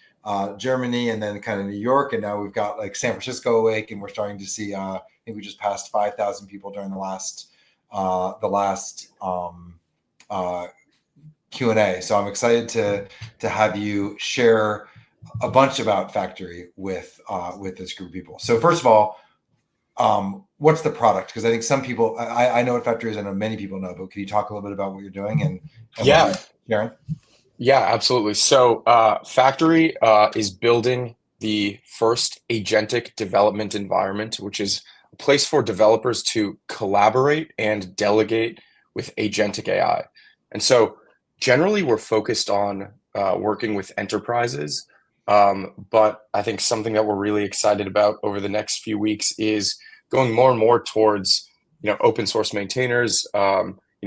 Germany, and then kind of New York, and now we've got like San Francisco awake, and we're starting to see. I think we just passed 5,000 people during the last Q&A. So I'm excited to have you share a bunch about Factory with this group of people. So first of all, what's the product? Because I think some people, I know what Factory is, I know many people know, but can you talk a little bit about what you're doing and yeah, Sharon? Yeah, absolutely. So Factory is building the first agentic development environment, which is a place for developers to collaborate and delegate with agentic AI. And so generally we're focused on working with enterprises. But I think something that we're really excited about over the next few weeks is going more and more towards, open source maintainers,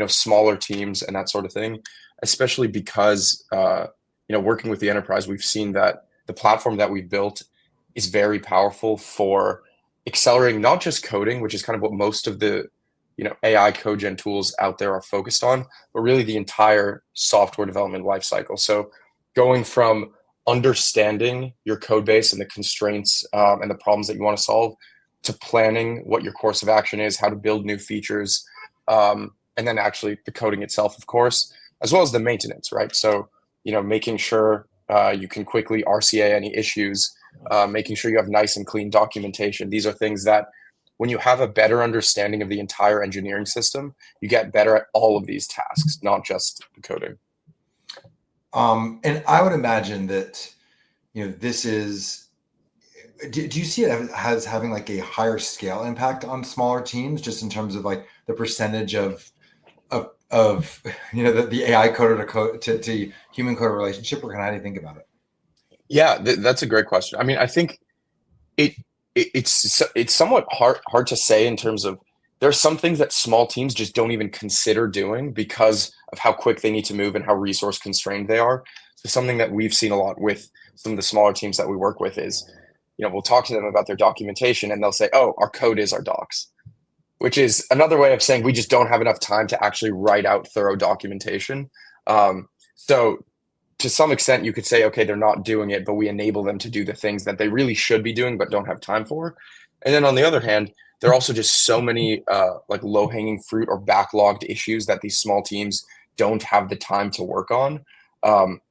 smaller teams and that sort of thing, especially because, working with the enterprise, we've seen that the platform that we've built is very powerful for accelerating not just coding, which is kind of what most of the, AI code gen tools out there are focused on, but really the entire software development lifecycle. So going from understanding your code base and the constraints and the problems that you want to solve to planning what your course of action is, how to build new features, and then actually the coding itself, of course, as well as the maintenance, right? So, making sure you can quickly RCA any issues, making sure you have nice and clean documentation. These are things that when you have a better understanding of the entire engineering system, you get better at all of these tasks, not just the coding. And I would imagine that, this is, do you see it as having like a higher scale impact on smaller teams, just in terms of like the percentage of of the AI coder to human coder relationship, or how do you think about it? Yeah, that's a great question. I mean, I think it's somewhat hard to say in terms of there's some things that small teams just don't even consider doing because of how quick they need to move and how resource constrained they are. So something that we've seen a lot with some of the smaller teams that we work with is, we'll talk to them about their documentation and they'll say, oh, our code is our docs, which is another way of saying we just don't have enough time to actually write out thorough documentation. So to some extent, you could say, okay, they're not doing it, but we enable them to do the things that they really should be doing but don't have time for. And then on the other hand, there are also just so many like low-hanging fruit or backlogged issues that these small teams don't have the time to work on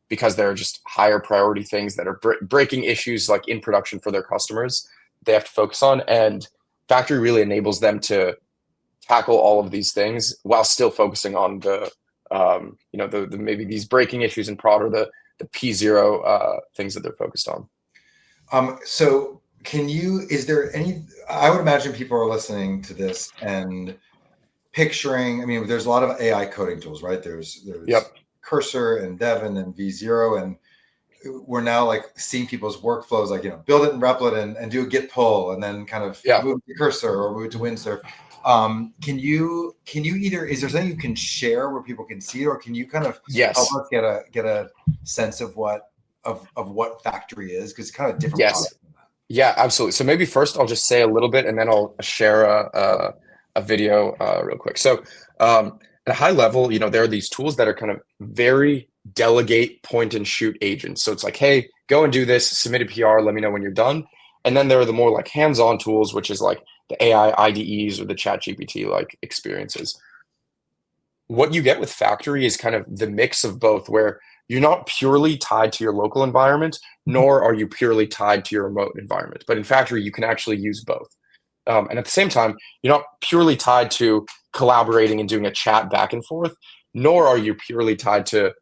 because they're just higher priority things that are breaking issues like in production for their customers they have to focus on. And Factory really enables them to tackle all of these things while still focusing on the maybe these breaking issues in prod or the P0 things that they're focused on. So is there any, I would imagine people are listening to this and picturing, I mean, there's a lot of AI coding tools, right? There's Cursor and Devin and V0, and we're now like seeing people's workflows, like, build it in Replit and do a git pull and then kind of move to Cursor or move to Windsurf. Can you either, is there something you can share where people can see it, or can you kind of help us get a sense of what Factory is? Because it's kind of different. Yes. Yeah, absolutely. So maybe first I'll just say a little bit and then I'll share a video real quick. So at a high level, there are these tools that are kind of very delegate point and shoot agents. So it's like, hey, go and do this, submit a PR, let me know when you're done. And then there are the more like hands-on tools, which is like the AI IDEs or the ChatGPT like experiences. What you get with Factory is kind of the mix of both, where you're not purely tied to your local environment, nor are you purely tied to your remote environment. But in Factory, you can actually use both. And at the same time, you're not purely tied to collaborating and doing a chat back and forth, nor are you purely tied to,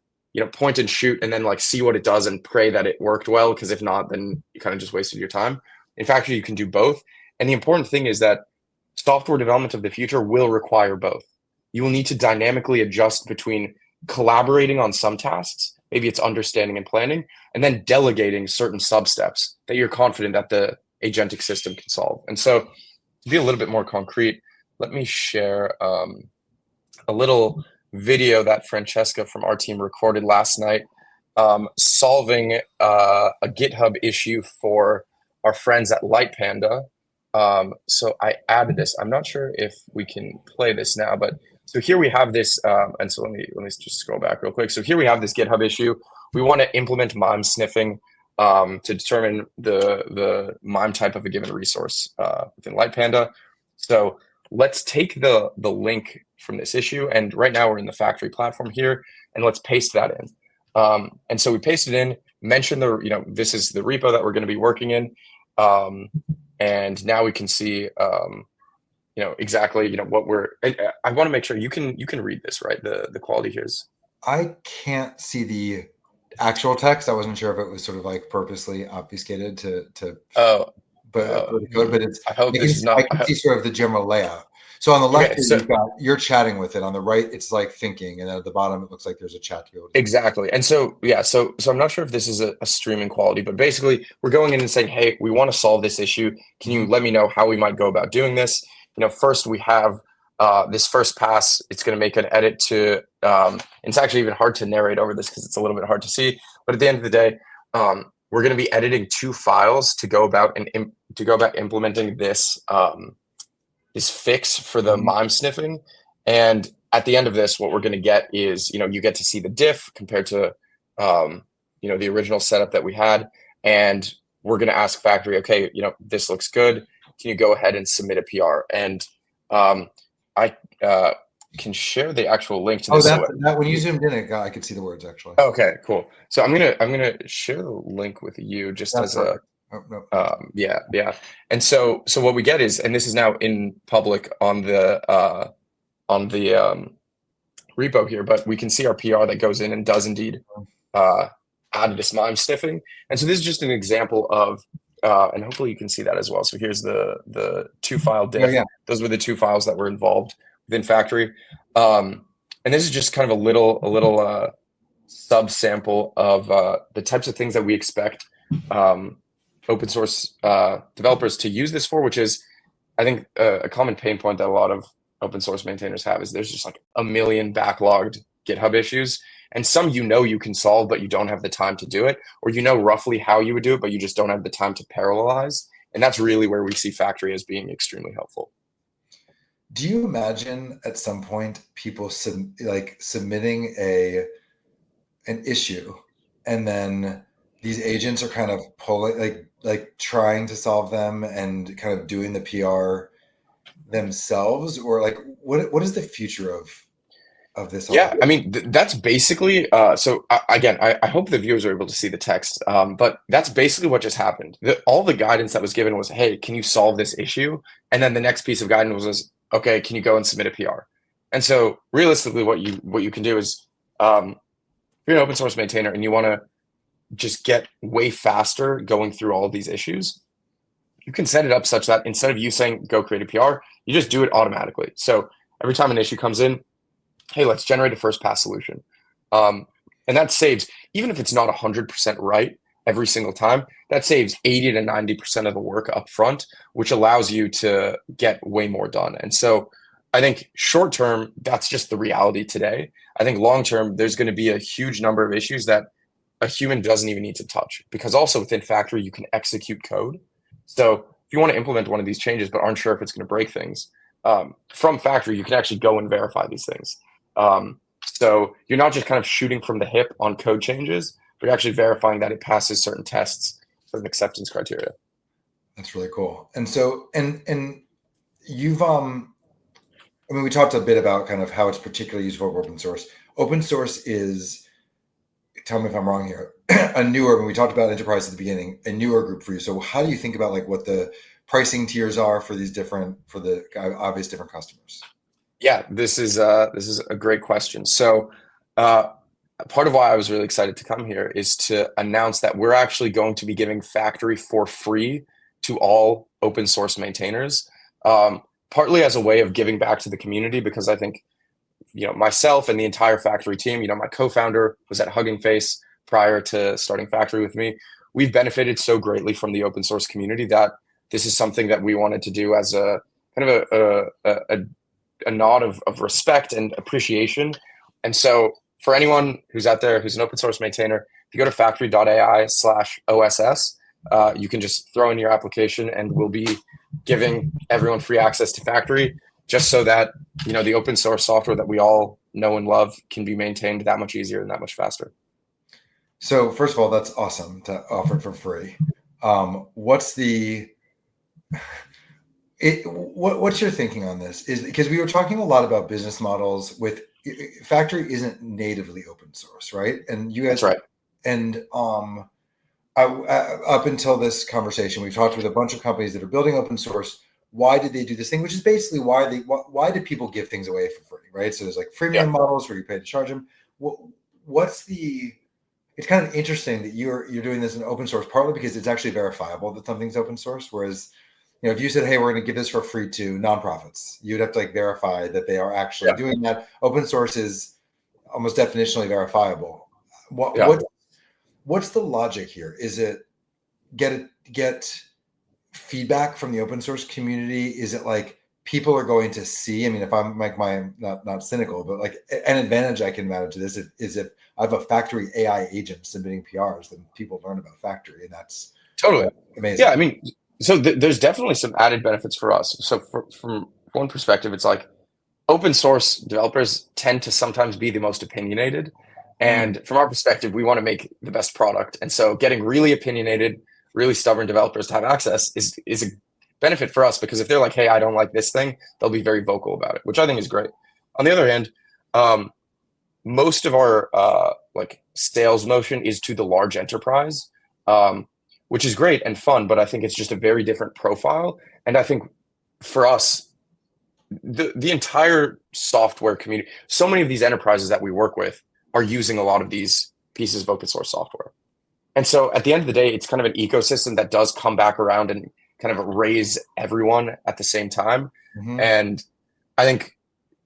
point and shoot and then like see what it does and pray that it worked well. Because if not, then you kind of just wasted your time. In Factory, you can do both. And the important thing is that software development of the future will require both. You will need to dynamically adjust between collaborating on some tasks, maybe it's understanding and planning, and then delegating certain sub-steps that you're confident that the agentic system can solve. And so to be a little bit more concrete, let me share a little video that Francesca from our team recorded last night, solving a GitHub issue for our friends at Lightpanda. So I added this. I'm not sure if we can play this now, but so here we have this, and so let me just scroll back real quick. So here we have this GitHub issue. We want to implement MIME sniffing to determine the MIME type of a given resource within Lightpanda. So let's take the link from this issue, and right now we're in the Factory platform here, and let's paste that in. And so we paste it in, mention this is the repo that we're going to be working in, and now we can see exactly what we're. I want to make sure you can read this, right? The quality here is. I can't see the actual text. I wasn't sure if it was sort of like purposely obfuscated to. But it's. I hope this is not. I can see sort of the general layout. So on the left, you're chatting with it. On the right, it's like thinking, and then at the bottom, it looks like there's a chat to be able to. Exactly, and so so I'm not sure if this is a streaming quality, but basically, we're going in and saying, hey, we want to solve this issue. Can you let me know how we might go about doing this? First we have this first pass. It's going to make an edit to. It's actually even hard to narrate over this because it's a little bit hard to see. But at the end of the day, we're going to be editing 2 files to go about implementing this this fix for the MIME sniffing. And at the end of this, what we're going to get is you get to see the diff compared to the original setup that we had, and we're going to ask Factory, okay, this looks good. Can you go ahead and submit a PR? And I can share the actual link to this. That when you zoomed in, I could see the words actually. Okay, cool. So I'm gonna share the link with you just as a. Yeah. And so what we get is, and this is now in public on the repo here, but we can see our PR that goes in and does indeed add this MIME sniffing. And so this is just an example of. And hopefully you can see that as well. So here's the 2-file diff. Those were the 2 files that were involved within Factory. And this is just kind of a little subsample of the types of things that we expect open source developers to use this for, which is, I think, a common pain point that a lot of open source maintainers have is there's just like a million backlogged GitHub issues, and some you can solve, but you don't have the time to do it, or you know roughly how you would do it, but you just don't have the time to parallelize. And that's really where we see Factory as being extremely helpful. Do you imagine at some point people submitting an issue, and then these agents are kind of pulling, like trying to solve them and kind of doing the PR themselves, or like what is the future of this? Yeah, I mean, that's basically so again, I hope the viewers are able to see the text, but that's basically what just happened. All the guidance that was given was, hey, can you solve this issue? And then the next piece of guidance was, okay, can you go and submit a PR? And so realistically, what you can do is, if you're an open source maintainer and you want to just get way faster going through all of these issues, you can set it up such that instead of you saying go create a PR, you just do it automatically. So every time an issue comes in, hey, let's generate a first pass solution. And that saves, even if it's not 100% right every single time, that saves 80 to 90% of the work up front, which allows you to get way more done. And so I think short term, that's just the reality today. I think long term, there's going to be a huge number of issues that a human doesn't even need to touch, because also within Factory, you can execute code. So if you want to implement one of these changes but aren't sure if it's going to break things, from Factory, you can actually go and verify these things. So you're not just kind of shooting from the hip on code changes, but you're actually verifying that it passes certain tests, certain acceptance criteria. That's really cool. And so, and you've, I mean, we talked a bit about kind of how it's particularly useful for open source. Open source is, tell me if I'm wrong here, a newer, when we talked about enterprise at the beginning, a newer group for you. So how do you think about like what the pricing tiers are for these different, for the obvious different customers? Yeah, this is a great question. So part of why I was really excited to come here is to announce that we're actually going to be giving Factory for free to all open source maintainers, partly as a way of giving back to the community, because I think, you know, myself and the entire Factory team, you know, my co-founder was at Hugging Face prior to starting Factory with me. We've benefited so greatly from the open source community that this is something that we wanted to do as a kind of a nod of respect and appreciation. And so for anyone who's out there who's an open source maintainer, if you go to factory.ai/OSS, you can just throw in your application and we'll be giving everyone free access to Factory, just so that, you know, the open source software that we all know and love can be maintained that much easier and that much faster. So first of all, that's awesome to offer it for free. What's your thinking on this? Is because we were talking a lot about business models with Factory isn't natively open source, right? And you guys, that's right. And up until this conversation, we've talked with a bunch of companies that are building open source. Why did they do this thing? Which is basically why do people give things away for free, right? So there's like freemium models where you pay to charge them. It's kind of interesting that you're doing this in open source, partly because it's actually verifiable that something's open source. Whereas, you know, if you said, hey, we're going to give this for free to nonprofits, you'd have to like verify that they are actually doing that. Open source is almost definitionally verifiable. What's the logic here? Is it get feedback from the open source community? Is it like people are going to see? I mean, if I'm like not cynical, but like an advantage I can manage this is if I have a Factory AI agent submitting PRs, then people learn about Factory, and that's totally amazing. Yeah, I mean, so there's definitely some added benefits for us. So from one perspective, it's like open source developers tend to sometimes be the most opinionated. And from our perspective, we want to make the best product. And so getting really opinionated, really stubborn developers to have access is a benefit for us, because if they're like, hey, I don't like this thing, they'll be very vocal about it, which I think is great. On the other hand, most of our like sales motion is to the large enterprise, which is great and fun, but I think it's just a very different profile. And I think for us, the entire software community, so many of these enterprises that we work with are using a lot of these pieces of open source software. And so at the end of the day, it's kind of an ecosystem that does come back around and kind of raise everyone at the same time. And I think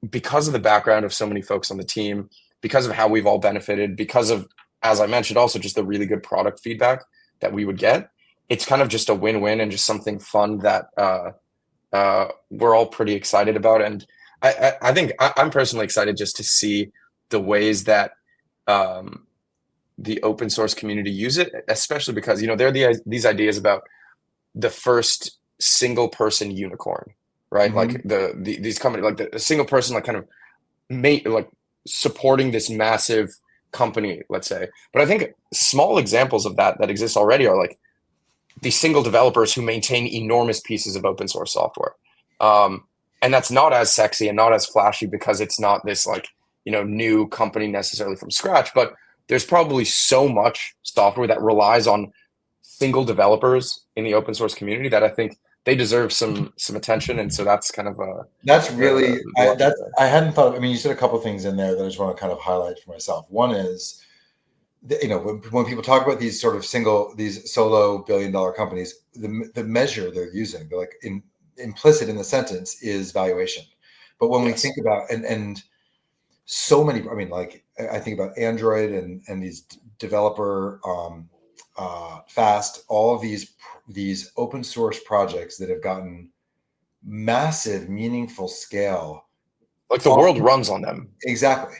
because of the background of so many folks on the team, because of how we've all benefited, because of, as I mentioned, also just the really good product feedback that we would get, it's kind of just a win-win and just something fun that we're all pretty excited about. And I think I'm personally excited just to see the ways that the open source community use it, especially because, you know, there are these ideas about the first single person unicorn, right? Like these companies, like the single person, like kind of like supporting this massive company, let's say. But I think small examples of that exist already are like the single developers who maintain enormous pieces of open source software. And that's not as sexy and not as flashy because it's not this like, you know, new company necessarily from scratch, but there's probably so much software that relies on single developers in the open source community that I think they deserve some attention. And so that's kind of that's really I hadn't thought. I mean, you said a couple of things in there that I just want to kind of highlight for myself. One is, you know, when people talk about these sort of these solo billion-dollar companies, the measure they're using, they're like implicit in the sentence is valuation. But when we think about and so many, I mean, like I think about Android and these developer Fast, all of these open source projects that have gotten massive, meaningful scale. Like the world runs on them. Exactly.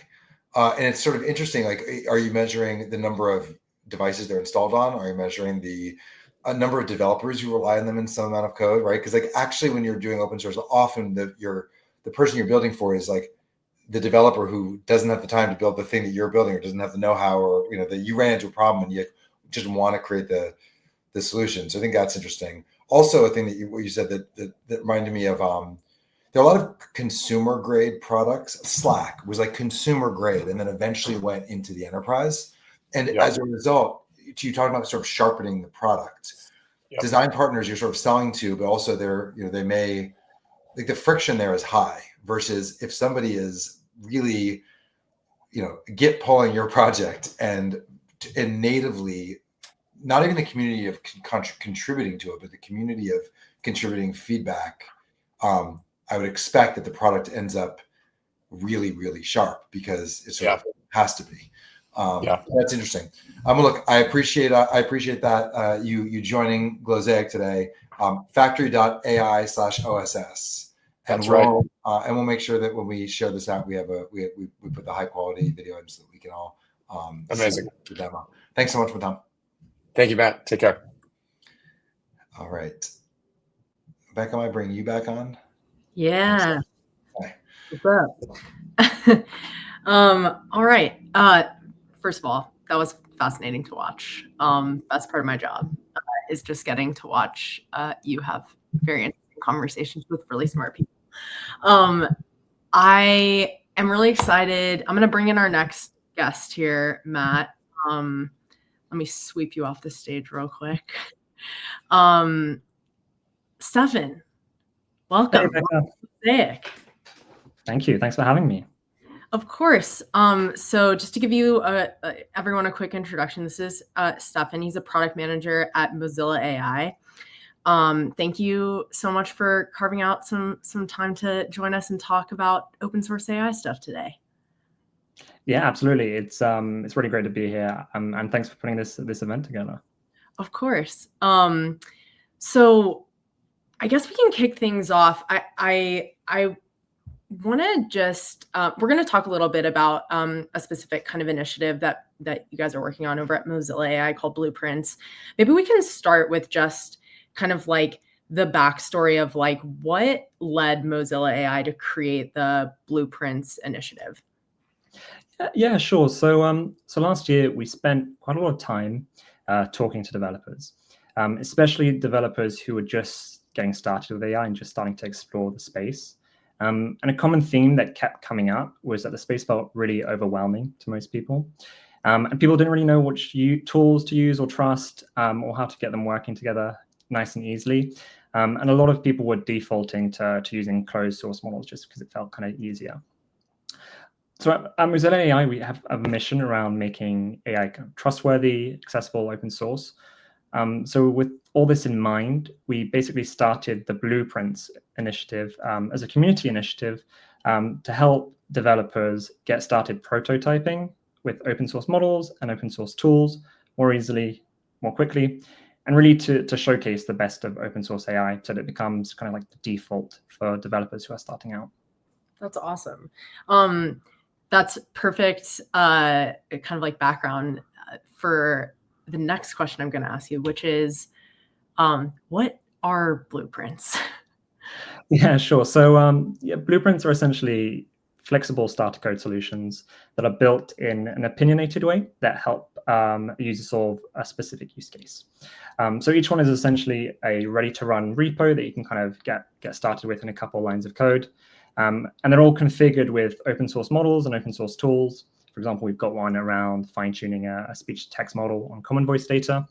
And it's sort of interesting. Like, are you measuring the number of devices they're installed on? Are you measuring the number of developers who rely on them in some amount of code, right? Because like actually when you're doing open source, often the person you're building for is like the developer who doesn't have the time to build the thing that you're building or doesn't have the know-how, or, you know, that you ran into a problem and you just want to create the solution. So I think that's interesting. Also, a thing that what you said that reminded me of, there are a lot of consumer grade products. Slack was like consumer grade and then eventually went into the enterprise. And as a result, you talking about sort of sharpening the product. Design partners you're sort of selling to, but also they're, you know, they may, like the friction there is high versus if somebody is really, you know, Git pulling your project and natively, not even the community of contributing to it, but the community of contributing feedback, I would expect that the product ends up really, really sharp because it sort of has to be. That's interesting. Look, I appreciate that you joining Glosaic today. Factory.ai/OSS. And that's right. And we'll make sure that when we share this out, we put the high quality video in so that we can all amazing the demo. Thanks so much, Matam. Thank you, Matt. Take care. All right. Becca, am I bringing you back on? Yeah. Hi. What's up? All right. First of all, that was fascinating to watch. Best part of my job is just getting to watch you have very interesting conversations with really smart people. I am really excited. I'm going to bring in our next guest here, Matt. Let me sweep you off the stage real quick. Stefan, welcome. Hey, thank you. Thanks for having me. Of course. So just to give you everyone a quick introduction, this is Stefan. He's a product manager at Mozilla AI. Thank you so much for carving out some time to join us and talk about open source AI stuff today. Yeah, absolutely. It's really great to be here, and thanks for putting this event together. Of course. So I guess we can kick things off. I want to just we're going to talk a little bit about a specific kind of initiative that you guys are working on over at Mozilla AI called Blueprints. Maybe we can start with just kind of like the backstory of like what led Mozilla AI to create the Blueprints initiative. Yeah, sure. So last year we spent quite a lot of time talking to developers, especially developers who were just getting started with AI and just starting to explore the space. And a common theme that kept coming up was that the space felt really overwhelming to most people. And people didn't really know which tools to use or trust, or how to get them working together nice and easily. And a lot of people were defaulting to using closed source models just because it felt kind of easier. So at Mozilla AI, we have a mission around making AI trustworthy, accessible, open source. So with all this in mind, we basically started the Blueprints initiative as a community initiative to help developers get started prototyping with open source models and open source tools more easily, more quickly, and really to showcase the best of open source AI so that it becomes kind of like the default for developers who are starting out. That's awesome. That's perfect kind of like background for the next question I'm going to ask you, which is, what are blueprints? Yeah, sure. So blueprints are essentially flexible starter code solutions that are built in an opinionated way that help users solve a specific use case. So each one is essentially a ready-to-run repo that you can kind of get started with in a couple lines of code. And they're all configured with open source models and open source tools. For example, we've got one around fine-tuning a speech-to-text model on common voice data.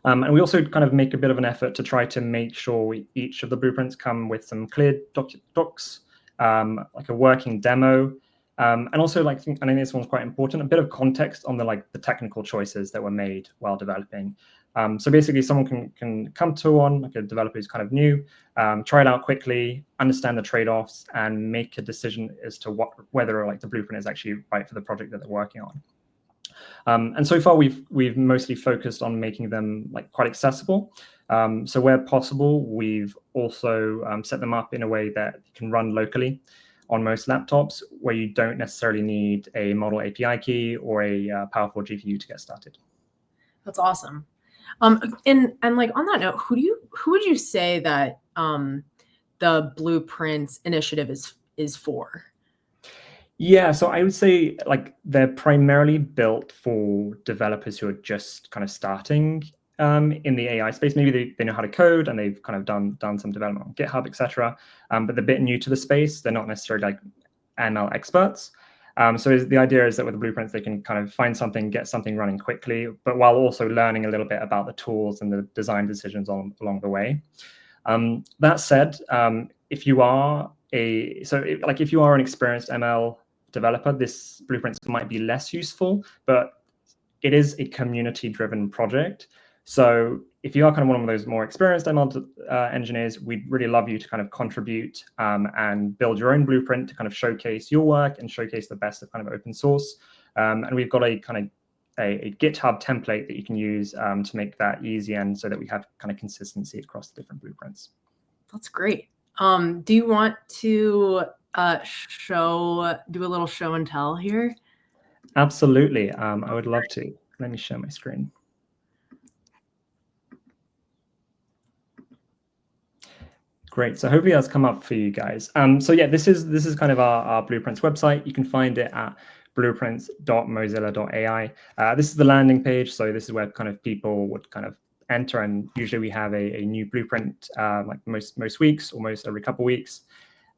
And we also kind of make a bit of an effort to try to make sure each of the blueprints come with some clear docs, like a working demo, and also like, I think this one's quite important, a bit of context on the technical choices that were made while developing. So basically someone can come to one, like a developer who's kind of new, try it out quickly, understand the trade-offs, and make a decision as to whether like the blueprint is actually right for the project that they're working on. And so far, we've mostly focused on making them like quite accessible. So where possible, we've also set them up in a way that you can run locally on most laptops, where you don't necessarily need a model API key or a powerful GPU to get started. That's awesome. And like on that note, who would you say that the Blueprints initiative is for? Yeah, so I would say like they're primarily built for developers who are just kind of starting in the AI space. Maybe they know how to code and they've kind of done some development on GitHub, etc. But they're a bit new to the space. They're not necessarily like ML experts. So the idea is that with the blueprints, they can kind of find something, get something running quickly, but while also learning a little bit about the tools and the design decisions along the way. That said, if you are if you are an experienced ML developer, this blueprints might be less useful, but it is a community-driven project. So if you are kind of one of those more experienced ML engineers, we'd really love you to kind of contribute and build your own blueprint to kind of showcase your work and showcase the best of kind of open source. And we've got a kind of a GitHub template that you can use to make that easy, and so that we have kind of consistency across the different blueprints. That's great. Do you want to do a little show and tell here? Absolutely. I would love to. Let me share my screen. Great. So hopefully that's come up for you guys. So yeah, this is kind of our Blueprints website. You can find it at blueprints.mozilla.ai. This is the landing page. So this is where kind of people would kind of enter, and usually we have a new blueprint like most weeks, almost every couple of weeks.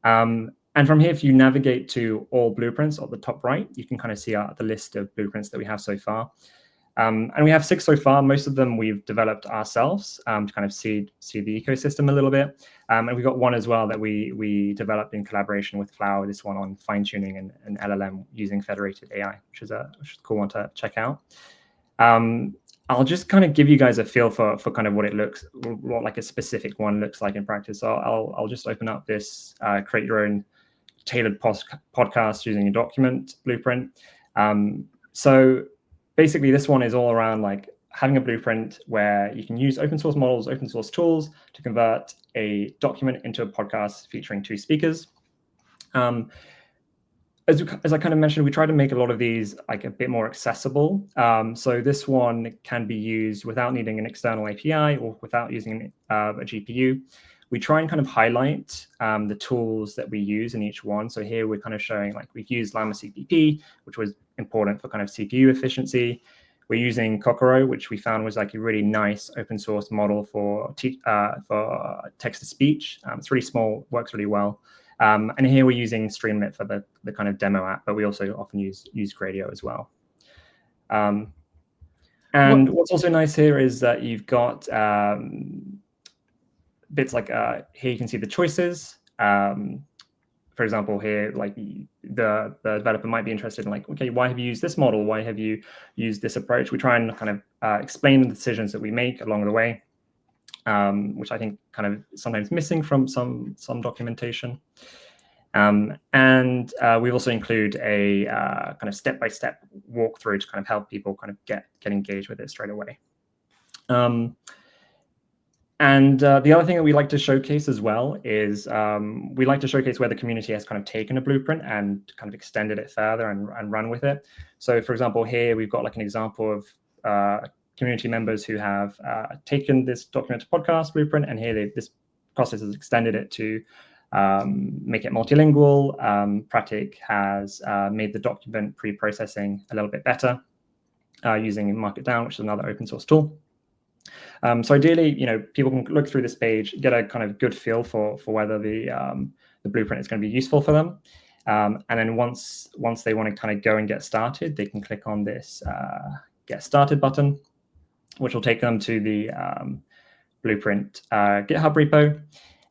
And from here, if you navigate to all blueprints at the top right, you can kind of see the list of blueprints that we have so far. And we have 6 so far. Most of them we've developed ourselves to kind of see the ecosystem a little bit. And we've got one as well that we developed in collaboration with Flower, this one on fine-tuning an LLM using federated AI, which is a cool one to check out. I'll just kind of give you guys a feel for kind of what like a specific one looks like in practice. So I'll just open up this create your own tailored podcast using a document blueprint. So basically, this one is all around like having a blueprint where you can use open source models, open source tools to convert a document into a podcast featuring 2 speakers. As I kind of mentioned, we try to make a lot of these like a bit more accessible. So this one can be used without needing an external API or without using a GPU. We try and kind of highlight the tools that we use in each one. So here we're kind of showing like we've used Llama CPP, which was important for kind of CPU efficiency. We're using Kokoro, which we found was like a really nice open source model for text to speech. It's really small, works really well. And here we're using Streamlit for the kind of demo app, but we also often use Gradio as well. And what's also nice here is that you've got bits like here you can see the choices. For example, here, like the developer might be interested in like, okay, why have you used this model? Why have you used this approach? We try and kind of explain the decisions that we make along the way, which I think kind of sometimes missing from some documentation. And we also include a kind of step-by-step walkthrough to kind of help people kind of get engaged with it straight away. And the other thing that we like to showcase as well is we like to showcase where the community has kind of taken a blueprint and kind of extended it further and run with it. So for example, here we've got like an example of community members who have taken this document to podcast blueprint, and here this process has extended it to make it multilingual. Pratik has made the document pre-processing a little bit better using Markdown, which is another open source tool. So ideally, people can look through this page, get a kind of good feel for whether the blueprint is going to be useful for them. And then once they want to kind of go and get started, they can click on this Get Started button, which will take them to the blueprint GitHub repo.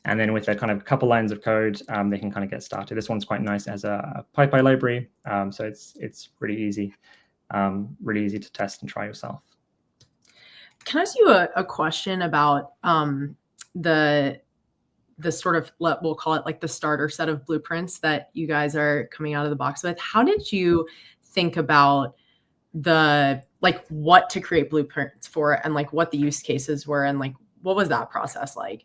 And then with a kind of couple lines of code, they can kind of get started. This one's quite nice as a PyPy library. So it's really easy to test and try yourself. Can I ask you a question about the sort of, we'll call it like the starter set of blueprints that you guys are coming out of the box with? How did you think about what to create blueprints for, and like what the use cases were, and like what was that process like?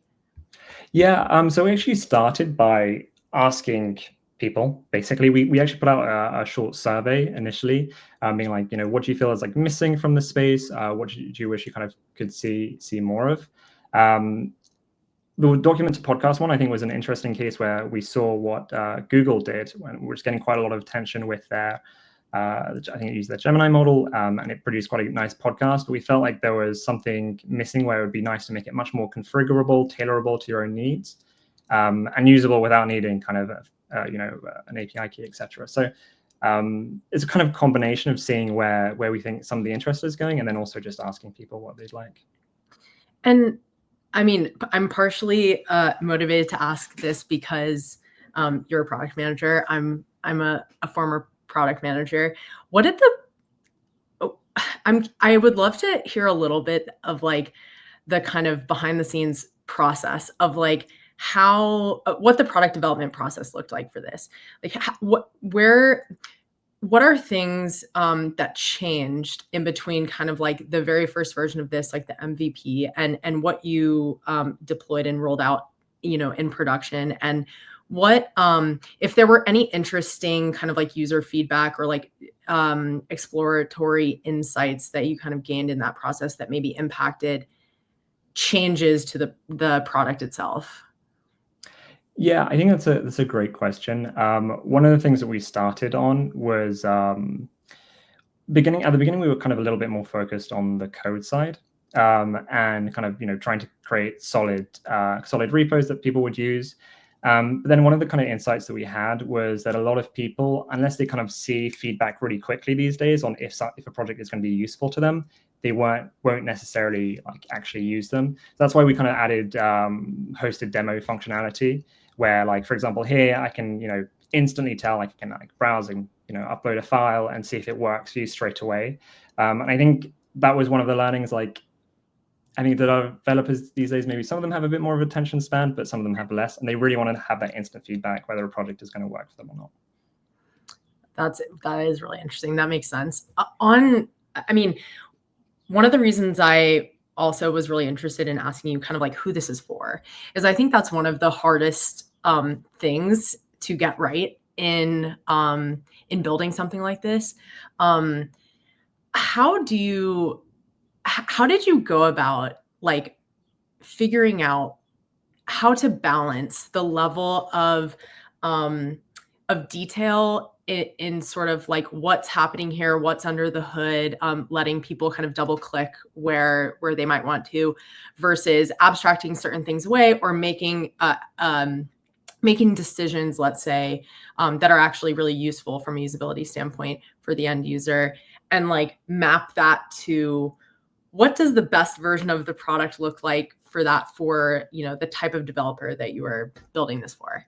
Yeah, so we actually started by asking people. Basically, we actually put out a short survey initially, being like, what do you feel is like missing from the space? What do you wish you kind of could see more of? The document to podcast one, I think, was an interesting case where we saw what Google did, when we're just getting quite a lot of attention with their, I think it used their Gemini model, and it produced quite a nice podcast. But we felt like there was something missing where it would be nice to make it much more configurable, tailorable to your own needs, and usable without needing kind of an API key, etc. So it's a kind of combination of seeing where we think some of the interest is going, and then also just asking people what they'd like. And I mean, I'm partially motivated to ask this because you're a product manager. I'm a former product manager. What did I would love to hear a little bit of like the kind of behind the scenes process of like what the product development process looked like for this. Like what are things that changed in between kind of like the very first version of this, like the MVP, and what you deployed and rolled out, in production? And what, if there were any interesting kind of like user feedback or like exploratory insights that you kind of gained in that process that maybe impacted changes to the product itself? Yeah, I think that's a great question. One of the things that we started on was at the beginning we were kind of a little bit more focused on the code side, and kind of trying to create solid repos that people would use. But then one of the kind of insights that we had was that a lot of people, unless they kind of see feedback really quickly these days on if a project is going to be useful to them, they won't necessarily like actually use them. So that's why we kind of added hosted demo functionality, where like, for example, here I can instantly tell, like, I can like browse and upload a file and see if it works for you straight away. And I think that was one of the learnings. Like, I think that our developers these days, maybe some of them have a bit more of attention span, but some of them have less, and they really want to have that instant feedback whether a project is going to work for them or not. That is really interesting. That makes sense. I mean, one of the reasons I also was really interested in asking you kind of like who this is for is I think that's one of the hardest things to get right in building something like this. How did you go about like figuring out how to balance the level of detail in sort of like what's happening here, what's under the hood, letting people kind of double click where they might want to, versus abstracting certain things away or making decisions, let's say, that are actually really useful from a usability standpoint for the end user, and like map that to what does the best version of the product look like for the type of developer that you are building this for?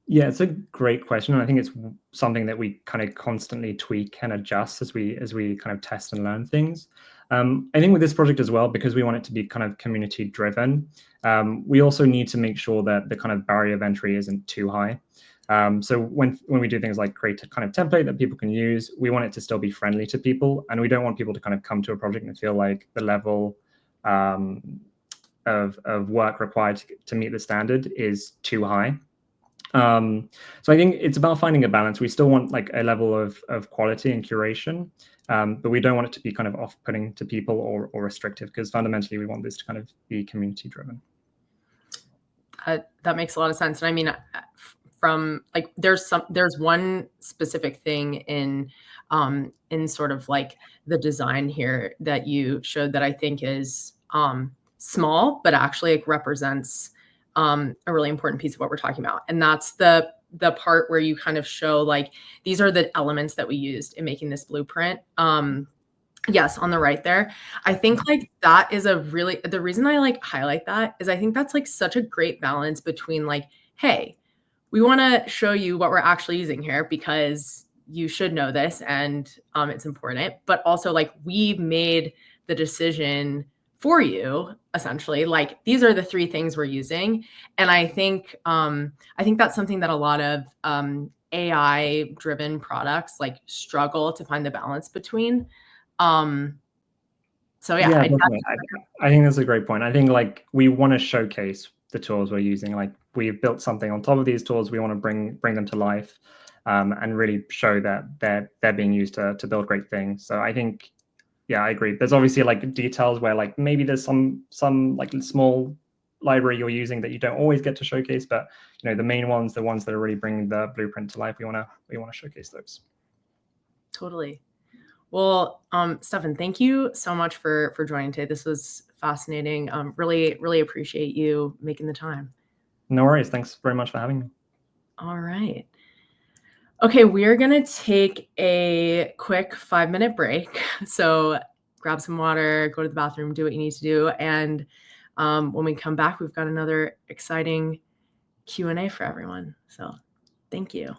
Yeah, it's a great question. And I think it's something that we kind of constantly tweak and adjust as we kind of test and learn things. I think with this project as well, because we want it to be kind of community driven, we also need to make sure that the kind of barrier of entry isn't too high. So when we do things like create a kind of template that people can use, we want it to still be friendly to people, and we don't want people to kind of come to a project and feel like the level of work required to meet the standard is too high. So I think it's about finding a balance. We still want like a level of quality and curation, but we don't want it to be kind of off-putting to people or restrictive, because fundamentally we want this to kind of be community driven. That makes a lot of sense. And I mean, from like, there's one specific thing in sort of like the design here that you showed that I think is small, but actually like represents a really important piece of what we're talking about. And that's the part where you kind of show like, these are the elements that we used in making this blueprint. Yes, on the right there. I think like that is the reason I like highlight that is I think that's like such a great balance between like, hey, we want to show you what we're actually using here because you should know this and it's important, but also like we made the decision for you essentially, like these are the 3 things we're using. And I think that's something that a lot of AI driven products like struggle to find the balance between. So yeah, I think that's a great point. I think like we want to showcase the tools we're using. Like we've built something on top of these tools. We want to bring them to life and really show that they're being used to build great things. So I think, yeah, I agree. There's obviously like details where like maybe there's some like small library you're using that you don't always get to showcase, but you know the main ones, the ones that are really bringing the blueprint to life, we want to showcase those. Totally. Well, Stefan, thank you so much for joining today. This was fascinating. Really appreciate you making the time. No worries. Thanks very much for having me. All right. Okay, we are going to take a quick 5-minute break. So grab some water, go to the bathroom, do what you need to do. And when we come back, we've got another exciting Q&A for everyone. So thank you.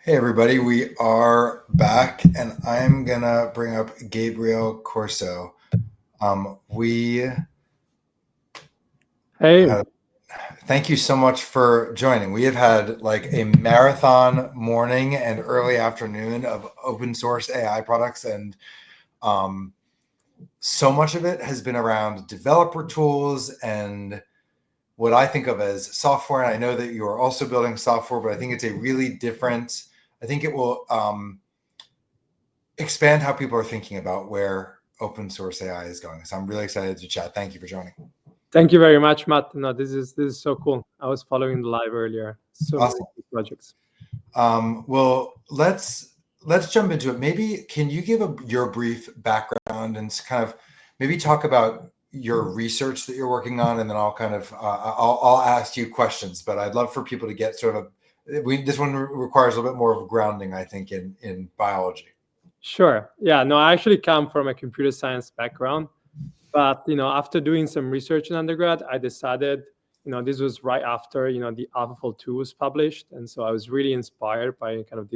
Hey everybody, we are back, and I'm gonna bring up Gabriel Corso. Thank you so much for joining. We have had like a marathon morning and early afternoon of open source AI products, and so much of it has been around developer tools and what I think of as software. And I know that you are also building software, but I think it's a really different, I think it will expand how people are thinking about where open source AI is going. So I'm really excited to chat. Thank you for joining. Thank you very much, Matt. No, this is so cool. I was following the live earlier. So awesome. many projects. Well, let's jump into it. Maybe can you give your brief background and kind of maybe talk about your research that you're working on, and then I'll kind of I'll ask you questions. But I'd love for people to get sort of this one requires a little bit more of a grounding, I think, in biology. Sure. Yeah. No, I actually come from a computer science background. But, after doing some research in undergrad, I decided, this was right after, the AlphaFold 2 was published. And so I was really inspired by kind of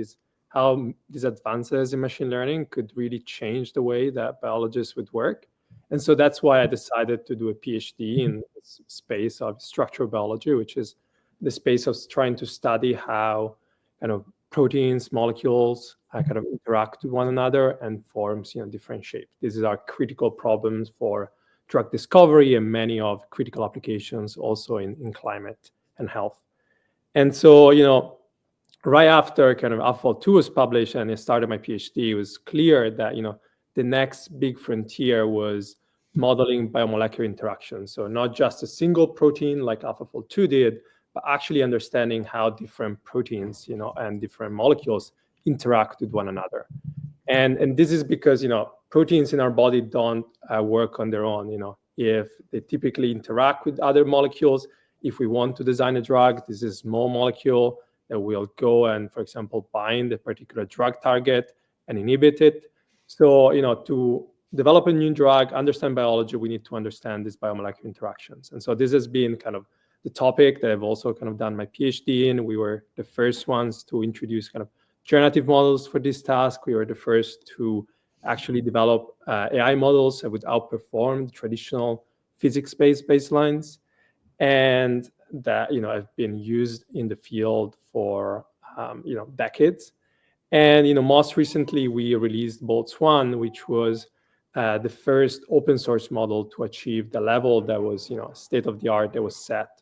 how these advances in machine learning could really change the way that biologists would work. And so that's why I decided to do a PhD in this space of structural biology, which is the space of trying to study how kind of proteins, molecules kind of interact with one another and forms, different shapes. These are critical problems for drug discovery and many of critical applications also in climate and health. And so, right after kind of AlphaFold 2 was published and I started my PhD, it was clear that, the next big frontier was modeling biomolecular interactions. So not just a single protein like AlphaFold 2 did, but actually understanding how different proteins, and different molecules interact with one another. And this is because, proteins in our body don't work on their own. If they typically interact with other molecules, if we want to design a drug, this is a small molecule that will go and, for example, bind a particular drug target and inhibit it. So, to develop a new drug, understand biology, we need to understand these biomolecular interactions. And so this has been kind of the topic that I've also kind of done my PhD in. We were the first ones to introduce kind of generative models for this task. We were the first to actually develop AI models that would outperform traditional physics-based baselines, and that have been used in the field for decades. And most recently we released Boltz-1, which was the first open source model to achieve the level that was state of the art that was set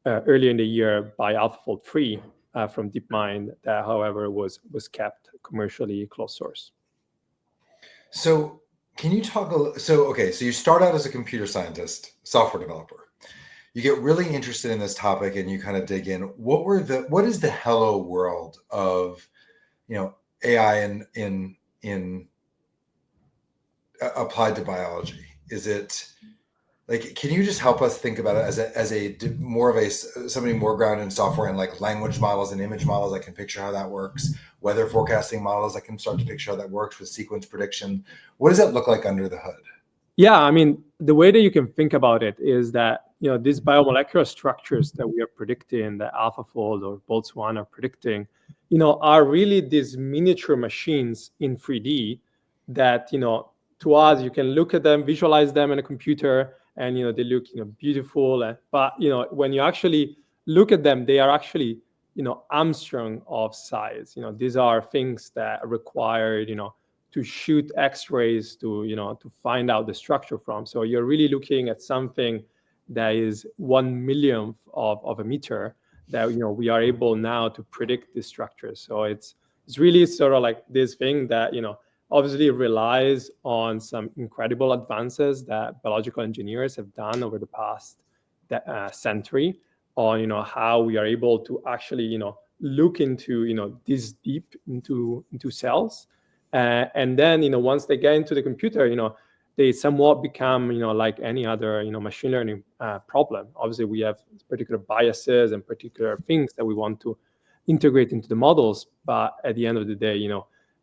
earlier in the year by AlphaFold 3 from DeepMind, that, however, was kept commercially closed source. So can you talk so you start out as a computer scientist, software developer. You get really interested in this topic and you kind of dig in. What is the hello world of AI in applied to biology? Is it like, can you just help us think about it as somebody more grounded in software and like language models and image models? I can picture how that works. Weather forecasting models, I can start to picture how that works with sequence prediction. What does that look like under the hood? Yeah, I mean, the way that you can think about it is that, these biomolecular structures that we are predicting, that AlphaFold or Boltz-1 are predicting, are really these miniature machines in 3D that, to us, you can look at them, visualize them in a computer, and they look beautiful. But when you actually look at them, they are actually Armstrong of size. These are things that require to shoot X-rays to find out the structure from. So you're really looking at something that is 1/1,000,000th of a meter that we are able now to predict the structure. So it's really sort of like this thing that obviously relies on some incredible advances that biological engineers have done over the past century on how we are able to actually look into this deep into cells, and then once they get into the computer, they somewhat become like any other machine learning problem. Obviously, we have particular biases and particular things that we want to integrate into the models, but at the end of the day,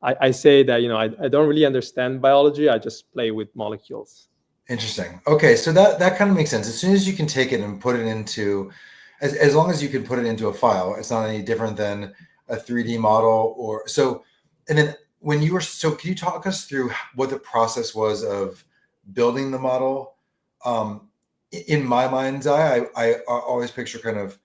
I say that I don't really understand biology. I just play with molecules. Interesting. Okay, so that kind of makes sense. As soon as you can take it and put it into, as long as you can put it into a file, it's not any different than a 3D model, or so? And then when you were, so can you talk us through what the process was of building the model? In my mind's eye, I always picture kind of,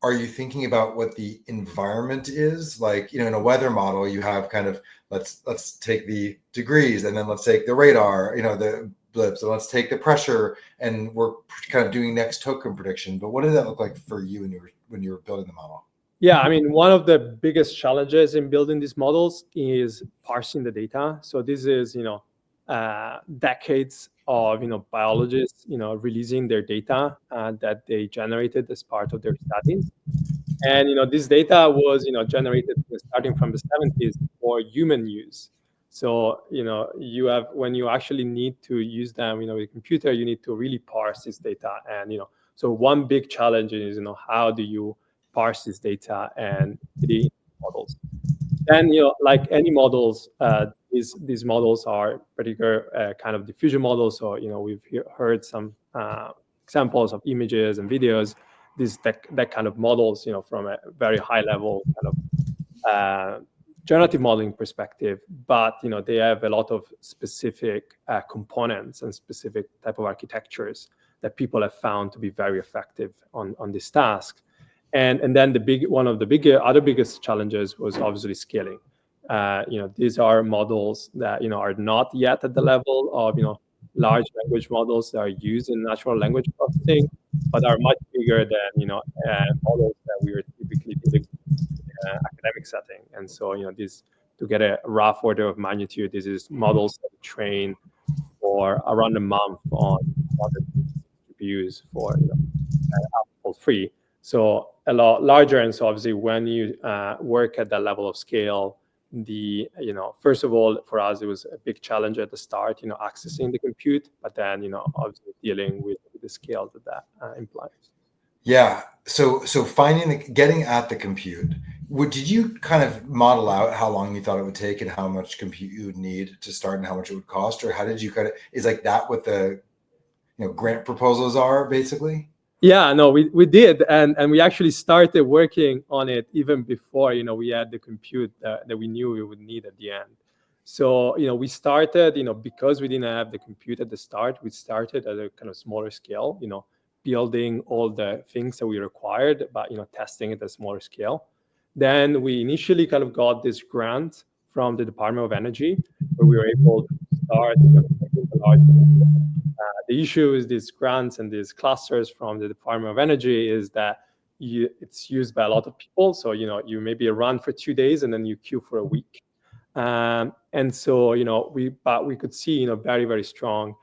are you thinking about what the environment is? Like, in a weather model, you have kind of, let's take the degrees, and then let's take the radar, the blips, and let's take the pressure, and we're kind of doing next token prediction. But what did that look like for you when you were building the model? Yeah, I mean, one of the biggest challenges in building these models is parsing the data. So this is, decades of, biologists, releasing their data that they generated as part of their studies. And, this data was, generated starting from the 70s for human use. So, you have, when you actually need to use them, with a computer, you need to really parse this data. And, so one big challenge is, how do you parse this data and the models? Then, like any models, these models are particular kind of diffusion models. So, we've heard some examples of images and videos, that kind of models, from a very high level kind of generative modeling perspective, but, they have a lot of specific components and specific type of architectures that people have found to be very effective on this task. And then one of the other biggest challenges was obviously scaling. These are models that, are not yet at the level of, large language models that are used in natural language processing, but are much bigger than, models that we are typically dealing with in an academic setting. And so, this, to get a rough order of magnitude, this is models that train for around a month on GPUs for, AlphaFold3. So a lot larger. And so obviously when you work at that level of scale, first of all, for us, it was a big challenge at the start, accessing the compute, but then, obviously dealing with the scale that implies. Yeah. So getting at the compute, did you kind of model out how long you thought it would take and how much compute you would need to start and how much it would cost? Or how did you is like that what the, grant proposals are basically? Yeah, no, we did, and we actually started working on it even before, we had the compute that we knew we would need at the end. So, we started, because we didn't have the compute at the start, we started at a kind of smaller scale, building all the things that we required, but, testing it at a smaller scale. Then we initially kind of got this grant from the Department of Energy, where we were able to start the large. The issue with these grants and these clusters from the Department of Energy is that it's used by a lot of people. So, you maybe run for 2 days and then you queue for a week. And so, we could see, very, very strong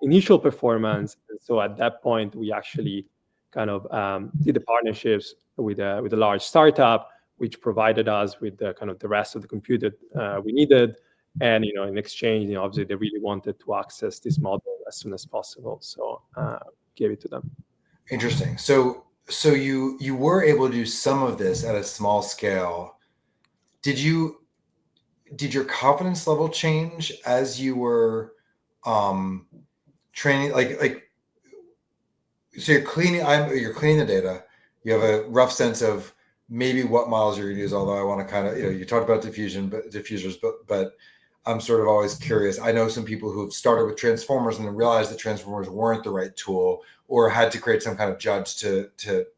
initial performance. And so at that point, we actually kind of did the partnerships with a large startup, which provided us with the kind of the rest of the compute that we needed. And, in exchange, obviously they really wanted to access this model as soon as possible. So gave it to them. Interesting. So you were able to do some of this at a small scale. Did your confidence level change as you were training? So you're cleaning the data. You have a rough sense of maybe what models you're going to use. Although I want to kind of, you talked about diffusers, but I'm sort of always curious. I know some people who've started with transformers and then realized that transformers weren't the right tool, or had to create some kind of judge to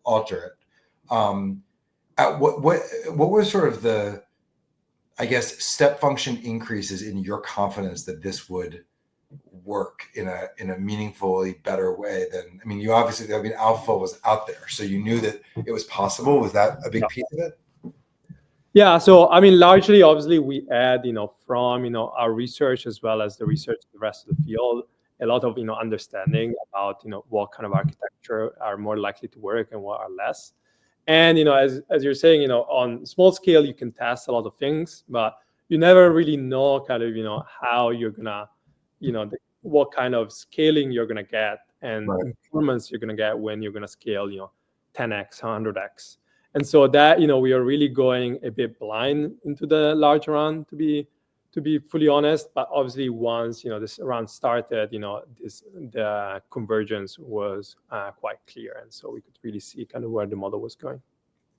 alter it. What were sort of the, I guess, step function increases in your confidence that this would work in a meaningfully better way than, you obviously, AlphaFold was out there, so you knew that it was possible. Was that a big piece of it? Yeah, so largely, obviously, we add, from our research as well as the research of the rest of the field, a lot of understanding about what kind of architecture are more likely to work and what are less. And as you're saying, on small scale, you can test a lot of things, but you never really know kind of how you're gonna, what kind of scaling you're gonna get and improvements you're gonna get when you're gonna scale 10x, 100x. And so that, we are really going a bit blind into the large run, to be fully honest. But obviously, once this run started, the convergence was quite clear, and so we could really see kind of where the model was going.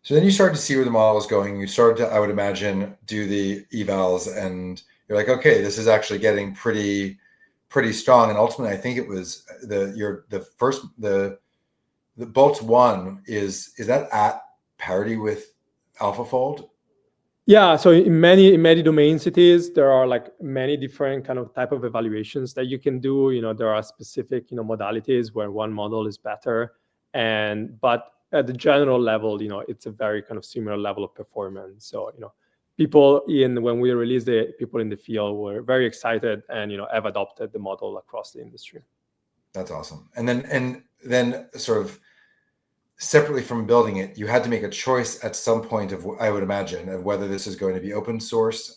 So then you started to see where the model was going. You started to, I would imagine, do the evals, and you're like, okay, this is actually getting pretty strong. And ultimately, I think it was the Boltz 1 is that at parity with AlphaFold? Yeah, so in many domains it is. There are like many different kind of type of evaluations that you can do. There are specific modalities where one model is better, but at the general level, it's a very kind of similar level of performance. So when we released it, people in the field were very excited and have adopted the model across the industry. That's awesome. And then sort of separately from building it, you had to make a choice at some point I would imagine, of whether this is going to be open source.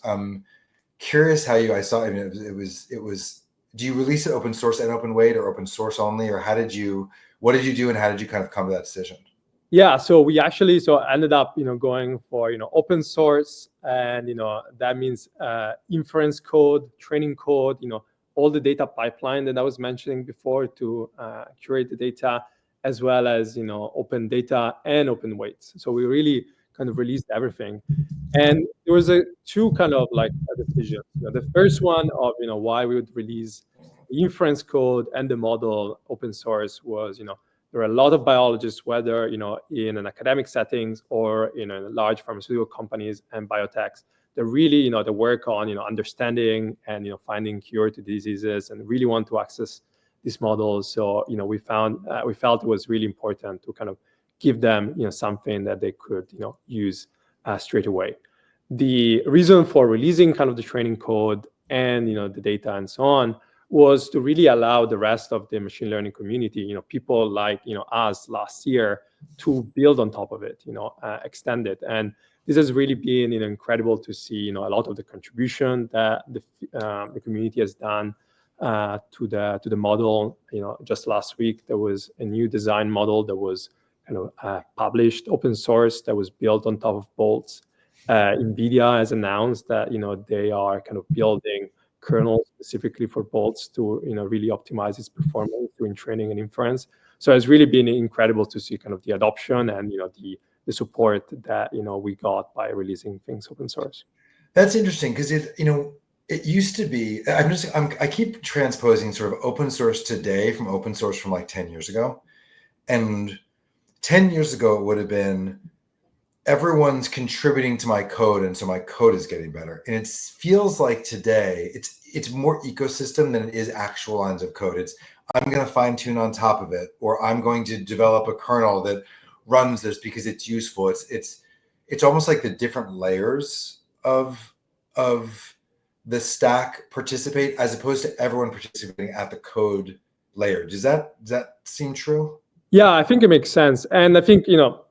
Curious how I saw. I mean, it was. Do you release it open source and open weight, or open source only, or what did you do, and how did you kind of come to that decision? Yeah, so we actually ended up going for open source, and that means inference code, training code, all the data pipeline that I was mentioning before to curate the data, as well as open data and open weights. So we really kind of released everything, and there was two kind of like decisions. The first one of why we would release the inference code and the model open source was there are a lot of biologists, whether in an academic settings or in large pharmaceutical companies and biotechs, that really they work on understanding and finding cure to diseases and really want to access these models. So we felt it was really important to kind of give them something that they could use straight away. The reason for releasing kind of the training code and the data and so on was to really allow the rest of the machine learning community, people like us last year, to build on top of it, extend it. And this has really been incredible to see a lot of the contribution that the community has done to the model. Just last week there was a new design model that was kind of published open source that was built on top of Boltz. NVIDIA has announced that they are kind of building kernels specifically for Boltz to really optimize its performance during training and inference. So it's really been incredible to see kind of the adoption and the support that we got by releasing things open source. That's interesting, because it used to be. I keep transposing sort of open source today from open source from like 10 years ago, and 10 years ago it would have been everyone's contributing to my code, and so my code is getting better. And it feels like today it's more ecosystem than it is actual lines of code. It's I'm going to fine tune on top of it, or I'm going to develop a kernel that runs this because it's useful. It's almost like the different layers of the stack participate, as opposed to everyone participating at the code layer. Does that seem true? Yeah, I think it makes sense. And I think,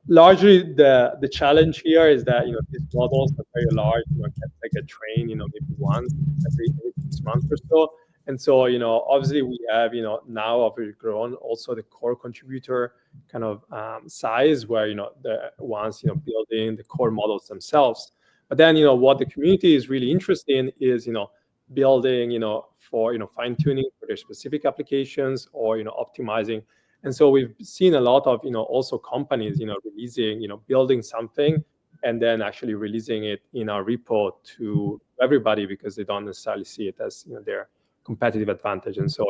largely the challenge here is that, these models are very large, can get trained, maybe once every 6 months or so. And so, obviously we have, now overgrown also the core contributor kind of size, where, the ones, building the core models themselves. But then, what the community is really interested in is, building, for, fine tuning for their specific applications, or, optimizing. And so we've seen a lot of, also companies, releasing, building something and then actually releasing it in our repo to everybody, because they don't necessarily see it as, their competitive advantage. And so,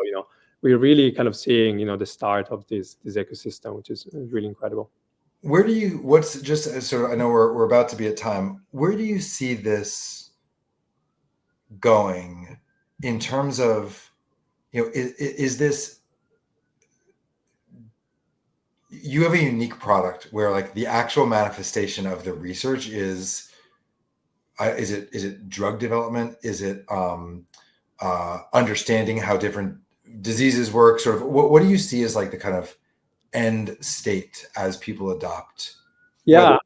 we're really kind of seeing, the start of this ecosystem, which is really incredible. What's just sort of, I know we're about to be at time. Where do you see this going in terms of, is this, you have a unique product where like the actual manifestation of the research is it drug development? Is it understanding how different diseases work? Sort of what do you see as like the kind of end state as people adopt? Yeah,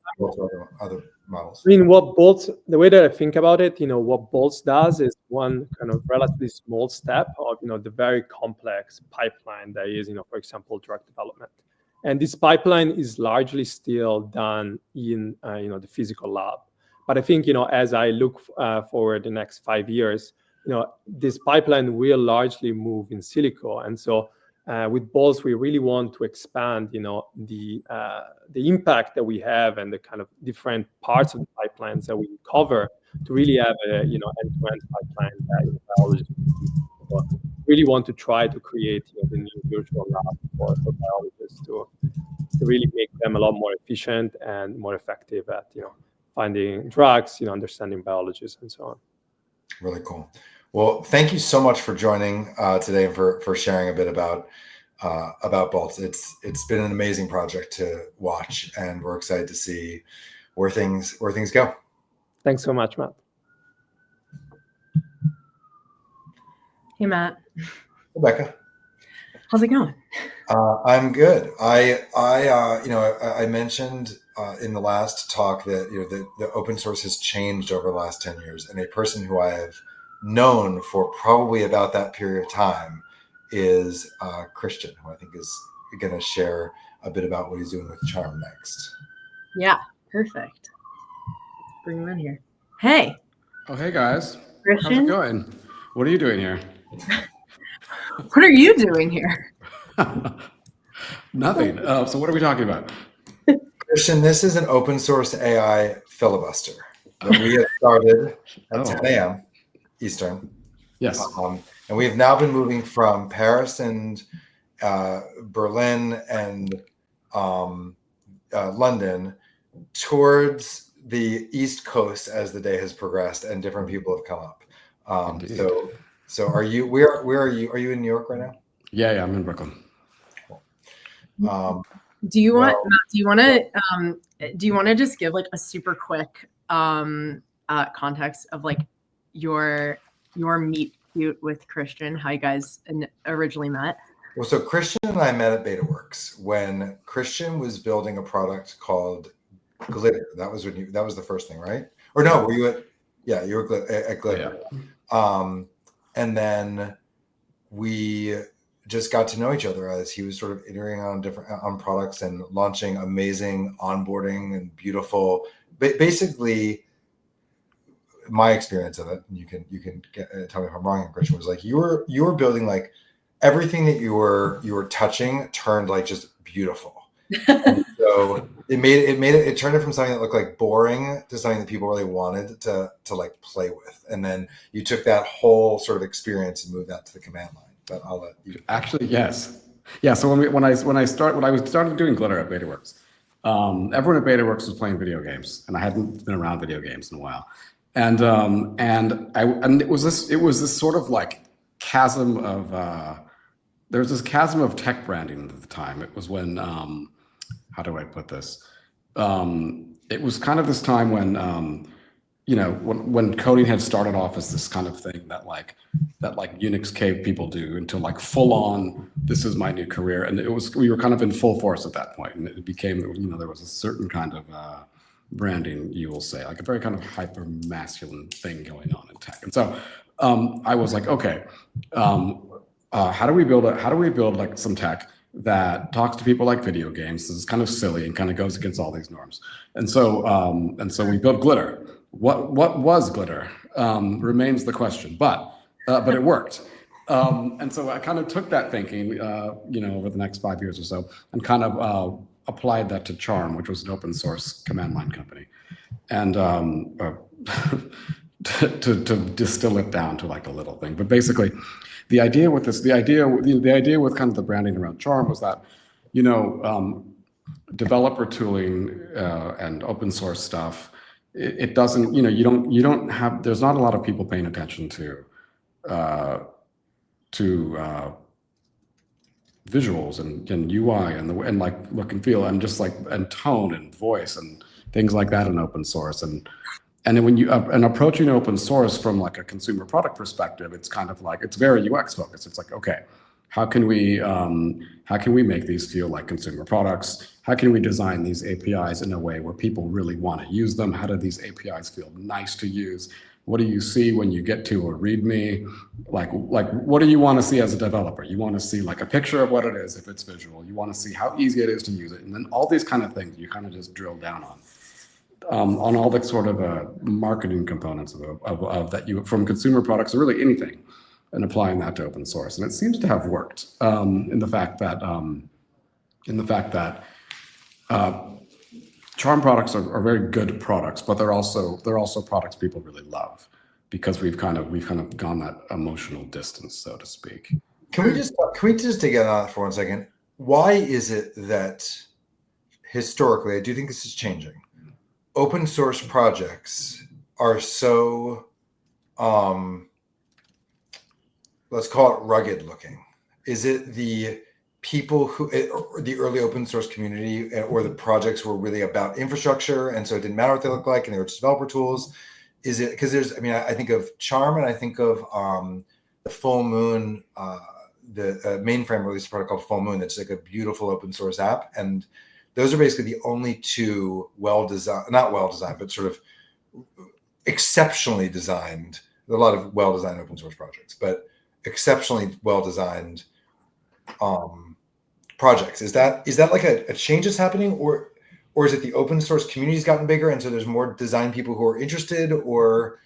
other models. I mean, the way that I think about it, what Boltz does is one kind of relatively small step of, the very complex pipeline that is, for example, drug development. And this pipeline is largely still done in, the physical lab. But I think, as I look forward the next 5 years, this pipeline will largely move in silico. And so with Boltz, we really want to expand, the impact that we have and the kind of different parts of the pipelines that we cover to really have a, end-to-end pipeline that biologists really want to try to create the new virtual lab for biologists to really make them a lot more efficient and more effective at, finding drugs, understanding biologies and so on. Really cool. Well, thank you so much for joining today and for sharing a bit about Boltz. It's been an amazing project to watch, and we're excited to see where things go. Thanks so much, Matt. Hey, Matt. Rebecca. How's it going? I'm good. I mentioned in the last talk that the open source has changed over the last 10 years, and a person who I have known for probably about that period of time is Christian, who I think is going to share a bit about what he's doing with Charm next. Yeah, perfect. Bring him in here. Hey. Oh, hey guys. Christian? How's it going? What are you doing here? What are you doing here? Nothing. So what are we talking about? Christian, this is an open source AI filibuster that we have started at 10 a.m. Eastern. Yes. And we have now been moving from Paris and Berlin and London towards the East Coast as the day has progressed and different people have come up. So are you? Where are you? Are you in New York right now? Yeah, I'm in Brooklyn. Cool. Do you want to just give like a super quick context of like your meet cute with Christian, how you guys originally met? Well, so Christian and I met at BetaWorks when Christian was building a product called Glitter. That was the first thing, right? Or no, were you at? Yeah, you were at Glitter. Yeah. And then we just got to know each other as he was sort of iterating on products and launching amazing onboarding and beautiful. Basically, my experience of it, and you can tell me if I'm wrong, Christian, was like you were building like everything that you were touching turned like just beautiful. So it turned it from something that looked like boring to something that people really wanted to like play with. And then you took that whole sort of experience and moved that to the command line. But I'll let you. Actually, yes. Yeah. So when I started doing Glitter at BetaWorks, everyone at BetaWorks was playing video games, and I hadn't been around video games in a while. And it was this sort of like chasm of there was this chasm of tech branding at the time. It was when how do I put this? It was kind of this time when when coding had started off as this kind of thing that Unix cave people do into like full on, this is my new career. And we were kind of in full force at that point. And it became, there was a certain kind of branding, you will say, like a very kind of hyper masculine thing going on in tech. And so I was like, okay, how do we build like some tech that talks to people like video games? This is kind of silly and kind of goes against all these norms. And so we built Glitter. What was Glitter remains the question, but it worked. And so I kind of took that thinking, over the next 5 years or so, and kind of applied that to Charm, which was an open source command line company, and to distill it down to like a little thing. But basically, the idea with kind of the branding around Charm was that, developer tooling and open source stuff, it doesn't, you don't have, there's not a lot of people paying attention to visuals and UI and like look and feel and just like and tone and voice and things like that in open source. And then when you and approaching open source from like a consumer product perspective, it's kind of like, it's very UX focused. It's like, okay, how can we make these feel like consumer products? How can we design these APIs in a way where people really want to use them? How do these APIs feel nice to use? What do you see when you get to a README? Like what do you want to see as a developer? You want to see like a picture of what it is if it's visual. You want to see how easy it is to use it. And then all these kind of things you kind of just drill down on all the sort of marketing components of that you from consumer products or really anything and applying that to open source. And it seems to have worked in the fact that Charm products are very good products, but they're also products people really love because we've kind of gone that emotional distance, so to speak. Can we just dig in on that for 1 second? Why is it that historically, I do think this is changing, open source projects are so, let's call it rugged looking? Is it the people who, the early open source community or the projects were really about infrastructure, and so it didn't matter what they look like and they were just developer tools? Is it because there's, I mean, I think of Charm and I think of the Full Moon, the mainframe released a product called Full Moon that's like a beautiful open source app, and those are basically the only two not well designed, but sort of exceptionally designed. There are a lot of well designed open source projects, but exceptionally well designed projects. Is that like a change that's happening, or is it the open source community's gotten bigger and so there's more design people who are interested, or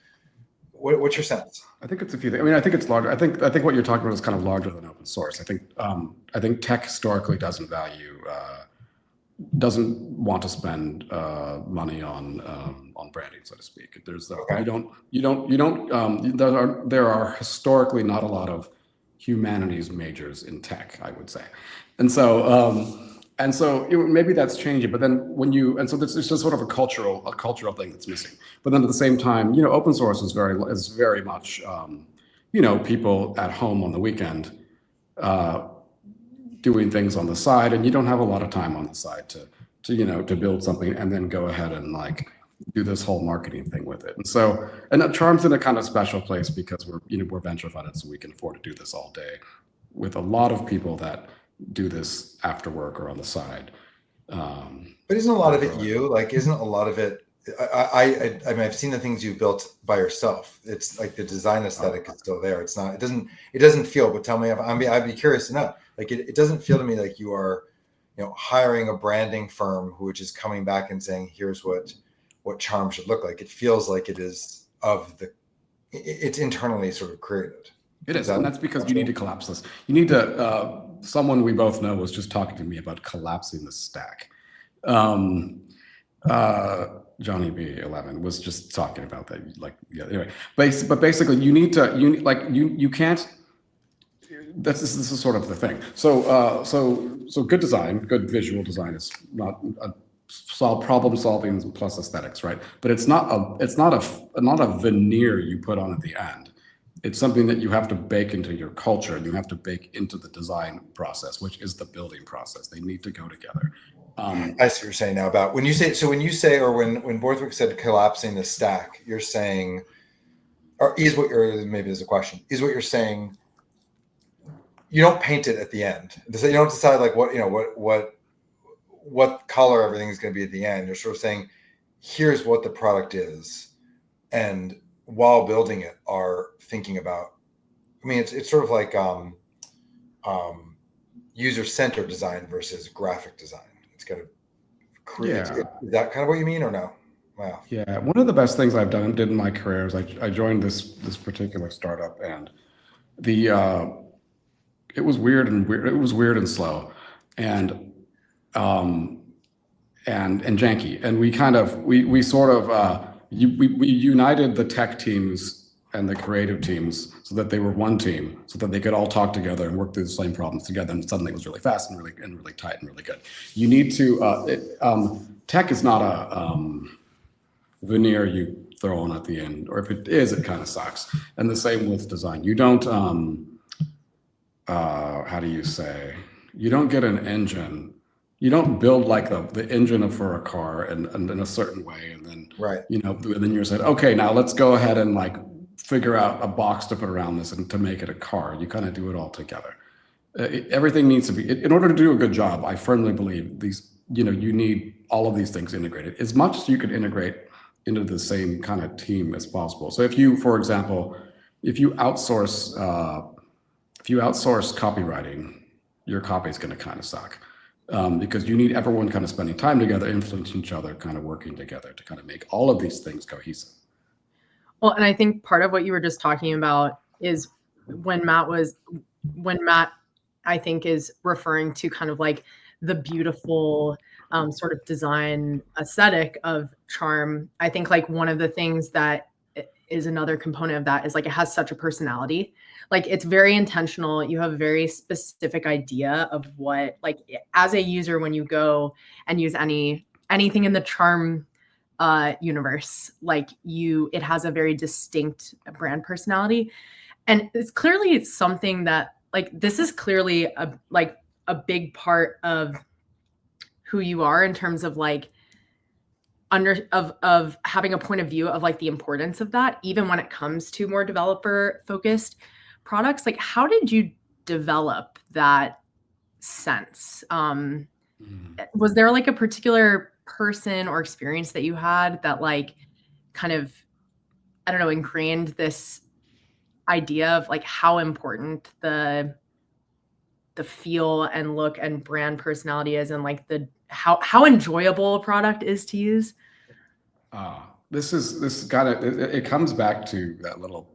what's your sense? I think it's a few things. I mean, I think it's larger. I think what you're talking about is kind of larger than open source. I think tech historically doesn't want to spend money on branding, so to speak. There's there are historically not a lot of humanities majors in tech, I would say, and so maybe that's changing. But then there's just sort of a cultural thing that's missing. But then at the same time, open source is very much people at home on the weekend doing things on the side, and you don't have a lot of time on the side to build something and then go ahead and like do this whole marketing thing with it. And Charm's in a kind of special place because we're venture funded, so we can afford to do this all day with a lot of people that do this after work or on the side. But isn't a lot of it you? Like, isn't a lot of it? I mean, I've seen the things you've built by yourself. It's like the design aesthetic is still there. It's not. It doesn't feel. But tell me, I'd be curious to know. Like, it doesn't feel to me like you are, hiring a branding firm which is coming back and saying, here's what Charm should look like. It feels like it is it's internally sort of created. It is, and that's because you need to collapse this. You need to. Someone we both know was just talking to me about collapsing the stack. Johnny B11 was just talking about that. Anyway, but basically, you can't. This is sort of the thing. So good design, good visual design is not problem solving plus aesthetics, right? But it's not a veneer you put on at the end. It's something that you have to bake into your culture, and you have to bake into the design process, which is the building process. They need to go together. I see what you're saying now about when you say, or when Borthwick said collapsing the stack, you're saying, maybe there's a question, is what you're saying, you don't paint it at the end. You don't decide like what color everything is going to be at the end. You're sort of saying, here's what the product is, and while building it are thinking about, I mean, it's sort of like user-centered design versus graphic design. It's kind of create. Yeah. Is that kind of what you mean, or no? Wow. Yeah, one of the best things I've did in my career is I joined this particular startup, and it was weird and slow, and janky, and we united the tech teams and the creative teams so that they were one team, so that they could all talk together and work through the same problems together. And suddenly it was really fast and really tight and really good. You need to tech is not a veneer you throw on at the end, or if it is, it kind of sucks. And the same with design. You don't how do you say? You don't get an engine. You don't build like the engine for a car and in a certain way, and then and then you're saying, okay, now let's go ahead and like figure out a box to put around this and to make it a car. You kind of do it all together. Everything needs to be, in order to do a good job, I firmly believe you need all of these things integrated as much as you could integrate into the same kind of team as possible. So if you, for example, if you outsource copywriting, your copy is going to kind of suck. Because you need everyone kind of spending time together, influencing each other, kind of working together to kind of make all of these things cohesive. Well, and I think part of what you were just talking about is when Matt, I think, is referring to kind of like the beautiful sort of design aesthetic of Charm, I think like one of the things that is another component of that is like it has such a personality. Like it's very intentional. You have a very specific idea of what, like as a user, when you go and use anything in the Charm universe, like it has a very distinct brand personality. And it's clearly something that like this is clearly a big part of who you are in terms of like of having a point of view of like the importance of that, even when it comes to more developer focused products. Like how did you develop that sense? Was there like a particular person or experience that you had that like kind of, I don't know, ingrained this idea of like how important the feel and look and brand personality is, and like the how enjoyable a product is to use? It comes back to that little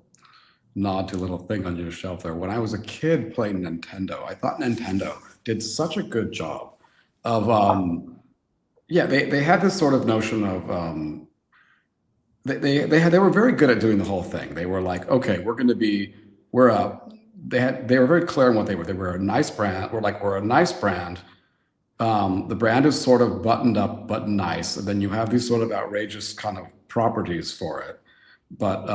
nod to little thing on your shelf there. When I was a kid playing Nintendo, I thought Nintendo did such a good job of they had this sort of notion of they were very good at doing the whole thing. They were like, okay, they were very clear on what they were. They were a nice brand. We're a nice brand. The brand is sort of buttoned up, but nice. And then you have these sort of outrageous kind of properties for it, but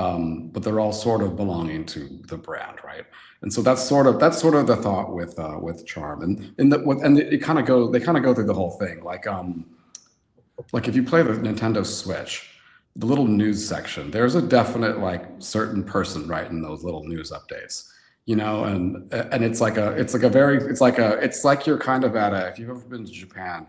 they're all sort of belonging to the brand, right? And so that's sort of the thought with Charm, they kind of go through the whole thing. Like if you play the Nintendo Switch, the little news section, there's a definite like certain person writing those little news updates. You know, and it's like you're kind of if you've ever been to Japan,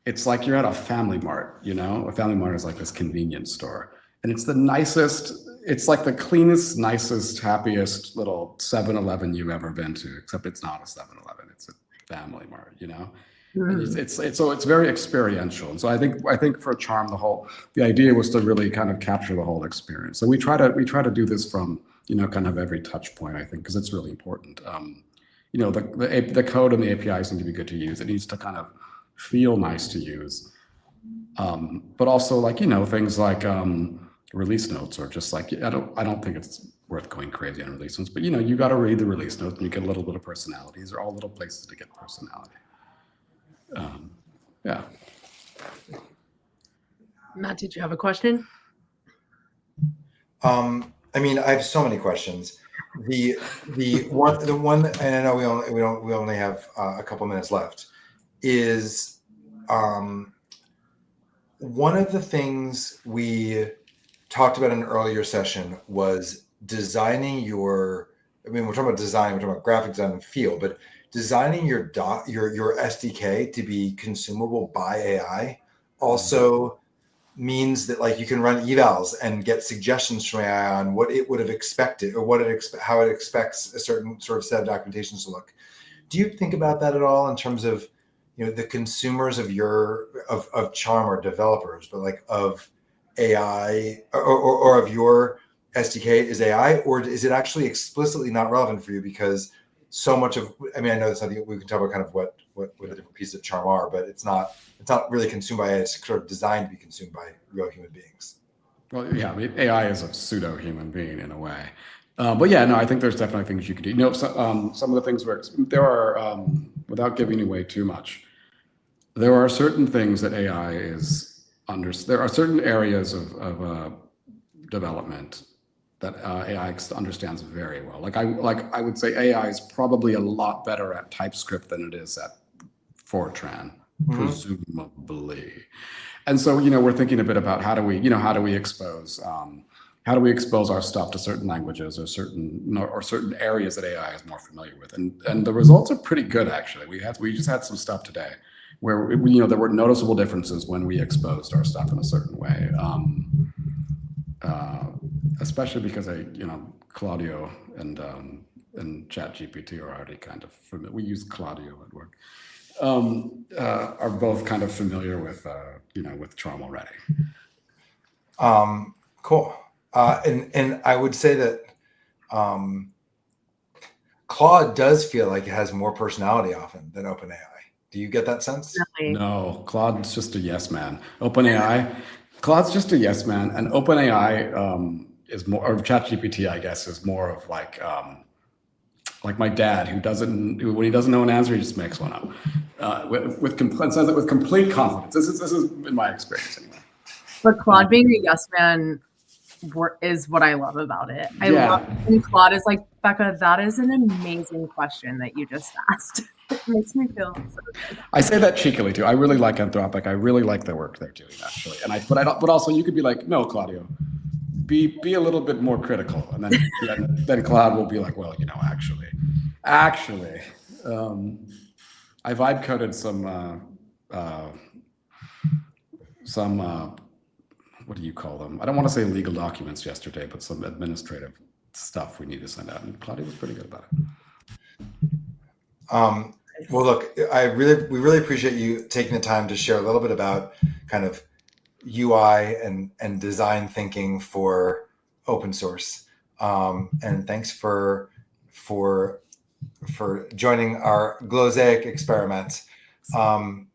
it's like you're at a Family Mart, you know? A Family Mart is like this convenience store. And it's the nicest, it's like the cleanest, nicest, happiest little 7-Eleven you've ever been to, except it's not a 7-Eleven, it's a Family Mart, you know? And so it's very experiential. And so I think for Charm, the idea was to really kind of capture the whole experience. So we try to do this from, you know, kind of every touch point, I think, because it's really important. You know, the code and the APIs need to be good to use. It needs to kind of feel nice to use. But also like, you know, things like release notes, or just like, I don't think it's worth going crazy on release notes, but you know, you got to read the release notes and you get a little bit of personality. These are all little places to get personality. Yeah. Matt, did you have a question? I mean, I have so many questions. The one, and I know we only have a couple minutes left, is one of the things we talked about in an earlier session was designing your. I mean, we're talking about design, we're talking about graphic design and feel, but designing your SDK to be consumable by AI also means that like you can run evals and get suggestions from AI on what it would have expected, or how it expects a certain sort of set of documentations to look. Do you think about that at all in terms of, you know, the consumers of of Charm or developers, but like of AI or of your SDK is AI, or is it actually explicitly not relevant for you because so much of, I mean, I know that's something we can talk about kind of what the different pieces of Charm are, but it's not really consumed by AI. It's sort of designed to be consumed by real human beings. Well, yeah, I mean, AI is a pseudo human being in a way. But yeah, no, I think there's definitely things you could do. You know, some of the things where there are, without giving away too much, there are certain things that AI is there are certain areas of development that AI understands very well. Like I would say AI is probably a lot better at TypeScript than it is at Fortran, presumably. And so, you know, we're thinking a bit about how do we expose our stuff to certain languages or certain areas that AI is more familiar with. And the results are pretty good, actually. We just had some stuff today where, you know, there were noticeable differences when we exposed our stuff in a certain way. Especially because Claudio and ChatGPT are already kind of familiar. We use Claudio at work. Are both kind of familiar with with Charm already. Cool. And I would say that Claude does feel like it has more personality often than OpenAI. Do you get that sense? No, Claude's just a yes man. OpenAI, Claude's just a yes man, and OpenAI is more, or ChatGPT, I guess, is more of like my dad, who when he doesn't know an answer, he just makes one up. Says it with complete confidence. This is in my experience anyway. But Claude being a yes man is what I love about it. I Yeah. love when Claude is like, Becca, that is an amazing question that you just asked. It makes me feel so good. I say that cheekily too. I really like Anthropic. I really like the work they're doing, actually. But also you could be like, no, Claudio, be a little bit more critical, and then Claude will be like, well, actually, I vibe coded some what do you call them? I don't want to say legal documents yesterday, but some administrative stuff we need to send out, and Claudia was pretty good about it. Well, look, we really appreciate you taking the time to share a little bit about kind of UI and design thinking for open source. And thanks for joining our Glosaic experiment. And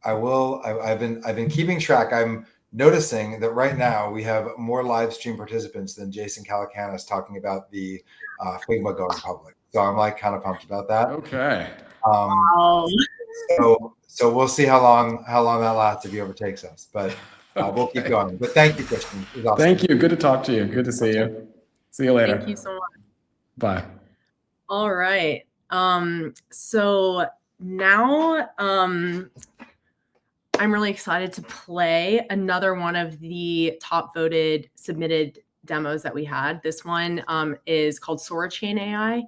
I've been keeping track. I'm noticing that right now we have more live stream participants than Jason Calacanis talking about the Figma going public. So I'm like kind of pumped about that. Okay. So we'll see how long that lasts if he overtakes us. But we'll keep going. But thank you, Christian. It was awesome. Thank you. Good to talk to you. Good to see you. See you later. Thank you so much. Bye. All right. So now I'm really excited to play another one of the top voted submitted demos that we had. This one is called SoraChain AI.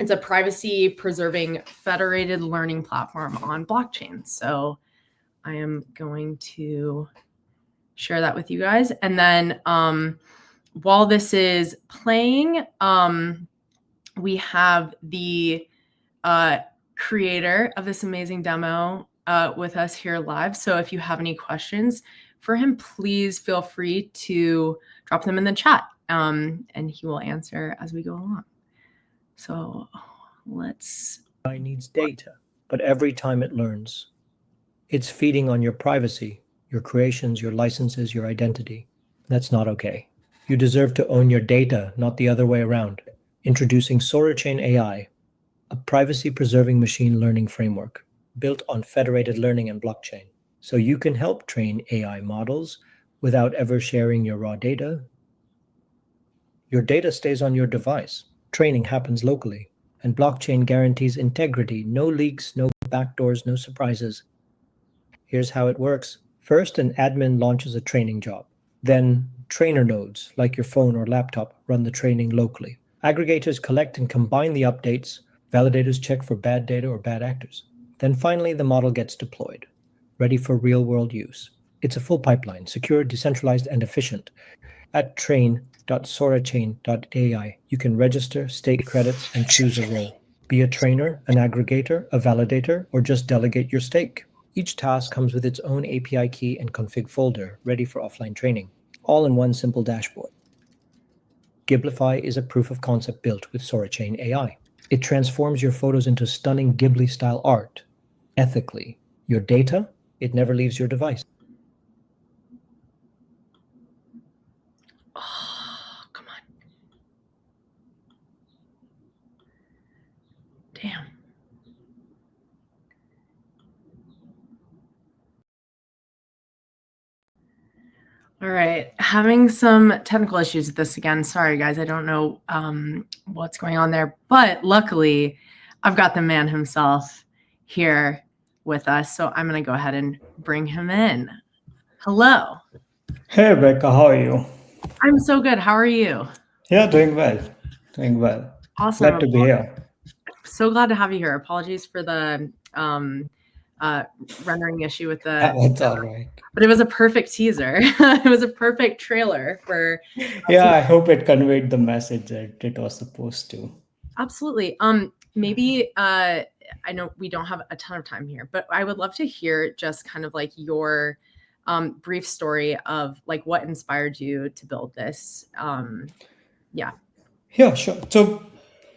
It's a privacy preserving federated learning platform on blockchain. So I am going to share that with you guys. And then while this is playing, we have the creator of this amazing demo with us here live. So if you have any questions for him, please feel free to drop them in the chat and he will answer as we go along. So AI needs data, but every time it learns, it's feeding on your privacy, your creations, your licenses, your identity. That's not okay. You deserve to own your data, not the other way around. Introducing SoraChain AI, a privacy-preserving machine learning framework built on federated learning and blockchain, so you can help train AI models without ever sharing your raw data. Your data stays on your device. Training happens locally, and blockchain guarantees integrity, no leaks, no backdoors, no surprises. Here's how it works. First, an admin launches a training job. Then, trainer nodes, like your phone or laptop, run the training locally. Aggregators collect and combine the updates. Validators check for bad data or bad actors. Then finally, the model gets deployed, ready for real-world use. It's a full pipeline, secure, decentralized, and efficient. At train.sorachain.ai, you can register, stake credits, and choose a role. Be a trainer, an aggregator, a validator, or just delegate your stake. Each task comes with its own API key and config folder, ready for offline training, all in one simple dashboard. Giblify is a proof of concept built with SoraChain AI. It transforms your photos into stunning Ghibli-style art, ethically. Your data, it never leaves your device. Oh, come on. Damn. All right, having some technical issues with this again. Sorry, guys. I don't know what's going on there, but luckily I've got the man himself here with us. So I'm going to go ahead and bring him in. Hello. Hey, Becca, how are you? I'm so good. How are you? Yeah, doing well. Doing well. Awesome. Glad to be here. So glad to have you here. Apologies for the rendering issue with the That's all right. but it was a perfect teaser. It was a perfect trailer for Yeah, I hope it conveyed the message that it was supposed to. Absolutely. Maybe I know we don't have a ton of time here, but I would love to hear just kind of like your brief story of like what inspired you to build this. Yeah. Yeah, sure. So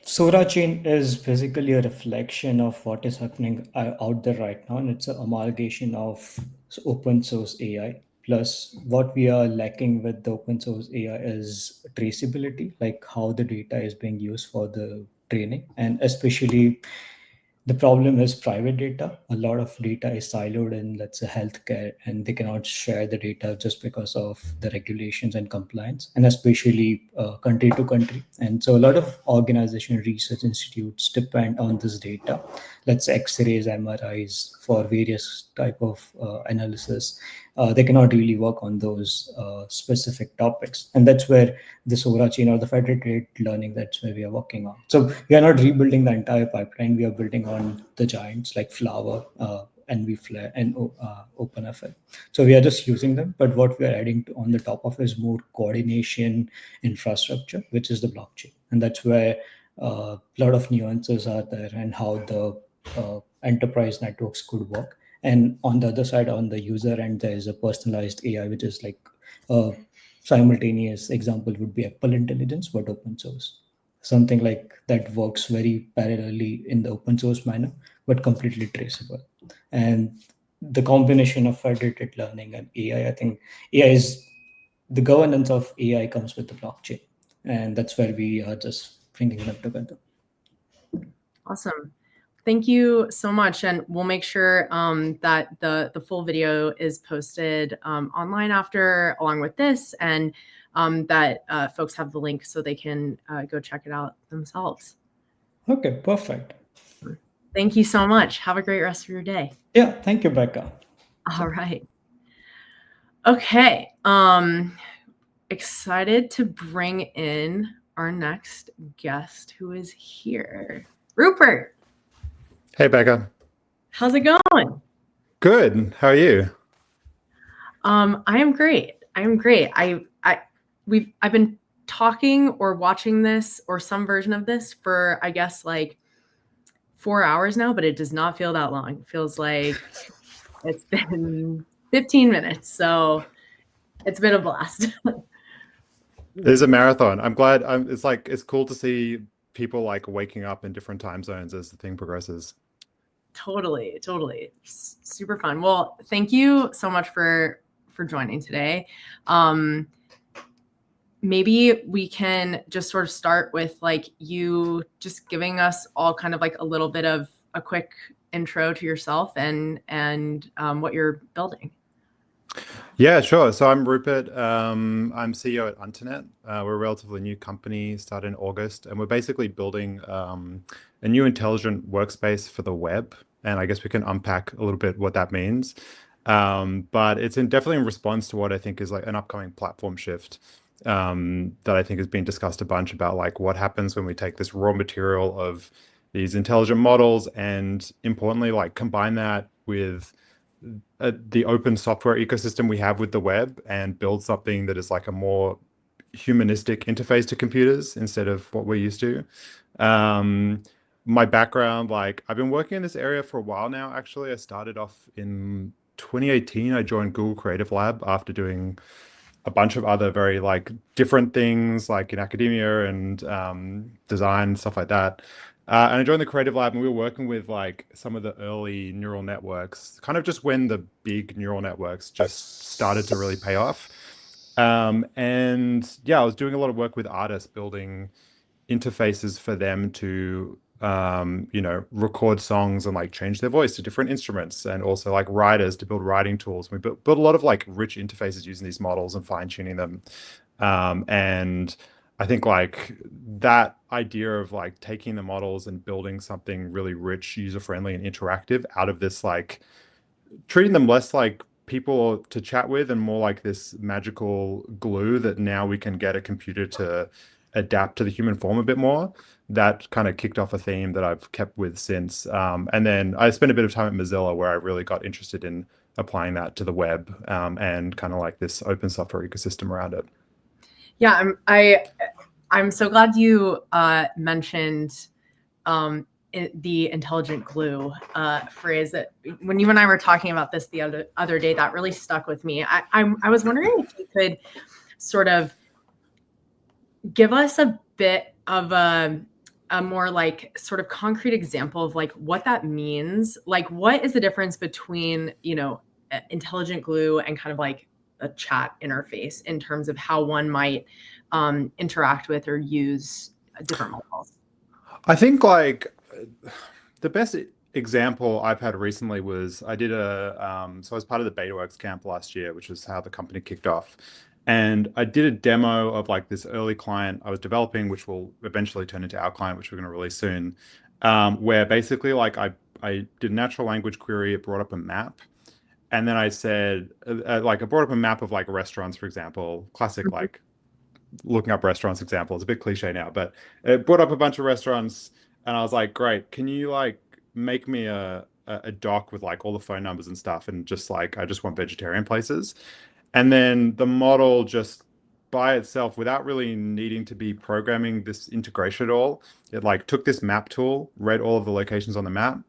Sora Chain is basically a reflection of what is happening out there right now, and it's an amalgamation of open source AI. Plus, what we are lacking with the open source AI is traceability, like how the data is being used for the training, and especially the problem is private data. A lot of data is siloed in, let's say, healthcare, and they cannot share the data just because of the regulations and compliance, and especially country to country. And so a lot of organization research institutes depend on this data. Let's say X-rays, MRIs for various type of analysis. They cannot really work on those specific topics. And that's where the Sora chain or the federated learning, that's where we are working on. So we are not rebuilding the entire pipeline. We are building on the giants like Flower, NVFlare, and OpenFL. So we are just using them. But what we are adding on the top of is more coordination infrastructure, which is the blockchain. And that's where a lot of nuances are there and how the enterprise networks could work. And on the other side, on the user end, there is a personalized AI, which is like a simultaneous example would be Apple Intelligence, but open source. Something like that works very parallelly in the open source manner, but completely traceable. And the combination of federated learning and AI, I think AI is the governance of AI comes with the blockchain. And that's where we are just bringing them together. Awesome. Thank you so much. And we'll make sure that the full video is posted online after, along with this, and that folks have the link so they can go check it out themselves. Okay, perfect. Thank you so much. Have a great rest of your day. Yeah, thank you, Becca. All right. Okay. Excited to bring in our next guest who is here. Rupert. Hey, Becca. How's it going? Good. How are you? I am great. I am great. I've been talking or watching this or some version of this for, I guess, like 4 hours now, but it does not feel that long. It feels like it's been 15 minutes. So it's been a blast. It is a marathon. I'm glad. It's cool to see people like waking up in different time zones as the thing progresses. Totally. It's super fun. Well, thank you so much for joining today. Maybe we can just sort of start with like you just giving us all kind of like a little bit of a quick intro to yourself and what you're building. Yeah, sure. So I'm Rupert. I'm CEO at Unternet. We're a relatively new company, started in August, and we're basically building a new intelligent workspace for the web. And I guess we can unpack a little bit what that means. But it's definitely in response to what I think is like an upcoming platform shift that I think has been discussed a bunch about like what happens when we take this raw material of these intelligent models and importantly, like combine that with the open software ecosystem we have with the web and build something that is like a more humanistic interface to computers instead of what we're used to. My background, like I've been working in this area for a while now. Actually, I started off in 2018. I joined Google Creative Lab after doing a bunch of other very like different things like in academia and design and stuff like that. And I joined the Creative Lab and we were working with like some of the early neural networks, kind of just when the big neural networks just started to really pay off. And yeah, I was doing a lot of work with artists building interfaces for them to record songs and like change their voice to different instruments, and also like writers to build writing tools. We built a lot of like rich interfaces using these models and fine-tuning them. And I think like that idea of like taking the models and building something really rich, user-friendly and interactive out of this, like treating them less like people to chat with and more like this magical glue that now we can get a computer to adapt to the human form a bit more. That kind of kicked off a theme that I've kept with since. And then I spent a bit of time at Mozilla where I really got interested in applying that to the web and kind of like this open software ecosystem around it. Yeah, I'm so glad you mentioned the intelligent glue phrase. That when you and I were talking about this the other day, that really stuck with me. I was wondering if you could sort of give us a bit of a more like sort of concrete example of like what that means. Like, what is the difference between, you know, intelligent glue and kind of like a chat interface in terms of how one might interact with or use different models? I think like the best example I've had recently was I did so I was part of the BetaWorks camp last year, which is how the company kicked off. And I did a demo of like this early client I was developing, which will eventually turn into our client, which we're going to release soon, where basically like I did a natural language query, it brought up a map. And then I said, like I brought up a map of like restaurants, for example, classic like looking up restaurants example. It's a bit cliche now, but it brought up a bunch of restaurants and I was like, great, can you like make me a doc with like all the phone numbers and stuff and just like, I just want vegetarian places. And then the model just by itself, without really needing to be programming this integration at all, it like took this map tool, read all of the locations on the map,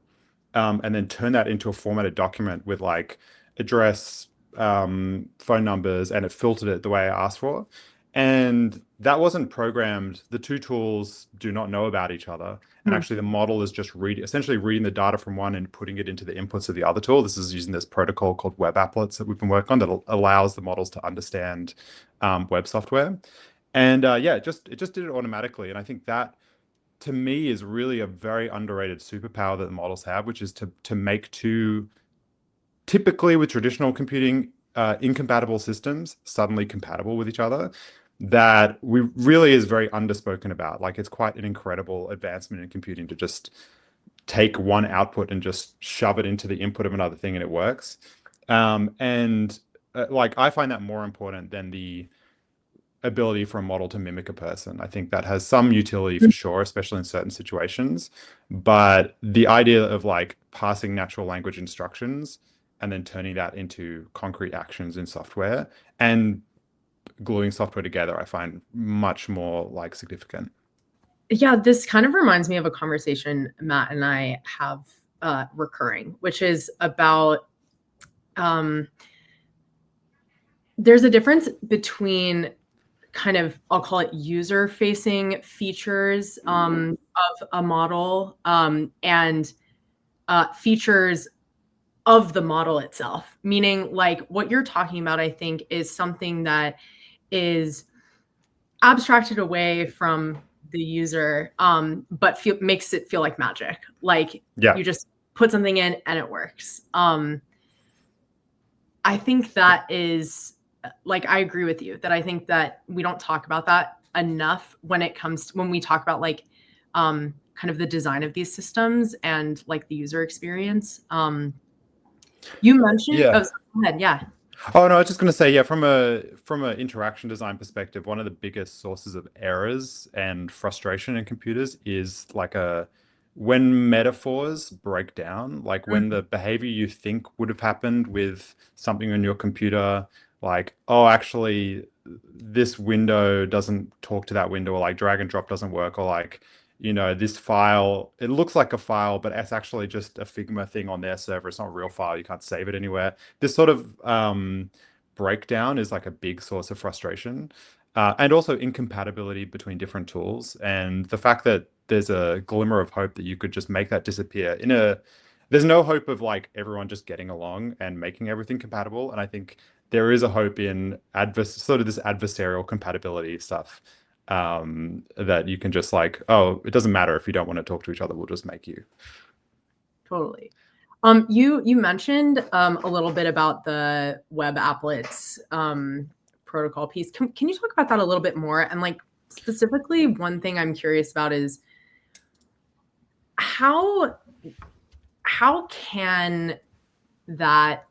and then turned that into a formatted document with like address, phone numbers, and it filtered it the way I asked for. And that wasn't programmed. The two tools do not know about each other. And actually the model is just essentially reading the data from one and putting it into the inputs of the other tool. This is using this protocol called web applets that we've been working on that allows the models to understand web software. And yeah, it just did it automatically. And I think that to me is really a very underrated superpower that the models have, which is to make two, typically with traditional computing, incompatible systems suddenly compatible with each other. That really is very underspoken about. Like it's quite an incredible advancement in computing to just take one output and just shove it into the input of another thing and it works. Like I find that more important than the ability for a model to mimic a person. I think that has some utility for sure, especially in certain situations. But the idea of like passing natural language instructions and then turning that into concrete actions in software and gluing software together, I find much more like significant. Yeah, this kind of reminds me of a conversation Matt and I have recurring, which is about there's a difference between kind of, I'll call it user-facing features of a model and features of the model itself. Meaning like what you're talking about, I think, is something that is abstracted away from the user, but makes it feel like magic. Like you just put something in and it works. I think that is like, I agree with you that I think that we don't talk about that enough when it comes to, when we talk about like kind of the design of these systems and like the user experience. You mentioned, go ahead, yeah. Oh no, I was just going to say, yeah, from a interaction design perspective, one of the biggest sources of errors and frustration in computers is like when metaphors break down, like when the behavior you think would have happened with something on your computer, like, oh, actually this window doesn't talk to that window, or like drag and drop doesn't work, or like, you know, this file, it looks like a file, but it's actually just a Figma thing on their server. It's not a real file. You can't save it anywhere. This sort of breakdown is like a big source of frustration. And also incompatibility between different tools. And the fact that there's a glimmer of hope that you could just make that disappear there's no hope of like everyone just getting along and making everything compatible. And I think there is a hope in sort of this adversarial compatibility stuff. That you can just like, oh, it doesn't matter if you don't want to talk to each other, we'll just make you. Totally. You mentioned a little bit about the web applets protocol piece. Can you talk about that a little bit more? And like specifically, one thing I'm curious about is how can that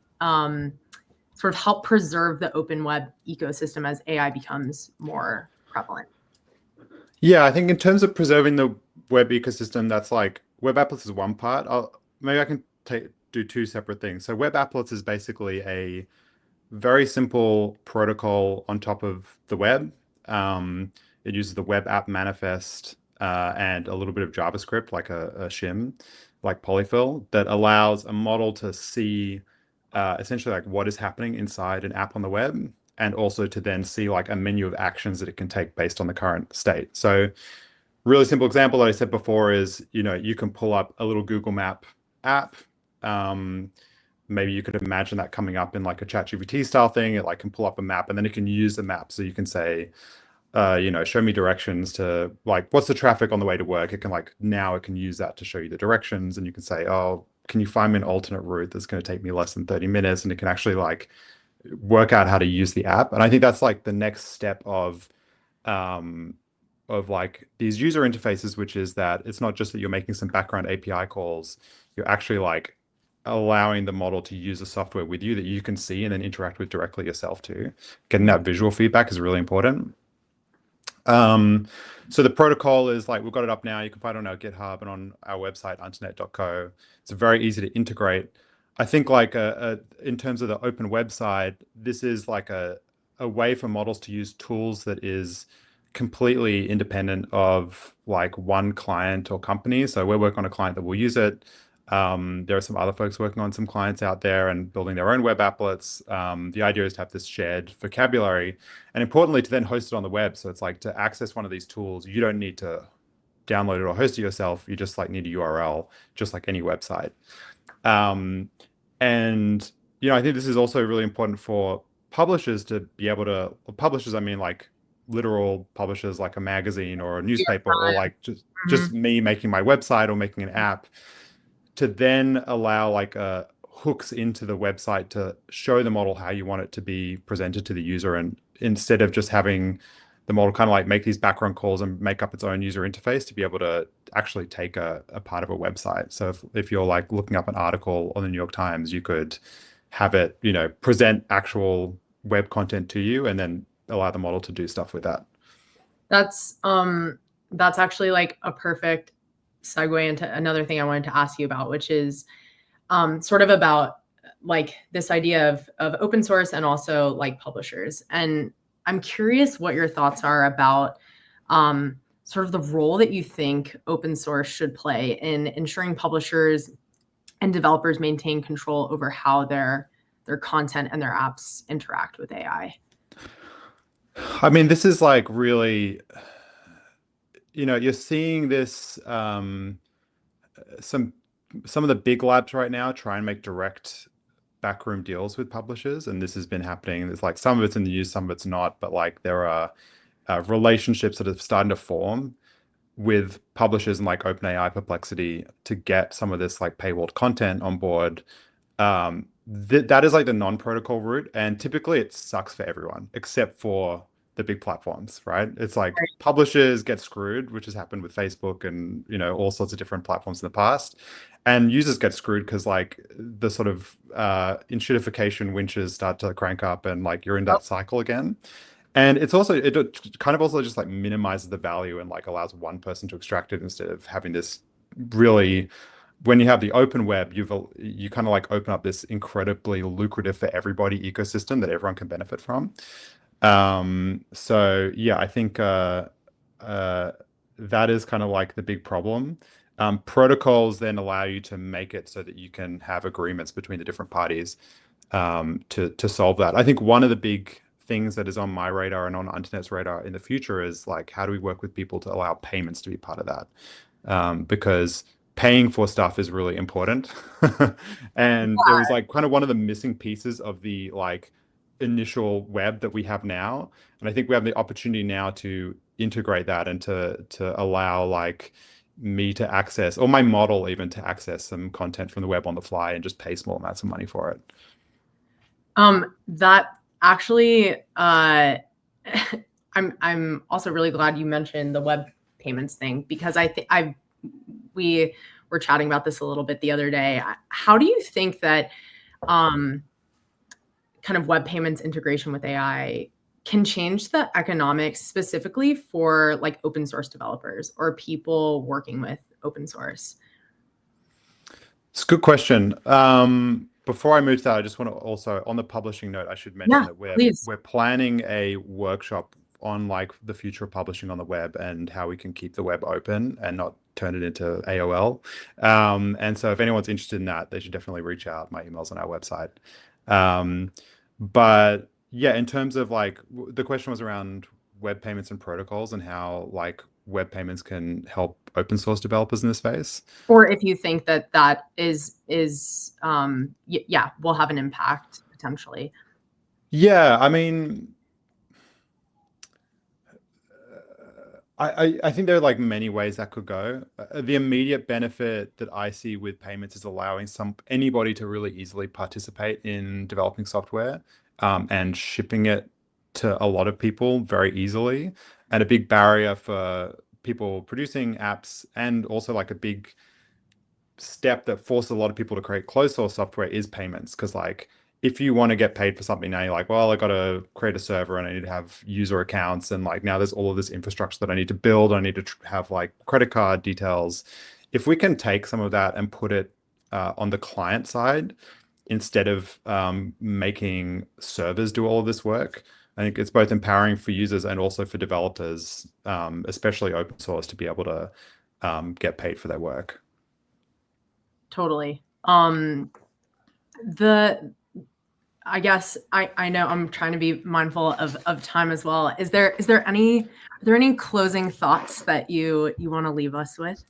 sort of help preserve the open web ecosystem as AI becomes more prevalent? Yeah, I think in terms of preserving the web ecosystem, that's like web applets is one part. Maybe I can do two separate things. So web applets is basically a very simple protocol on top of the web. It uses the web app manifest and a little bit of JavaScript, like a shim, like polyfill, that allows a model to see essentially like what is happening inside an app on the web, and also to then see like a menu of actions that it can take based on the current state. So really simple example that I said before is, you can pull up a little Google Map app. Maybe you could imagine that coming up in like a ChatGPT style thing. It like can pull up a map, and then it can use the map. So you can say, show me directions to like, what's the traffic on the way to work? It can use that to show you the directions, and you can say, oh, can you find me an alternate route that's going to take me less than 30 minutes? And it can actually like work out how to use the app. And I think that's like the next step of like these user interfaces, which is that it's not just that you're making some background API calls, you're actually like allowing the model to use the software with you that you can see and then interact with directly yourself too. Getting that visual feedback is really important. So the protocol is like, we've got it up now. You can find it on our GitHub and on our website, Antonet.co. It's very easy to integrate. I think like in terms of the open web side, this is like a way for models to use tools that is completely independent of like one client or company. So we're working on a client that will use it. There are some other folks working on some clients out there and building their own web applets. The idea is to have this shared vocabulary, and importantly, to then host it on the web. So it's like to access one of these tools, you don't need to download it or host it yourself. You just like need a URL, just like any website. And I think this is also really important for publishers to be able to, publishers, I mean like literal publishers like a magazine or a newspaper, or like just me making my website or making an app, to then allow like hooks into the website to show the model how you want it to be presented to the user. And instead of just having the model kind of like make these background calls and make up its own user interface, to be able to actually take a part of a website. So if you're like looking up an article on the New York Times, you could have it, present actual web content to you and then allow the model to do stuff with that. That's actually like a perfect segue into another thing I wanted to ask you about, which is sort of about like this idea of open source and also like publishers. And I'm curious what your thoughts are about sort of the role that you think open source should play in ensuring publishers and developers maintain control over how their content and their apps interact with AI. I mean, this is like really, you're seeing this, some of the big labs right now try and make direct backroom deals with publishers, and this has been happening. It's like some of it's in the news, some of it's not, but like there are relationships that are starting to form with publishers and like OpenAI, Perplexity, to get some of this like paywalled content on board. That is like the non-protocol route, and typically it sucks for everyone except for the big platforms, right? It's like publishers get screwed, which has happened with Facebook and all sorts of different platforms in the past, and users get screwed because like the sort of enshittification winches start to crank up, and like you're in that cycle again. And it kind of also just like minimizes the value and like allows one person to extract it instead of having this really. When you have the open web, you kind of like open up this incredibly lucrative for everybody ecosystem that everyone can benefit from. So yeah, I think that is kind of like the big problem. Protocols then allow you to make it so that you can have agreements between the different parties to solve that. I think one of the big things that is on my radar and on Antonet's radar in the future is like, how do we work with people to allow payments to be part of that? Because paying for stuff is really important. And it was like kind of one of the missing pieces of the like initial web that we have now. And I think we have the opportunity now to integrate that and to allow like me to access, or my model even to access some content from the web on the fly and just pay small amounts of money for it. That actually, I'm also really glad you mentioned the web payments thing, because we were chatting about this a little bit the other day. How do you think that kind of web payments integration with AI can change the economics specifically for like open source developers or people working with open source? It's a good question. Before I move to that, I just want to also, on the publishing note, I should mention that we're planning a workshop on like the future of publishing on the web and how we can keep the web open and not turn it into AOL. And so if anyone's interested in that, they should definitely reach out. My email's on our website. But yeah, in terms of like, the question was around web payments and protocols and how like web payments can help open source developers in this space. Or if you think that that is yeah, will have an impact potentially. Yeah, I mean, I think there are like many ways that could go. The immediate benefit that I see with payments is allowing anybody to really easily participate in developing software and shipping it to a lot of people very easily. And a big barrier for people producing apps, and also like a big step that forces a lot of people to create closed source software, is payments. Because like, if you want to get paid for something, now you're like, well, I got to create a server and I need to have user accounts, and like now there's all of this infrastructure that I need to build. I need to have like credit card details. If we can take some of that and put it on the client side instead of making servers do all of this work, I think it's both empowering for users and also for developers, especially open source, to be able to get paid for their work. Totally. I guess I know I'm trying to be mindful of time as well. Are there any closing thoughts that you want to leave us with?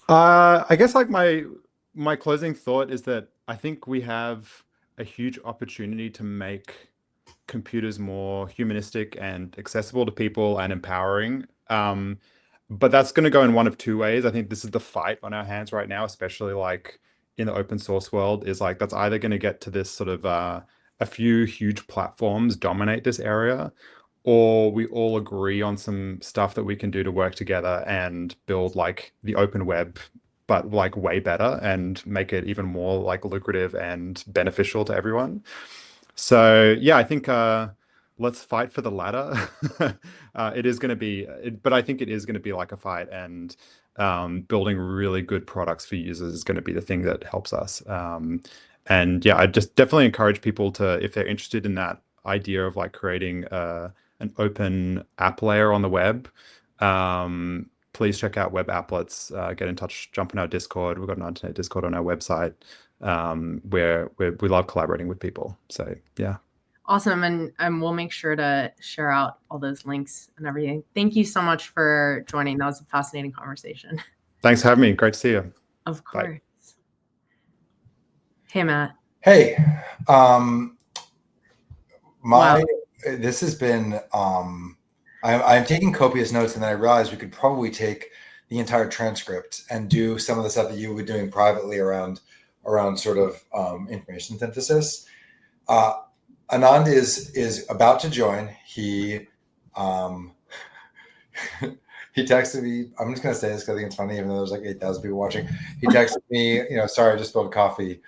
I guess like my closing thought is that I think we have a huge opportunity to make computers more humanistic and accessible to people and empowering. But that's going to go in one of two ways. I think this is the fight on our hands right now, especially like in the open source world, is like that's either going to get to this sort of a few huge platforms dominate this area, or we all agree on some stuff that we can do to work together and build like the open web, but like way better, and make it even more like lucrative and beneficial to everyone. So yeah, I think let's fight for the latter. It is going to be, but I think it is going to be like a fight, and building really good products for users is going to be the thing that helps us. And yeah, I just definitely encourage people to, if they're interested in that idea of like creating an open app layer on the web, please check out Web Applets, get in touch, jump in our Discord. We've got an Internet Discord on our website, where we love collaborating with people. So yeah. Awesome. And we'll make sure to share out all those links and everything. Thank you so much for joining. That was a fascinating conversation. Thanks for having me. Great to see you. Of course. Bye. Hey, Matt. Hey, Wow. this has been, I'm taking copious notes, and then I realized we could probably take the entire transcript and do some of the stuff that you were doing privately around sort of information synthesis. Anand is about to join. He he texted me. I'm just gonna say this because I think it's funny, even though there's like 8,000 people watching. He texted me, sorry, I just spilled coffee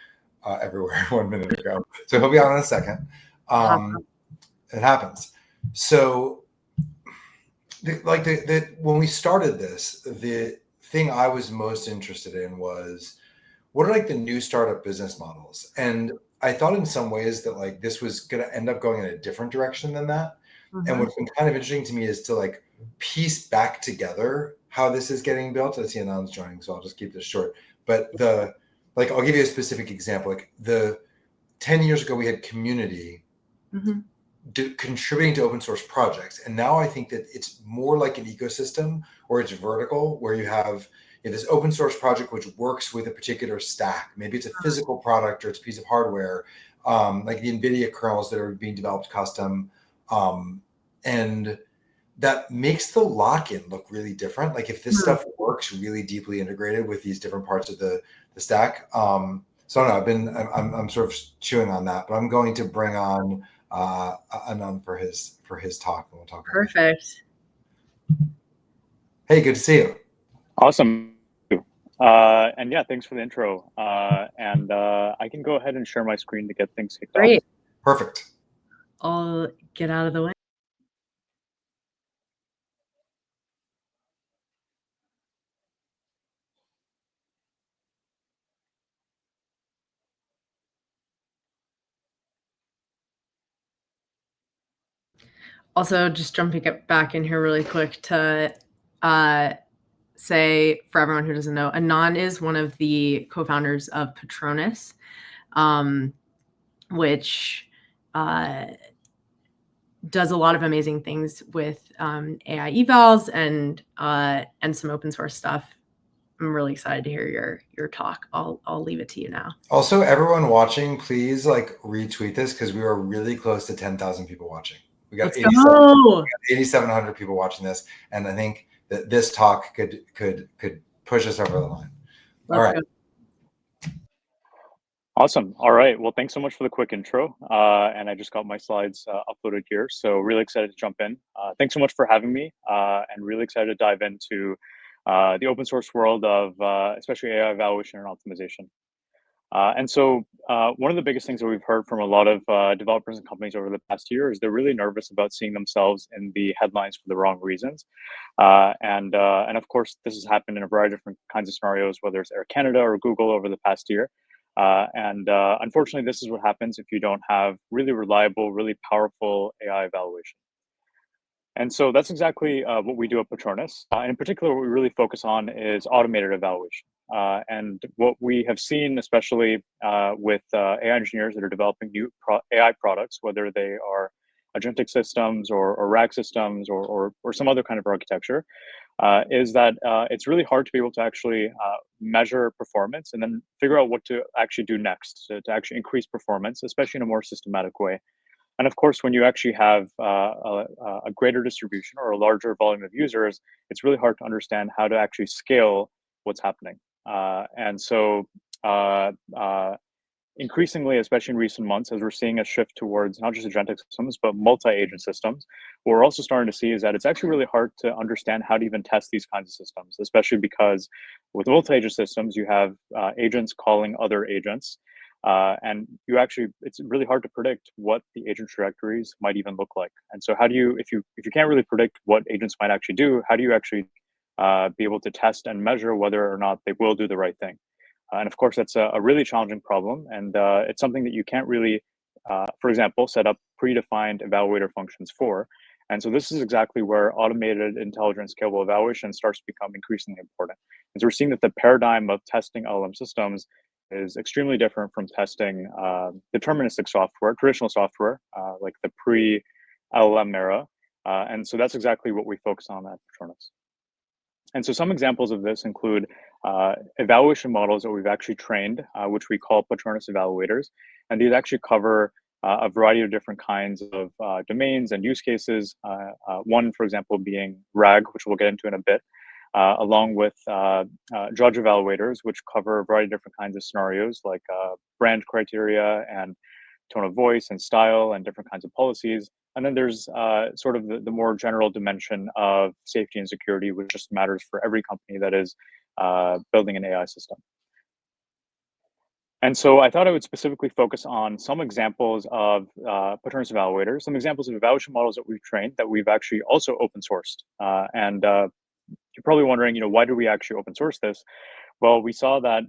everywhere 1 minute ago. So he'll be on in a second. It happens. So, when we started this, the thing I was most interested in was, what are like the new startup business models? And I thought in some ways that like this was going to end up going in a different direction than that. Mm-hmm. And what's been kind of interesting to me is to like piece back together how this is getting built. I see Anand's joining, so I'll just keep this short. But I'll give you a specific example. Like 10 years ago, we had community contributing to open source projects. And now I think that it's more like an ecosystem, or it's vertical, where you have this open source project which works with a particular stack. Maybe it's a physical product or it's a piece of hardware, like the NVIDIA kernels that are being developed custom. And that makes the lock-in look really different. Like if this stuff works really deeply integrated with these different parts of the stack. So I don't know, I'm sort of chewing on that, but I'm going to bring on Anand for his talk, and we'll talk about it. Perfect. Hey, good to see you. Awesome. And yeah, thanks for the intro. And I can go ahead and share my screen to get things kicked off. Great. Perfect. I'll get out of the way. Also, just jumping back in here really quick to say, for everyone who doesn't know, Anand is one of the co-founders of Patronus, which does a lot of amazing things with AI evals and some open source stuff. I'm really excited to hear your talk. I'll leave it to you now. Also, everyone watching, please like retweet this because we are really close to 10,000 people watching. We got 8,700 people watching this, and I think that this talk could push us over the line. All right. Awesome. All right. Well, thanks so much for the quick intro. And I just got my slides uploaded here. So really excited to jump in. Thanks so much for having me, and really excited to dive into the open source world of especially AI evaluation and optimization. And so one of the biggest things that we've heard from a lot of developers and companies over the past year is they're really nervous about seeing themselves in the headlines for the wrong reasons. And of course, this has happened in a variety of different kinds of scenarios, whether it's Air Canada or Google over the past year. Unfortunately, this is what happens if you don't have really reliable, really powerful AI evaluation. And so that's exactly what we do at Patronus. In particular, what we really focus on is automated evaluation. And what we have seen, especially with AI engineers that are developing new AI products, whether they are agentic systems or RAG systems or some other kind of architecture, is that it's really hard to be able to actually measure performance and then figure out what to actually do next to actually increase performance, especially in a more systematic way. And of course, when you actually have a greater distribution or a larger volume of users, it's really hard to understand how to actually scale what's happening. And so increasingly, especially in recent months, as we're seeing a shift towards not just agentic systems, but multi-agent systems, what we're also starting to see is that it's actually really hard to understand how to even test these kinds of systems, especially because with multi-agent systems, you have agents calling other agents. And it's really hard to predict what the agent trajectories might even look like. And so how do you, if you can't really predict what agents might actually do, how do you actually be able to test and measure whether or not they will do the right thing? And of course, that's a really challenging problem. And it's something that you can't really, for example, set up predefined evaluator functions for. And so this is exactly where automated, intelligent, scalable evaluation starts to become increasingly important. And so we're seeing that the paradigm of testing LLM systems is extremely different from testing deterministic software, traditional software, like the pre-LLM era. And so that's exactly what we focus on at Patronus. And so some examples of this include evaluation models that we've actually trained, which we call Patronus evaluators. And these actually cover a variety of different kinds of domains and use cases. One, for example, being RAG, which we'll get into in a bit, along with judge evaluators, which cover a variety of different kinds of scenarios like brand criteria and tone of voice and style and different kinds of policies. And then there's sort of the more general dimension of safety and security, which just matters for every company that is building an AI system. And so I thought I would specifically focus on some examples of Patronus evaluators, some examples of evaluation models that we've trained that we've actually also open sourced. And you're probably wondering, why do we actually open source this? Well, we saw that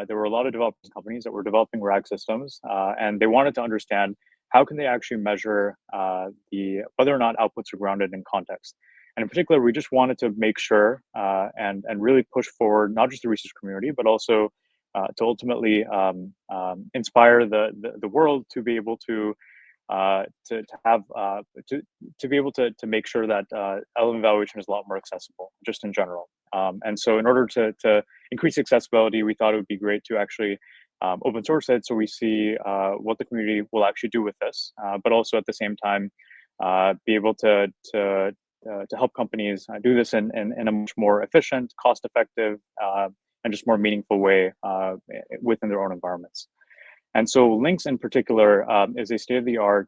there were a lot of development companies that were developing RAG systems, and they wanted to understand how can they actually measure whether or not outputs are grounded in context. And in particular, we just wanted to make sure and really push forward not just the research community, but also to ultimately inspire the world to be able to be able to make sure that LLM evaluation is a lot more accessible, just in general. And so, in order to increase accessibility, we thought it would be great to actually open source it, so we see what the community will actually do with this, but also at the same time be able to help companies do this in a much more efficient, cost-effective, and just more meaningful way within their own environments. And so Lynx in particular is a state-of-the-art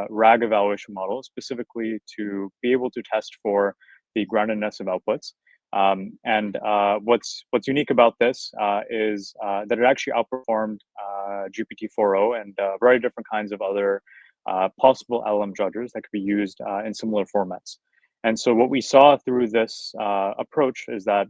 RAG evaluation model specifically to be able to test for the groundedness of outputs. And what's unique about this is that it actually outperformed GPT-4o and a variety of different kinds of other possible LLM judges that could be used in similar formats. And so what we saw through this approach is that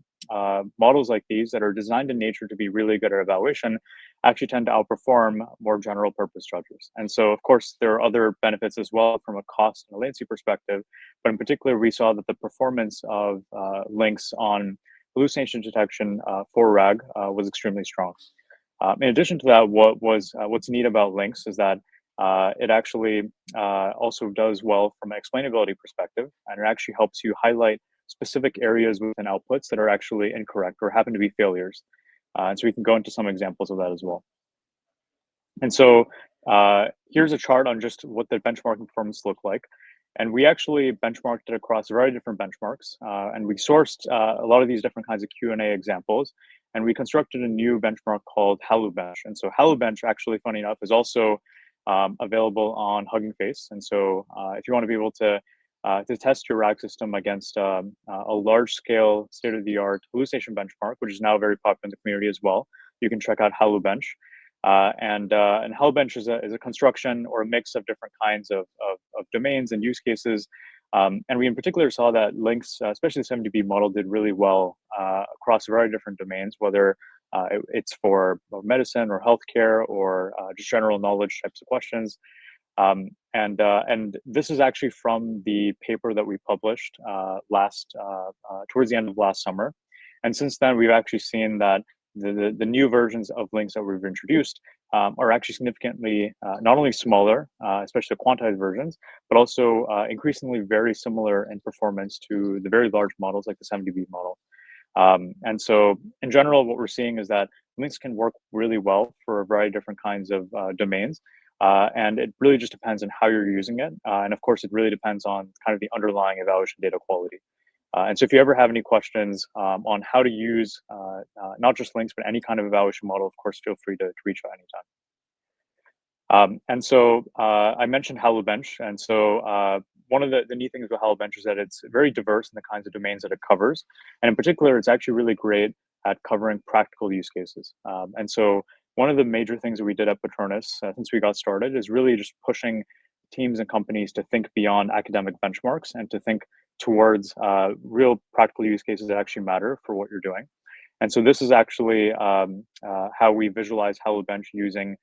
models like these that are designed in nature to be really good at evaluation actually tend to outperform more general purpose judges. And so, of course, there are other benefits as well from a cost and a latency perspective, but in particular, we saw that the performance of Lynx on hallucination detection for RAG was extremely strong. In addition to that, what's neat about Lynx is that It actually also does well from an explainability perspective, and it actually helps you highlight specific areas within outputs that are actually incorrect or happen to be failures. And so we can go into some examples of that as well. And so here's a chart on just what the benchmarking performance looked like. And we actually benchmarked it across a variety of different benchmarks. And we sourced a lot of these different kinds of Q&A examples. And we constructed a new benchmark called HalloBench. And so HalloBench, actually, funny enough, is also available on Hugging Face. And so if you want to be able to test your RAG system against a large-scale, state-of-the-art hallucination benchmark, which is now very popular in the community as well, you can check out HalloBench. And HalloBench is a construction or a mix of different kinds of domains and use cases. And we in particular saw that links, especially the 7DB model, did really well across a variety of different domains, whether it's for medicine or healthcare or just general knowledge types of questions. And this is actually from the paper that we published towards the end of last summer. And since then, we've actually seen that the new versions of links that we've introduced are actually significantly not only smaller, especially the quantized versions, but also increasingly very similar in performance to the very large models like the 7DB model. And so in general, what we're seeing is that links can work really well for a variety of different kinds of domains. And it really just depends on how you're using it. And of course, it really depends on kind of the underlying evaluation data quality. And so if you ever have any questions on how to use not just links, but any kind of evaluation model, of course, feel free to reach out anytime. And so I mentioned HalloBench. And so one of the neat things with HalloBench is that it's very diverse in the kinds of domains that it covers. And in particular, it's actually really great at covering practical use cases. And so one of the major things that we did at Patronus since we got started is really just pushing teams and companies to think beyond academic benchmarks and to think towards real practical use cases that actually matter for what you're doing. And so this is actually how we visualize HalloBench using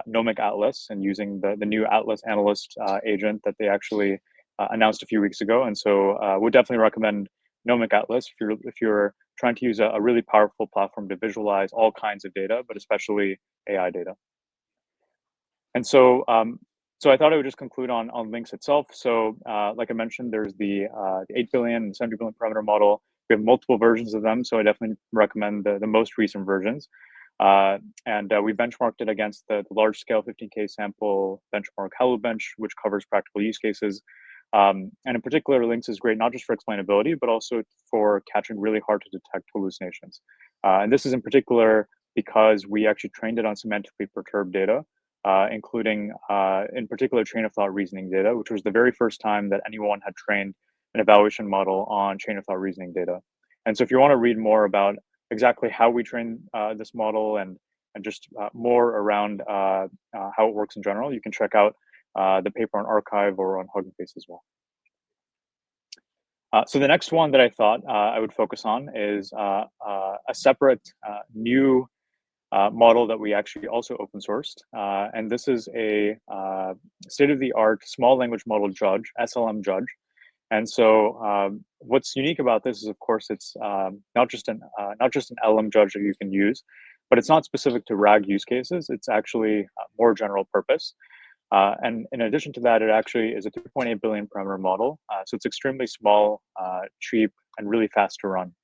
Nomic Atlas and using the new Atlas Analyst agent that they actually announced a few weeks ago. And so would definitely recommend Nomic Atlas if you're trying to use a really powerful platform to visualize all kinds of data, but especially AI data. And so so I thought I would just conclude on links itself. So like I mentioned, there's the 8 billion and 70 billion parameter model. We have multiple versions of them, so I definitely recommend the most recent versions. And we benchmarked it against the large scale 15K sample benchmark HalloBench, which covers practical use cases. And in particular, links is great not just for explainability, but also for catching really hard to detect hallucinations. And this is in particular because we actually trained it on semantically perturbed data, including in particular chain of thought reasoning data, which was the very first time that anyone had trained an evaluation model on chain of thought reasoning data. And so if you want to read more about exactly how we train this model and just more around how it works in general, you can check out the paper on arXiv or on Hugging Face as well. So the next one that I thought I would focus on is a separate new model that we actually also open sourced. And this is a state-of-the-art small language model judge, SLM judge. And so what's unique about this is, of course, it's not just an LM judge that you can use, but it's not specific to RAG use cases. It's actually more general purpose. And in addition to that, it actually is a 3.8 billion parameter model. So it's extremely small, cheap, and really fast to run.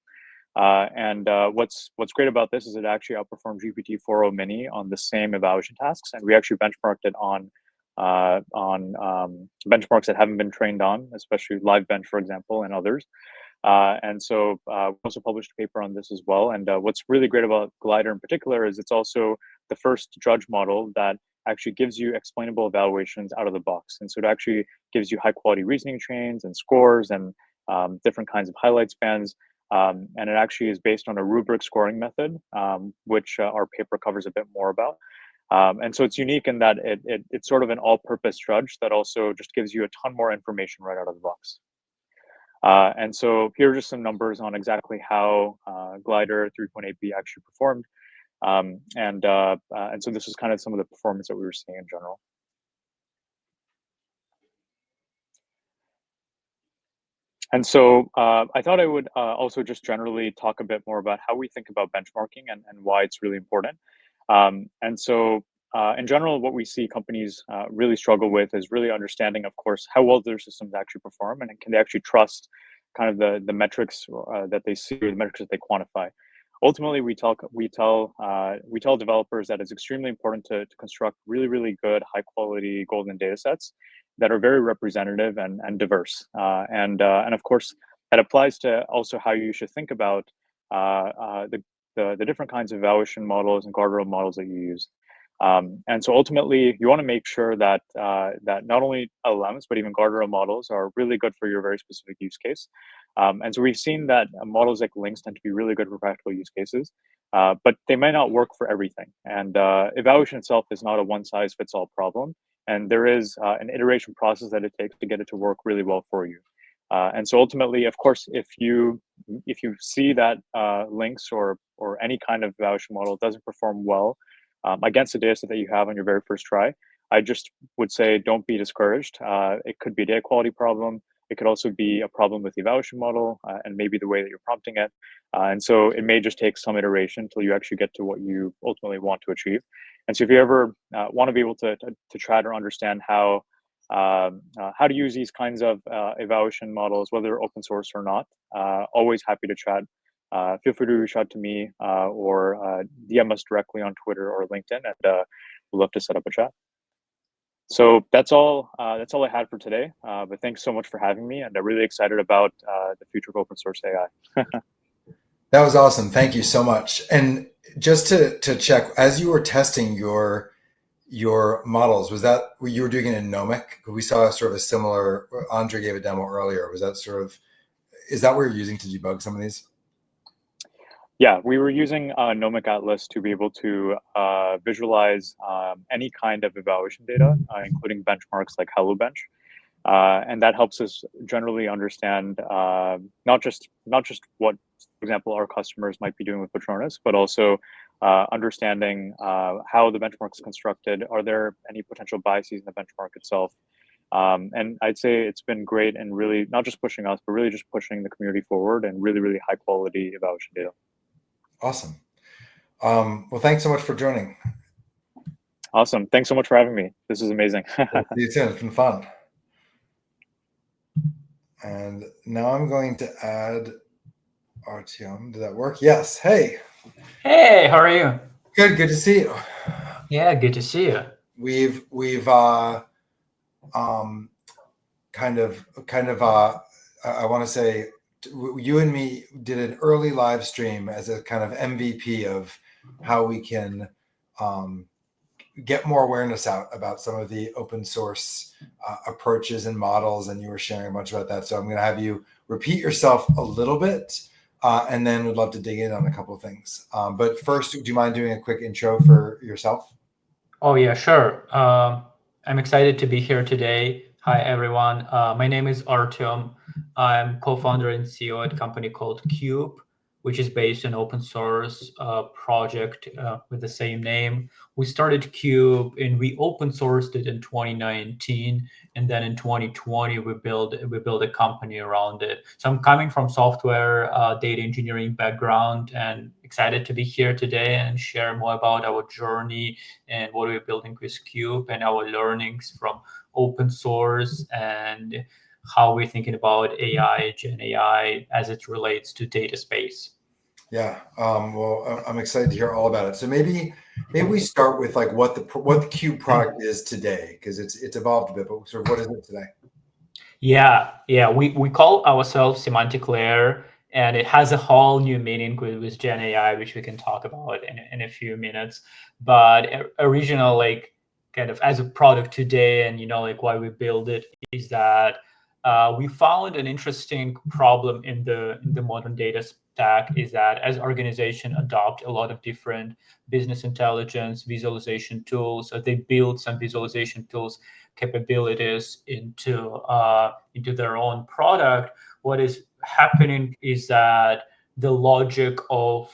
And what's great about this is it actually outperformed GPT-4o Mini on the same evaluation tasks. And we actually benchmarked it on benchmarks that haven't been trained on, especially LiveBench, for example, and others. And so we also published a paper on this as well. And what's really great about Glider in particular is it's also the first judge model that actually gives you explainable evaluations out of the box. And so it actually gives you high quality reasoning chains and scores and different kinds of highlight spans. And it actually is based on a rubric scoring method, which our paper covers a bit more about. And so it's unique in that it's sort of an all-purpose judge that also just gives you a ton more information right out of the box. And so here are just some numbers on exactly how Glider 3.8b actually performed. And so this is kind of some of the performance that we were seeing in general. And so I thought I would also just generally talk a bit more about how we think about benchmarking and why it's really important. And so in general, what we see companies really struggle with is really understanding, of course, how well their systems actually perform, and can they actually trust kind of the metrics that they see, or the metrics that they quantify. Ultimately, we tell developers that it's extremely important to construct really good, high quality golden data sets that are very representative and diverse. And of course, that applies to also how you should think about the different kinds of evaluation models and guardrail models that you use. And so ultimately, you want to make sure that that not only LLMs, but even guardrail models are really good for your very specific use case. And so we've seen that models like LINQs tend to be really good for practical use cases, but they may not work for everything. And evaluation itself is not a one-size-fits-all problem. And there is an iteration process that it takes to get it to work really well for you. And so ultimately, of course, if you see that LINQs or any kind of evaluation model doesn't perform well against the data set that you have on your very first try, I just would say don't be discouraged. It could be a data quality problem. It could also be a problem with the evaluation model and maybe the way that you're prompting it. And so it may just take some iteration until you actually get to what you ultimately want to achieve. And so if you ever want to be able to try to understand how to use these kinds of evaluation models, whether open source or not, always happy to chat. Feel free to reach out to me or DM us directly on Twitter or LinkedIn, and we'd love to set up a chat. So that's all I had for today. But thanks so much for having me, and I'm really excited about the future of open source AI. That was awesome. Thank you so much. And just to check, as you were testing your models, was that you were doing it in Nomic? We saw sort of a similar. Andre gave a demo earlier. Was that is that what you're using to debug some of these? Yeah, we were using Nomic Atlas to be able to visualize any kind of evaluation data, including benchmarks like HelloBench. And that helps us generally understand not just what, for example, our customers might be doing with Patronus, but also understanding how the benchmark is constructed. Are there any potential biases in the benchmark itself? And I'd say it's been great and really not just pushing us, but really just pushing the community forward and really high quality evaluation data. Awesome. Well, thanks so much for joining. Awesome. Thanks so much for having me. This is amazing. See you soon. It's been fun. And now I'm going to add Artyom. Did that work? Yes. Hey. Hey, how are you? Good. Good to see you. Yeah, good to see you. We've I want to say you and me did an early live stream as a kind of MVP of how we can get more awareness out about some of the open source approaches and models, and you were sharing a bunch about that. So I'm going to have you repeat yourself a little bit, and then we'd love to dig in on a couple of things. But first, do you mind doing a quick intro for yourself? Oh yeah, sure. I'm excited to be here today. Hi everyone. My name is Artyom. I'm co-founder and CEO at a company called Cube, which is based on open source project with the same name. We started Cube and we open sourced it in 2019, and then in 2020 we built a company around it. So I'm coming from software data engineering background and excited to be here today and share more about our journey and what we're building with Cube and our learnings from open source and how we're thinking about AI, Gen AI, as it relates to data space. Yeah, well, I'm excited to hear all about it. So maybe we start with like what the Cube product is today, because it's evolved a bit. But sort of what is it today? Yeah, we call ourselves Semantic Layer, and it has a whole new meaning with Gen AI, which we can talk about in a few minutes. But original, like kind of as a product today, and like why we build it is that we found an interesting problem in the modern data stack is that as organizations adopt a lot of different business intelligence visualization tools, so they build some visualization tools capabilities into their own product. What is happening is that the logic of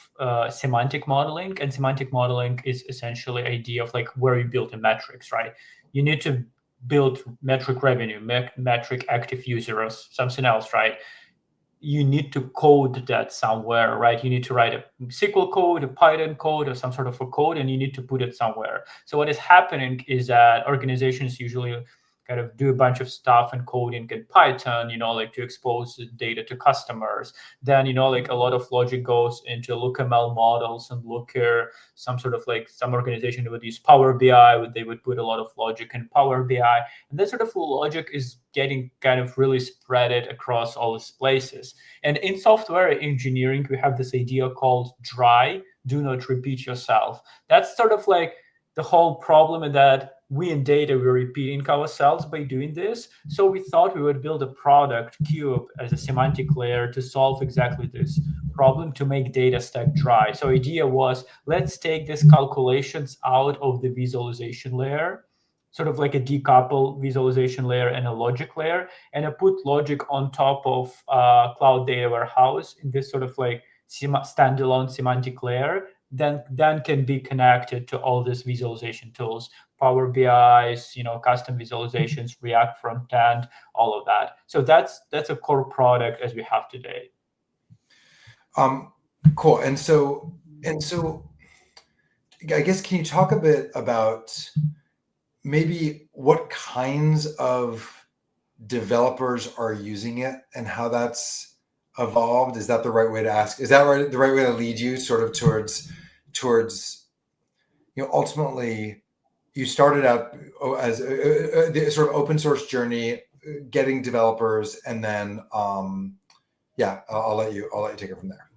semantic modeling, and semantic modeling is essentially idea of like where you build the metrics, right? You need to build metric revenue, metric active users, something else, right? you need to code that somewhere, right? You need to write a SQL code, a Python code, or some sort of a code, and you need to put it somewhere. So what is happening is that organizations usually kind of do a bunch of stuff and coding in Python, like to expose the data to customers. Then, like a lot of logic goes into LookML models and Looker. Some sort of like some organization would use Power BI, they would put a lot of logic in Power BI. And that sort of logic is getting kind of really spread it across all these places. And in software engineering, we have this idea called DRY, do not repeat yourself. That's sort of like the whole problem in that we in data, we're repeating ourselves by doing this. So we thought we would build a product, Cube, as a semantic layer to solve exactly this problem, to make data stack dry. So idea was, let's take these calculations out of the visualization layer, sort of like a decouple visualization layer and a logic layer, and I put logic on top of Cloud Data Warehouse in this sort of like standalone semantic layer, then can be connected to all these visualization tools, Power BI's, custom visualizations, React front end, all of that. So that's a core product as we have today. Cool. And so I guess, can you talk a bit about maybe what kinds of developers are using it and how that's evolved? Is that the right way to ask? Is that the right way to lead you sort of towards ultimately you started out as the sort of open source journey, getting developers, and then I'll let you take it from there.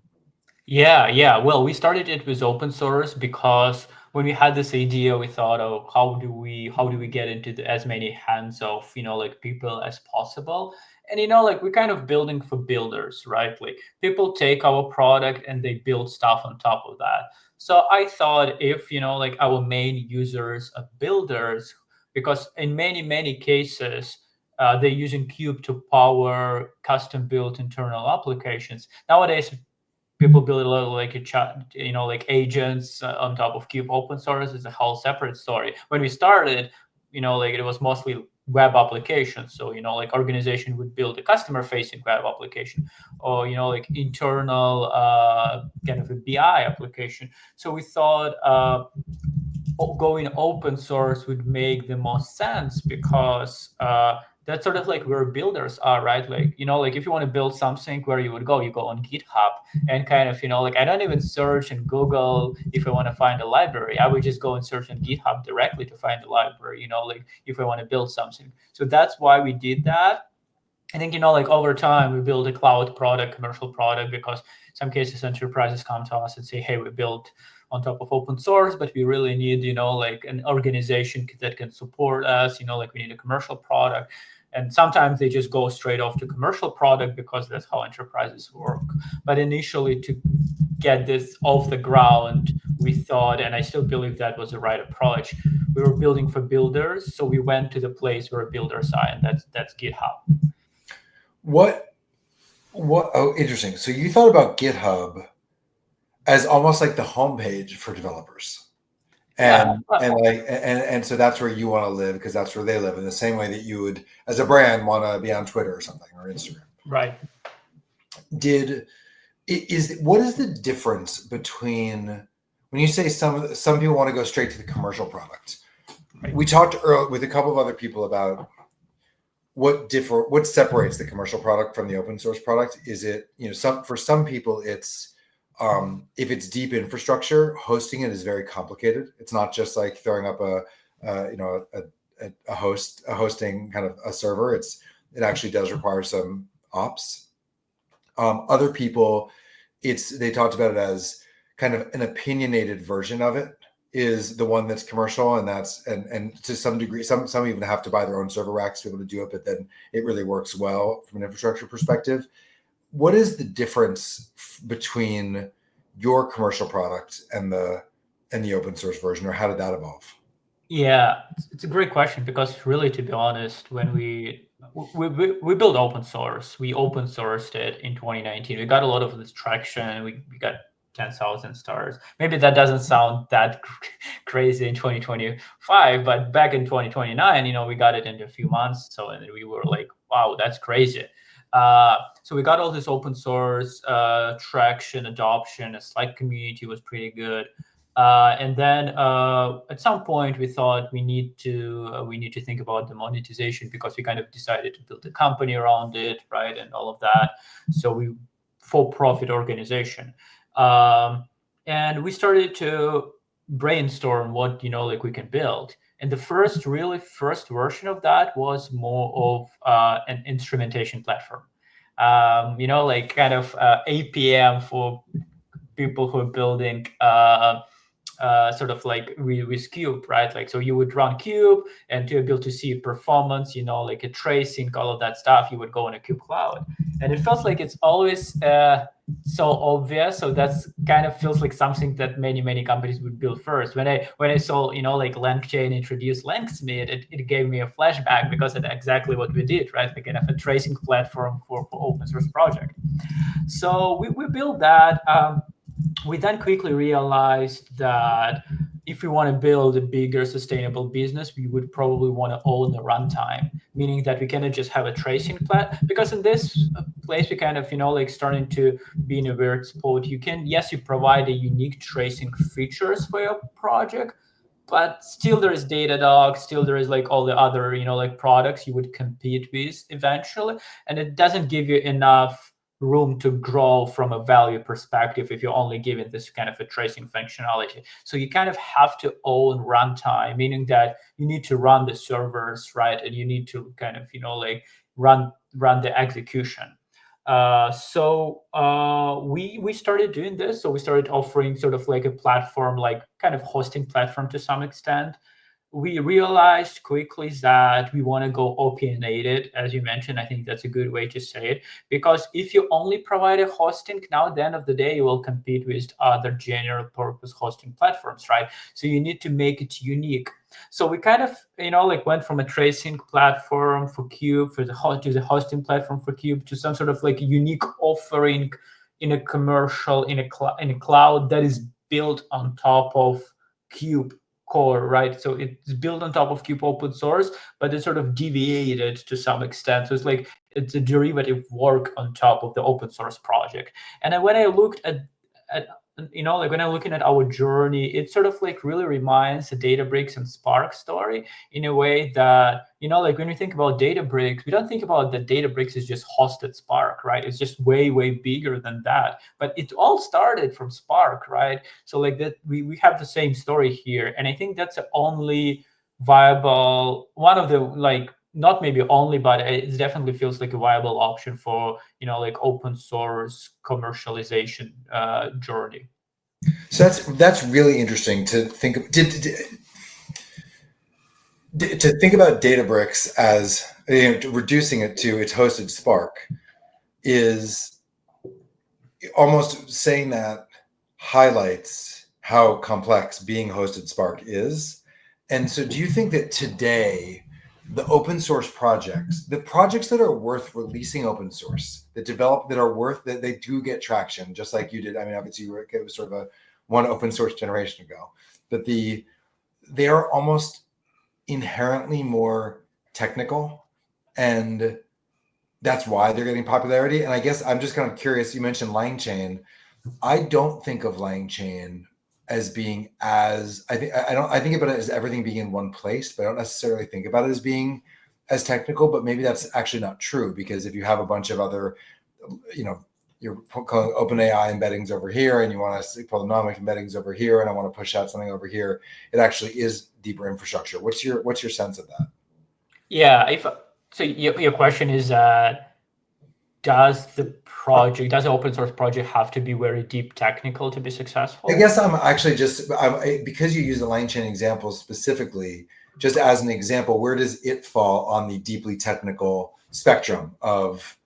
Yeah. Well, we started it with open source because when we had this idea, we thought, oh, how do we get into as many hands of people as possible? And we're kind of building for builders, right? Like people take our product and they build stuff on top of that. So I thought if our main users are builders, because in many cases they're using Cube to power custom built internal applications. Nowadays, people build a lot of like a chat, like agents on top of Cube. Open source is a whole separate story. When we started, it was mostly web applications. So, organization would build a customer facing web application or, like internal kind of a BI application. So we thought going open source would make the most sense because that's sort of like where builders are, right? Like, if you want to build something, where you would go, you go on GitHub and kind of, I don't even search in Google if I want to find a library. I would just go and search on GitHub directly to find a library, if I want to build something. So that's why we did that. I think, over time, we build a cloud product, commercial product, because in some cases enterprises come to us and say, hey, we built on top of open source, but we really need, like an organization that can support us, we need a commercial product. And sometimes they just go straight off to commercial product because that's how enterprises work. But initially, to get this off the ground, we thought, and I still believe that was the right approach, we were building for builders. So we went to the place where builders are, and that's GitHub. Oh, interesting. So you thought about GitHub as almost like the homepage for developers. And so that's where you want to live because that's where they live, in the same way that you would, as a brand, want to be on Twitter or something or Instagram. Right. What is the difference between when you say some people want to go straight to the commercial product? Right. We talked earlier with a couple of other people about what separates the commercial product from the open source product. Is it, for some people it's if it's deep infrastructure, hosting it is very complicated. It's not just like throwing up a hosting kind of a server. It actually does require some ops. Other people, they talked about it as kind of an opinionated version of it is the one that's commercial, and and to some degree, some even have to buy their own server racks to be able to do it, but then it really works well from an infrastructure perspective. What is the difference between your commercial product and the open source version, or how did that evolve? Yeah, it's a great question because really, to be honest, when we built open source, we open sourced it in 2019. We got a lot of this traction. We got 10,000 stars. Maybe that doesn't sound that crazy in 2025, but back in 2029, we got it in a few months. So and we were like, wow, that's crazy. So we got all this open source traction, adoption. The Slack community was pretty good. And then at some point we thought we need to think about the monetization, because we kind of decided to build a company around it, right, and all of that. So we for-profit organization, and we started to brainstorm what we can build. And the first version of that was more of an instrumentation platform, like kind of APM for people who are building sort of like with Cube, right? Like, so you would run Cube, and to be able to see performance, like a tracing, all of that stuff, you would go in a Cube Cloud. And it feels like it's always so obvious. So that's kind of feels like something that many companies would build first. When I saw, like LangChain introduce Langsmith, it gave me a flashback, because it's exactly what we did, right? Like kind of a tracing platform for open source project. So we built that. We then quickly realized that if we want to build a bigger sustainable business, we would probably want to own the runtime, meaning that we cannot just have a tracing because in this place we kind of, like starting to be in a weird spot. You provide a unique tracing features for your project, but still there is Datadog, still there is like all the other, like products you would compete with eventually. And it doesn't give you enough room to grow from a value perspective if you're only given this kind of a tracing functionality. So you kind of have to own runtime, meaning that you need to run the servers, right? And you need to kind of, like run the execution. So we started doing this. So we started offering sort of like a platform, like kind of hosting platform to some extent. We realized quickly that we want to go opinionated, as you mentioned. I think that's a good way to say it, because if you only provide a hosting, now at the end of the day, you will compete with other general purpose hosting platforms, right? So you need to make it unique. So we kind of, like went from a tracing platform for Cube to the hosting platform for Cube to some sort of like unique offering in a commercial, in a cloud that is built on top of Cube core, right? So it's built on top of Cube open source, but it's sort of deviated to some extent. So it's like it's a derivative work on top of the open source project. And then when I looked at like when I'm looking at our journey, it sort of like really reminds the Databricks and Spark story in a way that, like when we think about Databricks, we don't think about that Databricks is just hosted Spark, right? It's just way bigger than that. But it all started from Spark, right? So like that, we have the same story here. And I think that's the only viable, one of the like, not maybe only, but it definitely feels like a viable option for, like open source commercialization journey. So that's really interesting to think of. To think about Databricks as reducing it to its hosted Spark is almost saying that highlights how complex being hosted Spark is. And so do you think that today the open source projects, the projects that are worth releasing open source, that develop, that are worth, that they do get traction, just like you did. I mean, obviously it was sort of one open source generation ago, but they are almost inherently more technical, and that's why they're getting popularity. And I guess I'm just kind of curious, you mentioned LangChain. I don't think of LangChain as being as, I think about it as everything being in one place, but I don't necessarily think about it as being as technical. But maybe that's actually not true, because if you have a bunch of other, you're calling OpenAI embeddings over here, and you want to pull the Nomic embeddings over here, and I want to push out something over here, it actually is deeper infrastructure. What's your sense of that? Yeah, so your question is does the open source project have to be very deep technical to be successful? I guess I'm actually because you use the LangChain example specifically, just as an example, where does it fall on the deeply technical spectrum of,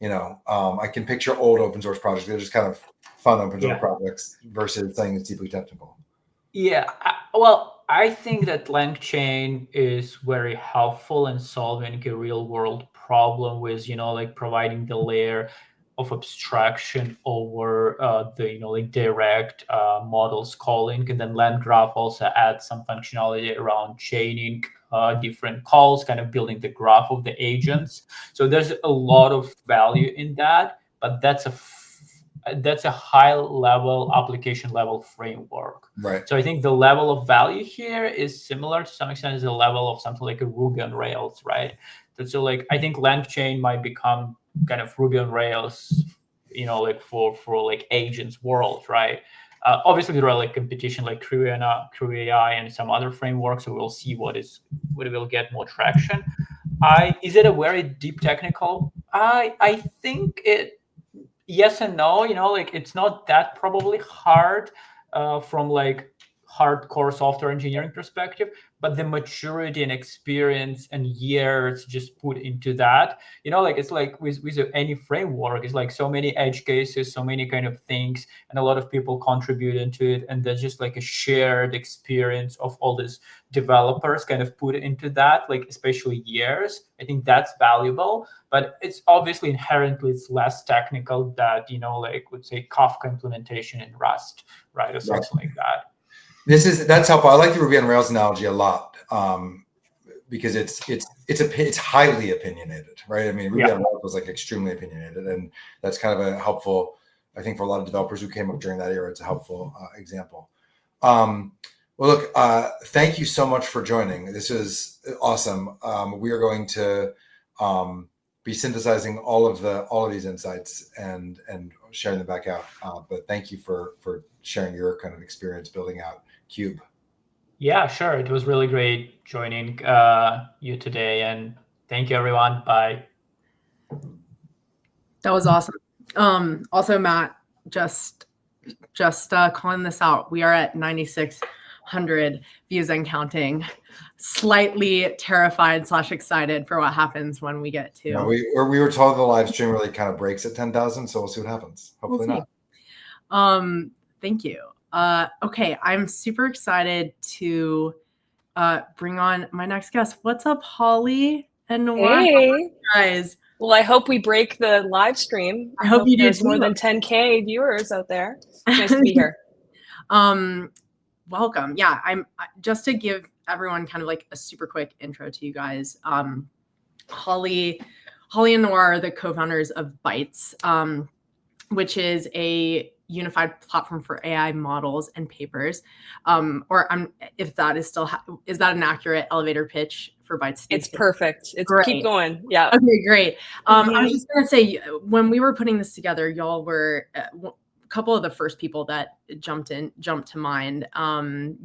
I can picture old open source projects. They're just kind of fun open source projects versus something that's deeply technical. Yeah, well, I think that LangChain is very helpful in solving a real world problem with, like providing the layer of abstraction over the, direct models calling. And then LangGraph also adds some functionality around chaining different calls, kind of building the graph of the agents. So there's a lot of value in that, but that's a high level application level framework. Right. So I think the level of value here is similar to some extent as the level of something like a Ruby on Rails, right? So like I think LangChain might become kind of Ruby on Rails, like for like agents world, right? Obviously there are like competition like Crew AI and some other frameworks, so we'll see what will get more traction. Is it a very deep technical? I think yes and no. Like it's not that probably hard from like hardcore software engineering perspective, but the maturity and experience and years just put into that, like it's like with any framework, it's like so many edge cases, so many kind of things, and a lot of people contribute into it, and there's just like a shared experience of all these developers kind of put into that, like especially years. I think that's valuable, but it's obviously inherently it's less technical that like would say Kafka implementation in Rust, right, or something like that. That's helpful. I like the Ruby on Rails analogy a lot because it's highly opinionated, right? I mean, Ruby on Rails was like extremely opinionated, and that's kind of a helpful, I think, for a lot of developers who came up during that era. It's a helpful example. Well, look, thank you so much for joining. This is awesome. We are going to be synthesizing all of these insights and sharing them back out. But thank you for sharing your kind of experience building out Cube. Yeah, sure. It was really great joining you today, and thank you, everyone. Bye. That was awesome. Also, Matt, just calling this out. We are at 9,600 views and counting. Slightly terrified / excited for what happens when we get to. Yeah, we were told the live stream really kind of breaks at 10,000, so we'll see what happens. Hopefully not. Thank you. Okay, I'm super excited to bring on my next guest. What's up, Holly and Noah? Hey guys. Well, I hope we break the live stream. I hope you do there's more too. than 10K viewers out there. Nice to be here. Welcome. Yeah, I'm just to give everyone kind of like a super quick intro to you guys. Holly and Noah are the co-founders of Bytes, which is a unified platform for AI models and papers. If that is still, is that an accurate elevator pitch for Bytes? It's perfect. It's great. Keep going. Yeah. Okay, great. I was just gonna say, when we were putting this together, y'all were a couple of the first people that jumped to mind,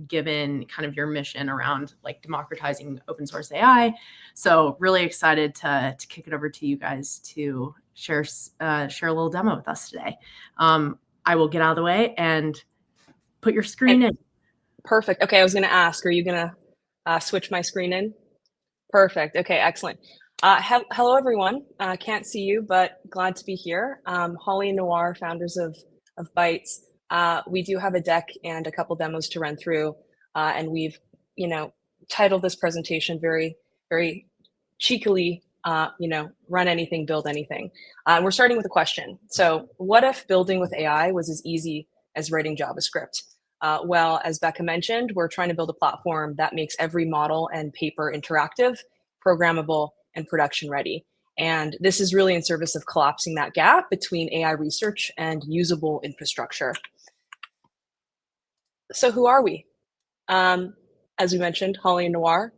given kind of your mission around like democratizing open source AI. So really excited to kick it over to you guys to share a little demo with us today. I will get out of the way and put your screen in. Perfect. Okay, I was going to ask, are you going to switch my screen in? Perfect. Okay, excellent. Hello, everyone. Can't see you, but glad to be here. Holly and Noah, founders of Bytes. We do have a deck and a couple demos to run through, and we've, titled this presentation very, very cheekily, run anything, build anything. We're starting with a question. So what if building with AI was as easy as writing JavaScript? Well, as Becca mentioned, we're trying to build a platform that makes every model and paper interactive, programmable, and production ready. And this is really in service of collapsing that gap between AI research and usable infrastructure. So who are we? As we mentioned, Holly and Noah.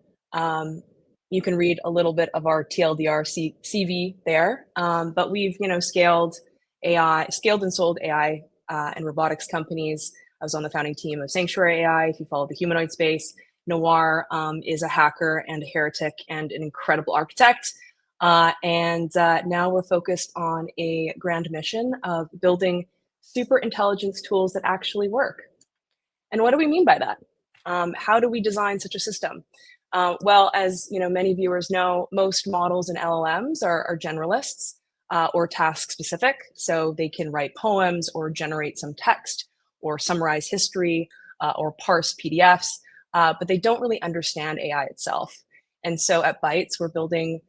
You can read a little bit of our TLDR CV there, but we've scaled and sold AI and robotics companies. I was on the founding team of Sanctuary AI. If you follow the humanoid space, Noah is a hacker and a heretic and an incredible architect. And now we're focused on a grand mission of building super intelligence tools that actually work. And what do we mean by that? How do we design such a system? Well, as many viewers know, most models and LLMs are generalists or task specific. So they can write poems or generate some text or summarize history or parse PDFs, but they don't really understand AI itself. And so at Bytes, we're building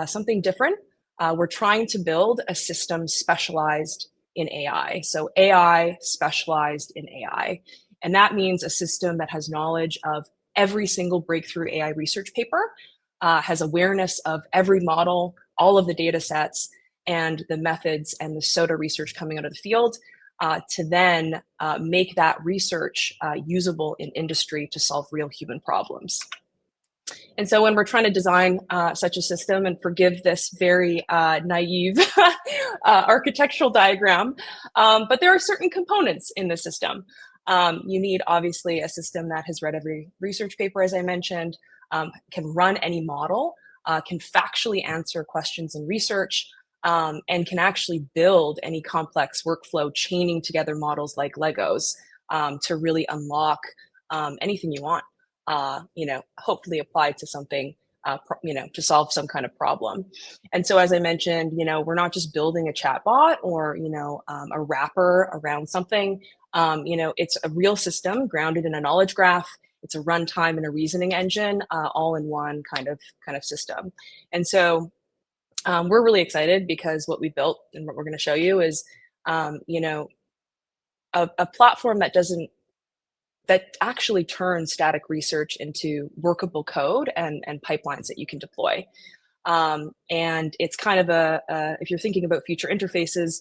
something different. We're trying to build a system specialized in AI. So AI specialized in AI. And that means a system that has knowledge of every single breakthrough AI research paper, has awareness of every model, all of the data sets, and the methods and the SOTA research coming out of the field, to then make that research usable in industry to solve real human problems. And so when we're trying to design such a system, and forgive this very naive architectural diagram, but there are certain components in the system. You need obviously a system that has read every research paper, as I mentioned, can run any model, can factually answer questions in research, and can actually build any complex workflow, chaining together models like Legos to really unlock anything you want. Hopefully applied to something, to solve some kind of problem. And so, as I mentioned, we're not just building a chatbot or, a wrapper around something. It's a real system grounded in a knowledge graph. It's a runtime and a reasoning engine, all in one kind of system. And so we're really excited because what we built and what we're going to show you is, a platform that actually turns static research into workable code and pipelines that you can deploy. And it's kind of if you're thinking about future interfaces,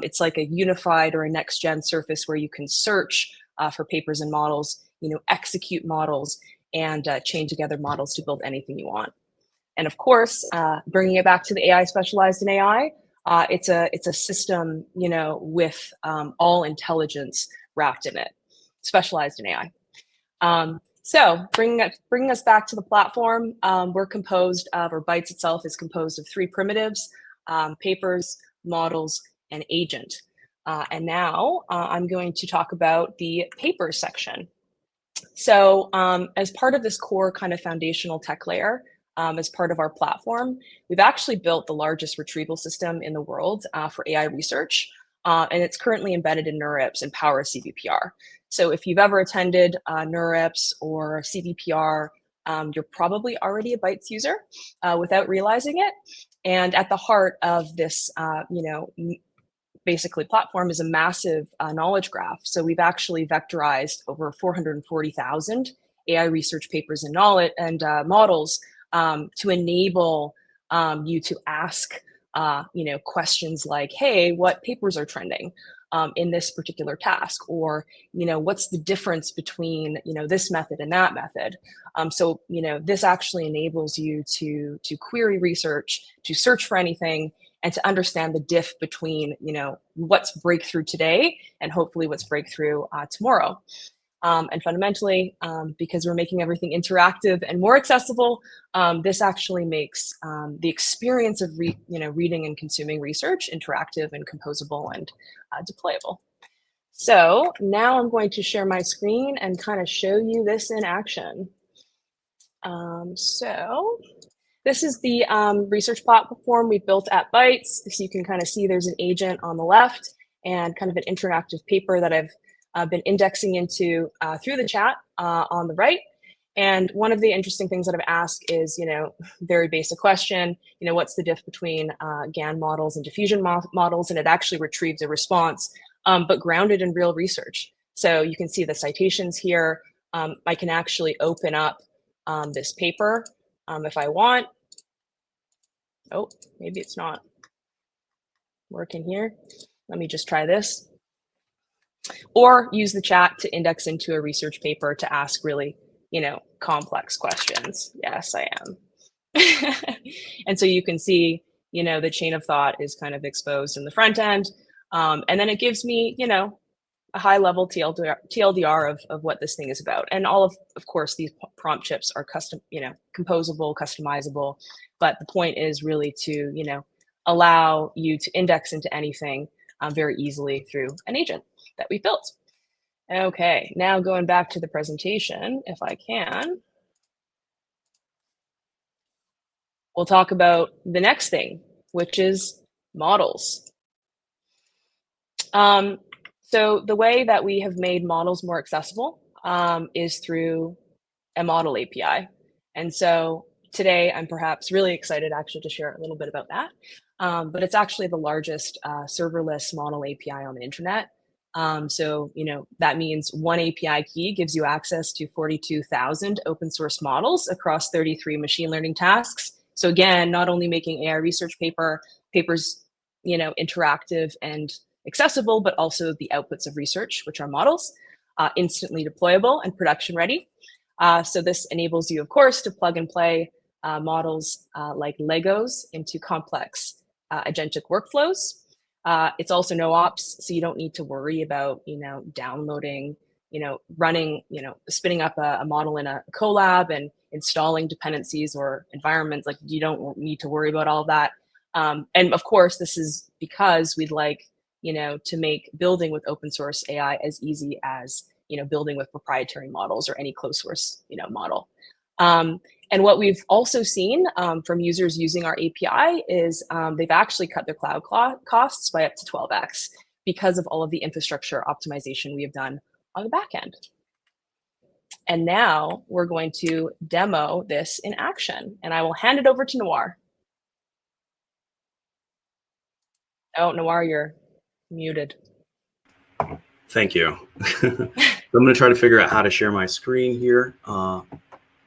it's like a unified or a next-gen surface where you can search for papers and models, execute models, and chain together models to build anything you want. And of course, bringing it back to the AI specialized in AI, it's a system, with all intelligence wrapped in it, specialized in AI. So bringing us back to the platform, we're composed of, or Bytes itself is composed of 3 primitives: papers, models, and agent. And now I'm going to talk about the papers section. So as part of this core kind of foundational tech layer, as part of our platform, we've actually built the largest retrieval system in the world for AI research. And it's currently embedded in NeurIPS and powers CVPR. So if you've ever attended NeurIPS or CVPR, you're probably already a Bytes user without realizing it. And at the heart of this, basically platform is a massive knowledge graph. So we've actually vectorized over 440,000 AI research papers and knowledge and models to enable you to ask questions like, hey, what papers are trending in this particular task? Or, what's the difference between, this method and that method? So, this actually enables you to query research, to search for anything, and to understand the diff between, what's breakthrough today and hopefully what's breakthrough tomorrow. And fundamentally, because we're making everything interactive and more accessible, this actually makes the experience of reading and consuming research interactive and composable and deployable. So now I'm going to share my screen and kind of show you this in action. So this is the research platform we built at Bytes. So you can kind of see there's an agent on the left and kind of an interactive paper that I've been indexing into through the chat on the right. And one of the interesting things that I've asked is, very basic question, what's the diff between GAN models and diffusion models? And it actually retrieves a response, but grounded in real research. So you can see the citations here. I can actually open up this paper if I want. Oh, maybe it's not working here. Let me just try this. Or use the chat to index into a research paper to ask really, complex questions. Yes, I am. And so you can see, the chain of thought is kind of exposed in the front end. And then it gives me, a high level TLDR of what this thing is about. And all of course, these prompt chips are custom, composable, customizable. But the point is really to, allow you to index into anything very easily through an agent that we built. Okay, now going back to the presentation, if I can, we'll talk about the next thing, which is models. So the way that we have made models more accessible is through a model API. And so today I'm perhaps really excited actually to share a little bit about that. But it's actually the largest serverless model API on the internet. So, that means one API key gives you access to 42,000 open source models across 33 machine learning tasks. So again, not only making AI research papers, interactive and accessible, but also the outputs of research, which are models, instantly deployable and production ready. So this enables you, of course, to plug and play models like Legos into complex agentic workflows. It's also no ops, so you don't need to worry about, downloading, running, spinning up a model in a Colab and installing dependencies or environments. Like, you don't need to worry about all of that. And of course, this is because we'd like, to make building with open source AI as easy as, building with proprietary models or any closed source, model. And what we've also seen from users using our API is they've actually cut their cloud costs by up to 12x because of all of the infrastructure optimization we have done on the back end. And now we're going to demo this in action, and I will hand it over to Noir. Oh, Noir, you're muted. Thank you. I'm going to try to figure out how to share my screen here.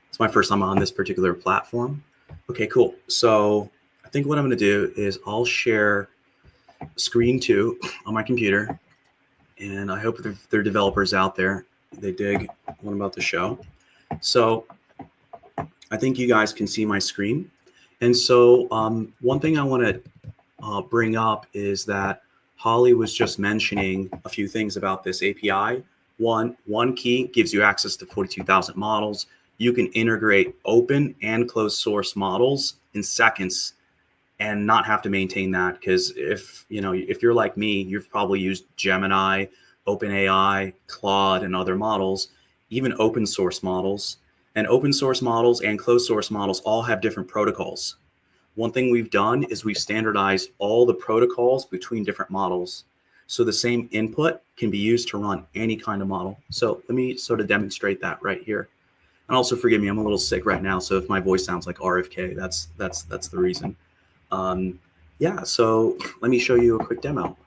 It's my first time on this particular platform. Okay, cool. So I think what I'm going to do is I'll share screen 2 on my computer, and I hope that there are developers out there, they dig what I'm about to show. So I think you guys can see my screen. And so one thing I want to bring up is that Holly was just mentioning a few things about this API. One key gives you access to 42,000 models. You can integrate open and closed source models in seconds and not have to maintain that. Because if you're like me, you've probably used Gemini, OpenAI, Claude, and other models, even open source models. And open source models and closed source models all have different protocols. One thing we've done is we've standardized all the protocols between different models. So the same input can be used to run any kind of model. So let me sort of demonstrate that right here. And also forgive me, I'm a little sick right now. So if my voice sounds like RFK, that's the reason. Yeah, so let me show you a quick demo.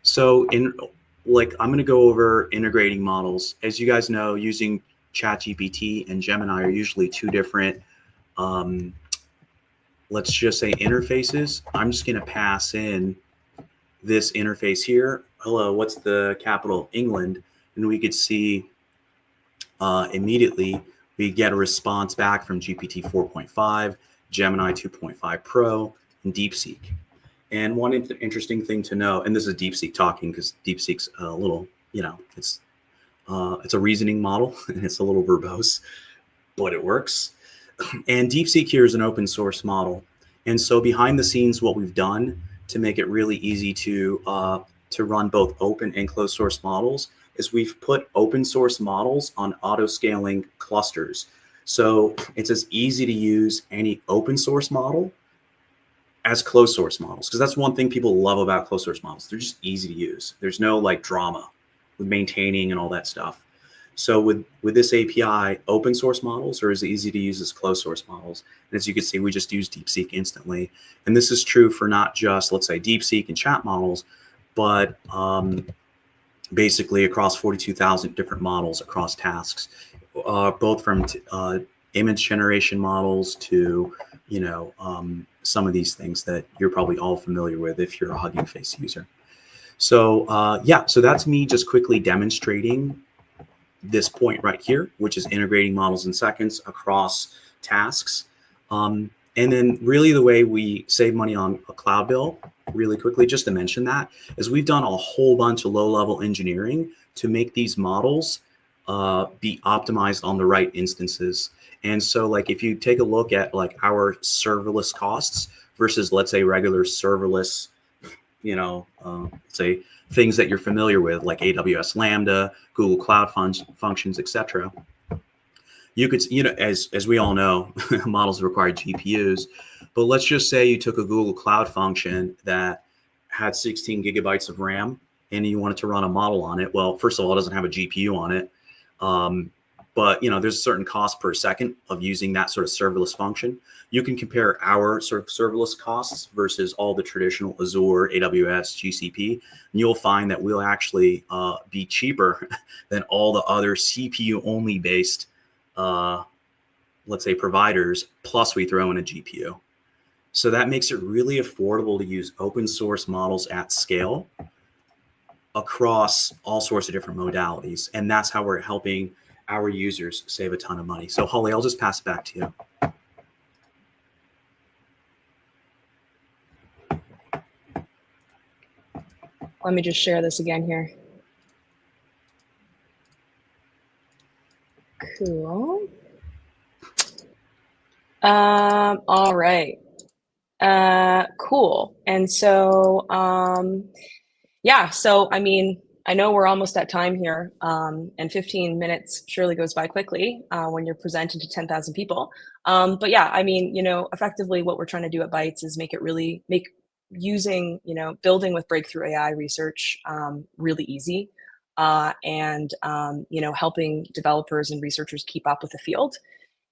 So I'm going to go over integrating models. As you guys know, using ChatGPT and Gemini are usually two different, let's just say, interfaces. I'm just going to pass in this interface here. Hello, what's the capital? England. And we could see immediately we get a response back from GPT 4.5, Gemini 2.5 Pro, and DeepSeek. And one interesting thing to know, and this is DeepSeek talking because DeepSeek's a little, it's a reasoning model and it's a little verbose, but it works. And DeepSeek here is an open source model. And so behind the scenes, what we've done to make it really easy to run both open and closed source models is we've put open source models on auto-scaling clusters. So it's as easy to use any open source model as closed source models, because that's one thing people love about closed source models. They're just easy to use. There's no drama with maintaining and all that stuff. So with this API, open source models are as easy to use as closed source models. And as you can see, we just use DeepSeek instantly. And this is true for not just, let's say, DeepSeek and chat models, but basically across 42,000 different models across tasks, both from image generation models to, some of these things that you're probably all familiar with if you're a Hugging Face user. So yeah, so that's me just quickly demonstrating this point right here, which is integrating models in seconds across tasks. And then really the way we save money on a cloud bill, really quickly, just to mention that, is we've done a whole bunch of low-level engineering to make these models be optimized on the right instances. And so if you take a look at our serverless costs versus, let's say, regular serverless, say things that you're familiar with, like AWS Lambda, Google Cloud Functions, etc. You could, as we all know, models require GPUs, but let's just say you took a Google Cloud Function that had 16 gigabytes of RAM and you wanted to run a model on it. Well, first of all, it doesn't have a GPU on it. but there's a certain cost per second of using that sort of serverless function. You can compare our sort of serverless costs versus all the traditional Azure, AWS, GCP, and you'll find that we'll actually be cheaper than all the other CPU only based, let's say, providers, plus we throw in a GPU. So that makes it really affordable to use open source models at scale across all sorts of different modalities. And that's how we're helping our users save a ton of money. So Holly, I'll just pass it back to you. Let me just share this again here. Cool. All right. Cool. And so, yeah, so I mean, I know we're almost at time here, and 15 minutes surely goes by quickly when you're presenting to 10,000 people. But yeah, I mean, effectively what we're trying to do at Bytes is make using, building with breakthrough AI research really easy, and, helping developers and researchers keep up with the field.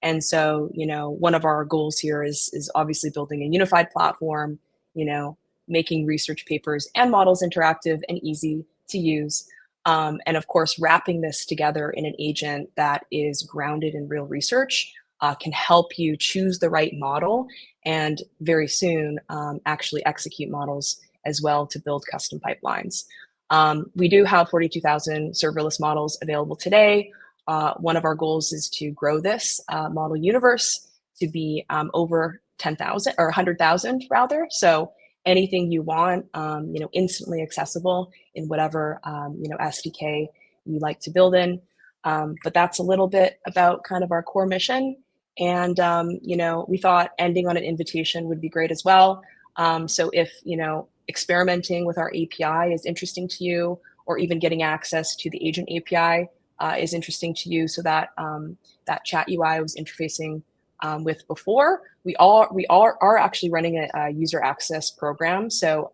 And so, one of our goals here is obviously building a unified platform, making research papers and models interactive and easy to use. And of course, wrapping this together in an agent that is grounded in real research can help you choose the right model and very soon actually execute models as well to build custom pipelines. We do have 42,000 serverless models available today. One of our goals is to grow this model universe to be over 10,000 or 100,000 rather. So anything you want, instantly accessible in whatever, SDK you like to build in. But that's a little bit about kind of our core mission. And, we thought ending on an invitation would be great as well. So if, experimenting with our API is interesting to you, or even getting access to the agent API is interesting to you, so that that chat UI I was interfacing with before, we are actually running a user access program. So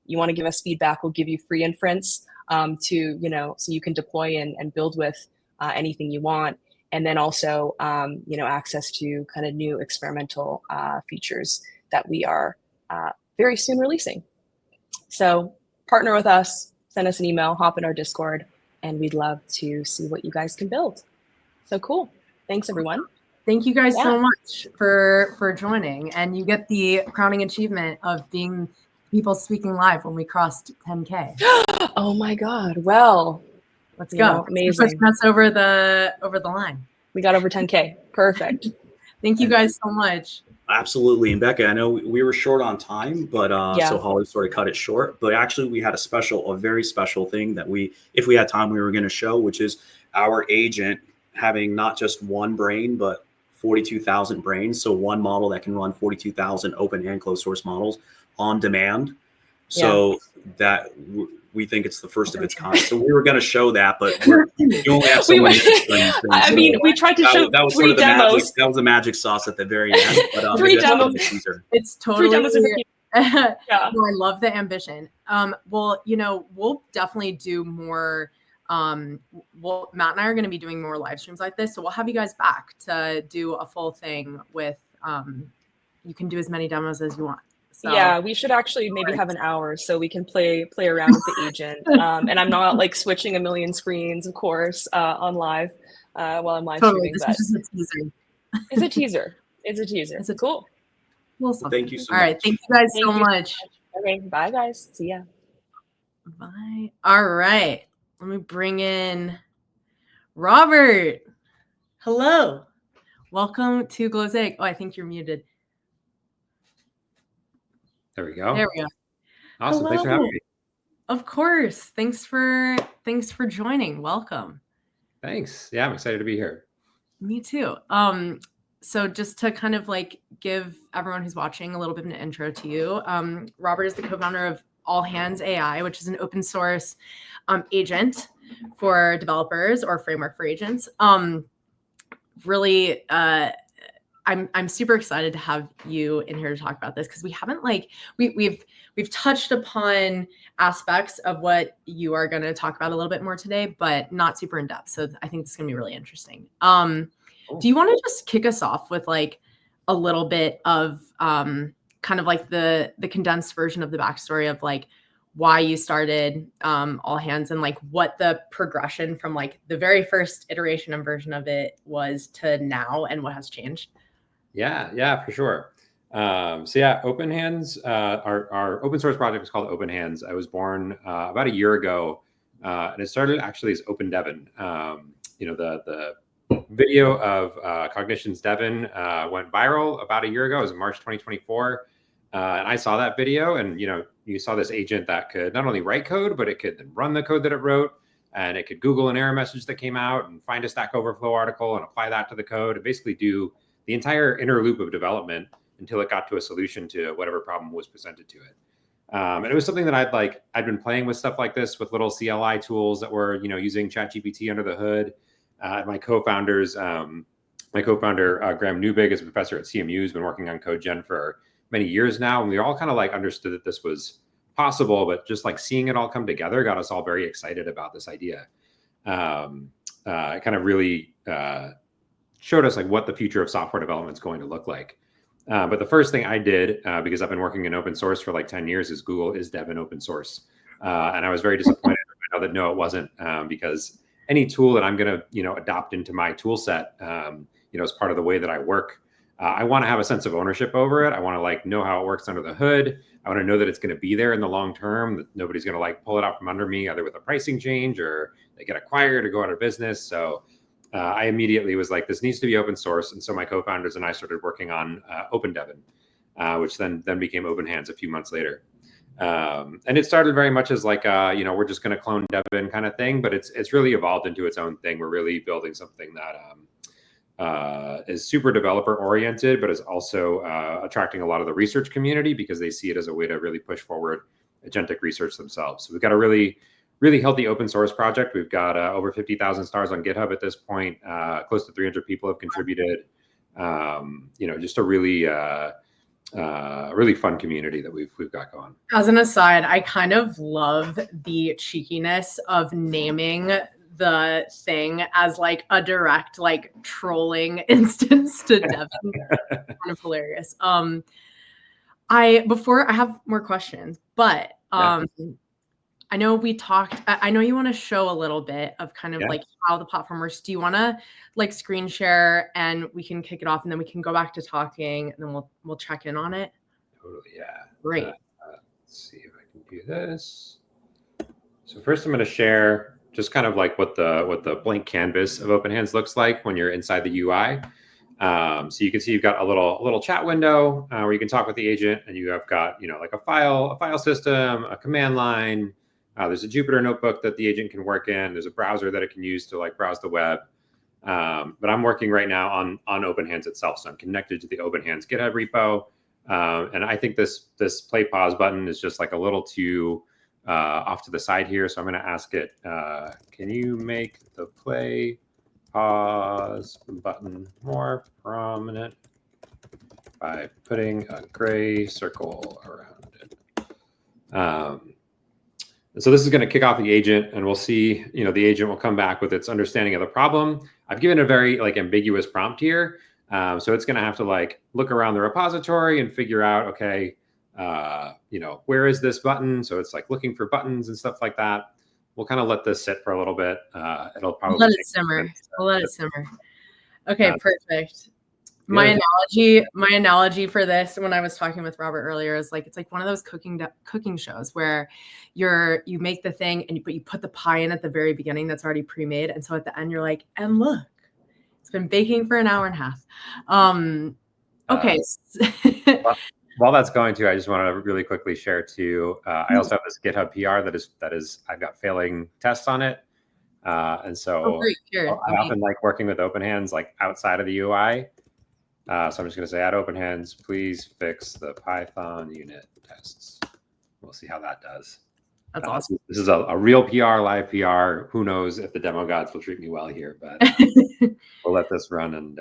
you want to give us feedback, we'll give you free inference to, so you can deploy and build with anything you want. And then also, access to kind of new experimental features that we are very soon releasing. So partner with us, send us an email, hop in our Discord, and we'd love to see what you guys can build. So cool. Thanks, everyone. Thank you guys so much for joining. And you get the crowning achievement of being people speaking live when we crossed 10K. Oh my God. Well, let's go. Amazing. Push us over the line. We got over 10K. Perfect. Thank you guys so much. Absolutely. And Becca, I know we were short on time, but so Holly sort of cut it short. But actually, we had a very special thing that if we had time, we were going to show, which is our agent having not just one brain, but 42,000 brains. So one model that can run 42,000 open and closed source models on demand. So that we think it's the first of its kind. So we were going to show that, but you only have so many. I mean, we tried to show that was three sort of demos. Magic, that was the magic sauce at the very end. But, 3 demos. It's totally. 3 demos. Yeah. No, I love the ambition. Well, we'll definitely do more. Matt and I are going to be doing more live streams like this, so we'll have you guys back to do a full thing with. You can do as many demos as you want. So. Yeah, we should actually maybe have an hour so we can play around with the agent. And I'm not like switching a million screens, of course, on live while I'm live streaming. This is just a teaser. It's a teaser. It's a teaser. It's cool. Thank you so much. All right. Thank you guys so much. Okay. Bye, guys. See ya. Bye. All right. Let me bring in Robert. Hello. Welcome to Glozaic. Oh, I think you're muted. There we go. There we go. Awesome. Hello. Thanks for having me. Of course. Thanks for joining. Welcome. Thanks. Yeah, I'm excited to be here. Me too. So just to kind of like give everyone who's watching a little bit of an intro to you, Robert is the co-founder of All Hands AI, which is an open source agent for developers or framework for agents. Really I'm super excited to have you in here to talk about this, because we haven't we've touched upon aspects of what you are going to talk about a little bit more today, but not super in depth. So I think it's going to be really interesting. Do you want to just kick us off with like a little bit of kind of like the condensed version of the backstory of like why you started All Hands, and like what the progression from like the very first iteration and version of it was to now, and what has changed? Yeah, for sure. So yeah, Open Hands, our open source project is called Open Hands. I was born about a year ago, and it started actually as Open Devon. The video of Cognition's Devon went viral about a year ago. It was in March 2024. And I saw that video, and you saw this agent that could not only write code, but it could then run the code that it wrote, and it could Google an error message that came out and find a Stack Overflow article and apply that to the code, and basically do the entire inner loop of development until it got to a solution to whatever problem was presented to it. And it was something that I'd been playing with stuff like this with little CLI tools that were using ChatGPT under the hood. My co-founder Graham Newbig is a professor at CMU, has been working on CodeGen for many years now, and we all kind of like understood that this was possible, but just like seeing it all come together got us all very excited about this idea. It kind of really showed us like what the future of software development is going to look like. But the first thing I did, because I've been working in open source for like 10 years, is Google is Devon open source. And I was very disappointed to know that no, it wasn't, because any tool that I'm going to adopt into my tool set, as part of the way that I work, I want to have a sense of ownership over it. I want to like know how it works under the hood. I want to know that it's going to be there in the long term, that nobody's going to like pull it out from under me, either with a pricing change or they get acquired or go out of business. So I immediately was like, this needs to be open source. And so my co-founders and I started working on Open Devon, which then became Open Hands a few months later. And it started very much as like, we're just going to clone Devon kind of thing, but it's really evolved into its own thing. We're really building something that is super developer oriented, but is also attracting a lot of the research community because they see it as a way to really push forward agentic research themselves. So we've got a really, really healthy open source project. We've got over 50,000 stars on GitHub at this point. Close to 300 people have contributed. Just a really, really fun community that we've got going. As an aside, I kind of love the cheekiness of naming the thing as like a direct like trolling instance to Devon. Kind of hilarious. I have more questions, but I know we talked. I know you want to show a little bit of kind of like how the platform works. Do you want to like screen share and we can kick it off, and then we can go back to talking, and then we'll check in on it? Totally, yeah. Great. Let's see if I can do this. So first, I'm going to share just kind of like what the blank canvas of Open Hands looks like when you're inside the UI. So you can see you've got a little chat window where you can talk with the agent, and you have got like a file system, a command line. There's a Jupyter notebook that the agent can work in. There's a browser that it can use to like browse the web. But I'm working right now on Open Hands itself, so I'm connected to the Open Hands GitHub repo, and I think this play pause button is just like a little too off to the side here. So I'm going to ask it, can you make the play pause button more prominent by putting a gray circle around it? And so this is going to kick off the agent, and we'll see, the agent will come back with its understanding of the problem. I've given a very like ambiguous prompt here. So it's going to have to like look around the repository and figure out, okay, where is this button? So it's like looking for buttons and stuff like that. We'll kind of let this sit for a little bit. It'll probably let it simmer. We'll let it simmer. Okay, perfect. My analogy for this, when I was talking with Robert earlier, is like it's like one of those cooking shows where you make the thing but you put the pie in at the very beginning that's already pre-made, and so at the end you're like, and look, it's been baking for an hour and a half. Okay. While that's going to, I just want to really quickly share too. I also have this GitHub PR that is I've got failing tests on it, and so I often like working with Open Hands like outside of the UI. So I'm just going to say, at Open Hands, please fix the Python unit tests. We'll see how that does. That's awesome. This is a real PR, live PR. Who knows if the demo gods will treat me well here, but we'll let this run and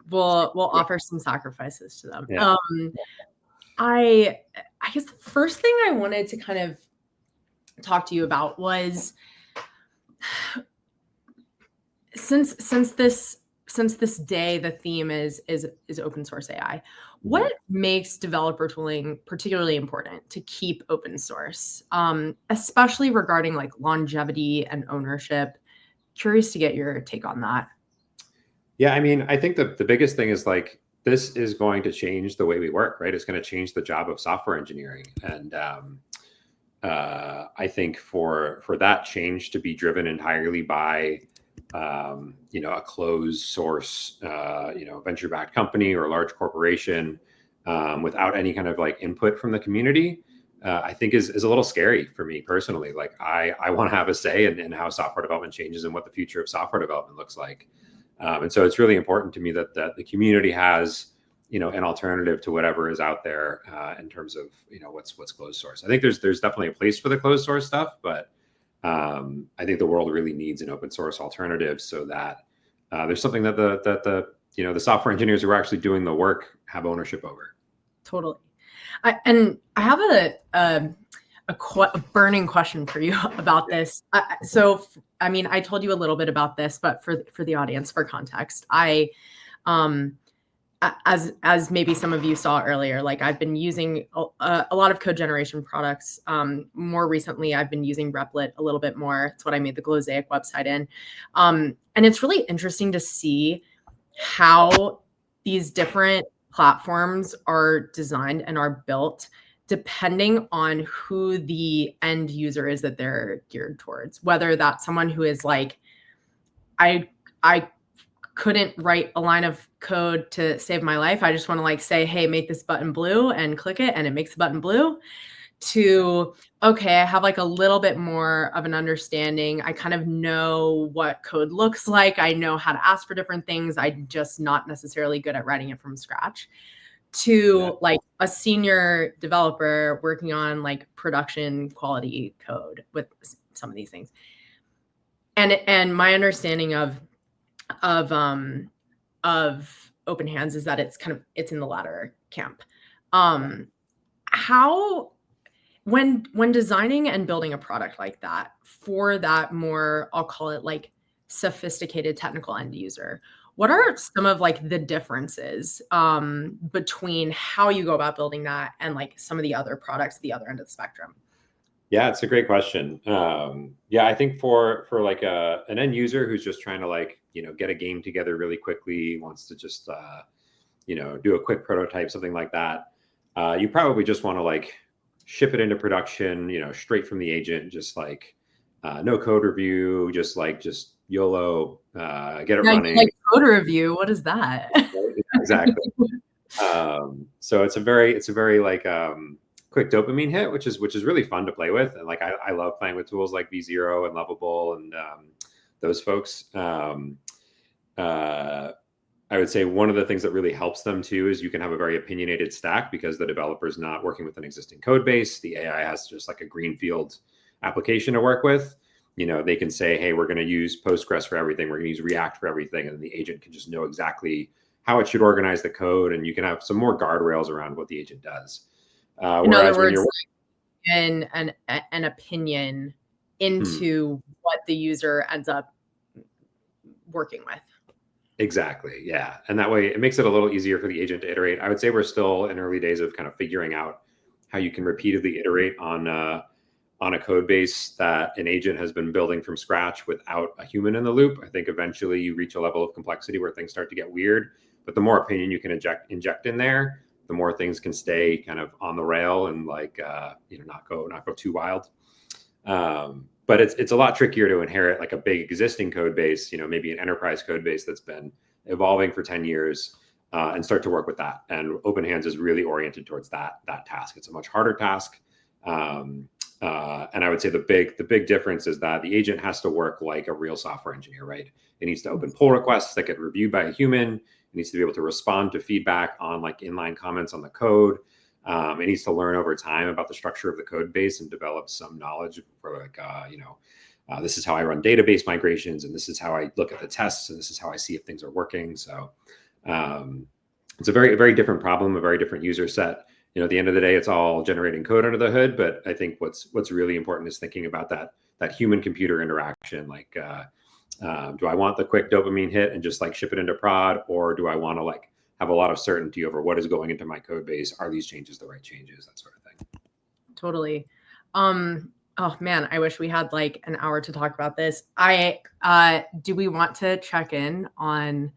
we'll offer some sacrifices to them. Yeah. I guess the first thing I wanted to kind of talk to you about was since this day the theme is open source AI. What makes developer tooling particularly important to keep open source, especially regarding like longevity and ownership? Curious to get your take on that. Yeah, I mean, I think the biggest thing is like this is going to change the way we work, right? It's going to change the job of software engineering, and I think for that change to be driven entirely by a closed source, venture-backed company or a large corporation without any kind of like input from the community, I think is a little scary for me personally. Like I want to have a say in how software development changes and what the future of software development looks like. And so it's really important to me that the community has, an alternative to whatever is out there in terms of, what's closed source. I think there's definitely a place for the closed source stuff, but I think the world really needs an open source alternative so that there's something that the software engineers who are actually doing the work have ownership over. Totally. I have a burning question for you about this. So, I mean, I told you a little bit about this, but for the audience, for context, as maybe some of you saw earlier, like I've been using a lot of code generation products. More recently, I've been using Replit a little bit more. It's what I made the Glosaic website in. And it's really interesting to see how these different platforms are designed and are built depending on who the end user is that they're geared towards, whether that's someone who is like, I couldn't write a line of code to save my life. I just want to like say, hey, make this button blue and click it and it makes the button blue, to, okay, I have like a little bit more of an understanding. I kind of know what code looks like. I know how to ask for different things. I'm just not necessarily good at writing it from scratch, to like a senior developer working on like production quality code with some of these things. And my understanding of Open Hands is that it's in the latter camp. How, when designing and building a product like that for that more, I'll call it like sophisticated technical end user, what are some of like the differences between how you go about building that and like some of the other products at the other end of the spectrum? Yeah, it's a great question. I think for like an end user who's just trying to like, get a game together really quickly, wants to just, do a quick prototype, something like that. You probably just want to like ship it into production, straight from the agent, just like no code review, just YOLO, get it running. Like code review, what is that? Exactly. So it's a very like quick dopamine hit, which is really fun to play with. And like I love playing with tools like V0 and Lovable and those folks. I would say one of the things that really helps them too is you can have a very opinionated stack because the developer's not working with an existing code base. The AI has just like a greenfield application to work with. They can say, hey, we're going to use Postgres for everything. We're going to use React for everything. And then the agent can just know exactly how it should organize the code. And you can have some more guardrails around what the agent does. In other words, an opinion into what the user ends up working with. Exactly. Yeah. And that way it makes it a little easier for the agent to iterate. I would say we're still in early days of kind of figuring out how you can repeatedly iterate on a code base that an agent has been building from scratch without a human in the loop. I think eventually you reach a level of complexity where things start to get weird, but the more opinion you can inject in there, the more things can stay kind of on the rail and like, not go too wild. But it's a lot trickier to inherit like a big existing code base, maybe an enterprise code base that's been evolving for 10 years and start to work with that. And Open Hands is really oriented towards that task. It's a much harder task. And I would say the big difference is that the agent has to work like a real software engineer, right? It needs to open pull requests that get reviewed by a human. It needs to be able to respond to feedback on like inline comments on the code. It needs to learn over time about the structure of the code base and develop some knowledge for like, this is how I run database migrations, and this is how I look at the tests, and this is how I see if things are working. So It's a very different problem, a very different user set. You know, at the end of the day, it's all generating code under the hood. But I think what's really important is thinking about that human computer interaction. Like, do I want the quick dopamine hit and just like ship it into prod, or do I want to like have a lot of certainty over what is going into my code base? Are these changes the right changes? That sort of thing. Totally. Oh man, I wish we had like an hour to talk about this. Do we want to check in on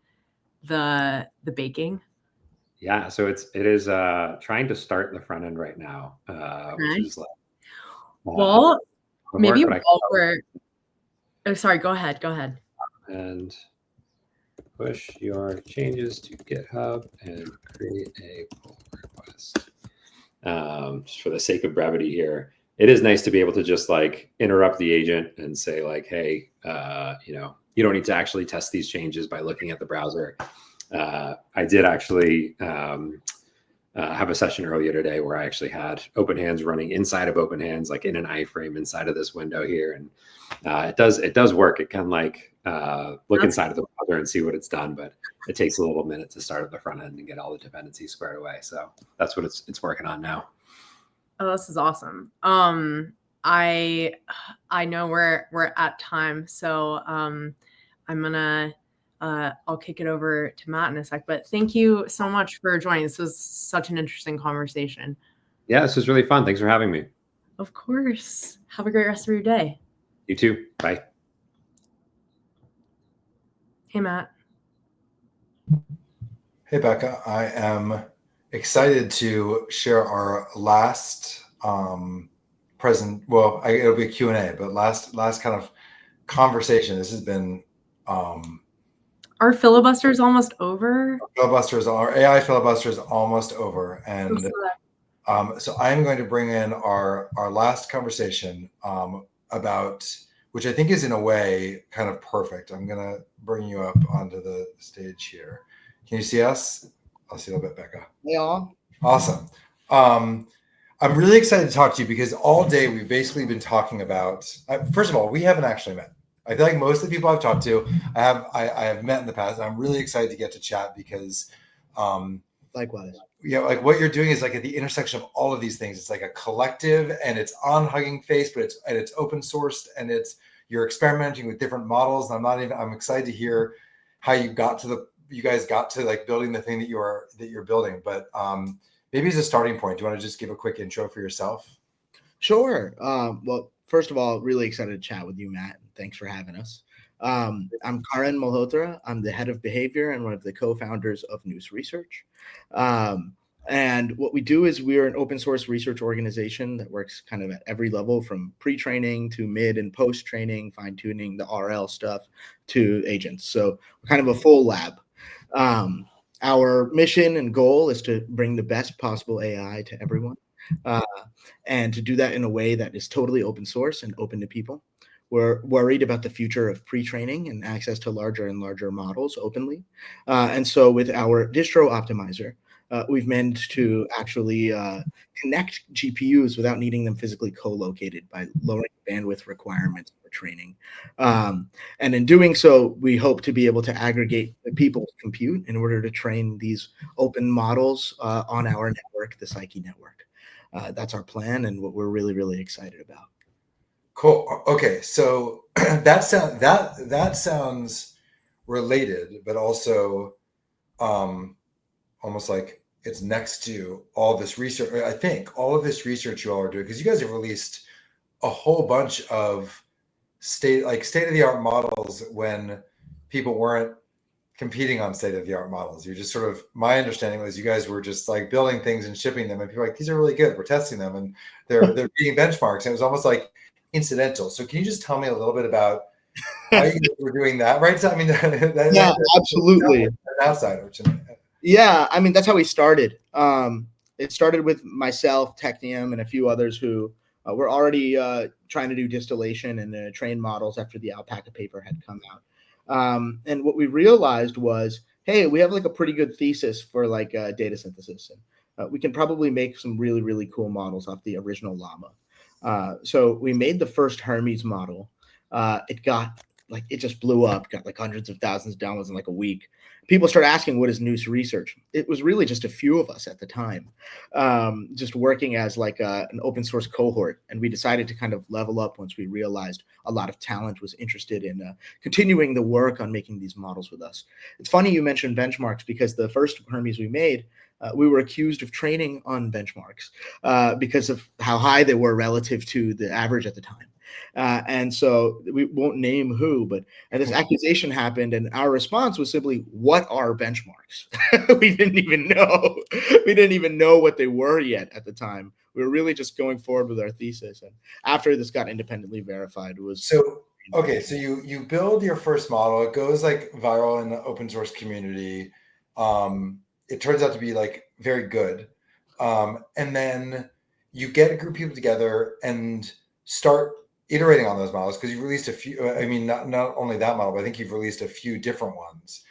the baking? Yeah, so it is trying to start the front end right now, which is like well, maybe work, while we're oh sorry, go ahead. And push your changes to GitHub and create a pull request. Just for the sake of brevity here, it is nice to be able to just like interrupt the agent and say like, hey, you know, you don't need to actually test these changes by looking at the browser. I did actually have a session earlier today where I actually had OpenHands running inside of OpenHands, like in an iframe inside of this window here. And it does work. It can like look inside of the browser and see what it's done, but it takes a little minute to start at the front end and get all the dependencies squared away. So that's what it's working on now. Oh, this is awesome. I know we're at time, so I'm gonna I'll kick it over to Matt in a sec. But thank you so much for joining. This was such an interesting conversation. Yeah, this was really fun. Thanks for having me. Of course. Have a great rest of your day. You too. Bye. Hey, Matt. Hey, Becca. I am excited to share our last present. Well, it'll be a Q&A, but last kind of conversation. This has been our filibuster is almost over. Our AI filibuster is almost over, and so I'm going to bring in our last conversation about, which I think is in a way kind of perfect. I'm going to bring you up onto the stage here. Can you see us? I'll see a little bit, Becca. Yeah. Awesome. I'm really excited to talk to you because all day we've basically been talking about. First of all, we haven't actually met. I feel like most of the people I've talked to, I have met in the past. I'm really excited to get to chat because, likewise, yeah, like what you're doing is like at the intersection of all of these things. It's like a collective, and it's on Hugging Face, but it's open sourced, and you're experimenting with different models. And I'm excited to hear how you guys got to like building the thing that you're building. But maybe as a starting point, do you want to just give a quick intro for yourself? Sure. Well, first of all, really excited to chat with you, Matt. Thanks for having us. I'm Karan Malhotra. I'm the head of behavior and one of the co-founders of Nous Research. And what we do is we're an open source research organization that works kind of at every level, from pre-training to mid and post-training, fine-tuning the RL stuff to agents. So we're kind of a full lab. Our mission and goal is to bring the best possible AI to everyone, and to do that in a way that is totally open source and open to people. We're worried about the future of pre-training and access to larger and larger models openly. And so with our distro optimizer, we've managed to actually connect GPUs without needing them physically co-located by lowering bandwidth requirements for training. And in doing so, we hope to be able to aggregate the people's compute in order to train these open models on our network, the Psyche network. That's our plan and what we're really, really excited about. Cool. Okay, so that sounds related, but also almost like it's next to all this research. I think all of this research you all are doing, because you guys have released a whole bunch of state-of-the-art models when people weren't competing on state-of-the-art models. You're just sort of, my understanding was you guys were just like building things and shipping them, and people were like, these are really good. We're testing them, and they're beating benchmarks. And it was almost like incidental. So can you just tell me a little bit about how you were doing that? Right. So, I mean, yeah, absolutely. Outside, yeah, I mean, that's how we started. It started with myself, Technium, and a few others who were already trying to do distillation and train models after the Alpaca paper had come out. And what we realized was, hey, we have like a pretty good thesis for like data synthesis. And we can probably make some really, really cool models off the original Llama. So we made the first Hermes model. It got like it just blew up, got like hundreds of thousands of downloads in like a week. People start asking, what is Noose Research? It was really just a few of us at the time, just working as like an open source cohort. And we decided to kind of level up once we realized a lot of talent was interested in continuing the work on making these models with us. It's funny you mentioned benchmarks, because the first Hermes we made, we were accused of training on benchmarks because of how high they were relative to the average at the time. And so we won't name who, but this accusation happened, and our response was simply, what are benchmarks? We didn't even know. We didn't even know what they were yet at the time. We were really just going forward with our thesis. And after this got independently verified, it was okay. So you build your first model, it goes like viral in the open source community. It turns out to be like very good. And then you get a group of people together and start iterating on those models, because you've released a few. I mean, not only that model, but I think you've released a few different ones.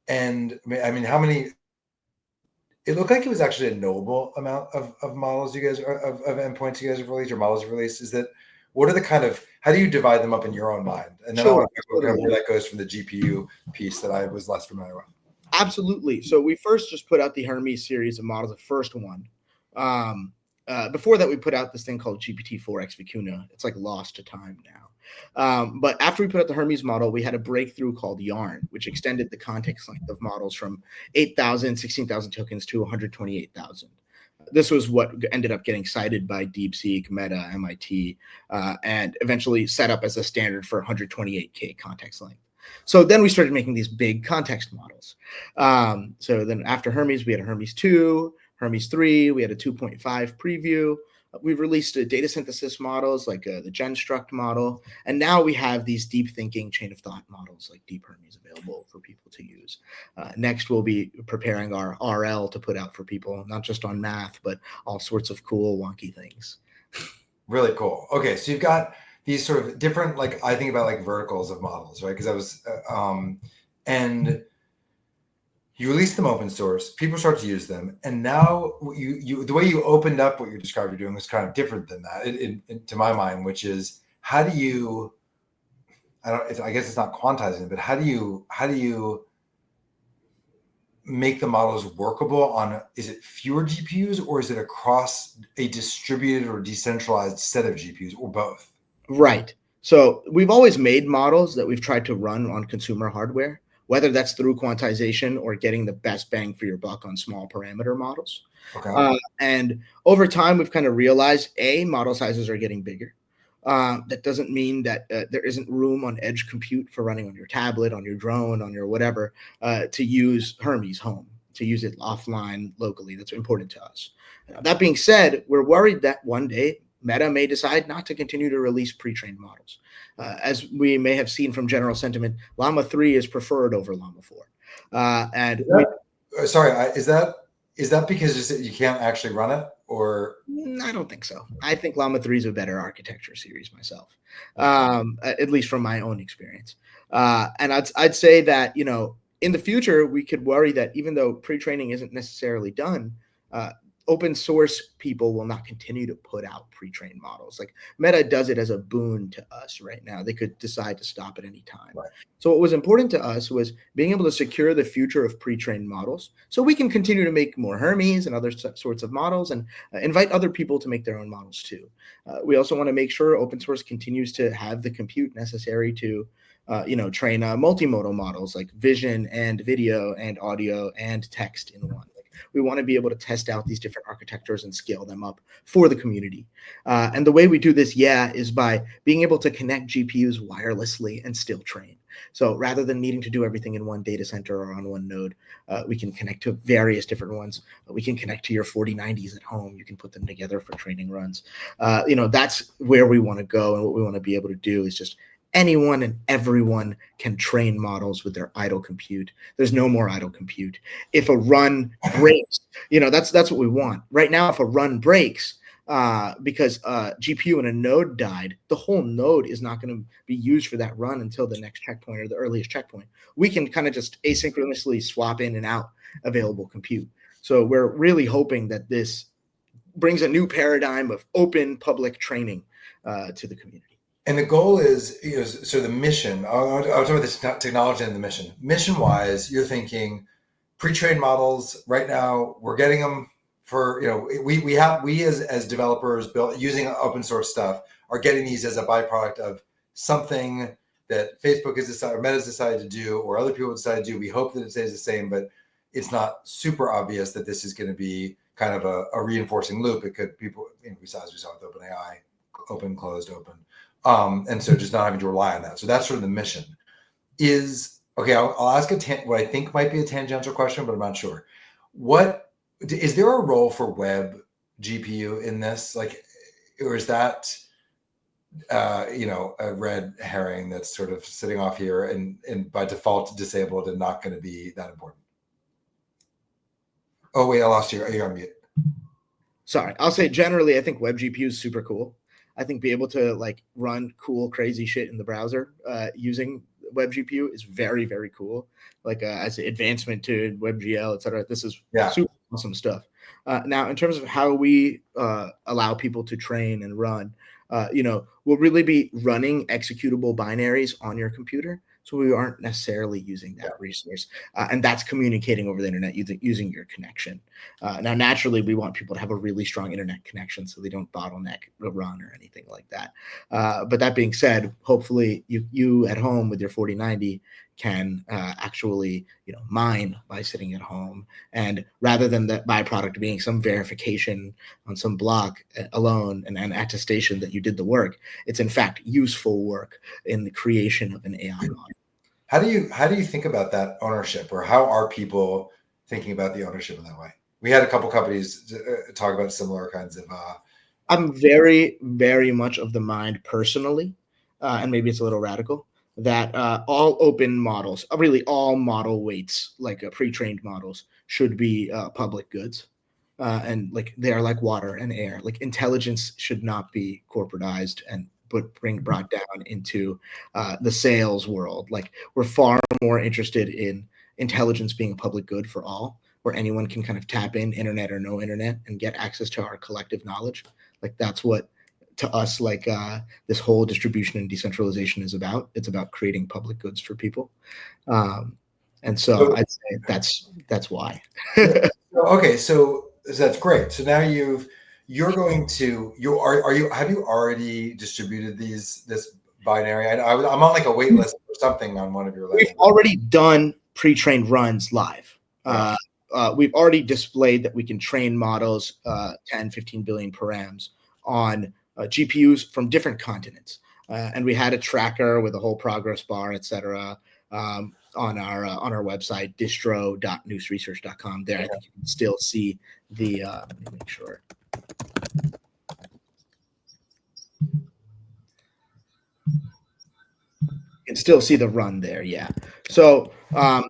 And I mean, how many? It looked like it was actually a knowable amount of models you guys of endpoints you guys have released, or models you've released. Is that, what are the kind of, how do you divide them up in your own mind? And then Sure. where that goes from the GPU piece that I was less familiar with. Absolutely. So we first just put out the Hermes series of models, the first one. Before that, we put out this thing called GPT-4X Vicuna. It's like lost to time now. But after we put out the Hermes model, we had a breakthrough called Yarn, which extended the context length of models from 8,000, 16,000 tokens to 128,000. This was what ended up getting cited by DeepSeek, Meta, MIT, and eventually set up as a standard for 128K context length. So then we started making these big context models. So then after Hermes, we had a Hermes 2, Hermes 3, we had a 2.5 preview. We've released data synthesis models like the GenStruct model. And now we have these deep thinking chain of thought models like Deep Hermes available for people to use. Next, we'll be preparing our RL to put out for people, not just on math, but all sorts of cool, wonky things. Really cool. Okay, so you've got these sort of different, like, I think about like verticals of models, right? Because I was, and you release them open source, people start to use them, and now you the way you opened up what you described you're doing was kind of different than that, to my mind, which is, how do you, I guess it's not quantizing, but how do you make the models workable on, is it fewer GPUs, or is it across a distributed or decentralized set of GPUs, or both? Right. So we've always made models that we've tried to run on consumer hardware, whether that's through quantization or getting the best bang for your buck on small parameter models. Okay. And over time, we've kind of realized, model sizes are getting bigger. That doesn't mean that there isn't room on edge compute for running on your tablet, on your drone, on your whatever, to use Hermes Home, to use it offline locally. That's important to us. That being said, we're worried that one day Meta may decide not to continue to release pre-trained models. As we may have seen from general sentiment, Llama 3 is preferred over Llama 4. Is that because you can't actually run it, or? I don't think so. I think Llama 3 is a better architecture series myself, at least from my own experience. And I'd say that, in the future, we could worry that even though pre-training isn't necessarily done, open source people will not continue to put out pre-trained models. Like Meta does it as a boon to us right now. They could decide to stop at any time. Right. So what was important to us was being able to secure the future of pre-trained models so we can continue to make more Hermes and other sorts of models, and invite other people to make their own models too. We also want to make sure open source continues to have the compute necessary to train multimodal models like vision and video and audio and text in one. We want to be able to test out these different architectures and scale them up for the community. And the way we do this, is by being able to connect GPUs wirelessly and still train. So rather than needing to do everything in one data center or on one node, we can connect to various different ones. We can connect to your 4090s at home. You can put them together for training runs. That's where we want to go. And what we want to be able to do is just anyone and everyone can train models with their idle compute. There's no more idle compute. If a run breaks, that's what we want. Right now, if a run breaks because GPU in a node died, the whole node is not going to be used for that run until the next checkpoint or the earliest checkpoint. We can kind of just asynchronously swap in and out available compute. So we're really hoping that this brings a new paradigm of open public training to the community. And the goal is, so the mission, I'll talk about this technology and the mission. Mission-wise, you're thinking pre-trained models. Right now, we're getting them for, we as developers using open source stuff are getting these as a byproduct of something that Facebook has decided, or Meta's decided to do, or other people decided to do. We hope that it stays the same, but it's not super obvious that this is going to be kind of a reinforcing loop. It could, people, as we saw with OpenAI, open, closed, open. And so just not having to rely on that. So that's sort of the mission. I'll ask what I think might be a tangential question, but I'm not sure. Is there a role for web GPU in this? Or is that, a red herring that's sort of sitting off here and by default disabled and not going to be that important? Oh, wait, I lost you. You're on mute. Sorry. I'll say generally, I think web GPU is super cool. I think be able to run cool, crazy shit in the browser using web GPU is very, very cool. As an advancement to WebGL, et cetera, this is super awesome stuff. Now, in terms of how we allow people to train and run, we'll really be running executable binaries on your computer. So we aren't necessarily using that resource. And that's communicating over the internet using your connection. Now, naturally, we want people to have a really strong internet connection so they don't bottleneck the run or anything like that. But that being said, hopefully you at home with your 4090 can actually mine by sitting at home. And rather than that byproduct being some verification on some block alone and an attestation that you did the work, it's in fact useful work in the creation of an AI model. How do you think about that ownership, or how are people thinking about the ownership in that way? We had a couple companies talk about similar kinds of. I'm very, very much of the mind personally, and maybe it's a little radical, that all open models, really all model weights, pre-trained models, should be public goods. And they are like water and air. Intelligence should not be corporatized and brought down into the sales world. We're far more interested in intelligence being a public good for all, where anyone can kind of tap in, internet or no internet, and get access to our collective knowledge. That's what, to us, this whole distribution and decentralization is about. It's about creating public goods for people. And so I'd say that's why. Okay, so that's great. So now have you already distributed this binary? I'm on a wait list or something on one of your. We've already done pre-trained runs live. We've already displayed that we can train models 10, 15 billion params on GPUs from different continents. And we had a tracker with a whole progress bar, et cetera, on our website, distro.newsresearch.com. There, I think you can still see the, let me make sure. You can still see the run there, yeah. So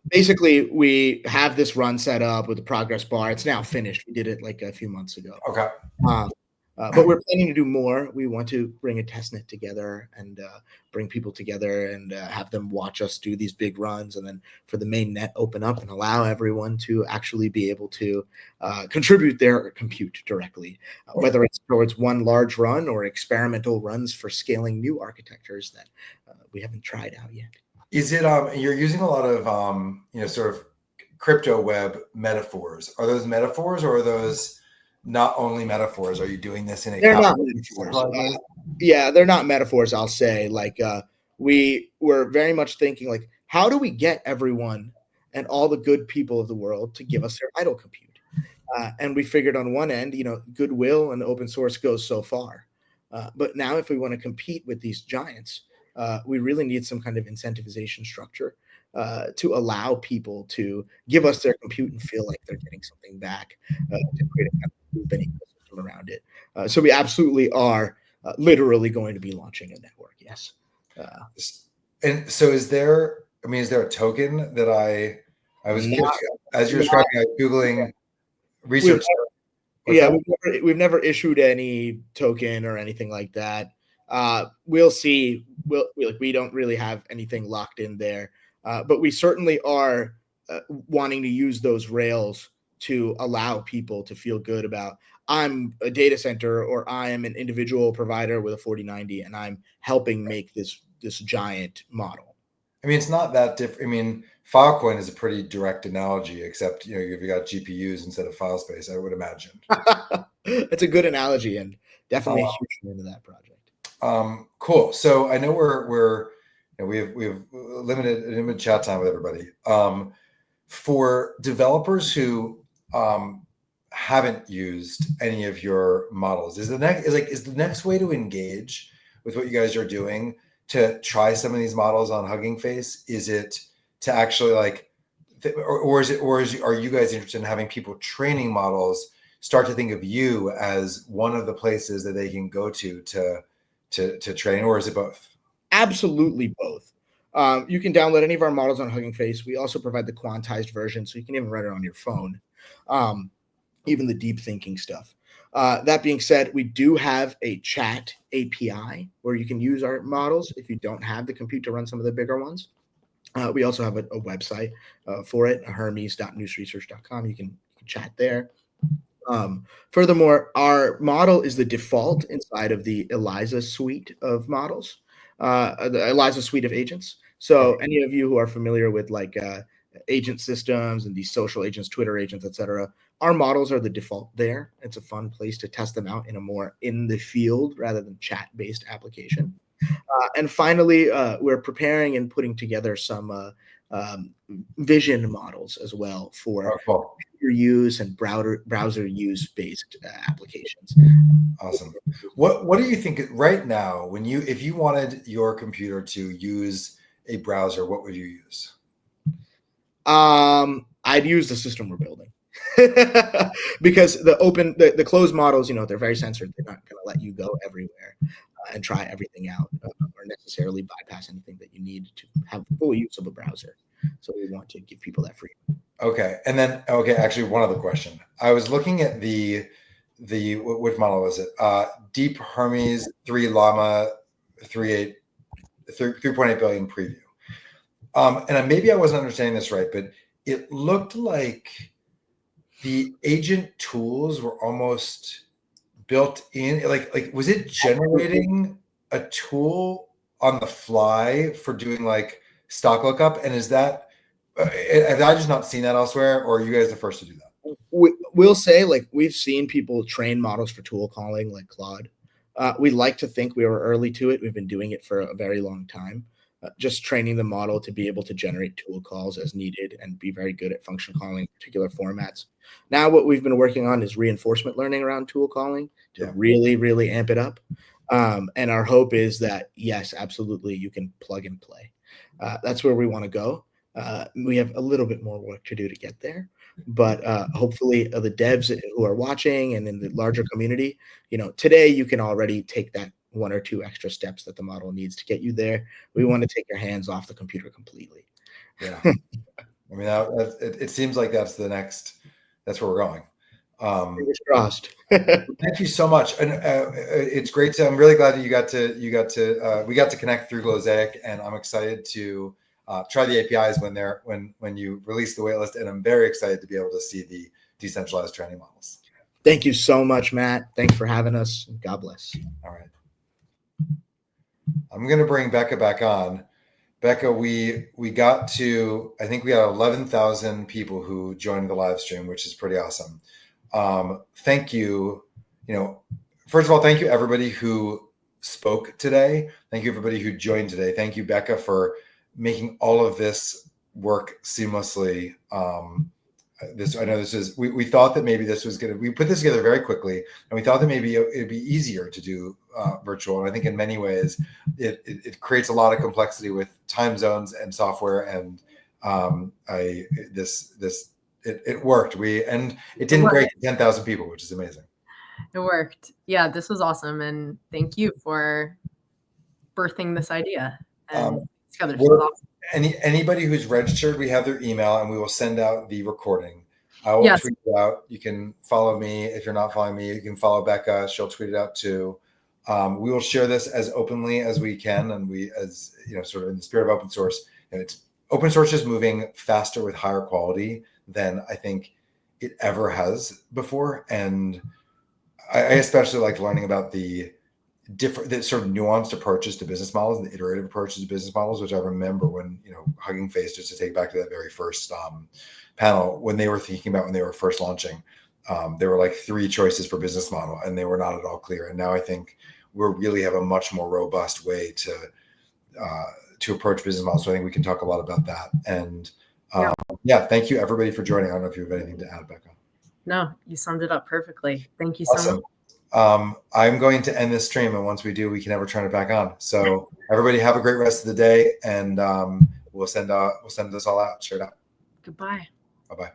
basically, we have this run set up with the progress bar. It's now finished. We did it a few months ago. Okay. But we're planning to do more. We want to bring a testnet together and bring people together and have them watch us do these big runs, and then for the main net open up and allow everyone to actually be able to contribute their compute directly, whether it's towards one large run or experimental runs for scaling new architectures that we haven't tried out yet. Is it you're using a lot of sort of crypto web metaphors? Are those metaphors, or are those not only metaphors? Are you doing this in a? They're not metaphors. They're not metaphors. I'll say we were very much thinking how do we get everyone and all the good people of the world to give us their idle compute? And we figured on one end, goodwill and open source goes so far, but now if we want to compete with these giants, we really need some kind of incentivization structure to allow people to give us their compute and feel like they're getting something back, to create a kind of ecosystem around it. So we absolutely are literally going to be launching a network. Yes. And so is there a token that I was as you're describing, I was Googling research. We've never issued any token or anything like that. We'll see. We don't really have anything locked in there, but we certainly are wanting to use those rails to allow people to feel good about, I'm a data center or I am an individual provider with a 4090 and I'm helping make this giant model. I mean, it's not that different. I mean, Filecoin is a pretty direct analogy, except you've got GPUs instead of file space, I would imagine. It's a good analogy and definitely a huge fan of that project. Cool. So I know we have limited chat time with everybody. For developers who haven't used any of your models, is the next way to engage with what you guys are doing to try some of these models on Hugging Face? Is it to actually are you guys interested in having people training models start to think of you as one of the places that they can go to train, or is it both? Absolutely both. You can download any of our models on Hugging Face. We also provide the quantized version, so you can even run it on your phone, even the deep thinking stuff. That being said, we do have a chat API where you can use our models if you don't have the compute to run some of the bigger ones. We also have a website for it, hermes.newsresearch.com. You can chat there. Furthermore, our model is the default inside of the ELIZA suite of models, the ELIZA suite of agents. So any of you who are familiar with agent systems and these social agents, Twitter agents, etc., our models are the default there. It's a fun place to test them out in a more in the field rather than chat-based application. And finally, we're preparing and putting together some vision models as well for use and browser use based applications. Awesome. What do you think right now, if you wanted your computer to use a browser, what would you use? I'd use the system we're building. Because the closed models, they're very censored. They're not going to let you go everywhere and try everything out or necessarily bypass anything that you need to have full use of a browser. So we want to give people that freedom. Okay. And then, actually one other question. I was looking at the which model was it? Deep Hermes 3 Llama 3.8 billion preview. And maybe I wasn't understanding this right, but it looked like the agent tools were almost built in. Was it generating a tool on the fly for doing stock lookup? And have I just not seen that elsewhere, or are you guys the first to do that? We'll say we've seen people train models for tool calling like Claude. We like to think we were early to it. We've been doing it for a very long time. Just training the model to be able to generate tool calls as needed and be very good at function calling particular formats. Now what we've been working on is reinforcement learning around tool calling to really, really amp it up. And our hope is that, yes, absolutely, you can plug and play. That's where we want to go. We have a little bit more work to do to get there. But hopefully the devs who are watching and in the larger community, today you can already take that 1 or 2 extra steps that the model needs to get you there. We want to take your hands off the computer completely. Yeah. I mean, it seems like that's where we're going. Fingers crossed. Thank you so much. And it's great I'm really glad that we got to connect through Glosaic, and I'm excited to try the APIs when you release the waitlist. And I'm very excited to be able to see the decentralized training models. Thank you so much, Matt. Thanks for having us. God bless. All right. I'm going to bring Becca back on. Becca, we got to, I think we had 11,000 people who joined the live stream, which is pretty awesome. Thank you. First of all, thank you everybody who spoke today. Thank you everybody who joined today. Thank you, Becca, for making all of this work seamlessly. I know we thought that maybe we put this together very quickly, and we thought that maybe it'd be easier to do virtual. And I think in many ways it creates a lot of complexity with time zones and software. And it worked. And it didn't break 10,000 people, which is amazing. It worked. Yeah, this was awesome. And thank you for birthing this idea. And together, this was awesome. Anybody who's registered, we have their email, and we will send out the recording. I will tweet it out. You can follow me. If you're not following me, you can follow Becca. She'll tweet it out too. We will share this as openly as we can, and sort of in the spirit of open source. And open source is moving faster with higher quality than I think it ever has before. And I especially like learning about the sort of nuanced approaches to business models and the iterative approaches to business models, which I remember when, Hugging Face, just to take back to that very first panel, when they were thinking about when they were first launching, there were like 3 choices for business model, and they were not at all clear. And now I think we really have a much more robust way to approach business models. So I think we can talk a lot about that. And thank you everybody for joining. I don't know if you have anything to add, Becca. No, you summed it up perfectly. Thank you so Awesome. much. I'm going to end this stream, and once we do, we can never turn it back on. So everybody have a great rest of the day, and we'll send this all out, share it out. Goodbye. Bye-bye.